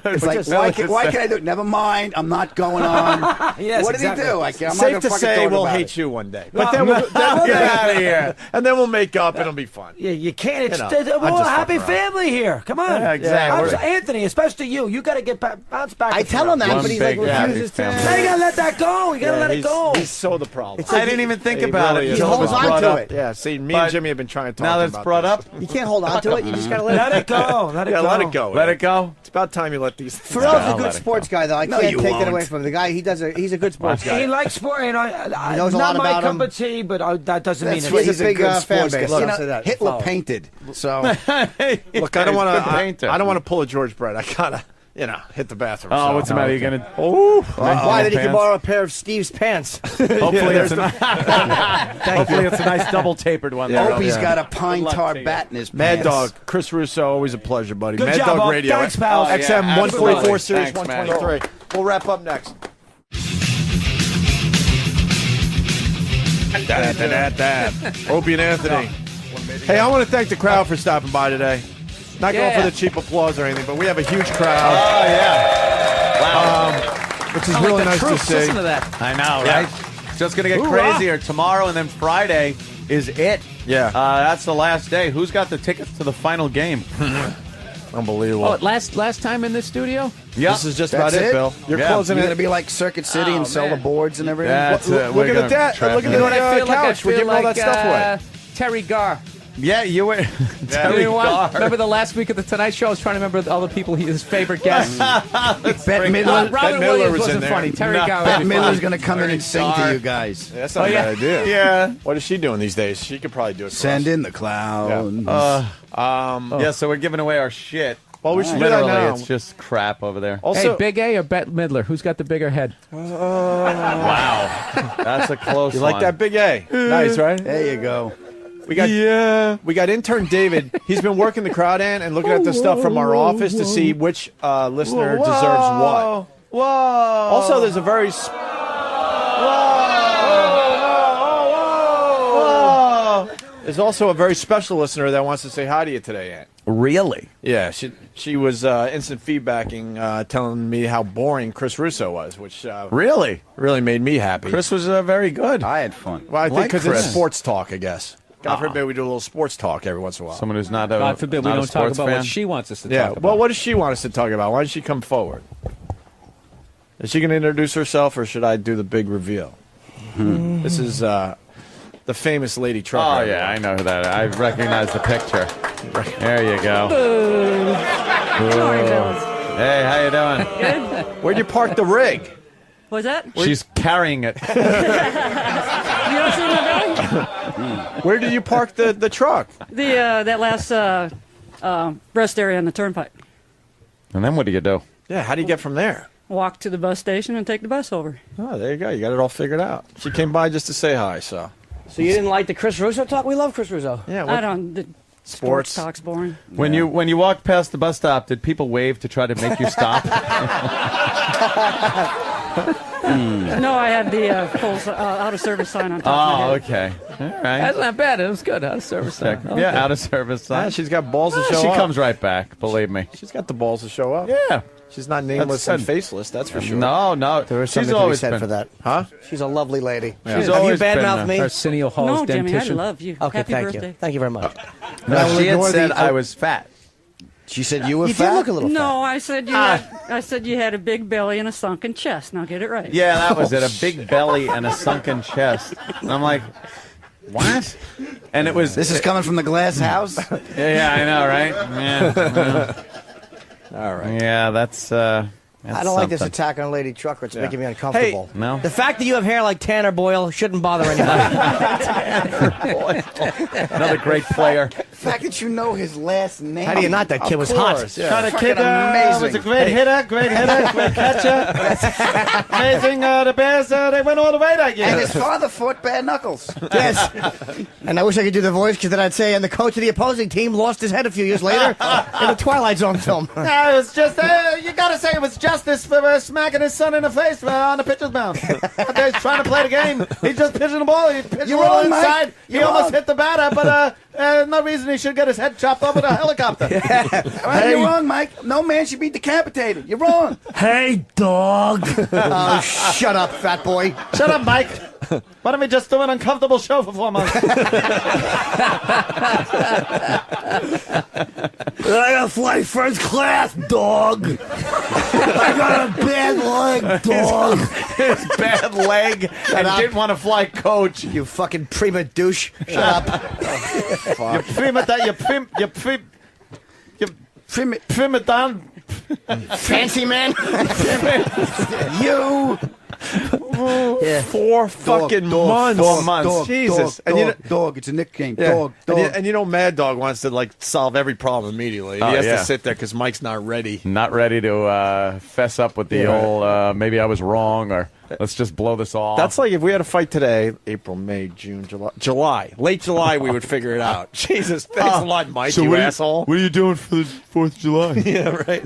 S13: It's like, why can I do it? Never mind. I'm not going on.
S14: Yes,
S13: what did
S14: exactly.
S13: he do? I'm
S1: Safe
S13: not
S1: to
S13: fucking
S1: say
S13: talk
S1: we'll
S13: about
S1: hate
S13: it.
S1: you one day. But then we'll get out of here. And then we'll make up and it'll be fun.
S14: Yeah, you can't. It's
S1: I'm just
S14: happy family here. Come on.
S11: Yeah, exactly.
S14: Anthony, especially you. You got to get bounced back.
S5: I tell him that, but he's like refuses to.
S14: Now you got to let that go. You got to let it go.
S1: He's so the problem.
S11: I didn't even think about it.
S5: He holds on to it.
S1: Yeah, see, me and Jimmy have been trying to talk
S11: now that
S1: about
S11: it's brought
S1: this.
S11: up.
S5: You can't hold on to it. You just got to
S14: Let it go. Let it go.
S1: Let it go.
S11: Let it go.
S1: It's about time you let these things
S5: Pharrell's
S1: go.
S5: a good sports guy, though. I can't take that away from him. The guy, he's a good sports guy.
S14: He likes sport. You know,
S5: He knows a
S14: not
S5: lot
S14: my
S5: about
S14: cup
S5: him.
S14: of tea, but that doesn't mean
S5: He's
S14: it's
S5: a big fan
S13: sports
S5: base.
S13: guy.
S5: I'll say that.
S13: Hitler painted. So
S1: Look, I don't want to. I don't want to pull a George Brett. I gotta, hit the bathroom.
S11: Oh,
S1: so.
S11: what's the matter? You gonna?
S5: Why did he can borrow a pair of Steve's pants?
S11: Hopefully, it's a nice double tapered one.
S1: Yeah.
S13: Opie's got a pine tar bat in his
S1: Mad
S13: pants.
S1: Dog, Chris Russo, always a pleasure, buddy.
S14: Good
S1: Mad
S14: job,
S1: Dog
S14: Op.
S1: Radio,
S14: Thanks, pal.
S1: XM 144 Series
S11: Thanks, man.
S1: 123. We'll wrap up next. Opie and Anthony. Hey, I want to thank the crowd for stopping by today. Not going for the cheap applause or anything, but we have a huge crowd.
S11: Oh yeah. Wow.
S1: Which is really nice to see.
S4: Listen to that.
S11: I know, right? It's just gonna get crazier. Tomorrow and then Friday is it.
S1: Yeah.
S11: That's the last day. Who's got the tickets to the final game?
S1: Unbelievable.
S4: Oh, last time in this studio?
S11: Yeah.
S1: This is just
S13: That's
S1: about it,
S13: it?
S1: Bill. You're closing
S13: You're
S1: it.
S13: going to be like Circuit City and sell the
S4: man.
S13: boards and everything?
S11: That's it.
S1: Look at that. Look at
S4: You know what I
S1: the
S4: feel like? I
S1: couch. We're
S4: feel
S1: giving all
S4: like
S1: that stuff away.
S4: Terry Garr.
S11: Yeah, you were.
S4: You know what? Remember the last week of the Tonight Show? I was trying to remember all the people, his favorite guests.
S13: Bette Midler.
S4: Robin
S1: Midler
S4: Williams
S1: was in
S4: wasn't
S1: there.
S4: funny. Terry Garr.
S13: Bette
S4: was
S13: Midler's
S4: funny.
S13: going to come in and sing to you guys.
S1: That's not a bad idea.
S11: Yeah.
S1: What is she doing these days? She could probably do it for
S13: Send
S1: us.
S13: in the clown.
S11: Yeah, so we're giving away our shit.
S1: Well, we should do that
S11: Literally,
S1: now.
S11: it's just crap over there.
S1: Also,
S4: Hey, Big A or Bette Midler? Who's got the bigger head?
S11: Wow. That's a close
S1: you
S11: one.
S1: like that, Big A? Nice, right?
S13: There you go.
S1: We got intern David. He's been working the crowd in and looking at the stuff from our office to see which listener deserves what.
S11: Whoa.
S1: Also, there's a very there's also a very special listener that wants to say hi to you today, Ant.
S11: Really?
S1: Yeah, she was instant feedbacking, telling me how boring Chris Russo was, which
S11: Really
S1: made me happy.
S11: Chris was very good.
S13: I had fun.
S1: Well, I think because it's
S11: Chris.
S1: sports talk, I guess. God forbid we do a little sports talk every once in a while.
S11: Someone who's not a
S4: God forbid we
S11: not a
S4: don't talk
S11: sports
S4: about
S11: fan.
S4: what she wants us to
S1: Yeah.
S4: talk about.
S1: Well, what does she want us to talk about? Why don't she come forward? Is she going to introduce herself, or should I do the big reveal? This is the famous lady trucker.
S11: Oh yeah, I know who that is. I recognize the picture. There you go. Hey, how you doing?
S1: Where'd you park the rig?
S17: What's that?
S11: She's carrying it.
S17: You don't see my belly?
S1: Where did you park the truck?
S17: That last rest area on the turnpike.
S11: And then what do you do?
S1: Yeah, how do you get from there?
S17: Walk to the bus station and take the bus over.
S1: Oh, there you go. You got it all figured out. She came by just to say hi, so.
S5: So you didn't like the Chris Russo talk? We love Chris Russo.
S1: Yeah,
S17: I don't. The sports talk's boring.
S11: When you walked past the bus stop, did people wave to try to make you stop?
S17: No, I had the full out of service sign on top of my
S11: Oh,
S17: head.
S11: okay. All right.
S4: That's not bad. It was good. Out of service.
S11: Check.
S4: Okay.
S11: Yeah, out of service sign.
S1: Yeah, she's got balls to show
S11: She
S1: up.
S11: comes right back, believe me.
S1: She's got the balls to show up.
S11: Yeah.
S1: She's not nameless
S11: That's
S1: and
S11: good.
S1: faceless, that's for sure.
S11: No.
S5: There was
S11: She's
S5: something to be
S11: always
S5: said
S11: been
S5: for that.
S1: Huh?
S5: She's a lovely lady.
S11: Yeah. She's
S5: Have you
S11: always been
S5: badmouthed me?
S4: Arsenio Hall's
S17: No, Jimmy, I
S4: dentition.
S17: love you.
S5: Okay,
S17: Happy
S5: thank
S17: birthday.
S5: you. Thank you very much.
S11: No,
S5: I will
S11: she had
S5: ignore
S11: said
S5: the-
S11: I was fat.
S13: She said you were
S5: You
S13: fat?
S5: did look a little fat.
S17: No, I said you had a big belly and a sunken chest. Now get it right.
S11: Yeah, that was it. A big belly and a sunken chest. And I'm like, what? And it was.
S13: This is coming from the glass house?
S11: Yeah, I know, right? Yeah.
S1: All right.
S11: Yeah, that's
S5: I don't like this
S11: something.
S5: attack on Lady Trucker. It's making me uncomfortable.
S11: Hey, no.
S5: The fact that you have hair like Tanner Boyle shouldn't bother anybody.
S11: Another great player.
S13: The fact that you know his last name.
S5: How do you not? That kid was hot.
S11: Trying to
S13: Fucking
S11: kid
S13: amazing.
S11: was a great hitter, great catcher. Amazing. The Bears, they went all the way that year.
S13: And his father fought bare knuckles.
S5: Yes. And I wish I could do the voice because then I'd say, and the coach of the opposing team lost his head a few years later in the Twilight Zone film.
S11: No, it was just, you gotta say it was justice for smacking his son in the face on the pitcher's mound. He's trying to play the game. He's just pitching the ball. He pitched
S13: You're
S11: a little
S13: wrong, Mike.
S11: inside. He
S13: You're
S11: almost
S13: wrong.
S11: hit the batter, but no reason he should get his head chopped off with a helicopter.
S13: Well, you're wrong, Mike. No man should be decapitated. You're wrong.
S14: Hey, dog.
S5: Oh, shut up, fat boy.
S11: Shut up, Mike. Why don't we just do an uncomfortable show for 4 months?
S14: I gotta fly first class, dog. I got a bad leg, dog.
S11: His bad leg and didn't want to fly coach.
S5: You fucking prima douche. Shut up.
S11: You prima down.
S5: Fancy man.
S11: You.
S5: Yeah.
S1: 4 fucking months.
S11: 4 months.
S1: Jesus.
S13: Dog. It's a nickname.
S1: Yeah.
S13: Dog.
S1: And you know, Mad Dog wants to like solve every problem immediately. And he has
S11: yeah.
S1: to sit there because Mike's not ready.
S11: Not ready to fess up with the old, maybe I was wrong, or let's just blow this off.
S1: That's like if we had a fight today, April, May, June, July. Late July, we would figure it out. Jesus, thanks a lot, Mike,
S11: so
S1: you
S11: what
S1: asshole.
S11: What are you doing for the 4th of July?
S1: Yeah, right.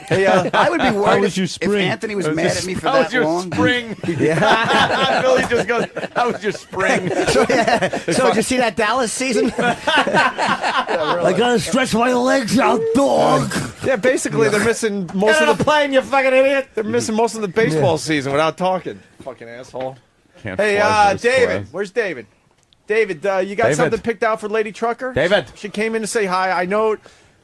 S5: Hey, I would be worried if
S13: If Anthony was mad at me for that long.
S11: Spring?
S5: Yeah.
S11: Billy just goes, how was your spring?
S5: So did you see that Dallas season?
S14: I gotta stretch my legs out, dog.
S1: Yeah, basically they're missing most of the
S11: plane, you fucking idiot.
S1: They're missing most of the baseball season without talking. Fucking asshole.
S11: Can't
S1: Hey,
S11: fly first
S1: David,
S11: class.
S1: where's David? David, you got
S11: David.
S1: something picked out for Lady Trucker?
S11: David.
S1: She came in to say hi. I know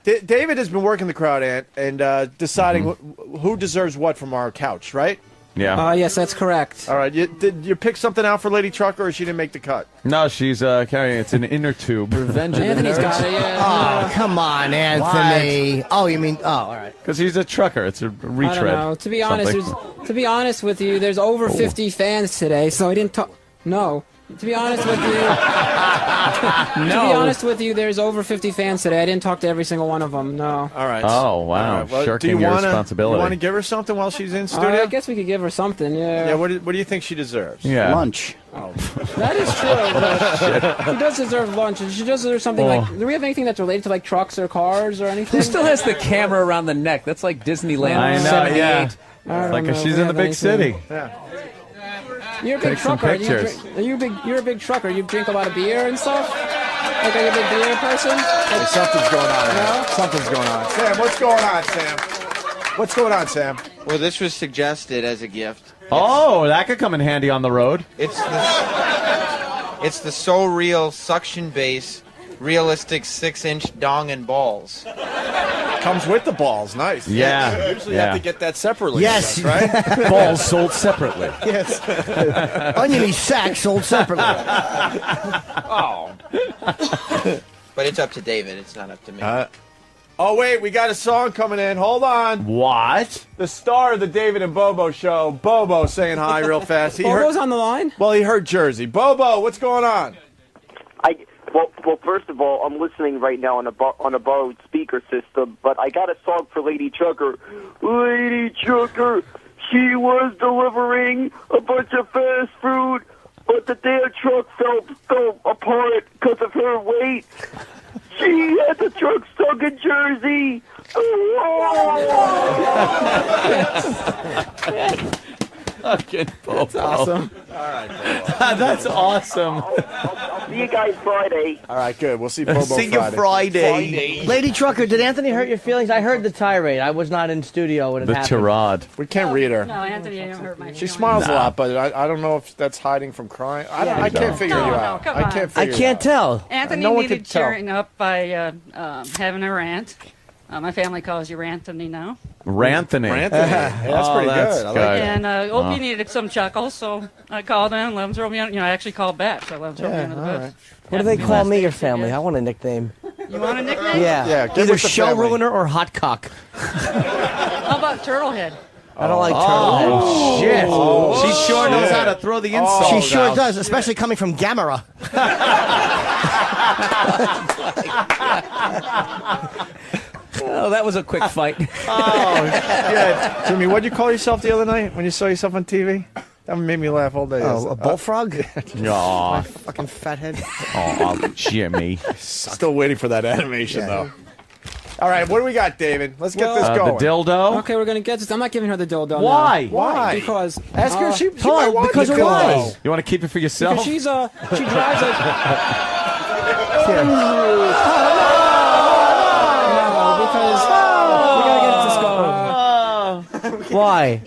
S1: David has been working the crowd, Ant, and deciding who deserves what from our couch, right?
S11: Yeah.
S17: Yes, that's correct.
S1: All right. Did you pick something out for Lady Trucker, or she didn't make the cut?
S11: No, she's carrying it's an inner tube.
S4: Revenge of the
S17: Anthony's
S4: Nerds.
S17: got it, yeah.
S5: Oh, come on, Anthony. Oh, you mean? Oh, all right.
S11: Because he's a trucker. It's a retread.
S17: I don't know. To be honest with you, there's over 50 fans today, so I didn't talk. No. To be honest with you, there's over 50 fans today. I didn't talk to every single one of them. No.
S1: All right.
S11: Oh, wow.
S1: All right. Well,
S11: Shirking your responsibility.
S1: You want to give her something while she's in studio?
S17: I guess we could give her something. Yeah.
S1: Yeah. What do you think she deserves?
S11: Yeah.
S13: Lunch.
S17: That is true. She does deserve lunch, and she does deserve something like. Do we have anything that's related to like trucks or cars or anything?
S4: Who still has the camera around the neck? That's like Disneyland.
S11: I know,
S4: 78.
S11: yeah.
S17: I don't
S11: Like
S17: know.
S11: she's
S17: We
S11: in the
S17: have
S11: big
S17: anything.
S11: city.
S1: Yeah.
S17: You're a big
S11: Take some
S17: trucker.
S11: pictures.
S17: You're a big trucker. You drink a lot of beer and stuff. Like, are you a big beer person?
S1: Hey, something's going on.
S17: No?
S1: Something's going on. Sam, what's going on, Sam? What's going on, Sam?
S2: Well, this was suggested as a gift.
S11: Oh, that could come in handy on the road.
S2: It's the So Real suction base, realistic 6-inch dong and balls.
S1: Comes with the balls. Nice.
S11: Yeah.
S1: Usually you have to get that separately.
S5: Yes.
S1: Right?
S11: Balls sold separately.
S5: Yes. Oniony sack sold separately.
S1: Oh.
S2: But it's up to David. It's not up to me.
S1: Oh, wait. We got a song coming in. Hold on.
S11: What?
S1: The star of the David and Bobo show, Bobo, saying hi real fast.
S17: Bobo's on the line?
S1: Well, he heard Jersey. Bobo, what's going on?
S9: Well, first of all, I'm listening right now on a borrowed speaker system, but I got a song for Lady Trucker. Lady Trucker, she was delivering a bunch of fast food, but the damn truck fell apart because of her weight. She had the truck stuck in Jersey.
S11: Fucking Bobo.
S17: That's awesome.
S1: All right, Bobo.
S11: That's awesome.
S9: I'll see you guys Friday.
S1: All right, good. We'll see Bobo
S11: See you Friday.
S5: Lady Trucker, did Anthony hurt your feelings? I heard the tirade. I was not in studio when it
S11: The
S5: happened.
S11: tirade.
S1: We can't read her.
S17: No, Anthony didn't hurt my
S1: She smiles a lot, but I don't know if that's hiding from crying. I can't figure you out.
S17: come
S1: I
S17: on.
S1: can't
S5: I
S1: figure
S5: can't
S1: you out.
S5: tell.
S17: Anthony
S1: No one
S17: needed
S1: could tell.
S17: cheering up by having a rant. My family calls you Ranthony now.
S11: Ranthony.
S1: Yeah, that's pretty good. I like that.
S17: And Opie needed some chuckles, so I called in, let him throw me on. I actually called back, so I let him throw me under the bus.
S5: What do they call me, your family? I want a nickname.
S17: You want a nickname?
S5: Yeah.
S1: give
S5: Either
S1: us the
S5: show
S1: family.
S5: ruiner or hot cock.
S17: How about Turtlehead?
S5: I don't like turtlehead.
S11: Shit.
S1: Oh,
S11: she sure knows
S1: shit.
S11: how to throw the insults
S5: She sure
S11: out.
S5: does, especially coming from Gamera.
S4: Oh, that was a quick fight.
S1: Yeah, Jimmy, what'd you call yourself the other night when you saw yourself on TV? That made me laugh all day.
S5: Oh, a bullfrog?
S11: Aw.
S5: Fucking fathead.
S11: Oh, Jimmy.
S1: Still waiting for that animation, though. All right, what do we got, David? Let's get this
S11: The
S1: going.
S11: dildo?
S17: Okay, we're going to get this. I'm not giving her the dildo.
S11: Why?
S17: now.
S1: Why?
S17: Because.
S1: Ask her if she
S5: Hold
S1: might
S5: on,
S1: want
S5: because
S1: the
S5: of
S1: dildo.
S5: why?
S11: You want to keep it for yourself?
S17: Because she drives a.
S5: Here.
S17: No, because we gotta get this going.
S5: Why?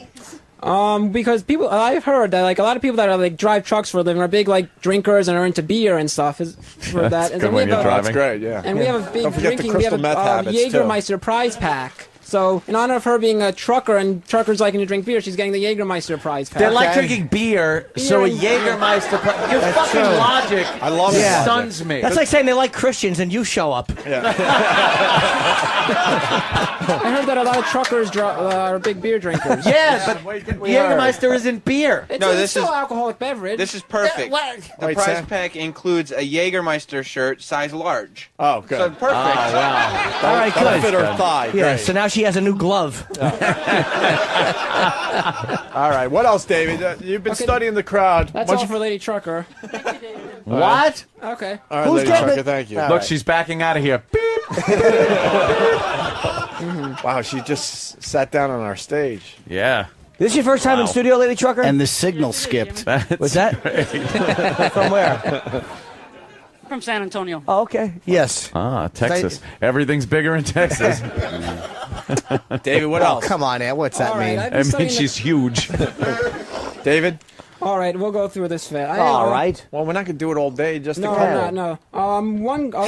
S17: Because I've heard that like a lot of people that are like drive trucks for a living are big like drinkers and are into beer and stuff. Is for that. And
S1: good when you're driving. That's great, yeah.
S17: And we have a big
S1: Don't forget the
S17: drinking. We have a
S1: crystal meth habits, too.
S17: Jägermeister prize pack. So, in honor of her being a trucker and truckers liking to drink beer, she's getting the Jägermeister prize pack.
S3: They like drinking beer, so a Jägermeister. Your fucking logic
S5: I love it.
S3: stuns me.
S5: That's like saying they like Christians and you show up.
S17: I heard that a lot of truckers are big beer drinkers.
S3: Yeah, but Jägermeister isn't beer.
S17: It's still alcoholic beverage.
S2: This is perfect. The prize pack includes a Jägermeister shirt, size large.
S1: Oh, good.
S2: So perfect.
S1: Oh, wow.
S5: All right,
S1: That'll
S5: good.
S1: fit her thigh.
S5: Yeah,
S1: Great.
S5: so now she has a new glove.
S1: All right, what else, David? You've been studying the crowd.
S17: That's all for Lady Trucker.
S3: What?
S17: Okay.
S1: All right, Lady Trucker, thank you.
S11: Look, she's backing out of here.
S1: Wow, she just sat down on our stage.
S11: Yeah.
S5: This is your first time in studio, Lady Trucker?
S13: And the signal skipped.
S5: What's that? From where?
S18: From San Antonio.
S5: Oh, okay. Yes.
S11: Ah, Texas. Everything's bigger in Texas.
S1: David, what else?
S5: Come on, Ed. What's that
S17: All right,
S5: mean?
S17: I've been
S11: I mean,
S17: studying
S11: she's huge.
S1: David?
S17: All right, we'll go through this fast.
S5: All right.
S1: Well, we're not going to do it all day, just
S17: No,
S1: a couple.
S17: no.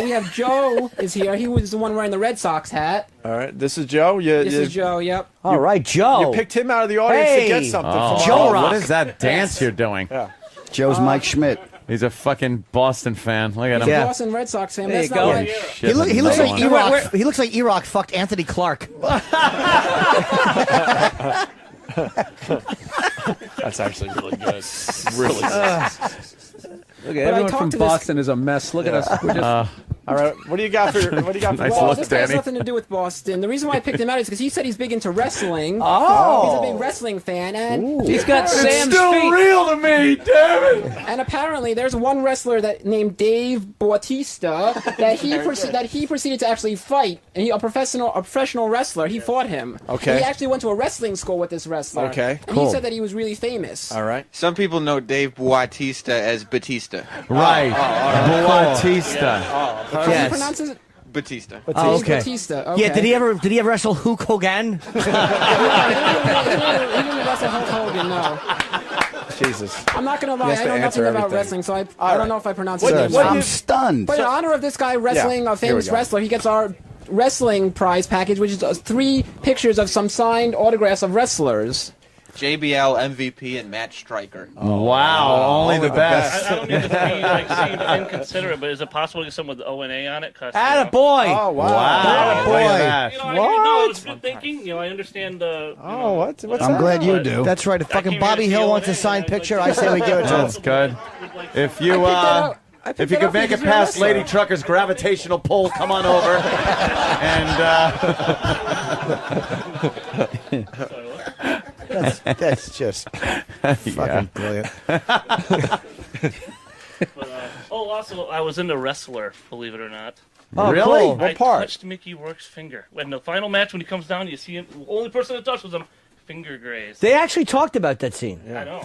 S17: We have Joe is here. He was the one wearing the Red Sox hat.
S1: All right, this is Joe.
S17: This is Joe, yep.
S5: All right, Joe.
S1: You picked him out of the audience to get something from
S5: Joe
S1: our
S5: Rock.
S11: What is that dance you're doing?
S1: Yeah.
S13: Joe's Mike Schmidt.
S11: He's a fucking Boston fan. Look at
S17: He's
S11: him.
S17: a Boston Red Sox fan.
S5: There
S17: That's
S5: you
S17: not
S5: go.
S17: right.
S11: Shit,
S5: He looks like
S11: another one.
S5: E-Rock. He looks like E-Rock fucked Anthony Clark.
S1: That's actually really good. Really good.
S4: Look, everyone from Boston is a mess. Look at us. We're just,
S1: all right, what do you got for
S11: Nice
S17: Well,
S11: look,
S17: this guy has
S11: Danny.
S17: nothing to do with Boston. The reason why I picked him out is because he said he's big into wrestling.
S5: Oh.
S17: He's a big wrestling fan, and
S4: he's got Sam's
S11: Still
S4: feet.
S11: real to me, damn it!
S17: And apparently, there's one wrestler that named Dave Bautista that he proceeded to actually fight. And a professional wrestler. He fought him.
S1: Okay.
S17: And he actually went to a wrestling school with this wrestler.
S1: Okay,
S17: And
S1: cool.
S17: he said that he was really famous.
S1: All right.
S2: Some people know Dave Bautista as Batista.
S11: Right. Bautista.
S17: How do you pronounce it?
S2: Batista.
S5: Oh, okay.
S17: Batista. Okay.
S5: Yeah, did he ever wrestle Hulk Hogan?
S17: He didn't wrestle Hulk Hogan, no.
S1: Jesus.
S17: I'm not going to lie,
S1: He has
S17: I
S1: to
S17: know
S1: answer
S17: nothing about
S1: everything.
S17: wrestling, so I
S1: right.
S17: don't know if I pronounce
S1: What-
S17: it.
S1: what
S13: I'm
S1: you-
S13: stunned.
S17: But in honor of this guy wrestling,
S1: Yeah,
S17: a
S1: here we
S17: famous
S1: go.
S17: wrestler, he gets our wrestling prize package, which is 3 pictures of some signed autographs of wrestlers.
S2: JBL, MVP, and Matt Stryker.
S11: Wow, only the best.
S19: I don't mean to be like seem inconsiderate, but is it possible to get someone with O&A on it?
S5: Atta boy.
S1: Oh, wow.
S11: Wow. Look at that.
S19: You know, no, it's good thinking. You know, I understand the.
S1: Oh, what's
S13: I'm
S1: that?
S13: glad you do.
S5: That's right. If fucking Bobby Hill wants a signed picture, I say we give it to him.
S11: That's good. If you
S17: I picked
S11: if you
S17: that
S11: could
S17: up
S11: make
S17: because
S11: it
S17: you're a
S11: past
S17: wrestler.
S11: Lady Trucker's gravitational pull, come on over. And
S5: That's just fucking brilliant.
S19: Also, I was into wrestler, believe it or not.
S5: Oh,
S11: Really?
S5: cool.
S1: What
S19: I
S1: part?
S19: touched Mickey Rourke's finger. In the final match, when he comes down, you see him. The only person that touched was him. Finger grazed.
S5: They actually talked about that scene.
S19: I know.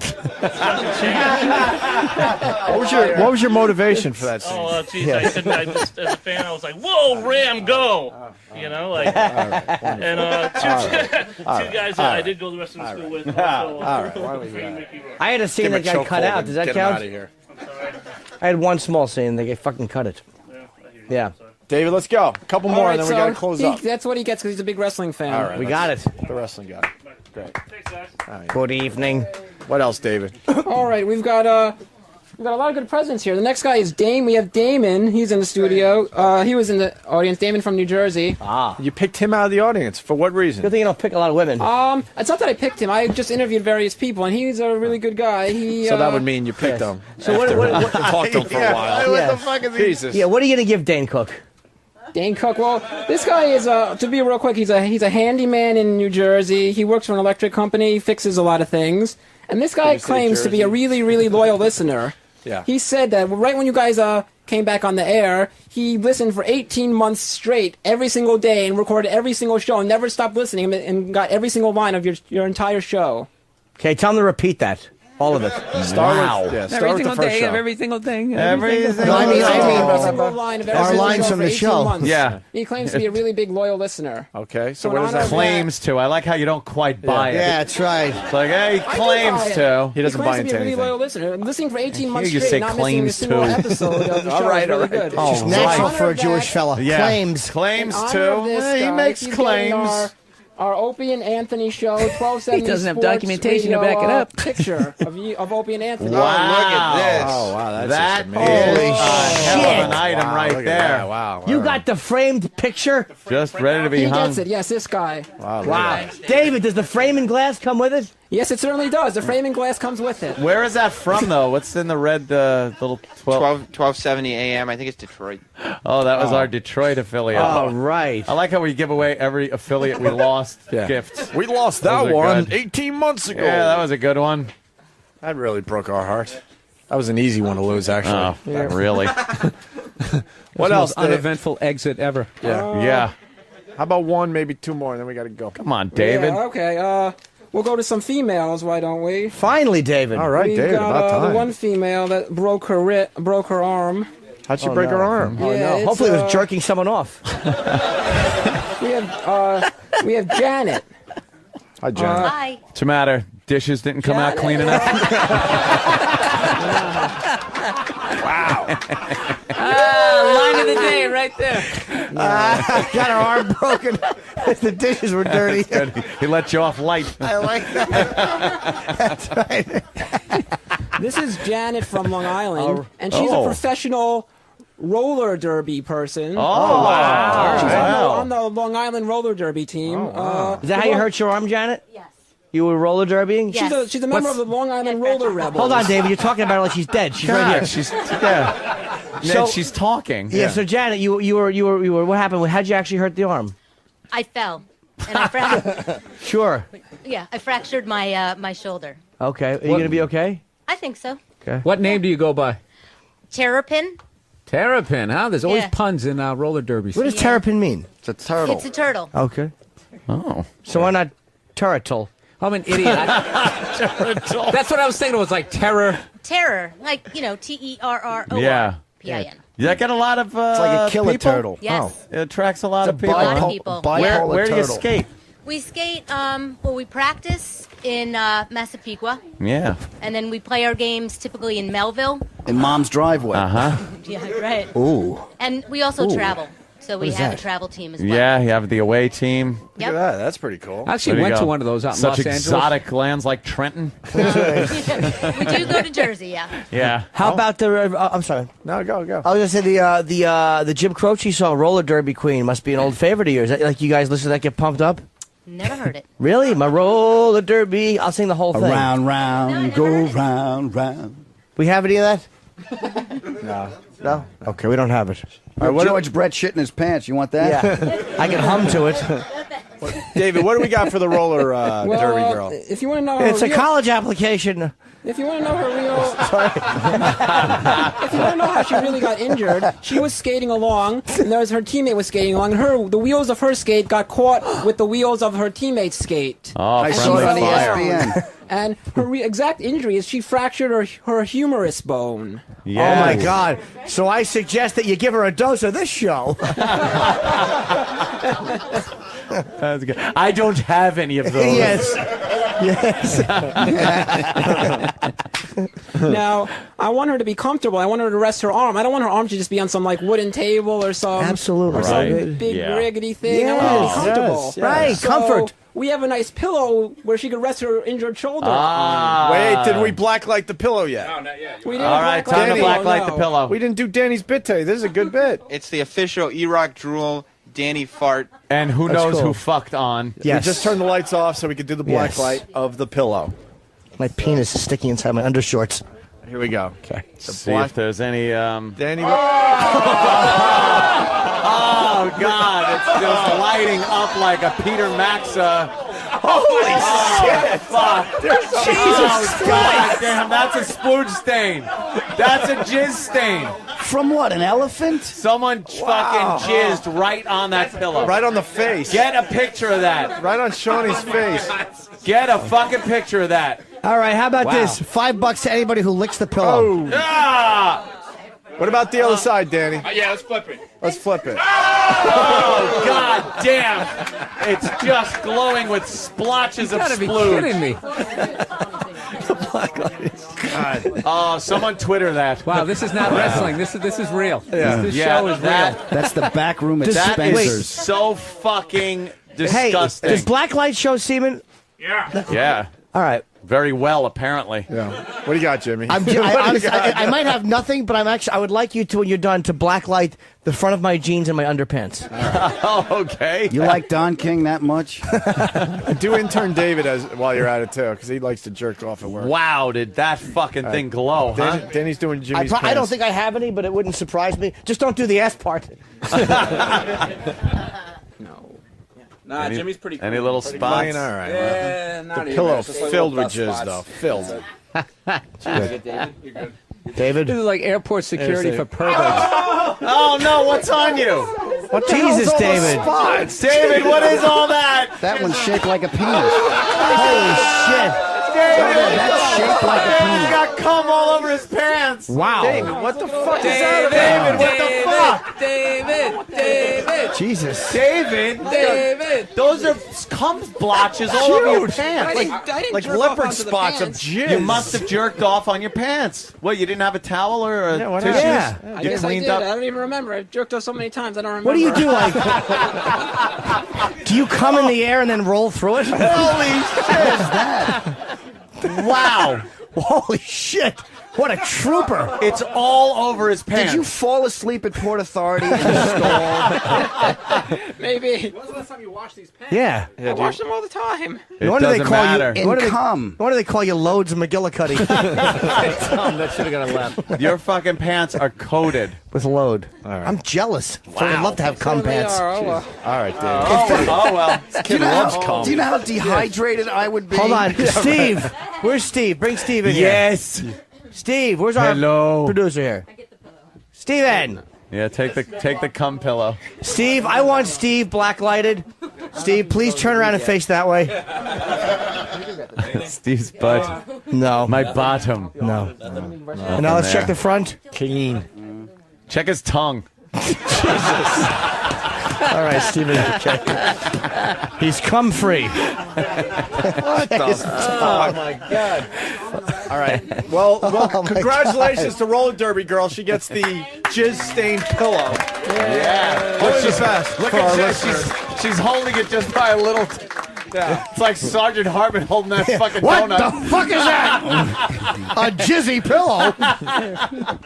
S1: What was your motivation for that scene?
S19: Oh, geez, I just, as a fan, I was like, "Whoa, Ram, go!" You know, like, and two guys that I did go to wrestling school with. Also,
S1: All right, why don't we do
S19: trained
S1: that?
S19: Mickey Rourke.
S5: I had a scene
S1: Give him
S5: that
S1: a
S5: got cut
S1: chokehold
S5: out.
S1: and
S5: Does that
S1: get him
S5: count?
S1: out of here.
S5: I had one small scene. They fucking cut it. Yeah.
S1: David, let's go. A couple more, and then we got to close up.
S17: That's what he gets because he's a big wrestling fan.
S1: All right,
S5: We got it.
S1: The wrestling guy. Great.
S19: Thanks, guys.
S5: Good evening.
S1: What else, David?
S17: All right, we've got a lot of good presidents here. The next guy is Dame. We have Damon. He's in the studio. He was in the audience. Damon from New Jersey.
S1: You picked him out of the audience. For what reason?
S5: Good thing you don't pick a lot of women.
S17: It's not that I picked him. I just interviewed various people, and he's a really good guy.
S1: So that would mean you picked him.
S5: So what
S1: Talked to him for a while.
S5: What
S1: the fuck is he? Jesus.
S5: Yeah, what are you going to give Dane Cook?
S17: Dane Cook. Well, this guy is to be real quick. He's a handyman in New Jersey. He works for an electric company. He fixes a lot of things. And this guy claims to be a really, really loyal listener.
S1: Yeah.
S17: He said that right when you guys came back on the air, he listened for 18 months straight, every single day, and recorded every single show, and never stopped listening, and got every single line of your entire show.
S5: Okay, tell him to repeat that. All of it.
S1: Start with, yeah, start
S4: Every
S1: with the
S4: single
S1: first
S4: day
S1: show.
S4: of every single thing.
S11: Every single
S5: I mean,
S17: Every single line of every
S5: our
S17: single
S5: lines
S17: show
S5: from
S17: for
S5: the
S17: 18
S5: show.
S17: months.
S11: Yeah.
S17: He claims to be a really big loyal listener.
S1: Okay, so
S17: So
S1: what
S17: in
S1: does
S17: honor
S1: that
S17: of
S1: mean?
S11: Claims to. I like how you don't quite buy it.
S5: Yeah, that's right.
S11: It's like, hey, he
S17: I do
S11: claims
S17: buy it.
S11: to.
S1: He doesn't
S17: claims
S1: buy
S17: to be
S1: into
S17: a really
S1: anything.
S17: loyal listener. Listening for 18 months
S11: you
S17: straight,
S11: say
S17: not missing a
S11: claims
S17: single
S11: to.
S17: episode of the show.
S1: All right,
S17: is really
S1: all right.
S17: good.
S11: Oh,
S5: It's natural
S17: right.
S5: for a Jewish fella.
S11: Yeah.
S5: Claims.
S11: Claims
S17: In honor
S11: to.
S17: of this
S11: He
S17: guy,
S11: makes
S17: he's getting
S11: claims.
S17: Our Opie and Anthony show, 1270
S4: He doesn't have
S17: Sports
S4: documentation to
S17: Radio,
S4: back it up.
S17: Picture of Opie and Anthony.
S11: Wow.
S1: Look at this. Oh, wow, that's
S11: That
S1: just amazing.
S11: is a hell of an item
S1: Wow,
S11: right
S1: look at
S11: there.
S1: that. Wow.
S5: You got the framed picture?
S11: Just ready to be
S17: He
S11: hung.
S17: gets it. Yes, this guy.
S1: Wow.
S5: Wow. David, does the frame and glass come with it?
S17: Yes, it certainly does. The framing glass comes with it.
S11: Where is that from, though? What's in the red little
S2: 1270 AM. I think it's Detroit.
S11: Oh, that was our Detroit affiliate.
S5: Oh, right.
S11: I like how we give away every affiliate we lost
S1: Yeah.
S11: gift.
S1: We lost
S11: That
S1: that
S11: was a
S1: one
S11: good-
S1: 18 months ago.
S11: Yeah, that was a good one.
S1: That really broke our heart. That was an easy one to lose, actually.
S11: Oh, really?
S1: What else,
S4: Most
S1: Dave?
S4: uneventful exit ever.
S1: Yeah.
S11: Yeah.
S1: How about one, maybe two more, and then we got to go.
S11: Come on, David.
S17: Yeah, okay. We'll go to some females. Why don't we?
S5: Finally, David.
S1: All right,
S17: We've
S1: David,
S17: got
S1: about time.
S17: the one female that broke her arm.
S1: How'd she break her arm?
S5: Oh,
S17: Yeah,
S5: no.
S17: it's,
S5: Hopefully it was jerking someone off.
S17: We have Janet.
S1: Hi, Janet.
S20: Hi.
S11: What's the matter? Dishes didn't come out clean enough?
S4: Line of the day right there.
S5: Got her arm broken. The dishes were dirty.
S11: He let you off light.
S5: I like that. That's right.
S17: This is Janet from Long Island, and she's
S11: Oh.
S17: a professional roller derby person.
S11: Oh, wow.
S17: She's
S11: Wow.
S17: on the Long Island roller derby team.
S5: Is that how you hurt your arm, Janet?
S20: Yes.
S5: You were roller derbying?
S20: Yes.
S17: She's a member of the Long Island Roller Rebels.
S5: Hold on, David. You're talking about her like she's dead. She's right here.
S11: She's Ned,
S5: So-
S11: she's talking.
S5: Yeah. So Janet, you were. What happened? How'd you actually hurt the arm?
S20: I fell, and I
S5: Sure.
S20: I fractured my my shoulder.
S5: Okay. Are you gonna be okay?
S20: I think so.
S5: Okay.
S4: What name do you go by?
S20: Terrapin.
S4: Terrapin, huh? There's always
S20: Yeah.
S4: puns in roller derbies.
S5: What does terrapin mean?
S1: It's a turtle.
S20: It's a turtle.
S5: Okay.
S11: Oh.
S5: So why not turtle?
S4: I'm an idiot. That's what I was thinking. It was like terror.
S20: Terror, like Terror.
S11: Yeah.
S20: P-I-N.
S11: That got a lot of
S1: It's like a killer
S11: people?
S1: turtle.
S20: Yes.
S11: It attracts a lot of
S20: a
S11: people.
S20: lot of people.
S11: Where do you skate?
S20: We skate. Well, we practice in Massapequa,
S11: Yeah.
S20: and then we play our games typically in Melville.
S13: In Mom's driveway.
S11: Uh-huh.
S20: Yeah, right.
S11: Ooh.
S20: And we also
S11: Ooh.
S20: travel, so we
S11: is
S20: have
S11: that?
S20: a travel team as well.
S11: Yeah, you have the away team.
S20: Yep.
S1: Look at that. That's pretty cool.
S4: I actually
S11: There you
S4: went
S11: go.
S4: to one of those out in
S11: Such
S4: Los Angeles.
S11: exotic lands like Trenton.
S20: We do go to Jersey, yeah.
S11: Yeah.
S5: How about the? I'm sorry.
S1: No, go.
S5: I was gonna say the Jim Croce song "Roller Derby Queen" must be an old favorite of yours. Like you guys listen to that, get pumped up.
S20: Never heard it.
S5: Really, my roller derby. I'll sing the whole thing.
S13: Around, round, go round, round.
S5: We have any of that? No. Okay, we don't have it.
S13: George Brett shit in his pants. You want that?
S5: Yeah, I can hum to it.
S1: David, what do we got for the roller
S17: Well,
S1: derby girl?
S17: if you want to know, her
S5: It's a
S17: real,
S5: college application.
S17: If you want to know her real, if you want to know how she really got injured, she was skating along, and her teammate was skating along, and the wheels of her skate got caught with the wheels of her teammate's skate.
S11: Oh,
S13: I saw it on ESPN.
S17: And her exact injury is she fractured her humerus bone.
S5: Oh my God! So I suggest that you give her a dose of this show.
S11: That's good. I don't have any of those.
S5: Yes.
S17: Now, I want her to be comfortable. I want her to rest her arm. I don't want her arm to just be on some like wooden table or some
S5: Absolutely.
S17: or some
S11: Right.
S17: big
S11: Yeah.
S17: riggedy thing. I
S5: Yes.
S17: want her to be comfortable.
S5: Yes. Right.
S17: So
S5: Comfort.
S17: We have a nice pillow where she could rest her injured shoulder.
S1: Wait, did we blacklight the pillow yet?
S17: We didn't
S11: All right, time to blacklight the pillow.
S1: We didn't do Danny's bit today. This is a good bit.
S2: It's the official E-Rock Drool Danny Fart.
S11: And who
S1: That's
S11: knows
S1: cool.
S11: who fucked on?
S5: Yes.
S1: We just turned the lights off so we could do the black
S5: Yes.
S1: light of the pillow.
S5: My penis is sticking inside my undershorts.
S1: Here we go. Okay.
S11: See if there's any.
S1: Danny.
S11: Oh God! It's just lighting up like a Peter Maxa.
S1: Holy shit!
S11: Fuck!
S1: Jesus
S11: Oh God! Damn! That's a splooge stain. That's a jizz stain.
S13: From what? An elephant?
S11: Someone fucking jizzed right on that pillow.
S1: Right on the face.
S11: Get a picture of that.
S1: Right on Shawnee's face.
S11: Get a fucking picture of that.
S5: All right, how about
S1: Wow.
S5: this? $5 to anybody who licks the pillow.
S1: Yeah! What about the other side, Danny?
S6: Yeah, let's flip it.
S1: Let's flip it.
S11: Oh, God damn. It's just glowing with splotches
S4: You
S11: of
S4: gotta be
S11: splooge.
S4: kidding me.
S11: God. Oh, someone Twitter that.
S4: Wow, this is not wrestling. This is real.
S11: Yeah.
S4: This
S11: Yeah,
S4: show is
S11: that-
S4: real.
S13: That's the back room at
S11: That is
S13: Spencer's.
S11: so fucking
S5: Hey,
S11: disgusting.
S5: does Blacklight show semen?
S11: Yeah.
S5: All right.
S11: Very well, apparently.
S1: Yeah. What do you got, Jimmy?
S5: I might have nothing, but I would like you to, when you're done, to blacklight the front of my jeans and my underpants.
S11: Oh, okay.
S13: You like Don King that much?
S1: Do intern David while you're at it, too, because he likes to jerk off at work.
S11: Wow, did that fucking thing glow, huh?
S1: Danny's doing Jimmy's
S5: I don't
S1: pants.
S5: think I have any, but it wouldn't surprise me. Just don't do the ass part.
S10: Nah, Jimmy's pretty
S11: Any
S10: clean.
S11: little
S10: Pretty
S11: spots?
S1: Clean, all right.
S10: Yeah, not
S1: the
S10: even.
S1: pillow
S10: It's just like
S1: filled
S10: little
S1: with jizz,
S10: dust
S1: though.
S10: spots.
S1: Filled.
S10: David, you're good.
S5: David?
S4: This is like airport security
S1: There's
S4: for
S1: a-
S4: perverts.
S11: Oh, no, what's on you?
S1: What the
S5: Jesus,
S1: hell's all those
S5: David.
S1: spots?
S11: David, what is all that?
S13: That one's shaped like a penis.
S5: Holy shit.
S13: That's shaped like a
S11: He's
S13: penis.
S11: got cum all over his pants.
S5: Wow.
S11: David, what the fuck is that? David, what the fuck?
S4: David.
S5: Jesus.
S11: David, those are cum blotches all over your pants.
S17: I didn't
S11: Like
S17: jerk off
S11: leopard
S17: onto the
S11: spots of
S17: pants.
S11: jizz. You must have jerked off on your pants. What, you didn't have a towel or a
S1: what
S11: tissues?
S1: happened?
S17: I
S11: You
S17: guess I
S11: cleaned
S17: did.
S11: up?
S17: I don't even remember. I've jerked off so many times. I don't remember.
S5: What do you do? Like, do you come in the air and then roll through it?
S11: Holy shit! Wow!
S5: Holy shit. What a trooper.
S11: It's all over his pants.
S13: Did you fall asleep at Port Authority in the stall?
S17: Maybe.
S10: When was the last time you washed these pants?
S5: Yeah.
S17: I watch them all the time.
S5: No wonder they
S11: doesn't
S5: call
S11: matter.
S5: you. No wonder
S13: cum.
S5: no wonder they call you Loads McGillicuddy
S4: That should have got a lap.
S11: Your fucking pants are coated.
S5: with Load.
S1: right.
S5: I'm jealous. I'd love to have cum
S17: They
S5: pants.
S17: are. Oh, well.
S1: All right, David.
S11: Oh well.
S13: Do you know how dehydrated I would be?
S5: Hold on, Steve. Where's Steve? Bring Steve in here.
S11: Yes.
S5: Steve, where's our
S11: Hello.
S5: producer here? Steven.
S11: Yeah, take the cum pillow.
S5: Steve, I want Steve blacklighted. Steve, please turn around and face that way.
S11: Steve's butt.
S5: No.
S11: My bottom.
S5: No. And now let's check the front. Clean.
S11: Check his tongue.
S5: All right, Steven. Check. He's cum free.
S1: What the fuck? Oh, my God. All right. Well,
S5: Oh, my
S1: congratulations to Roller Derby Girl. She gets the jizz-stained pillow.
S11: Yeah.
S1: What's the best
S11: Look
S1: for our
S11: at
S1: listeners?
S11: this. She's holding it just by a little. Yeah. It's like Sergeant Hartman holding that fucking
S5: What
S11: donut.
S5: the fuck is that? A jizzy pillow?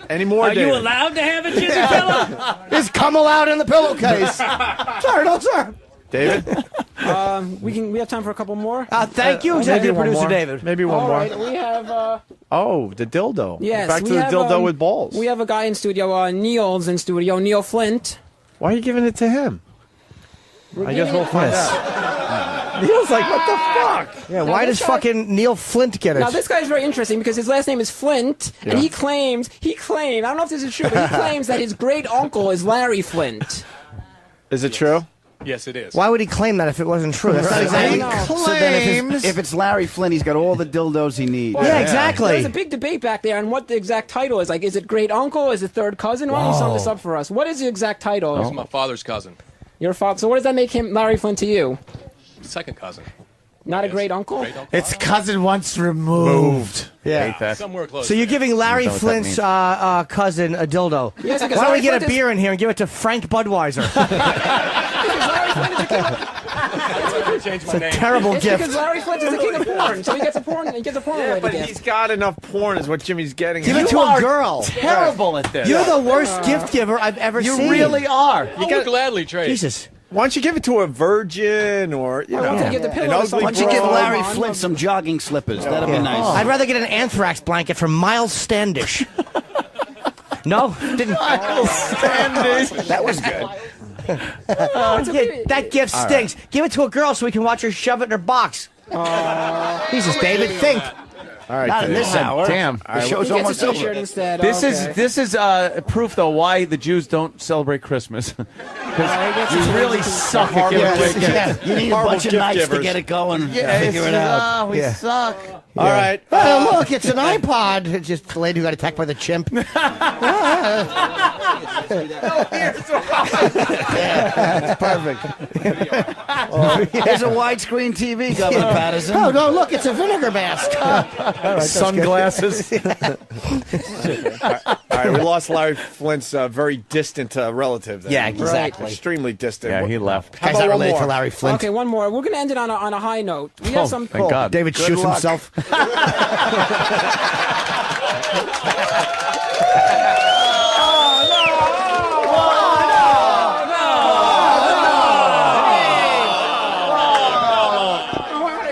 S1: Any more,
S19: Are you
S1: David?
S19: allowed to have a jizzy pillow?
S5: Is cum allowed in the pillowcase? Sir, no, sir.
S1: David?
S17: We have time for a couple more.
S5: Thank you,
S1: maybe
S5: executive
S1: one
S5: producer
S1: more.
S5: David.
S1: Maybe one
S17: All
S1: more.
S17: right, we have.
S1: Oh, the dildo.
S17: Yes,
S1: Back to
S17: we
S1: the
S17: have,
S1: dildo with balls.
S17: We have a guy in studio. Neil's in studio. Neil Flint.
S1: Why are you giving it to him? I guess we'll find out. Neil's like, what the fuck?
S5: Yeah,
S17: Now
S5: why
S17: this
S5: does
S17: guy-
S5: fucking Neil Flint get it?
S17: Now this guy is very interesting because his last name is Flint, and
S1: Yeah.
S17: he claimed. I don't know if this is true, but he claims that his great uncle is Larry Flint.
S1: Is it true?
S6: Yes, it is.
S5: Why would he claim that if it wasn't true? That's not exactly.
S13: So then if it's Larry Flint, he's got all the dildos he needs.
S5: Yeah, exactly.
S17: There's a big debate back there on what the exact title is. Like, is it great uncle? Is it third cousin? Why don't you sum this up for us? What is the exact title?
S6: He's my father's cousin.
S17: Your father. So what does that make him, Larry Flint, to you?
S6: Second cousin.
S17: Not a great uncle?
S6: Great uncle.
S11: It's cousin once removed.
S5: Yeah.
S11: Hate that.
S6: Somewhere close.
S5: So you're giving Larry
S11: I don't know what that
S5: Flint's cousin a dildo.
S17: Yes,
S5: Why
S17: because
S5: don't we
S17: Larry
S5: get a
S17: Flint is-
S5: beer in here and give it to Frank Budweiser?
S6: Change my
S5: It's a
S6: name.
S5: terrible
S17: It's
S5: gift.
S17: because Larry Flint is the king of porn, so he gets a porn
S1: Yeah,
S17: related
S1: but
S17: gift.
S1: he's got enough porn is what Jimmy's getting.
S5: Give it
S1: at.
S5: to a girl.
S11: Terrible at this.
S5: You're the worst gift giver I've ever
S11: You
S5: seen.
S11: really are.
S6: I would gladly trade.
S5: Jesus.
S1: Why don't you give it to a virgin or, you know,
S17: don't you give the pillow
S1: an
S17: to
S1: ugly
S17: someone?
S13: Why don't you give
S1: broad?
S13: Larry Flint some jogging slippers? That'd be nice.
S5: I'd rather get an anthrax blanket from Miles Standish. No? Didn't.
S13: That was good.
S5: That gift stinks. Give it to a girl so we can watch her shove it in her box. Jesus, David, think.
S1: All right,
S13: Not in
S1: David.
S13: this hour.
S11: Damn.
S13: The show's
S17: He
S13: almost
S17: gets a T-shirt
S13: over.
S17: instead.
S11: This
S17: Okay.
S11: is proof though why the Jews don't celebrate Christmas. Because you really suck at giving away gifts.
S13: Yeah, you need a
S1: Horrible
S13: bunch of
S1: gift
S13: nights to
S1: givers.
S13: get it going and
S11: Yeah,
S13: figure it out.
S11: We
S5: Yeah.
S11: suck.
S5: All right. Oh, look, it's an iPod. It's just the lady who got attacked by the chimp.
S13: Here's a widescreen TV, Governor Patterson.
S5: Oh, no, look, it's a vinegar mask.
S11: Sunglasses.
S1: All right, we lost Larry Flint's very distant relative. There.
S5: Yeah, exactly.
S1: Extremely distant.
S11: Yeah, he left.
S1: How
S5: Guy's
S1: about
S5: not
S1: one
S5: related
S1: more?
S5: to Larry Flint.
S17: Okay, one more. We're going to end it on a high note. We have some.
S11: Thank God.
S5: David shoots
S1: luck.
S5: himself.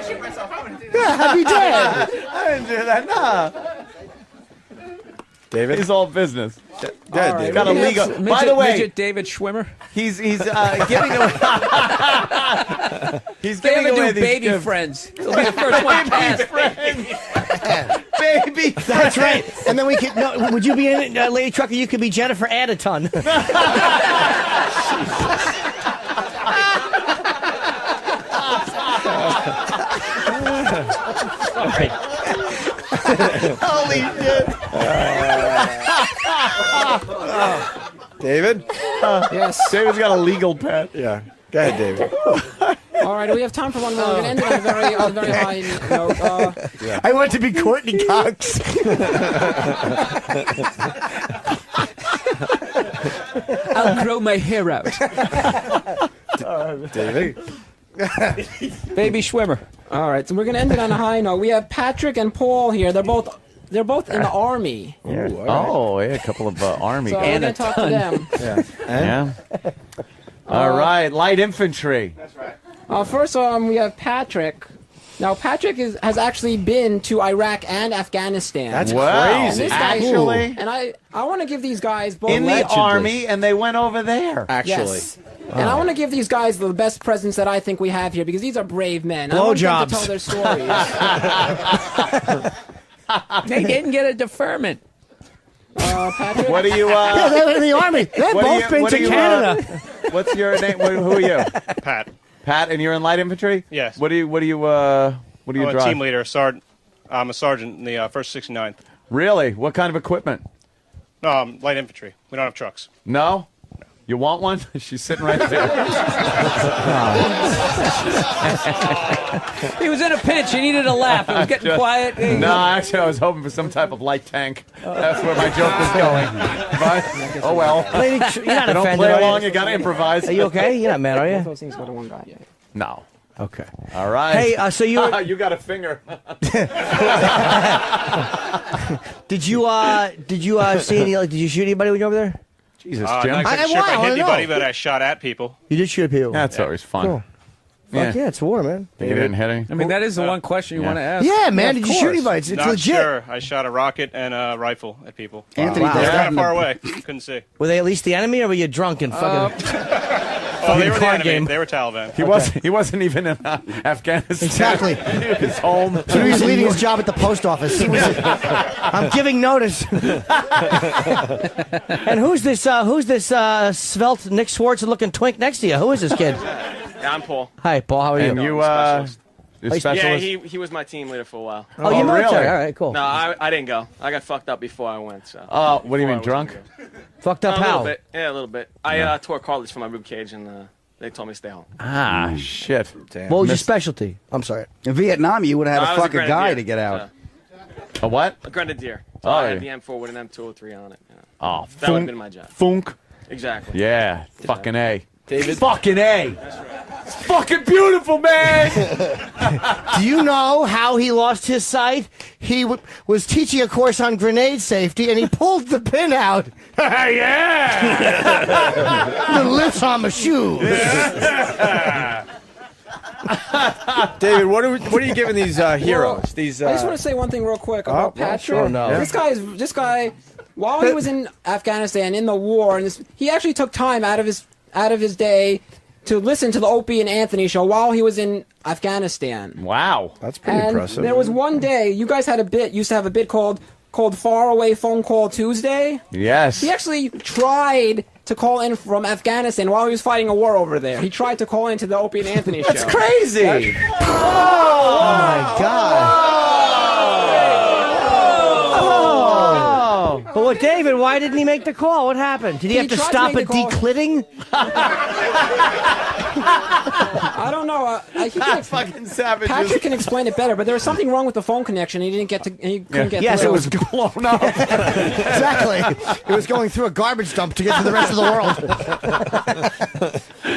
S5: I'd be dead.
S11: I didn't do that. Nah.
S1: David?
S11: He's all business.
S1: Yeah,
S11: He's
S1: David.
S11: got a legal. By the way,
S4: midget David Schwimmer.
S11: he's giving away. He's
S4: They
S11: giving
S4: ever
S11: away
S4: do
S11: these
S4: baby
S11: gifts.
S4: friends. It'll be the first one passed.
S11: Baby.
S5: That's right. And then we could. No, would you be in it, Lady Trucker? You could be Jennifer Addison.
S11: Holy shit.
S1: David?
S17: Yes.
S11: David's got a legal pet.
S1: Yeah. Go ahead, David.
S17: All right, we have time for one more. We're going to end it on a very high note.
S5: I want to be Courtney Cox.
S17: I'll grow my hair out.
S1: David?
S4: Baby Schwimmer.
S17: All right, so we're going to end it on a high note. We have Patrick and Paul here. They're both in the Army.
S11: Oh, yeah, a couple of Army
S17: So we're
S11: guys.
S17: going to talk to them.
S11: Yeah. All right, light infantry.
S17: That's right. First, we have Patrick. Now, Patrick has actually been to Iraq and Afghanistan.
S11: That's crazy.
S17: And this guy,
S11: Actually?
S17: and I want to give these guys both
S11: In the Army, and they went over there.
S1: Actually.
S17: Yes. And I want to give these guys the best presents that I think we have here because these are brave men. I want them to tell their stories.
S4: They didn't get a deferment.
S17: Patrick?
S11: What do you?
S5: Yeah, they were in the Army. They've
S11: What do
S5: both
S11: you-
S5: been
S11: what
S5: to
S11: do you,
S5: Canada.
S11: What's your name? Who are you?
S8: Pat.
S11: Pat, and you're in light infantry.
S8: Yes.
S11: What do you?
S8: I'm a
S11: drive?
S8: team leader. I'm a sergeant in the 1st 69th.
S11: Really? What kind of equipment?
S8: No, light infantry. We don't have trucks.
S11: No. You want one? She's sitting right there.
S4: He was in a pinch. He needed a laugh. It was getting quiet.
S11: No, actually, I was hoping for some type of light tank. That's where my joke was going. But, oh well.
S5: Lady, you're not
S11: Don't
S5: offended,
S11: play
S5: are you?
S11: along. You got to improvise.
S5: Are you okay? You're not mad, are you?
S17: Those things go to one guy.
S11: No.
S5: Okay.
S11: All right.
S5: Hey, so you
S11: you got a finger.
S5: did you see any? Did you shoot anybody when you were over there?
S11: Jesus,
S8: I'm
S11: Jim.
S8: not
S5: I-
S8: sure if I
S5: why?
S8: hit
S5: I know.
S8: anybody, but I shot at people.
S5: You did shoot people.
S11: That's always fun.
S5: Cool. Fuck yeah, it's war, man.
S11: You didn't hit any?
S4: I mean, that is the one question you want to ask.
S5: Yeah, man.
S4: Of
S5: Did you shoot
S4: course.
S5: anybody? It's
S8: Not
S5: legit.
S8: sure. I shot a rocket and a rifle at people.
S13: Anthony
S5: Wow.
S13: does
S8: They were
S13: that
S8: kind
S13: in
S8: of far
S13: the-
S8: away. Couldn't see.
S5: Were they at least the enemy, or were you drunk and fucking?
S8: Oh, they were the
S5: card
S8: enemy.
S5: game.
S8: They were Taliban.
S11: He wasn't even in Afghanistan.
S5: Exactly.
S11: He was home.
S5: So he was leaving his job at the post office. I'm giving notice. And who's this svelte Nick Swartz-looking twink next to you? Who is this kid?
S21: Yeah, I'm Paul.
S5: Hi, Paul. How are you?
S11: And you,
S21: Specialist.
S11: you're specialist?
S21: Yeah, he was my team leader for a while.
S5: Oh, you're military.
S11: really?
S5: All right, cool.
S21: No, I didn't go. I got fucked up before I went. So.
S11: Oh, what do you
S21: Before I
S11: mean,
S21: was
S11: drunk?
S21: gonna go.
S5: Fucked up
S21: A little
S5: how?
S21: bit. Yeah, a little bit. I tore cartilage from my rib cage, and they told me to stay home.
S11: Ah, shit.
S5: What was your specialty? I'm sorry.
S13: In Vietnam, you would have
S21: No, I
S13: had to
S21: was
S13: fuck a
S21: grenadier,
S13: guy to get out.
S11: A what?
S21: A grenadier. So
S11: Oh,
S21: I had the
S11: yeah.
S21: M4 with an M203 on it. You know.
S11: Oh,
S21: That would have been my job.
S11: Funk.
S21: Exactly.
S11: Yeah, fucking A.
S1: David?
S11: Fucking A. It's fucking beautiful, man.
S5: Do you know how he lost his sight? He was teaching a course on grenade safety, and he pulled the pin out.
S11: Yeah.
S5: The lips on my shoes.
S1: David, what are you giving these heroes? These.
S17: I just want to say one thing real quick about
S1: well,
S17: Patrick.
S1: sure, no.
S17: This guy, while he was in Afghanistan in the war, and he actually took time out of his day to listen to the Opie and Anthony show while he was in Afghanistan.
S11: Wow,
S1: that's pretty
S17: And
S1: impressive.
S17: there was one day you guys used to have a bit called Far Away Phone Call Tuesday.
S11: Yes.
S17: He actually tried to call in from Afghanistan while he was fighting a war over there. He tried to call into the Opie and Anthony show.
S11: That's crazy.
S5: Oh my God. But what, David? Why didn't he make the call? What happened? Did he have to
S17: tried to
S5: stop
S17: make
S5: at
S17: the call.
S5: declitting?
S17: I don't know. He can,
S11: Fucking savages.
S17: Patrick can explain it better, but there was something wrong with the phone connection. He didn't get to. He couldn't get
S5: Yes,
S17: through.
S5: it was blown up. Exactly. It was going through a garbage dump to get to the rest of the world.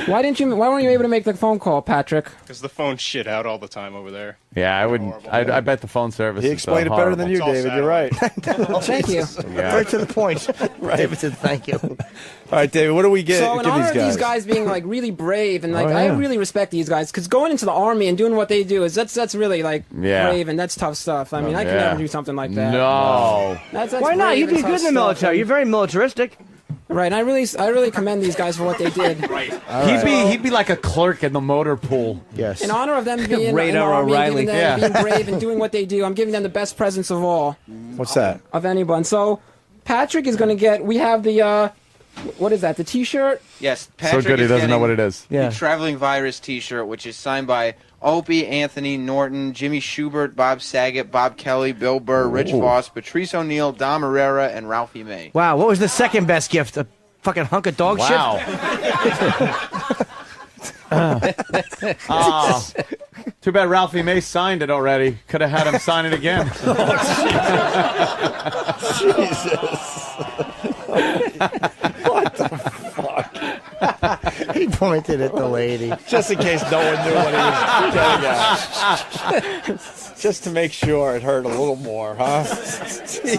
S17: Why weren't you able to make the phone call, Patrick?
S7: Because the phone shit out all the time over there.
S11: Yeah, I wouldn't. I bet the phone service.
S1: He explained it better than you, David. You're right.
S17: Thank you.
S11: Yeah.
S5: Right to the point.
S1: Right.
S5: David said thank you.
S1: All right, David, what do we get?
S17: So in
S1: give
S17: honor
S1: these
S17: of these guys being like really brave and like
S1: Oh,
S17: I
S1: yeah.
S17: really respect these guys because going into the army and doing what they do is that's really like
S11: Yeah.
S17: brave and that's tough stuff. I mean, I could
S11: yeah.
S17: never do something like that.
S11: No.
S17: That's
S5: Why not?
S17: brave
S5: You'd be
S17: and
S5: good
S17: tough
S5: in the
S17: stuff.
S5: military. You're very militaristic.
S17: Right, and I really commend these guys for what they did. Right.
S11: He'd be like a clerk in the motor pool.
S1: Yes.
S17: In honor of them being in the
S11: Radar
S17: army,
S11: O'Reilly.
S17: giving them, being brave and doing what they do, I'm giving them the best presents of all.
S1: What's that?
S17: Of anyone. So Patrick is going to get. We have the. What is that? The T-shirt.
S2: Yes, Patrick
S11: good he
S2: is
S11: doesn't know
S2: getting
S11: what it is.
S2: The Traveling Virus T-shirt, which is signed by Opie, Anthony, Norton, Jimmy Schubert, Bob Saget, Bob Kelly, Bill Burr, Rich Voss, Patrice O'Neill, Dom Herrera, and Ralphie May.
S5: Wow, what was the second best gift? A fucking hunk of dog shit?
S11: Oh. Too bad Ralphie May signed it already. Could have had him sign it again.
S5: What the fuck? He pointed at the lady.
S1: Just in case no one knew what he was getting at. Just to make sure it hurt a little more, huh? Jesus.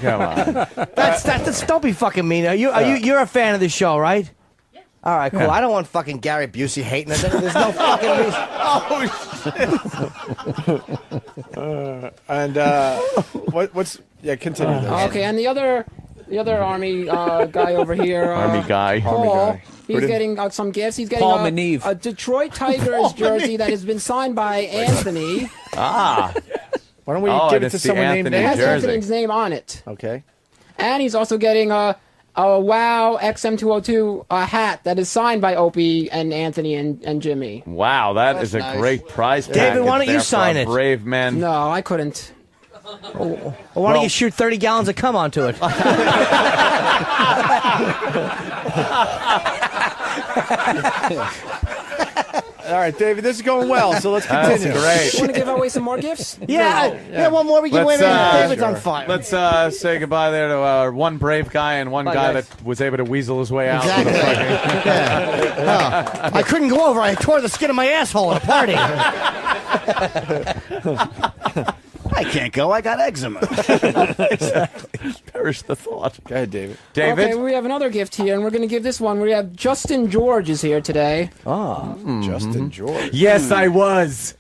S11: Come on.
S5: That's don't be fucking mean. You're a fan of the show, right? All right, cool.
S1: Yeah.
S5: I don't want fucking Gary Busey hating it. There's no fucking reason.
S1: What's continue this.
S17: Okay, and the other army guy over here.
S11: Army guy.
S17: Paul. He's getting some gifts. He's getting
S4: Paul Maneve.
S17: a Detroit Tigers jersey that has been signed by Anthony.
S11: Ah.
S1: Why don't we
S11: Oh,
S1: give
S11: and
S1: it to
S11: it's the
S1: someone named
S11: Anthony
S17: It has
S11: jersey.
S17: Anthony's name on it.
S1: Okay.
S17: And he's also getting a WoW XM202 hat that is signed by Opie and Anthony and Jimmy.
S11: Wow, that is a
S17: nice.
S11: great prize.
S5: David,
S11: package
S5: why don't you
S11: there for
S5: sign
S11: a
S5: it?
S11: Brave man.
S17: No, I couldn't.
S5: Well, why don't you shoot 30 gallons of cum onto it?
S1: All right, David, this is going well, so let's continue.
S11: That's great.
S17: You want to give away some more gifts?
S5: Yeah, one more we can win. David's on fire.
S11: Let's say goodbye there to one brave guy and one guy
S5: guys.
S11: that was able to weasel his way out.
S5: Exactly. Yeah. I couldn't go over. I tore the skin of my asshole at a party.
S13: I can't go. I got eczema.
S11: Exactly. Perish the thought.
S1: Go ahead, David.
S17: Okay, we have another gift here, and we're going to give this one. We have Justin George is here today.
S1: Justin George.
S11: Yes, I was.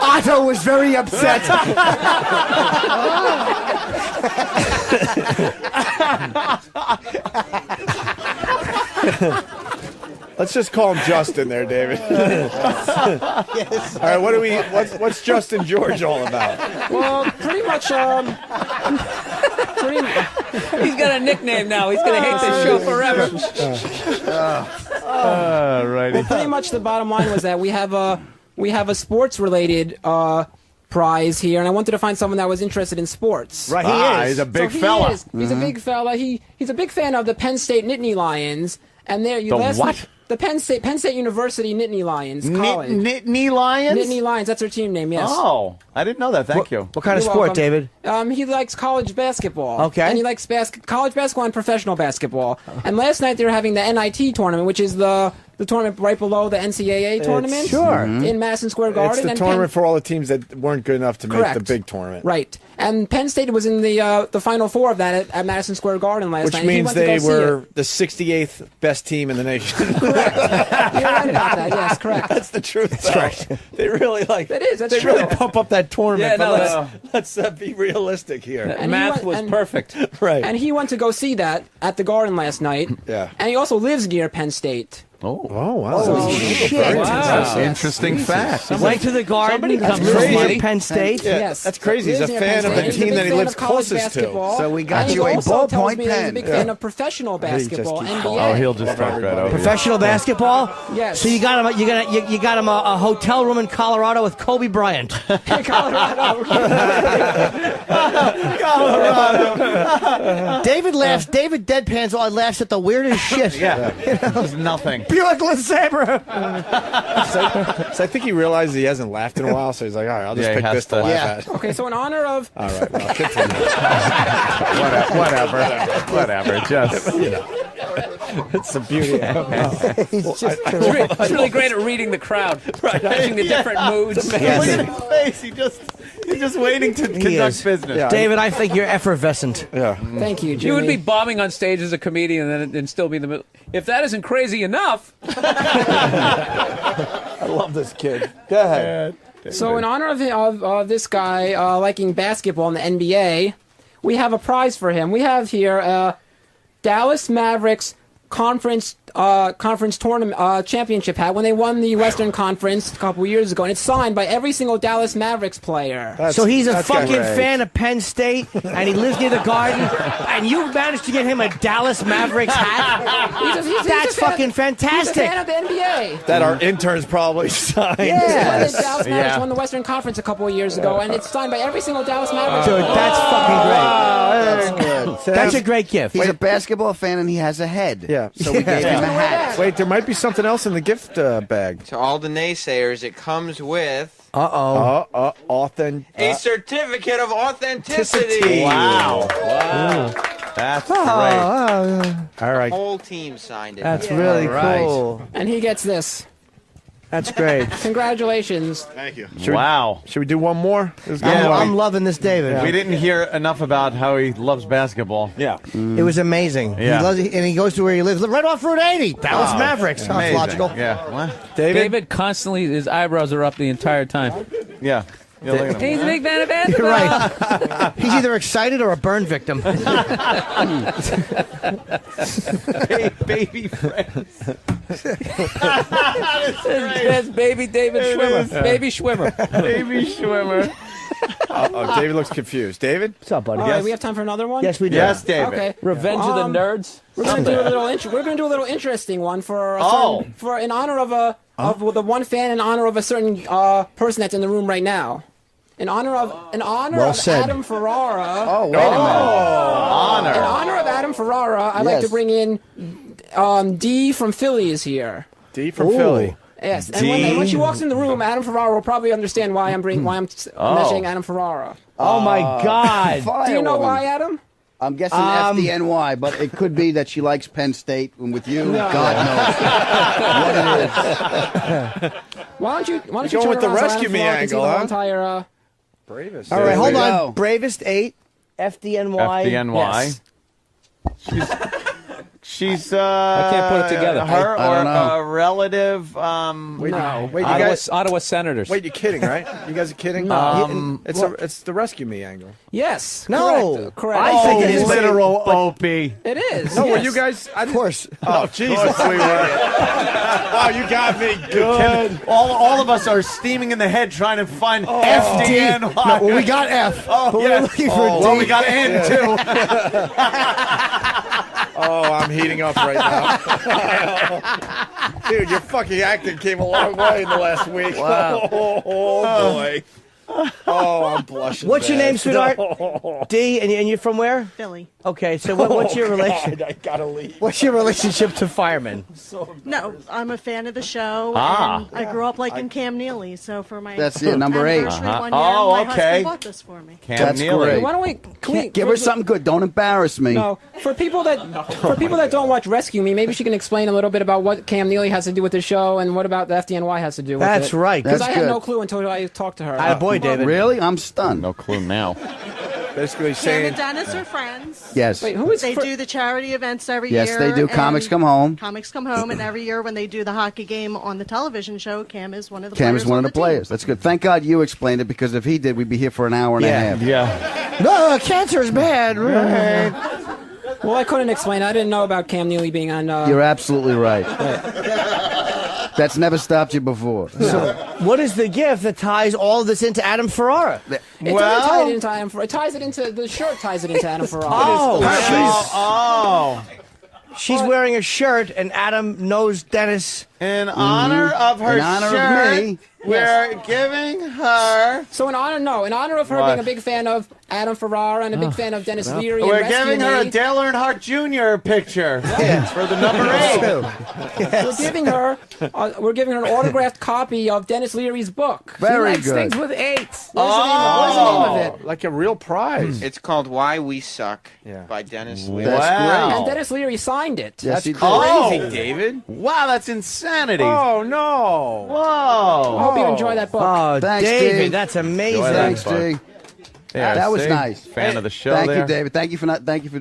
S5: Otto was very upset.
S1: Let's just call him Justin there, David.
S5: Yes.
S1: All right, what's Justin George all about?
S17: Well, pretty much,
S4: He's got a nickname now. He's going to hate this show forever.
S11: Righty.
S17: Well, pretty much the bottom line was that we have a sports related prize here, and I wanted to find someone that was interested in sports.
S5: Right, he is.
S11: He's a big
S17: So he
S11: fella.
S17: is. He's a big fella. He's a big fan of the Penn State Nittany Lions, and there you
S11: The
S17: last
S11: what?
S17: The Penn State University Nittany Lions College.
S11: Nittany Lions?
S17: Nittany Lions. That's their team name. Yes.
S11: Oh, I didn't know that. Thank you.
S5: What kind of
S17: You're
S5: sport,
S17: welcome.
S5: David?
S17: He likes college basketball.
S5: Okay.
S17: And he likes college basketball and professional basketball. And last night they were having the NIT tournament, which is the tournament right below the NCAA tournament.
S1: Sure.
S17: In Madison Square Garden.
S1: It's the
S17: and
S1: tournament for all the teams that weren't good enough to make
S17: Correct.
S1: the big tournament.
S17: Right. And Penn State was in the Final Four of that at Madison Square Garden last
S1: Which
S17: night. And he
S1: means
S17: went to
S1: they
S17: go see
S1: were
S17: it.
S1: the 68th best team in the nation.
S17: You're right about that. Yes, correct.
S1: That's the truth. That's right. They really like.
S17: That is. That's
S1: They
S17: true.
S1: really pump up that tournament.
S4: Yeah, no,
S1: but let's be realistic here.
S17: And he
S4: Math
S17: went-
S4: was perfect.
S1: Right.
S17: And he went to go see that at the Garden last night.
S1: Yeah.
S17: And he also lives near Penn State.
S11: Oh,
S1: wow.
S5: Oh, shit.
S11: Wow. Interesting fact.
S5: Went to the Garden.
S4: That's
S5: lives
S4: crazy.
S5: near Penn State.
S1: Yeah,
S17: Yes.
S1: that's crazy. He's a
S17: Lives near
S1: fan
S17: Penn
S1: of the
S17: State. He's a
S1: team
S17: big
S1: that he
S17: fan
S1: lives
S17: of college
S1: closest to.
S17: basketball.
S13: So we got
S17: And he
S13: you a
S17: also tells
S13: ballpoint
S17: me that he's a
S13: pen.
S17: big fan of professional basketball, NBA.
S11: Oh, he'll just talk right over.
S5: Professional basketball.
S17: Yes.
S5: So you got him. You got him a hotel room in Colorado with Kobe Bryant.
S17: Colorado.
S5: David laughs. David deadpans while he laughs at the weirdest shit.
S11: Yeah, it was nothing.
S5: Buick LeSabre.
S1: So I think he realizes he hasn't laughed in a while, so he's like, all right, I'll just
S11: Yeah, he
S1: pick
S11: has
S1: this to
S11: to-
S1: laugh at.
S17: Okay, so in honor of
S1: All right, well, continue.
S11: Whatever. Just
S1: It's the beauty of it.
S4: He's really great at reading the crowd, judging the different moods.
S11: look at his face. He's just waiting to conduct business.
S1: Yeah.
S5: David, I think you're effervescent.
S1: Yeah.
S17: Thank you, Jimmy.
S4: You would be bombing on stage as a comedian and still be in the middle. If that isn't crazy enough.
S1: I love this kid. Go ahead.
S17: So in honor of this guy liking basketball in the NBA, we have a prize for him. We have here Dallas Mavericks conference tournament championship hat when they won the Western Conference a couple years ago, and it's signed by every single Dallas Mavericks player.
S5: So he's a
S1: that's
S5: fucking
S1: great.
S5: fan of Penn State, and he lives near the Garden, and you managed to get him a Dallas Mavericks hat? That's fucking fantastic.
S17: He's a fan of the NBA.
S1: That our interns probably signed.
S17: Yeah, the Dallas Mavericks won the Western Conference a couple of years ago, and it's signed by every single Dallas Mavericks.
S5: Dude, that's fucking great.
S13: That's good.
S5: That's a great gift.
S13: He's a basketball fan and he has a head.
S1: Yeah.
S13: So we gave him a hat.
S1: Wait, there might be something else in the gift bag.
S2: To all the naysayers, it comes with
S1: A
S2: certificate of authenticity.
S11: Wow. That's great.
S1: All right.
S2: The whole team signed it.
S5: That's really cool.
S17: And he gets this.
S5: That's great.
S17: Congratulations.
S7: Thank you.
S1: Should we do one more?
S5: I'm loving this, David.
S11: We didn't hear enough about how he loves basketball.
S1: Yeah.
S5: It was amazing.
S11: Yeah.
S5: He loves it, and he goes to where he lives, right off Route 80. Dallas Mavericks. Sounds
S11: Amazing.
S5: logical.
S11: Yeah. What?
S4: David constantly, his eyebrows are up the entire time.
S11: Yeah. Look at him.
S4: He's a big fan of basketball.
S5: You're right. He's either excited or a burn victim.
S11: Baby friends.
S4: That's baby David Schwimmer. Baby Schwimmer.
S11: Baby Schwimmer.
S1: David looks confused. David?
S5: What's up, buddy?
S17: All right, we have time for another one?
S5: Yes, we do.
S11: Yes, David.
S17: Okay.
S4: Revenge of the Nerds.
S17: We're gonna do a little. We're gonna do a little interesting one for for in honor of the one fan, in honor of a certain person that's in the room right now. In honor of Adam Ferrara.
S13: Oh, wait a minute.
S17: In honor of Adam Ferrara, I'd like to bring in D from Philly is here.
S1: D from Philly.
S17: Yes, and when she walks in the room, Adam Ferrara will probably understand why I'm mentioning Adam Ferrara.
S5: Oh my God!
S17: Do you know why, Adam?
S13: I'm guessing FDNY, but it could be that she likes Penn State, and with you, God knows what it is.
S17: Why don't you
S1: Going
S17: turn
S1: with the
S17: around so
S1: rescue
S17: Adam
S1: me
S17: Ferrara can see
S1: angle,
S17: the whole
S1: huh?
S17: entire
S1: Bravest.
S5: All right, hold
S13: we
S5: on.
S13: go.
S5: Bravest 8, FDNY.
S11: FDNY.
S17: Yes.
S11: She's
S4: I can't put it together.
S11: Her
S13: I
S11: or
S13: don't know.
S11: a relative.
S1: Wait,
S17: No.
S1: wait, you guys.
S4: Ottawa Senators.
S1: Wait, you're kidding, right? You guys are kidding?
S17: No.
S1: It's the rescue me angle.
S17: Yes.
S5: No.
S17: Correct.
S5: I think it is
S11: literal Opie.
S17: It is.
S1: No,
S17: yes.
S1: were you guys? Of
S5: course.
S1: Oh, Jesus. We were. Wow, you got me good.
S11: All of us are steaming in the head trying to find FDNY.
S5: No, well, we got F.
S11: Oh,
S5: but
S11: yes.
S5: we're looking for D.
S11: Well, we got N too.
S1: Oh, I'm heating up right now. Dude, your fucking acting came a long way in the last week.
S11: Wow.
S1: Oh boy. Oh, I'm blushing.
S5: What's your
S1: bad.
S5: name, sweetheart? D, and you're from where?
S12: Philly.
S5: Okay, so what's your relation?
S1: I gotta leave.
S5: What's your relationship to firemen?
S12: No, I'm a fan of the show.
S11: Ah.
S12: And I grew up liking Cam Neely, so for my
S13: That's it, number 8.
S12: anniversary one year,
S11: Oh,
S12: my
S11: okay.
S12: husband bought this for me.
S11: Cam
S13: That's
S11: Neely.
S13: great.
S17: Why don't we?
S13: Give her something good. Don't embarrass me.
S17: No, for people that don't watch Rescue Me, maybe she can explain a little bit about what Cam Neely has to do with the show and what about the FDNY has to do with it.
S5: That's right.
S17: Because
S13: That's
S17: I had
S13: good.
S17: no clue until I talked to her.
S5: Attaboy, David.
S13: Really? I'm stunned.
S11: No clue now.
S1: Basically
S12: Cam
S1: saying.
S12: and Dennis are friends.
S13: Yes.
S17: Wait, who is?
S12: They do the charity events every
S13: Yes,
S12: year.
S13: they do. Comics
S12: and
S13: Come Home.
S12: Comics Come Home, and every year when they do the hockey game on the television show, Cam is one of the
S13: Cam
S12: players
S13: is one of the
S12: team.
S13: players. That's good. Thank God you explained it, because if he did, we'd be here for an hour and a half.
S11: Yeah.
S5: No, cancer is bad.
S17: Well, I couldn't explain. I didn't know about Cam Neely being on.
S13: You're absolutely right. That's never stopped you before.
S5: So, what is the gift that ties all of this into Adam Ferrara?
S17: It doesn't tie it into Adam Ferrara. It ties it into the shirt. Ties it into Adam Ferrara.
S5: She's wearing a shirt, and Adam knows Dennis.
S11: In honor of her shirt, we're giving her.
S17: So in honor of her being a big fan of Adam Ferrara and a big fan of Dennis Leary.
S11: We're
S17: and
S11: giving her a
S17: Me.
S11: Dale Earnhardt Jr. picture for the number 8.
S17: We're giving her an autographed copy of Dennis Leary's book.
S1: Very
S17: She likes
S1: good.
S17: things with 8s. What's the name of it?
S1: Like a real prize.
S2: It's called Why We Suck by Dennis Leary.
S11: Wow.
S17: And Dennis Leary signed it.
S11: That's
S1: crazy, David.
S11: Wow, that's insanity.
S1: Oh, no.
S11: Whoa.
S17: I hope you enjoy that book.
S5: Oh,
S13: Thanks,
S5: David,
S13: Dave.
S5: that's amazing.
S13: Thanks, Dave.
S11: Yeah,
S13: that was
S11: see?
S13: nice.
S11: Fan of the show.
S13: Thank
S11: there.
S13: you, David. Thank you for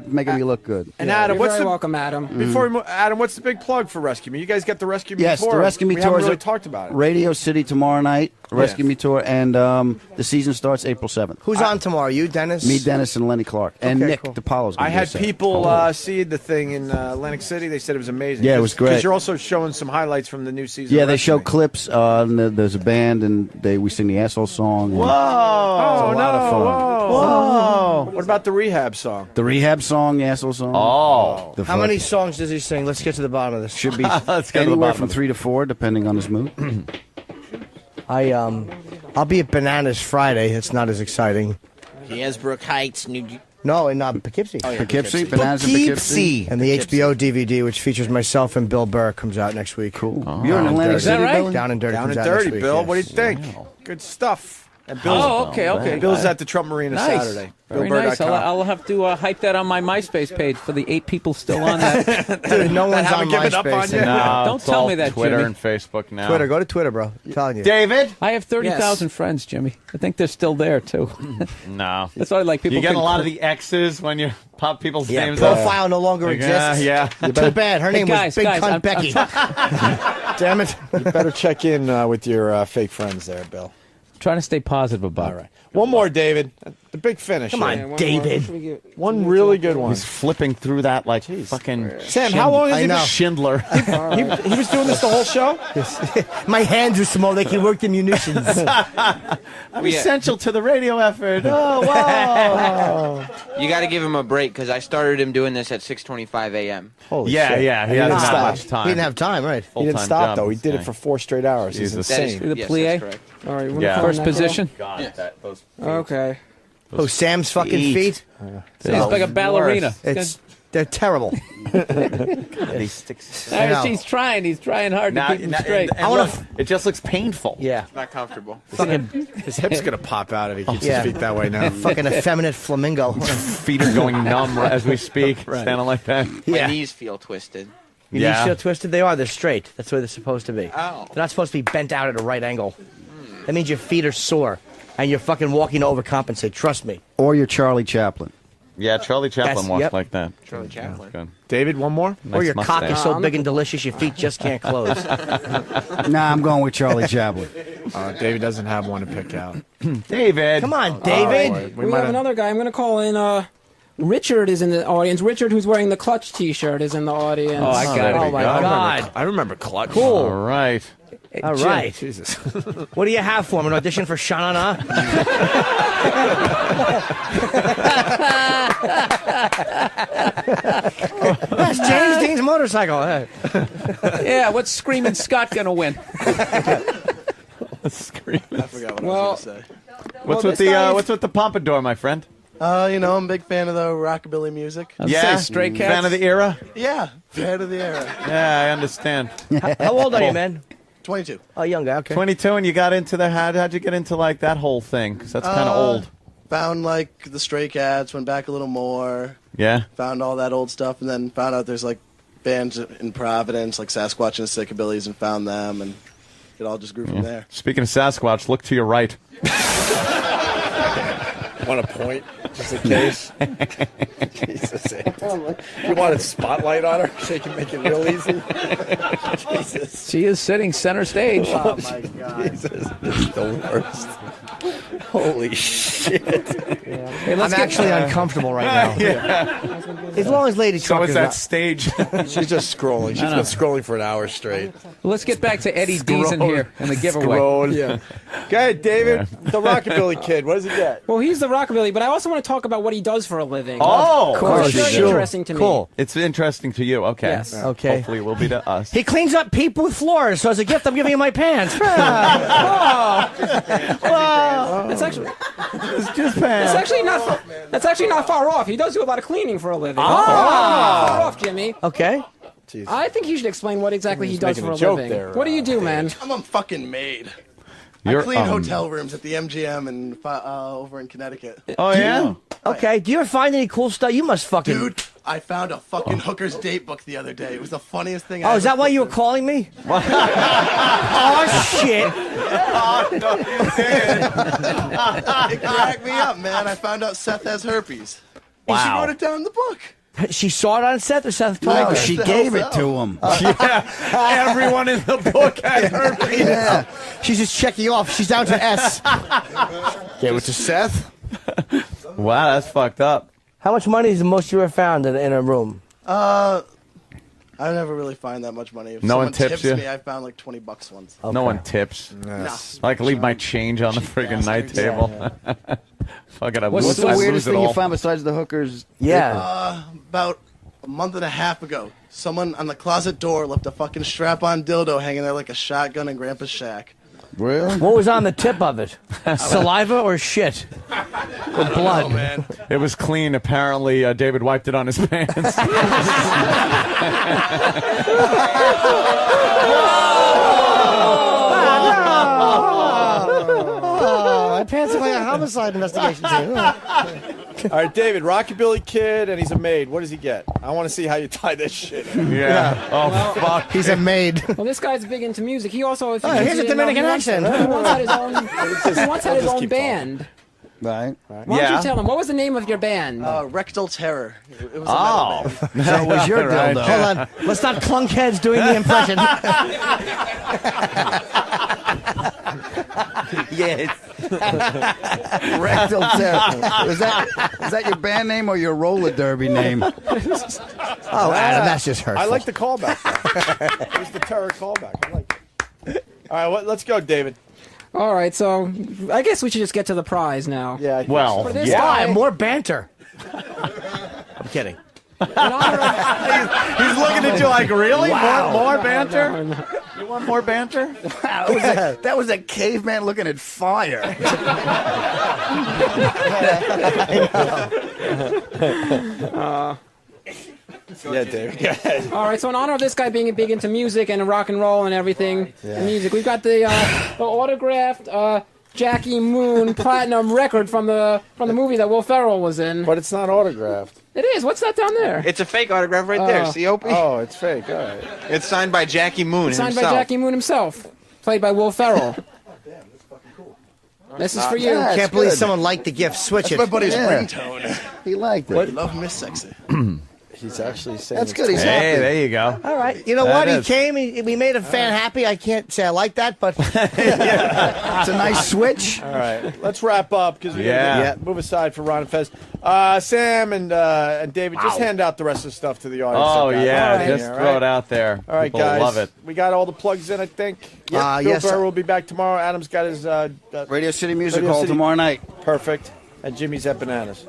S13: making me look good.
S1: And Adam,
S17: You're
S1: what's
S17: very
S1: the
S17: welcome, Adam.
S1: before we move, Adam? What's the big plug for Rescue Me? You guys got the Rescue Me
S13: Yes,
S1: tour.
S13: the Rescue Me
S1: we
S13: tour
S1: haven't
S13: is
S1: really
S13: at
S1: talked about it.
S13: Radio City tomorrow night. Rescue Me tour, and the season starts April 7th.
S5: Who's on tomorrow? You, Dennis?
S13: Me, Dennis, and Lenny Clark, and
S5: Okay,
S13: Nick
S5: cool.
S13: DiPaolo's.
S1: I had people see the thing in Atlantic City. They said it was amazing.
S13: Yeah, it was great.
S1: Because you're also showing some highlights from the new season.
S13: Yeah,
S1: of
S13: they
S1: Rescue
S13: show
S1: Me.
S13: clips. And there's a band, and we sing the asshole song. and
S11: Whoa.
S13: It's a lot of fun.
S1: Whoa. What about the Rehab song?
S13: The Rehab song, the asshole song.
S11: Oh.
S13: The
S5: How many songs does he sing? Let's get to the bottom of this.
S13: Should be
S11: Let's go to the
S13: anywhere
S11: bottom
S13: from
S11: of it.
S13: 3 to 4, depending on his mood.
S5: I'll be at Bananas Friday. It's not as exciting.
S15: Hasbrook Heights, New.
S5: No, in Poughkeepsie.
S15: Oh, yeah,
S13: Poughkeepsie, Bananas in Poughkeepsie.
S5: And the HBO DVD, which features myself and Bill Burr, comes out next week.
S13: Cool. You're in Atlantic
S5: Is that
S13: City,
S5: right?
S13: Billy?
S5: Down and Dirty.
S1: Down
S5: comes
S1: and
S5: out
S1: Dirty,
S5: next week,
S1: Bill.
S5: yes.
S1: What do you think? Good stuff. And Bill's,
S4: okay.
S1: Bill's at the Trump Marina
S4: Nice.
S1: Saturday.
S4: Very nice.
S1: BillBurr.com.
S4: I'll have to hype that on my MySpace page for the 8 people still on that.
S5: Dude, no one's on
S1: haven't given up on
S5: MySpace.
S1: you?
S11: No,
S4: Don't
S11: it's
S4: tell
S11: all
S4: me that,
S11: Twitter
S4: Jimmy.
S11: and Facebook now.
S5: Twitter. Go to Twitter, bro. I'm telling you.
S11: David?
S4: I have 30,000 friends, Jimmy. I think they're still there, too.
S11: No.
S4: That's why I like people.
S11: You get a
S4: can-
S11: lot of the X's when you pop people's
S5: Yeah,
S11: names.
S5: profile no longer exists.
S11: Yeah.
S5: Too bad. Her name
S4: guys,
S5: was Big
S4: guys,
S5: Cunt
S4: I'm-
S5: Becky. Damn it.
S1: You better check in with your fake friends there, Bill.
S4: Trying to stay positive about it.
S1: All right. One more, David. The big finish.
S5: Come on,
S1: here.
S5: David.
S1: One really good one.
S11: He's flipping through that like fucking
S1: Sam, how long has he been?
S11: Schindler.
S1: He was doing this the whole show?
S5: My hands are small. They can work the munitions.
S11: I'm essential to the radio effort. Oh, wow.
S2: You got to give him a break because I started him doing this at 6:25 a.m.
S1: Holy
S11: Yeah,
S1: shit.
S11: yeah. He
S1: He didn't
S11: hasn't had
S1: stop.
S11: much time.
S5: He didn't have time, right?
S1: He didn't
S11: Full-time
S1: stop,
S11: job,
S1: though. He
S11: this
S1: did it
S11: guy.
S1: for 4 straight hours. He's
S11: Jesus.
S2: That is,
S1: insane.
S4: The
S2: yes,
S4: plie?
S2: that's correct.
S17: All right,
S11: Yeah.
S4: First position.
S11: God, those
S17: Okay.
S5: Oh, Sam's fucking feet?
S4: He's like a ballerina.
S5: They're terrible.
S4: He's trying. He's trying hard to keep him straight.
S11: It just looks painful.
S5: Yeah.
S2: Not comfortable.
S1: His hip's going to pop out if he keeps
S5: Yeah.
S1: his feet that way now.
S5: Fucking effeminate flamingo.
S11: Feet are going numb as we speak. Standing like that.
S5: Yeah.
S2: My knees feel twisted.
S5: Your knees feel twisted? They are. They're straight. That's the way they're supposed to be.
S2: Oh.
S5: They're not supposed to be bent out at a right angle. That means your feet are sore. And you're fucking walking to overcompensate. Trust me.
S13: Or you're Charlie Chaplin.
S11: Yeah, Charlie Chaplin
S5: Yes,
S11: walks
S5: yep.
S11: like that.
S2: Charlie Chaplin.
S11: Good.
S1: David, one more?
S11: Nice
S5: Or your cock
S11: mustache.
S5: is so big and delicious, your feet just can't close.
S13: Nah, I'm going with Charlie Chaplin.
S1: David doesn't have one to pick out.
S11: David.
S5: Come on, David.
S1: We
S17: We
S1: might
S17: have another guy. I'm going to call in. Richard is in the audience. Richard, who's wearing the Clutch T-shirt, is in the audience.
S4: Oh, I got it.
S5: Oh, my God.
S1: I remember Clutch.
S5: Cool.
S11: All right.
S5: All right.
S1: Jesus.
S5: What do you have for him? An audition for Sha-Na-Na? That's James Dean's motorcycle. Hey.
S4: Yeah, what's Screaming Scott going to win?
S11: Screaming.
S7: I forgot what I
S17: Well,
S7: was going to say.
S11: What's with the pompadour, my friend?
S15: I'm a big fan of the rockabilly music.
S4: I'd say Stray Cats.
S11: Fan of the era?
S15: Yeah, fan of the era.
S11: Yeah, I understand.
S5: How old are you, man?
S15: 22.
S5: Oh, young guy. Okay.
S11: 22, and you got into the how'd you get into like that whole thing? Because that's kind of old.
S15: Found like the Stray Cats, went back a little more.
S11: Yeah.
S15: Found all that old stuff, and then found out there's like bands in Providence, like Sasquatch and the Sickabillies, and found them, and it all just grew from there.
S11: Speaking of Sasquatch, look to your right.
S1: Want a point, just in case? Jesus. You want a spotlight on her so you can make it real easy? Jesus.
S4: She is sitting center stage.
S15: Oh my God.
S1: Jesus. This is the worst.
S3: Holy shit.
S5: I'm actually uncomfortable right now. As long as Lady
S11: So
S5: Trucker's
S11: is that
S5: not-
S11: stage.
S1: She's just scrolling. She's been scrolling for an hour straight.
S4: Let's get back to Eddie D's in here and the giveaway.
S1: Scroll. Yeah. Go ahead, David. The Rockabilly Kid. What does he get?
S17: Well, he's the rockabilly, but I also want to talk about what he does for a living.
S11: Oh,
S17: of course. It's very interesting to me.
S5: Cool.
S11: It's interesting to you. Okay.
S17: Yes.
S5: Okay.
S11: Hopefully it will be to us.
S5: He cleans up people with floors, so as a gift, I'm giving you my pants.
S17: That's actually
S11: It's just pants.
S17: that's actually not far off. He does do a lot of cleaning for a living.
S5: Ah.
S17: Not far off, Jimmy.
S5: Okay.
S17: I think you should explain what exactly he does
S1: making
S17: for
S1: a
S17: a
S1: joke
S17: living.
S1: there,
S17: What do you do, man?
S15: I'm a fucking maid.
S11: You're,
S15: I clean hotel rooms at the MGM and over in Connecticut.
S11: Oh, yeah?
S5: Okay. Do you ever find any cool stuff? You must fucking.
S15: Dude, I found a fucking hooker's date book the other day. It was the funniest thing.
S5: Oh, is that why you were calling me? Oh shit!
S15: It cracked me up, man. I found out Seth has herpes. And she
S11: Wow.
S15: wrote it down in the book.
S5: She saw it on Seth, or Seth told her?
S13: She gave it to him.
S11: Everyone in the book had herpes.
S5: Yeah. She's just checking off. She's down to S.
S1: Gave it to Seth.
S11: Wow, that's fucked up.
S5: How much money is the most you ever found in a room?
S15: I never really find that much money. If
S11: No one
S15: someone
S11: tips
S15: tips
S11: you?
S15: me, I found like $20 once.
S11: No one tips.
S1: Yes.
S11: I like leave my change on the friggin' night table. Fuck it, I
S13: What's
S11: lose,
S13: the
S11: I
S13: weirdest
S11: lose it
S13: thing you
S11: all.
S13: found besides the hookers?
S5: Yeah.
S15: About a month and a half ago, someone on the closet door left a fucking strap-on dildo hanging there like a shotgun in Grandpa's shack.
S13: Really?
S5: What was on the tip of it? Saliva or shit? Or blood?
S15: Oh, man.
S11: It was clean. Apparently, David wiped it on his pants.
S5: My pants look like a homicide investigation scene.
S1: All right, David, Rockabilly Kid, and he's a maid. What does he get? I want to see how you tie this shit.
S11: Yeah. Oh, fuck.
S5: He's a maid.
S17: Well, this guy's big into music. He also, if you
S5: Oh, here's a
S17: didn't know,
S5: Dominican
S17: he once-
S5: accent.
S17: He once had his own. He once had his
S1: just
S17: own
S1: keep
S17: band.
S13: Right.
S17: Why don't you tell him what was the name of your band?
S15: Rectal Terror. It was a
S11: Oh.
S15: metal band.
S13: So it was your
S11: Right.
S13: dildo.
S5: Hold on. Let's not clunk heads doing the impression.
S3: Yes.
S13: Rectal terror. Is that your band name or your roller derby name?
S5: Oh, Adam, that's just hurtful.
S1: I like the callback. It was the terror callback. I like it. All right, let's go, David.
S17: All right, so I guess we should just get to the prize now.
S1: Yeah. I think
S11: Well,
S17: For this
S11: yeah.
S17: guy,
S5: More banter.
S1: I'm kidding.
S17: in honor of,
S11: He's looking at you like, really?
S5: Wow.
S11: More banter?
S17: No.
S11: You want more banter?
S13: That was a caveman looking at fire.
S1: Yeah, David. Go ahead.
S17: All right, so in honor of this guy being big into music and rock and roll and everything, and music, we've got the autographed Jackie Moon platinum record from the movie that Will Ferrell was in.
S1: But it's not autographed.
S17: It is. What's that down there?
S2: It's a fake autograph right there. See, Opie?
S1: Oh, it's fake. All right.
S2: It's signed by Jackie Moon
S17: Signed by
S2: himself.
S17: Jackie Moon himself, played by Will Ferrell. This is for you.
S13: Yeah,
S5: Can't believe
S13: good.
S5: someone liked the gift. Switch it.
S15: My buddy's
S13: Yeah.
S15: ringtone.
S13: He liked it.
S15: What? Love Miss Sexy.
S1: He's actually saying
S13: That's
S1: it's
S13: good. He's
S1: cool.
S11: Hey,
S13: happy.
S11: there you go.
S5: All right. You know
S11: That
S5: what? He
S11: is.
S5: came. We made a fan happy. I can't say I like that, but
S13: It's a nice switch.
S1: All right, let's wrap up because we
S11: Yeah.
S1: gotta move aside for Ron and Fez. Sam and David, just hand out the rest of the stuff to the audience.
S11: Oh,
S1: That guy.
S11: yeah.
S1: All right.
S11: Just
S1: All
S11: throw
S1: right.
S11: it out there.
S1: All right,
S11: People
S1: guys.
S11: love it.
S1: We got all the plugs in, I think. Bill
S5: yes,
S1: Burr
S5: sir.
S1: will be back tomorrow. Adam's got his
S13: Radio City Music
S1: Radio
S13: Hall
S1: City-
S13: tomorrow night.
S1: perfect. And Jimmy's at Bananas.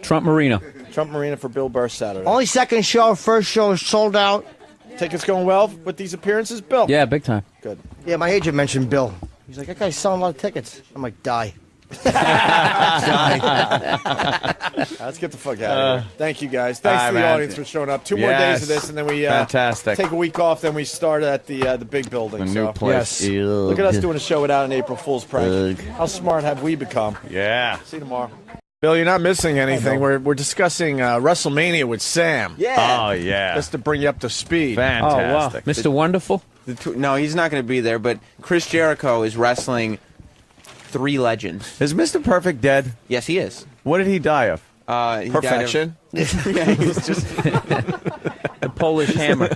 S4: Trump Marina.
S1: Trump Marina for Bill Burr Saturday.
S5: only second show. First show is sold out.
S1: Tickets going well with these appearances, Bill?
S4: Yeah, big time.
S1: Good.
S5: Yeah, my agent mentioned Bill. He's like, that guy's selling a lot of tickets. I'm like, die.
S1: Let's get the fuck out of here. Thank you, guys. Thanks to the
S11: man.
S1: audience for showing up. 2 more days
S11: Yes.
S1: of this, and then we
S11: Fantastic.
S1: take a week off. Then we start at the big building.
S11: The new
S1: so.
S11: place.
S1: Yes. Look at us doing a show without an April Fool's prank. How smart have we become?
S11: Yeah.
S1: See you tomorrow. Bill, you're not missing anything. We're discussing WrestleMania with Sam.
S11: Oh, yeah.
S1: Just to bring you up to speed.
S11: Fantastic.
S4: Mr. Wonderful?
S2: No, he's not going to be there, but Chris Jericho is wrestling 3 legends.
S11: Is Mr. Perfect dead?
S2: Yes, he is.
S11: What did he die of?
S2: He died of-
S1: Perfection.
S2: yeah, he's just
S4: The Polish Hammer.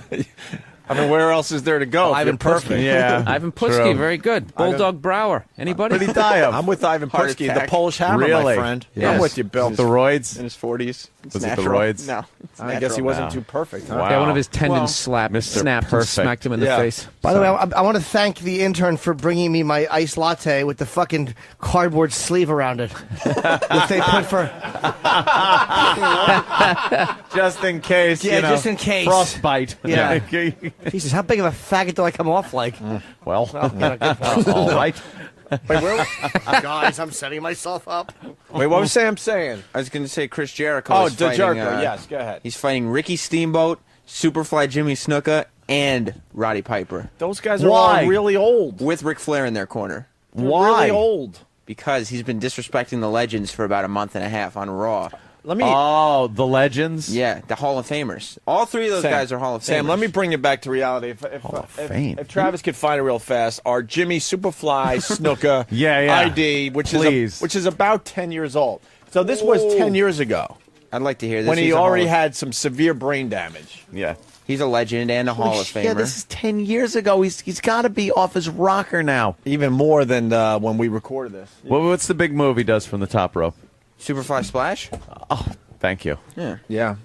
S1: I mean, where else is there to go?
S5: Ivan
S1: perfect.
S11: Yeah.
S4: Ivan Putski,
S11: True.
S4: very good. Bulldog Brower. Anybody?
S11: What did he die of?
S1: I'm with Ivan
S2: Heart
S1: Putski, the
S2: attack.
S1: Polish Hammer, my
S11: Really?
S1: friend.
S11: Yes.
S1: I'm with you, Bill.
S11: The roids?
S2: In his 40s. It's
S11: Was it the
S2: natural.
S11: roids?
S2: No. It's
S1: I guess he
S2: natural.
S1: wasn't
S11: Wow.
S1: too perfect, huh?
S11: Wow.
S4: Yeah, one of his tendons
S2: Well,
S4: snapped
S11: Mr.
S4: and
S11: Perfect.
S4: smacked him in the
S1: Yeah.
S4: face.
S5: By the way, I want to thank the intern for bringing me my iced latte with the fucking cardboard sleeve around it. Which they put for...
S11: Just in case.
S5: Yeah,
S11: you know,
S5: just in case.
S11: Frostbite.
S5: Yeah. Jesus, how big of a faggot do I come off like?
S11: Well,
S5: Yeah, good point.
S11: all right.
S1: Wait, where,
S5: Guys, I'm setting myself up.
S1: wait, what was Sam saying?
S2: I was going to say Chris Jericho.
S1: Oh,
S2: is fighting,
S1: Jericho. Yes, go ahead.
S2: He's fighting Ricky Steamboat, Superfly Jimmy Snuka, and Roddy Piper.
S1: Those guys are
S11: Why?
S1: all really old.
S2: With Ric Flair in their corner.
S1: They're
S11: Why?
S1: really old.
S2: Because he's been disrespecting the legends for about a month and a half on Raw.
S1: Let me.
S11: Oh, the legends?
S2: Yeah, the Hall of Famers. All three of those
S1: Sam,
S2: guys are Hall of Famers.
S1: Sam, let me bring you back to reality. If Travis could find it real fast, our Jimmy Superfly Snuka
S11: Yeah.
S1: ID, which
S11: Please.
S1: is about 10 years old. So this was 10 years ago
S2: I'd like to hear this.
S1: when he
S2: He's a
S1: already
S2: Hall of-
S1: had some severe brain damage.
S11: Yeah.
S2: He's a legend and a Hall of Famer.
S11: Yeah, this is 10 years ago. He's got to be off his rocker now.
S1: Even more than when we recorded this.
S11: What's the big move he does from the top rope?
S2: Superfly Splash?
S11: Oh, thank you.
S2: Yeah.
S1: Yeah.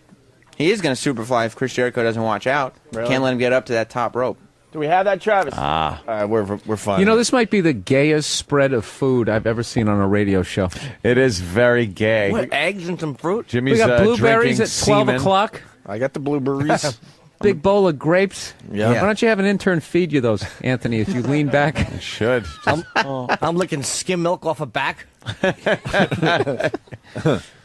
S2: He is going to Superfly if Chris Jericho doesn't watch out.
S1: Really?
S2: Can't let him get up to that top rope.
S1: Do we have that, Travis?
S11: We're
S1: fine.
S4: You know, this might be the gayest spread of food I've ever seen on a radio show.
S11: It is very gay.
S5: What, eggs and some fruit?
S11: Jimmy's
S4: We got blueberries
S11: drinking
S4: at 12
S11: semen.
S4: o'clock.
S1: I got the blueberries.
S4: Big bowl of grapes.
S1: Yeah.
S4: Why don't you have an intern feed you those, Anthony, if you lean back?
S11: Should.
S5: I'm licking skim milk off a back.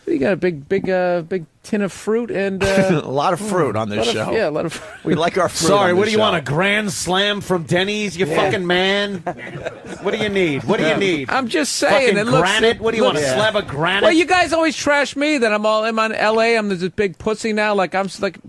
S4: You got a big tin of fruit and
S1: a lot of fruit on this show.
S4: Yeah, a lot of fruit.
S1: We like our fruit.
S11: Sorry,
S1: on
S11: what
S1: this
S11: do you want?
S1: show.
S11: A grand slam from Denny's, you fucking man? What do you need? What do you need?
S4: I'm just saying.
S11: Fucking
S4: it looks,
S11: granite? What do you want? A
S4: looks-
S11: slab of granite?
S4: Well, you guys always trash me that I'm on LA. I'm this big pussy now. Like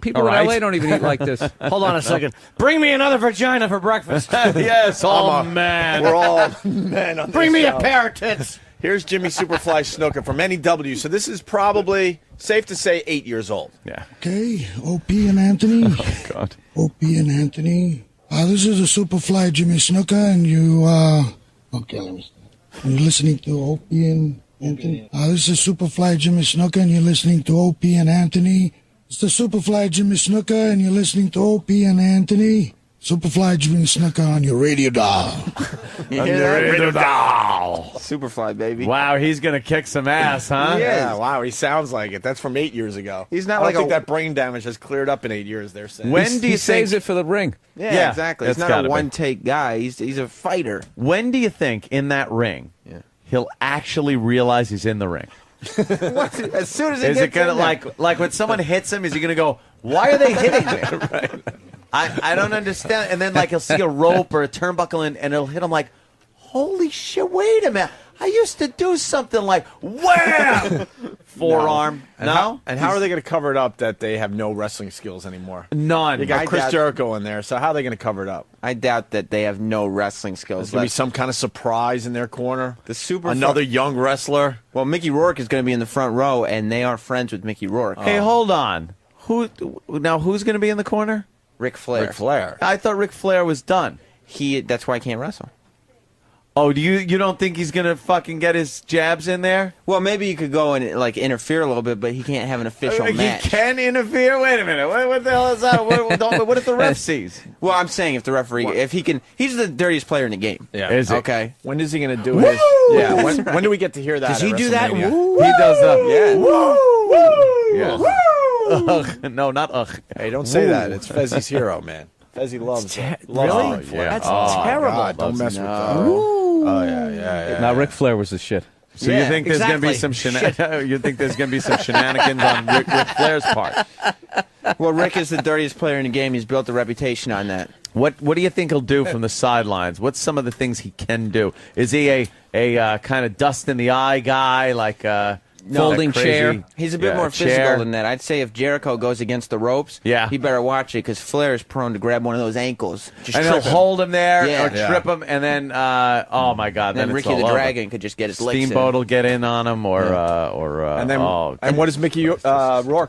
S4: people
S11: All
S4: in
S11: right.
S4: LA don't even eat like this.
S5: Hold on a second. Bring me another vagina for breakfast.
S11: Yes, man.
S1: We're all men on
S5: Bring
S1: this
S5: me
S1: show.
S5: a pair of tits.
S1: Here's Jimmy Superfly Snuka from NEW. So this is probably safe to say 8 years old.
S11: Yeah.
S16: Okay, Opie and Anthony.
S11: Oh, God.
S16: Opie and Anthony. This is a Superfly Jimmy Snuka, and you, okay, let me start. You're listening to Opie and Anthony. This is Superfly Jimmy Snuka, and you're listening to Opie and Anthony. It's the Superfly Jimmy Snuka, and you're listening to Opie and Anthony. Superfly Jimmy Snuka on your radio dial.
S2: Superfly, baby.
S11: Wow, he's going to kick some ass, huh?
S1: Yeah, wow, he sounds like it. That's from 8 years ago.
S2: He's not
S1: I
S2: like
S1: don't think
S2: a-
S1: that brain damage has cleared up in 8 years. They're saying.
S11: When do you
S4: He saves
S11: think?
S4: it for the ring.
S2: Yeah, exactly. He's
S11: that's
S2: not
S11: gotta
S2: a
S11: be.
S2: one-take guy. He's a fighter.
S11: When do you think in that ring he'll actually realize he's in the ring?
S2: As soon as he
S11: Is
S2: gets
S11: it gonna
S2: in there.
S11: like when someone hits him? Is he gonna go? Why are they hitting me? I don't understand. And then like he'll see a rope or a turnbuckle and it'll hit him like, holy shit! Wait a minute. I used to do something like wham, forearm. No.
S1: And how are they going to cover it up that they have no wrestling skills anymore?
S11: None.
S1: You got
S2: I
S1: Chris
S2: doubt-
S1: Jericho in there, so how are they going to cover it up?
S2: I doubt that they have no wrestling skills
S1: There's going to be
S2: left.
S1: some kind of surprise in their corner.
S2: The super
S1: Another young wrestler.
S2: Well, Mickey Rourke is going to be in the front row, and they are friends with Mickey Rourke.
S11: Hey, hold on. Who's going to be in the corner?
S2: Ric Flair.
S1: Ric Flair.
S11: I thought Ric Flair was done.
S2: That's why he can't wrestle.
S11: Oh, you don't think he's gonna fucking get his jabs in there?
S2: Well, maybe you could go and like interfere a little bit, but he can't have an official match.
S11: He can interfere. Wait a minute. What the hell is that? What if the ref sees?
S2: Well, I'm saying if the referee, if he can, he's the dirtiest player in the game.
S1: Yeah.
S11: Is he?
S2: Okay.
S1: When is he going to do his? Yeah. When do we get to hear that?
S5: Does he do that?
S1: WrestleMania?
S5: Woo?
S11: He does the
S2: Yeah.
S11: Yeah. Ugh. No, not ugh.
S1: Hey, don't say that. It's Fezzi's hero, man. Fezzi loves it.
S5: Really?
S1: That's
S5: terrible.
S1: God, don't mess with that. Oh yeah.
S4: Now, Ric Flair was the shit.
S11: So you think there's going to be some you think there's going to be some shenanigans on Ric Flair's part?
S2: Well, Rick is the dirtiest player in the game. He's built a reputation on that.
S11: What do you think he'll do from the sidelines? What's some of the things he can do? Is he a kind of dust in the eye guy, like
S4: Folding chair?
S2: He's a bit more physical than that. I'd say if Jericho goes against the ropes, he better watch it because Flair is prone to grab one of those ankles. Just
S11: and he'll
S2: trip him.
S11: hold him there
S2: Yeah.
S11: or trip him, and then oh my God,
S2: Then
S11: then
S2: Ricky
S11: it's all
S2: the
S11: over.
S2: Dragon could just get his licks in.
S11: Steamboat will get in on him, or
S1: And then, and what is Mickey Rourke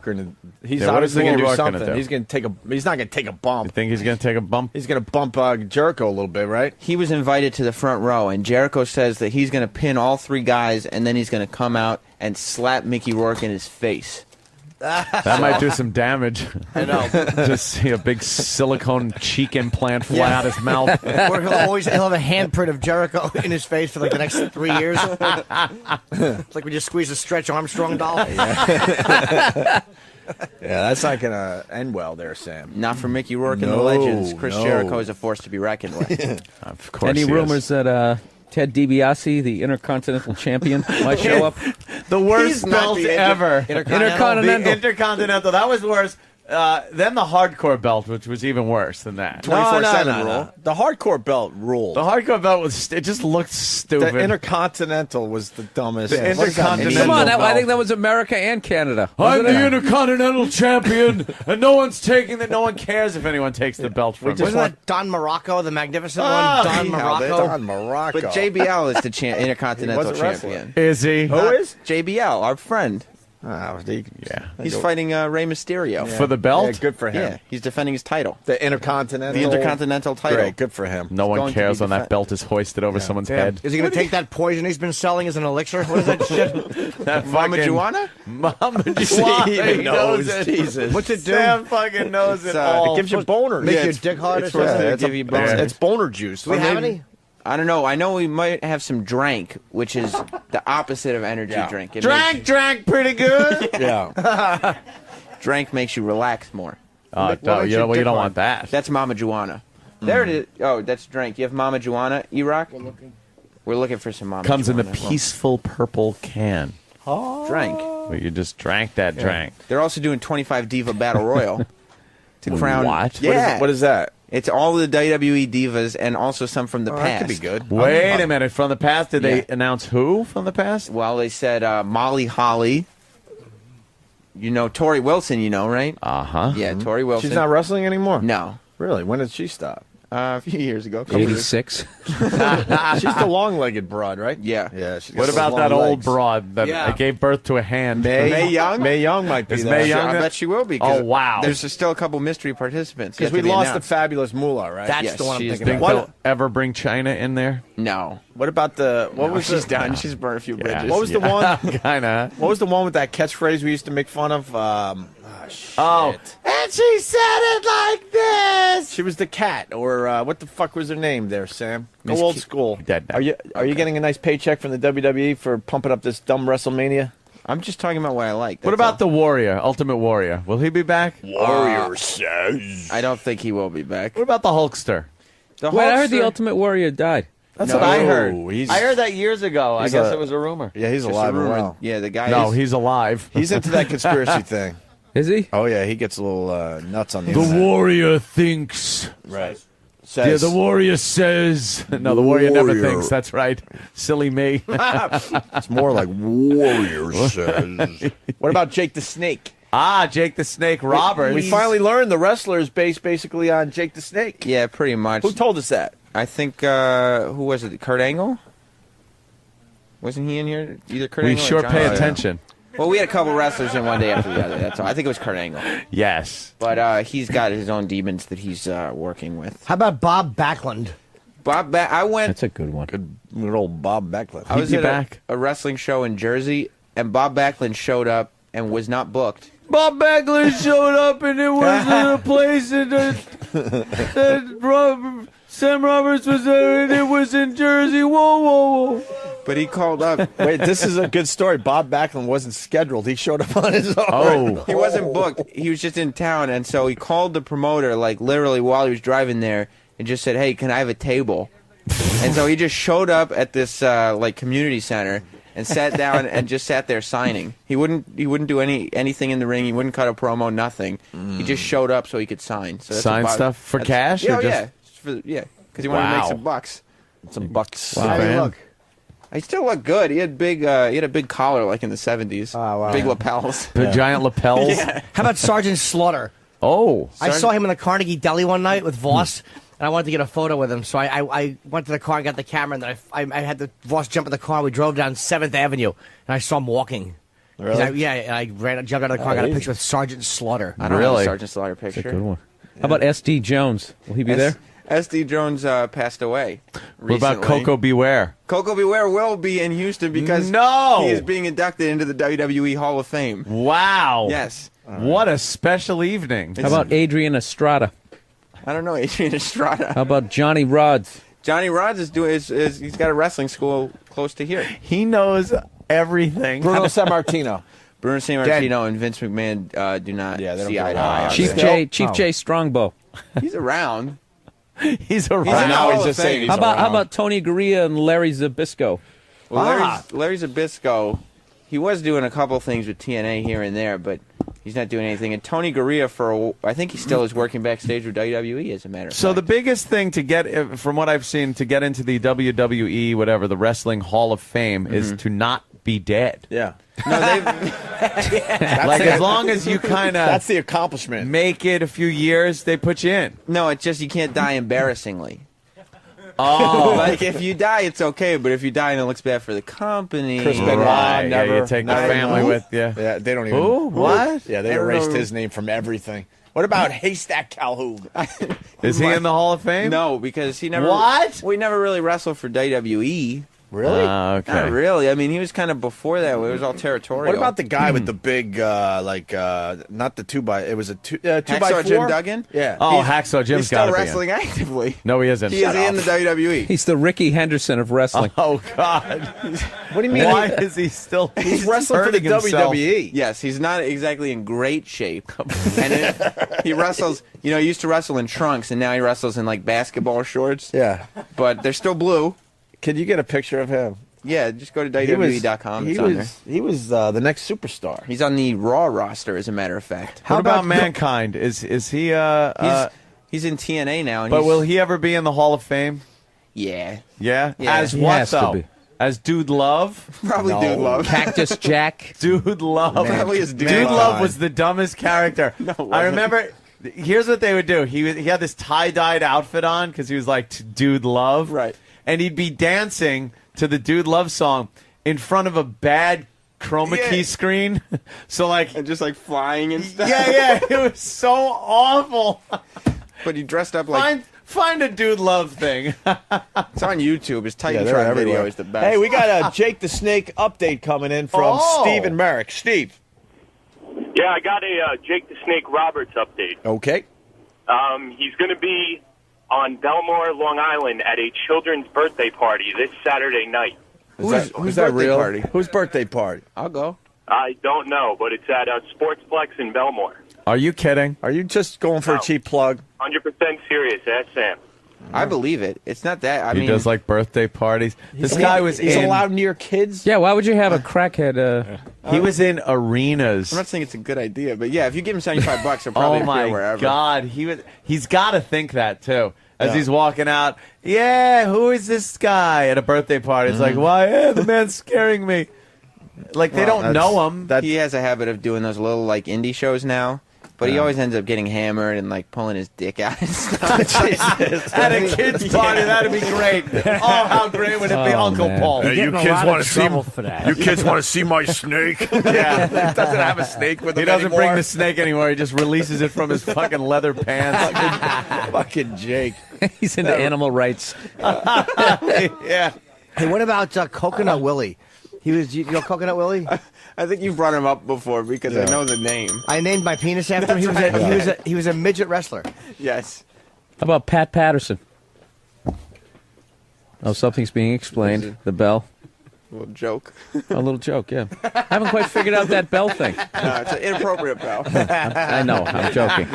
S1: going to He's
S11: Yeah, what is
S1: obviously
S11: he
S1: going to do
S11: working to
S1: something.
S11: do?
S1: He's going to take a. He's not going to take a bump.
S11: You think he's going to take a bump?
S1: He's going to bump Jericho a little bit, right?
S2: He was invited to the front row, and Jericho says that he's going to pin all 3 guys, and then he's going to come out and slap Mickey Rourke in his face.
S11: That might do some damage.
S5: I know.
S11: Just see a big silicone cheek implant fly out his mouth.
S5: Or he'll have a handprint of Jericho in his face for like the next 3 years. It's like we just squeeze a Stretch Armstrong doll.
S1: Yeah, that's not going to end well there, Sam.
S2: Not for Mickey Rourke and the Legends. Chris Jericho is a force to be reckoned with.
S11: Of course.
S4: Any
S11: he
S4: rumors
S11: is.
S4: that Ted DiBiase, the Intercontinental Champion, might show up?
S11: The worst belt ever.
S4: Intercontinental.
S11: The Intercontinental. That was worse. Then the hardcore belt, which was even worse than that.
S1: 24/7 rule. The hardcore belt ruled.
S11: The hardcore belt was. It just looked stupid.
S1: The Intercontinental was the dumbest.
S11: The Intercontinental.
S4: Come on,
S11: belt.
S4: I think that was America and Canada.
S11: I'm
S4: Wasn't
S11: the
S4: it?
S11: Intercontinental Champion, and no one's taking that. No one cares if anyone takes the belt from me.
S5: Wasn't that Don Morocco, the magnificent
S11: Oh,
S5: one? Don
S11: he
S5: Morocco.
S11: held it.
S1: Don Morocco.
S2: But JBL is the Intercontinental
S1: He wasn't wrestling.
S2: Champion.
S11: Is he?
S1: Who is?
S2: JBL, our friend.
S11: Yeah.
S2: He's fighting Rey Mysterio.
S11: For the belt?
S1: Yeah, good for him.
S2: Yeah, he's defending his title.
S1: The Intercontinental.
S2: The Intercontinental title.
S1: Great, good for him.
S11: No one
S2: going to
S11: cares
S2: be
S11: when that
S2: defend-
S11: belt is hoisted over someone's head.
S5: Is he going to take that poison he's been selling as an elixir? What is that shit?
S11: That
S2: Mama
S11: fucking-
S2: Juana?
S11: Mama
S1: He
S11: Juana. He
S1: knows.
S11: knows it.
S1: Jesus.
S5: What's it do?
S11: Sam fucking knows it
S2: It's,
S11: all.
S1: It gives you boners.
S5: Make
S1: Yeah,
S5: your
S1: it's-
S5: dick hard or
S1: it's supposed
S5: something?
S1: to
S2: It's
S1: give
S2: a-
S1: you boners.
S11: yeah.
S1: It's boner juice.
S5: Do we have any?
S2: I don't know. I know we might have some drank, which is the opposite of energy drink. It
S11: Drank pretty good.
S1: Yeah.
S2: Drank makes you relax more.
S11: Oh, no, you don't want that.
S2: That's Mama Juana. There it is. Oh, that's drank. You have Mama Juana, E-Rock? We're looking for some Mama
S11: Comes in
S2: Juana.
S11: the peaceful purple can.
S2: Drank.
S11: Well, you just drank that drank.
S2: They're also doing 25 Diva Battle Royal to crown.
S11: What?
S2: Yeah.
S1: What is that?
S2: It's all the WWE divas and also some from the past.
S1: That could be good.
S11: Wait a minute. From the past, did they
S2: Yeah.
S11: announce who from the past?
S2: Well, they said Molly Holly. You know Tori Wilson, you know, right?
S11: Uh-huh.
S2: Yeah, Tori Wilson.
S1: She's not wrestling anymore?
S2: No.
S1: Really? When did she stop?
S2: A few years ago. a couple years.
S4: 86.
S1: She's the long-legged broad, right?
S2: Yeah.
S1: Yeah. She's got
S11: What
S1: those
S11: about
S1: long
S11: that old
S1: legs.
S11: broad that
S5: Yeah.
S11: gave birth to a hand?
S2: May Young?
S1: May Young might be
S11: Is
S1: there.
S11: Mae Young
S2: I
S11: that-
S2: bet she will be. 'cause
S11: Oh, wow.
S2: There's still a couple mystery participants.
S1: Because
S2: yet
S1: we
S2: to be
S1: lost the
S2: announced.
S1: fabulous Moolah, right?
S5: That's
S2: Yes,
S5: the one I'm
S2: she is
S5: thinking
S11: Think
S5: about.
S11: they'll ever bring China in there?
S2: No.
S1: What about the? What was
S2: She's
S1: the,
S2: done. She's burned a few bridges.
S1: What was the one?
S11: Kind of.
S1: What was the one with that catchphrase we used to make fun of? Shit.
S11: And she said it like this.
S1: She was the cat, or what the fuck was her name there, Sam? Go
S11: Miss
S1: old
S11: Ki-
S1: school.
S11: Dead now.
S1: Are you getting a nice paycheck from the WWE for pumping up this dumb WrestleMania?
S2: I'm just talking about what I like.
S11: What about the Warrior, Ultimate Warrior? Will he be back?
S1: Warrior says.
S2: I don't think he will be back.
S11: What about the Hulkster?
S2: The
S4: Wait, I heard the
S2: Hulkster-
S4: Ultimate Warrior died.
S11: That's
S2: No,
S11: what I heard.
S1: he's-
S11: I heard that years ago. I
S1: he's
S11: guess
S1: a-
S11: it was a rumor.
S1: Yeah, he's
S2: Just
S1: alive
S2: a
S1: and
S2: rumor.
S1: well.
S2: Yeah, the guy.
S11: No,
S2: is,
S11: he's alive.
S1: He's into that conspiracy thing.
S4: Is he?
S1: Oh yeah, he gets a little nuts on the
S6: The
S1: internet.
S6: warrior thinks.
S1: Right.
S6: Yeah, the warrior says.
S11: No, the Warrior never
S1: Warrior.
S11: thinks. That's right. Silly me.
S1: It's more like Warrior says. What about Jake the Snake?
S11: Jake the Snake Roberts.
S1: We finally learned the wrestler is based basically on Jake the Snake.
S2: Yeah, pretty much.
S1: Who told us that?
S2: I think who was it? Kurt Angle? Wasn't he in here? Either Kurt
S11: We
S2: Angle or
S11: sure
S2: John
S11: pay
S2: Cena?
S11: attention.
S2: Well, we had a couple wrestlers in one day after the other. That's all. I think it was Kurt Angle,
S11: Yes.
S2: but he's got his own demons that he's working with.
S5: How about Bob Backlund?
S2: I went.
S4: That's a good one.
S1: Good old Bob Backlund.
S2: I was
S11: be
S2: at
S11: back.
S2: a wrestling show in Jersey, and Bob Backlund showed up and was not booked.
S11: Bob Backlund showed up and it was in a place that Sam Roberts was there and it was in Jersey. Whoa, whoa, whoa.
S2: But he called up.
S1: Wait, this is a good story. Bob Backlund wasn't scheduled. He showed up on his own.
S11: Oh.
S2: He wasn't booked. He was just in town, and so he called the promoter, like literally while he was driving there, and just said, "Hey, can I have a table?" And so he just showed up at this like community center and sat down and just sat there signing. He wouldn't do anything in the ring. He wouldn't cut a promo. Nothing. He just showed up so he could sign. So that's
S11: Sign
S2: what Bob-
S11: stuff for
S2: that's-
S11: cash?
S2: Yeah,
S11: or just...
S2: yeah, because he wanted to make
S11: Wow.
S2: some bucks.
S1: Some bucks.
S11: Wow,
S5: How do you
S11: man.
S5: look?
S2: He still looked good. He had big. He had a big collar like in the '70s.
S5: Oh, wow.
S2: Big lapels.
S11: The giant lapels.
S2: Yeah.
S5: How about Sergeant Slaughter?
S11: Oh.
S5: I saw him in the Carnegie Deli one night with Voss, and I wanted to get a photo with him. So I went to the car and got the camera, and then I had the Voss jump in the car. We drove down 7th Avenue, and I saw him walking.
S1: Really?
S5: I jumped out of the car, got a picture with Sergeant Slaughter.
S2: I don't have a Sergeant Slaughter picture.
S4: That's a good one. How about S.D. Jones? Will he be there?
S2: S.D. Jones passed away recently.
S11: What about Coco Beware?
S2: Coco Beware will be in Houston because he is being inducted into the WWE Hall of Fame.
S11: Wow.
S2: Yes.
S11: What a special evening.
S4: How about Adrian Estrada?
S2: I don't know, Adrian Estrada.
S4: How about Johnny Rods?
S2: Johnny Rods he's got a wrestling school close to here.
S11: He knows everything.
S1: Bruno Sammartino.
S2: Bruno Sammartino and Vince McMahon do not see eye to eye.
S4: Chief J Strongbow.
S2: He's around.
S11: He's around.
S1: Now he's just saying he's
S4: How about Tony Gurria and Larry Zbyszko?
S2: Well, Larry Zbyszko, he was doing a couple things with TNA here and there, but he's not doing anything. And Tony Gurria, I think he still is working backstage with WWE, as a matter of fact.
S11: So the biggest thing to get, from what I've seen, to get into the WWE, whatever, the Wrestling Hall of Fame, is to not be dead.
S1: Yeah.
S2: No,
S11: like as long as you kind of
S1: that's the accomplishment.
S11: Make it a few years, they put you in.
S2: No, it's just you can't die embarrassingly.
S11: Oh,
S2: like if you die, it's okay, but if you die and it looks bad for the company,
S1: Chris Benoit,
S11: right,
S1: never.
S11: Yeah, you take the family with you.
S1: Yeah, they don't even.
S11: Who? What?
S1: Yeah, they erased his name from everything. What about Haystack Calhoun?
S11: Is he in the Hall of Fame?
S2: No, because he never.
S11: What?
S2: We never really wrestled for WWE.
S1: Really?
S11: Okay.
S2: Not really. I mean, he was kind of before that. It was all territorial.
S1: What about the guy with the big, not the 2x, it was a 2x4?
S2: Hacksaw Jim Duggan?
S1: Yeah.
S11: Oh, Hacksaw Jim's
S2: He's still
S11: got to be
S2: wrestling actively.
S11: No, he isn't.
S2: He is in the WWE.
S4: He's the Ricky Henderson of wrestling.
S11: Oh, God.
S1: What do you mean?
S11: Why is he still
S1: He's wrestling for the WWE.
S2: Yes, he's not exactly in great shape. And he wrestles, he used to wrestle in trunks, and now he wrestles in, like, basketball shorts.
S1: Yeah.
S2: But they're still blue.
S1: Can you get a picture of him?
S2: Yeah, just go to WWE.com.
S1: He was the next superstar.
S2: He's on the Raw roster, as a matter of fact.
S11: How about Mankind? Is he?
S2: He's in TNA now. And
S11: but will he ever be in the Hall of Fame?
S2: Yeah.
S11: Yeah.
S2: Yeah.
S11: As
S2: He
S11: what
S4: has to
S11: though?
S4: be.
S11: As Dude Love?
S2: Probably Dude Love.
S4: Cactus Jack.
S11: Dude Love.
S2: Probably is Dude
S11: Love was the dumbest character. I remember. Here's what they would do. He had this tie-dyed outfit on because he was like Dude Love.
S2: Right.
S11: And he'd be dancing to the Dude Love song in front of a bad chroma key screen. So like
S2: and just like flying and stuff.
S11: Yeah, it was so awful.
S2: But he dressed up like
S11: find a Dude Love thing.
S2: it's on YouTube. His
S1: they're
S2: Titantron
S1: everywhere.
S2: video is the best.
S1: Hey, we got a Jake the Snake update coming in from Steve and Merrick. Steve.
S8: Yeah, I got a Jake the Snake Roberts update.
S1: Okay.
S8: He's going to be on Belmore, Long Island, at a children's birthday party this Saturday night.
S1: Who's that real? Party? Whose birthday party?
S2: I'll go.
S8: I don't know, but it's at a Sportsplex in Belmore.
S11: Are you kidding?
S1: Are you just going for a cheap plug?
S8: 100% serious. Ask Sam.
S2: I believe it. It's not that. I
S11: He
S2: mean,
S11: does like birthday parties. This guy was
S1: He's
S11: in.
S1: allowed near kids?
S4: Yeah, why would you have a crackhead?
S11: He was in arenas.
S2: I'm not saying it's a good idea, but yeah, if you give him $75, he'll probably
S11: Oh my
S2: appear wherever.
S11: God, he's got to think that too. As he's walking out, who is this guy at a birthday party? It's like, why? The man's scaring me. Like they don't know him.
S2: He has a habit of doing those little like indie shows now, but he always ends up getting hammered and like pulling his dick out and stuff.
S11: At a kid's party, that'd be great. Oh, how great would it be, Uncle Paul?
S6: Hey, you kids want to see? You kids want to see my snake?
S11: Yeah,
S1: He doesn't have a snake with him
S11: he doesn't
S1: anymore.
S11: bring the snake anymore. He just releases it from his fucking leather pants.
S1: Fucking Jake.
S4: He's into animal rights.
S11: Yeah.
S5: Hey, what about Coconut Willie? He was, you know, Coconut Willie.
S2: I think you've brought him up before because I know the name.
S5: I named my penis after him. He was a midget wrestler.
S2: Yes.
S4: How about Pat Patterson? Oh, something's being explained. The bell.
S2: A little joke.
S4: A little joke, yeah. I haven't quite figured out that bell thing.
S2: No, it's an inappropriate bell.
S4: I know. I'm joking.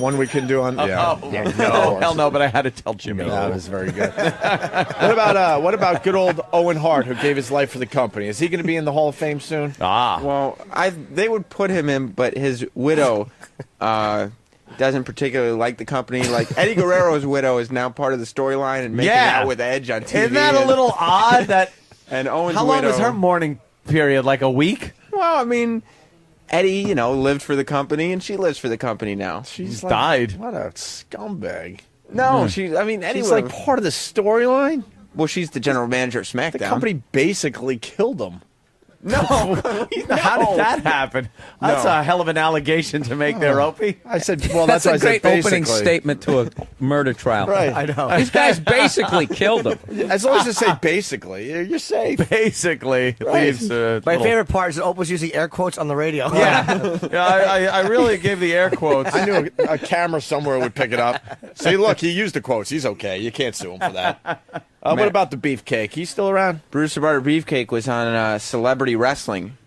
S1: One we can do on. Yeah.
S11: No, hell no. But I had to tell Jimmy.
S1: That was very good. What about good old Owen Hart, who gave his life for the company? Is he going to be in the Hall of Fame soon?
S2: Well, they would put him in, but his widow doesn't particularly like the company. Like Eddie Guerrero's widow is now part of the storyline and making out with Edge on TV.
S11: Isn't that a little odd? That
S2: and Owen's
S11: how long
S2: widow,
S11: was her mourning period? Like a week?
S2: Well, I mean, Eddie, lived for the company, and she lives for the company now.
S1: She's
S11: died.
S1: What a scumbag.
S2: No, Eddie
S1: She's like part of the storyline.
S2: Well, she's the general manager of SmackDown.
S1: The company basically killed him.
S2: No.
S11: How did that happen? That's a hell of an allegation to make there, Opie.
S1: I said, well,
S4: That's
S1: that's,
S4: a
S1: why I
S4: great
S1: said
S4: opening
S1: basically.
S4: statement to a murder trial.
S1: Right.
S11: I know.
S4: These guys basically killed him.
S1: As long as you say basically, you're safe.
S11: Basically, leaves.
S5: My favorite part is that Opie's using air quotes on the radio.
S11: Yeah, I really gave the air quotes.
S1: I knew a camera somewhere would pick it up. See, look, he used the quotes. He's okay. You can't sue him for that. What about the beefcake? He's still around?
S2: Bruce the Butter Beefcake was on Celebrity Wrestling.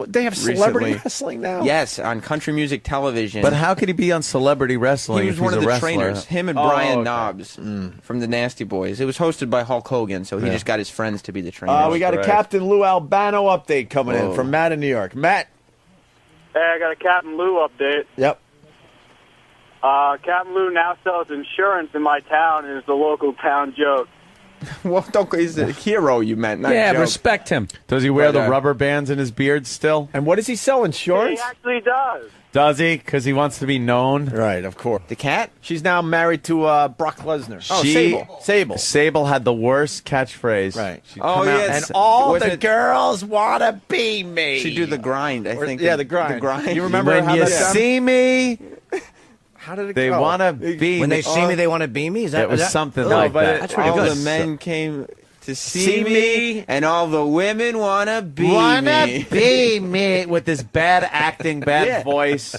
S1: They have celebrity
S2: recently.
S1: wrestling now?
S2: Yes, on country music television.
S11: But how could he be on Celebrity Wrestling?
S2: He was
S11: if
S2: one
S11: he's
S2: of
S11: a
S2: the
S11: wrestler?
S2: trainers. Him and Brian Knobs from the Nasty Boys. It was hosted by Hulk Hogan, so he just got his friends to be the trainers.
S1: We got a Captain Lou Albano update coming in from Matt in New York. Matt.
S14: Hey, I got a Captain Lou update.
S1: Yep.
S14: Captain Lou now sells insurance in my town and is the local town joke.
S2: Well, he's a hero, you meant, not
S4: Yeah,
S2: a joke.
S4: respect him.
S11: Does he wear the rubber bands in his beard still?
S1: And what does he sell? Insurance?
S14: He actually does.
S11: Does he? Because he wants to be known.
S1: Right, of course.
S2: The cat?
S1: She's now married to Brock Lesnar. Sable.
S11: Sable had the worst catchphrase.
S1: Right.
S11: She'd come out
S1: And all the girls want to be me.
S2: She'd do the grind, I think.
S1: Yeah, the grind.
S2: The grind.
S1: You remember
S11: when
S1: how
S11: you
S1: that sounded?
S11: see me,
S1: How did it
S11: they
S1: go?
S11: want to be
S5: When
S11: me.
S5: they see me, they want to be me? Is that,
S11: It was
S5: is that-
S11: something
S5: Oh,
S11: like
S1: but
S11: that.
S5: That's pretty
S2: all
S5: good.
S2: the men came to see me, and all the women want to be
S11: Wanna
S2: me.
S11: be me with this bad acting, bad
S2: Yeah.
S11: voice.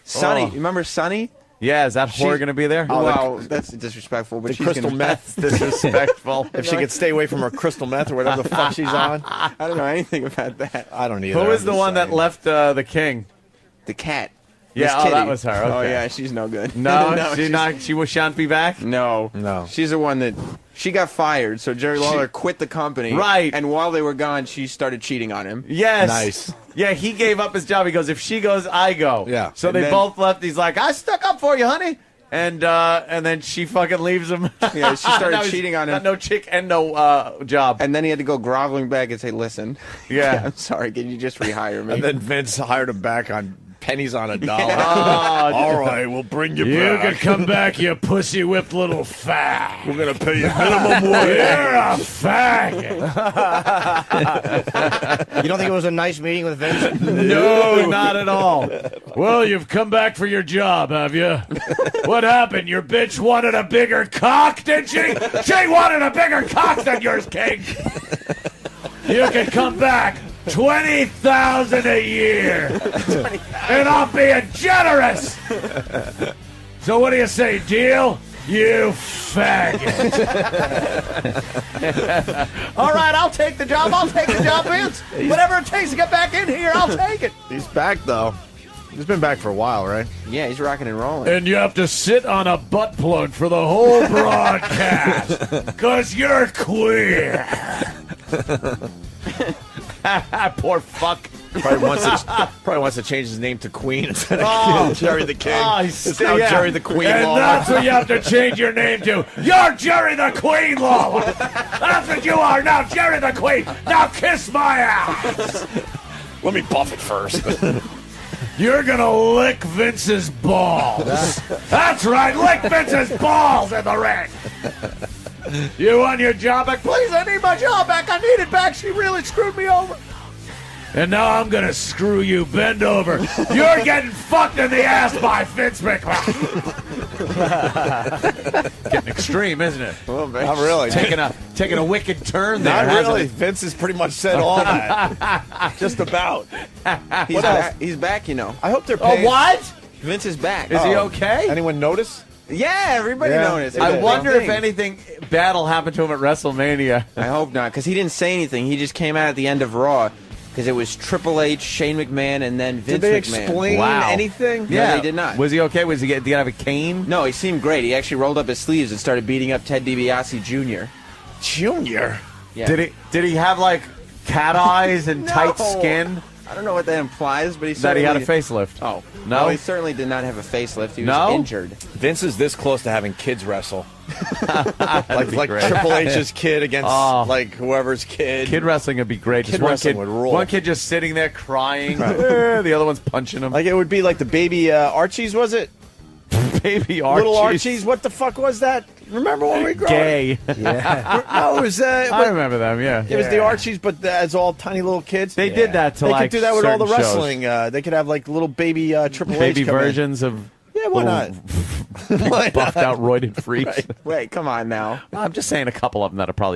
S2: Sonny,
S11: Oh.
S2: you remember Sonny?
S11: Yeah, is that whore going to be there?
S2: Wow, that's disrespectful. But
S1: The
S2: she's
S1: crystal
S2: gonna,
S1: meth.
S11: Disrespectful.
S1: If she could stay away from her crystal meth or whatever the fuck she's on.
S2: I don't know anything about that.
S1: I don't either.
S11: Who was
S1: I'm
S11: the
S1: just
S11: one that
S1: saying.
S11: left the king?
S2: The cat.
S11: Yeah,
S2: Miss
S11: oh, that
S2: Kitty.
S11: was her.
S2: Oh
S11: okay.
S2: yeah, she's no good.
S11: No,
S2: she's-
S11: she shan't be back.
S2: No,
S1: No.
S2: She's the one that she got fired. So Jerry Lawler quit the company.
S11: Right.
S2: And while they were gone, she started cheating on him.
S11: Yes.
S1: Nice.
S11: Yeah, he gave up his job. He goes, if she goes, I go.
S1: Yeah.
S11: So
S2: And
S11: they
S2: then-
S11: both left. He's like, I stuck up for you, honey. And then she fucking leaves him.
S2: Yeah, she started
S11: Now he's
S2: cheating on him.
S11: got no chick and no job.
S2: And then he had to go groveling back and say, "Listen,
S11: Yeah.
S2: I'm sorry. Can you just rehire me?"
S1: And then Vince hired him back on pennies on a dollar.
S11: Oh,
S1: All right, we'll bring you
S6: You
S1: back.
S6: can come back, you pussy whipped little fag.
S1: We're going to pay you minimum wage.
S6: You're a faggot.
S5: You don't think it was a nice meeting with Vince?
S11: No, not at all.
S6: Well, you've come back for your job, have you? What happened? Your bitch wanted a bigger cock, did she? She wanted a bigger cock than yours, King. You can come back. 20,000 a year. And I'm being generous. So what do you say, deal? You faggot.
S11: All right, I'll take the job. I'll take the job, Vince. Whatever it takes to get back in here, I'll take it.
S1: He's back, though. He's been back for a while, right?
S2: yeah, he's rocking and rolling.
S6: And you have to sit on a butt plug for the whole broadcast. Because you're queer.
S11: Poor fuck.
S1: Probably wants to change his name to Queen instead of Jerry the King.
S11: Oh,
S1: It's now Jerry the Queen
S6: And
S1: Lawler.
S6: that's what you have to change your name to. You're Jerry the Queen Lawler. That's what you are now, Jerry the Queen. Now kiss my ass.
S1: Let me buff it first.
S6: You're gonna lick Vince's balls. That's right, lick Vince's balls in the ring. You want your job back? Please, I need my job back. I need it back. She really screwed me over. And now I'm gonna screw you. Bend over. You're getting fucked in the ass by Vince McMahon.
S11: Getting extreme, isn't it?
S2: Well,
S1: Not really.
S11: Taking a wicked turn there.
S1: Not
S11: hasn't
S1: really.
S11: it?
S1: Vince has pretty much said all that. Just about.
S2: He's back. He's back. You know.
S1: I hope they're
S11: Oh,
S1: paying.
S11: what?
S2: Vince is back.
S11: Is he okay?
S1: Anyone notice?
S2: Yeah, everybody
S1: Yeah.
S2: noticed.
S11: I
S2: It's a
S11: wonder
S2: big
S11: if
S2: thing.
S11: anything bad will happen to him at WrestleMania.
S2: I hope not, because he didn't say anything. He just came out at the end of Raw, because it was Triple H, Shane McMahon, and then Vince
S1: Did they
S2: McMahon.
S1: explain
S11: Wow.
S1: anything?
S2: No, they did not.
S11: Was he okay? Did he have a cane?
S2: No, he seemed great. He actually rolled up his sleeves and started beating up Ted DiBiase Jr.
S1: Junior?
S2: Yeah.
S11: Did he have like cat eyes and
S2: No.
S11: tight skin?
S2: I don't know what that implies, but he
S11: That he had a
S2: certainly-
S11: facelift.
S2: Oh.
S11: No?
S2: He certainly did not have a facelift. He was
S11: No?
S2: injured.
S1: Vince is this close to having kids wrestle. like
S11: great.
S1: Triple H's kid against
S11: Oh.
S1: like whoever's kid.
S11: Kid wrestling would be great.
S1: Kid
S11: Just one
S1: wrestling
S11: kid,
S1: would rule.
S11: one kid just sitting there crying.
S1: Right.
S11: The other one's punching him.
S1: Like it would be like the baby Archies, was it?
S11: Baby Archies.
S1: Little Archies. What the fuck was that? Remember when we grew
S11: Gay.
S1: up? No, it was.
S11: I remember them. Yeah.
S1: It was the Archies, but as all tiny little kids.
S11: They did that to
S1: They
S11: like
S1: could do that with all the
S11: certain shows.
S1: wrestling. They could have like little baby Triple H
S11: Baby
S1: come in.
S11: versions of.
S1: Yeah, why not?
S11: Buffed out, roided freaks.
S1: Right.
S2: Wait, come on now.
S11: I'm just saying a couple of them that are probably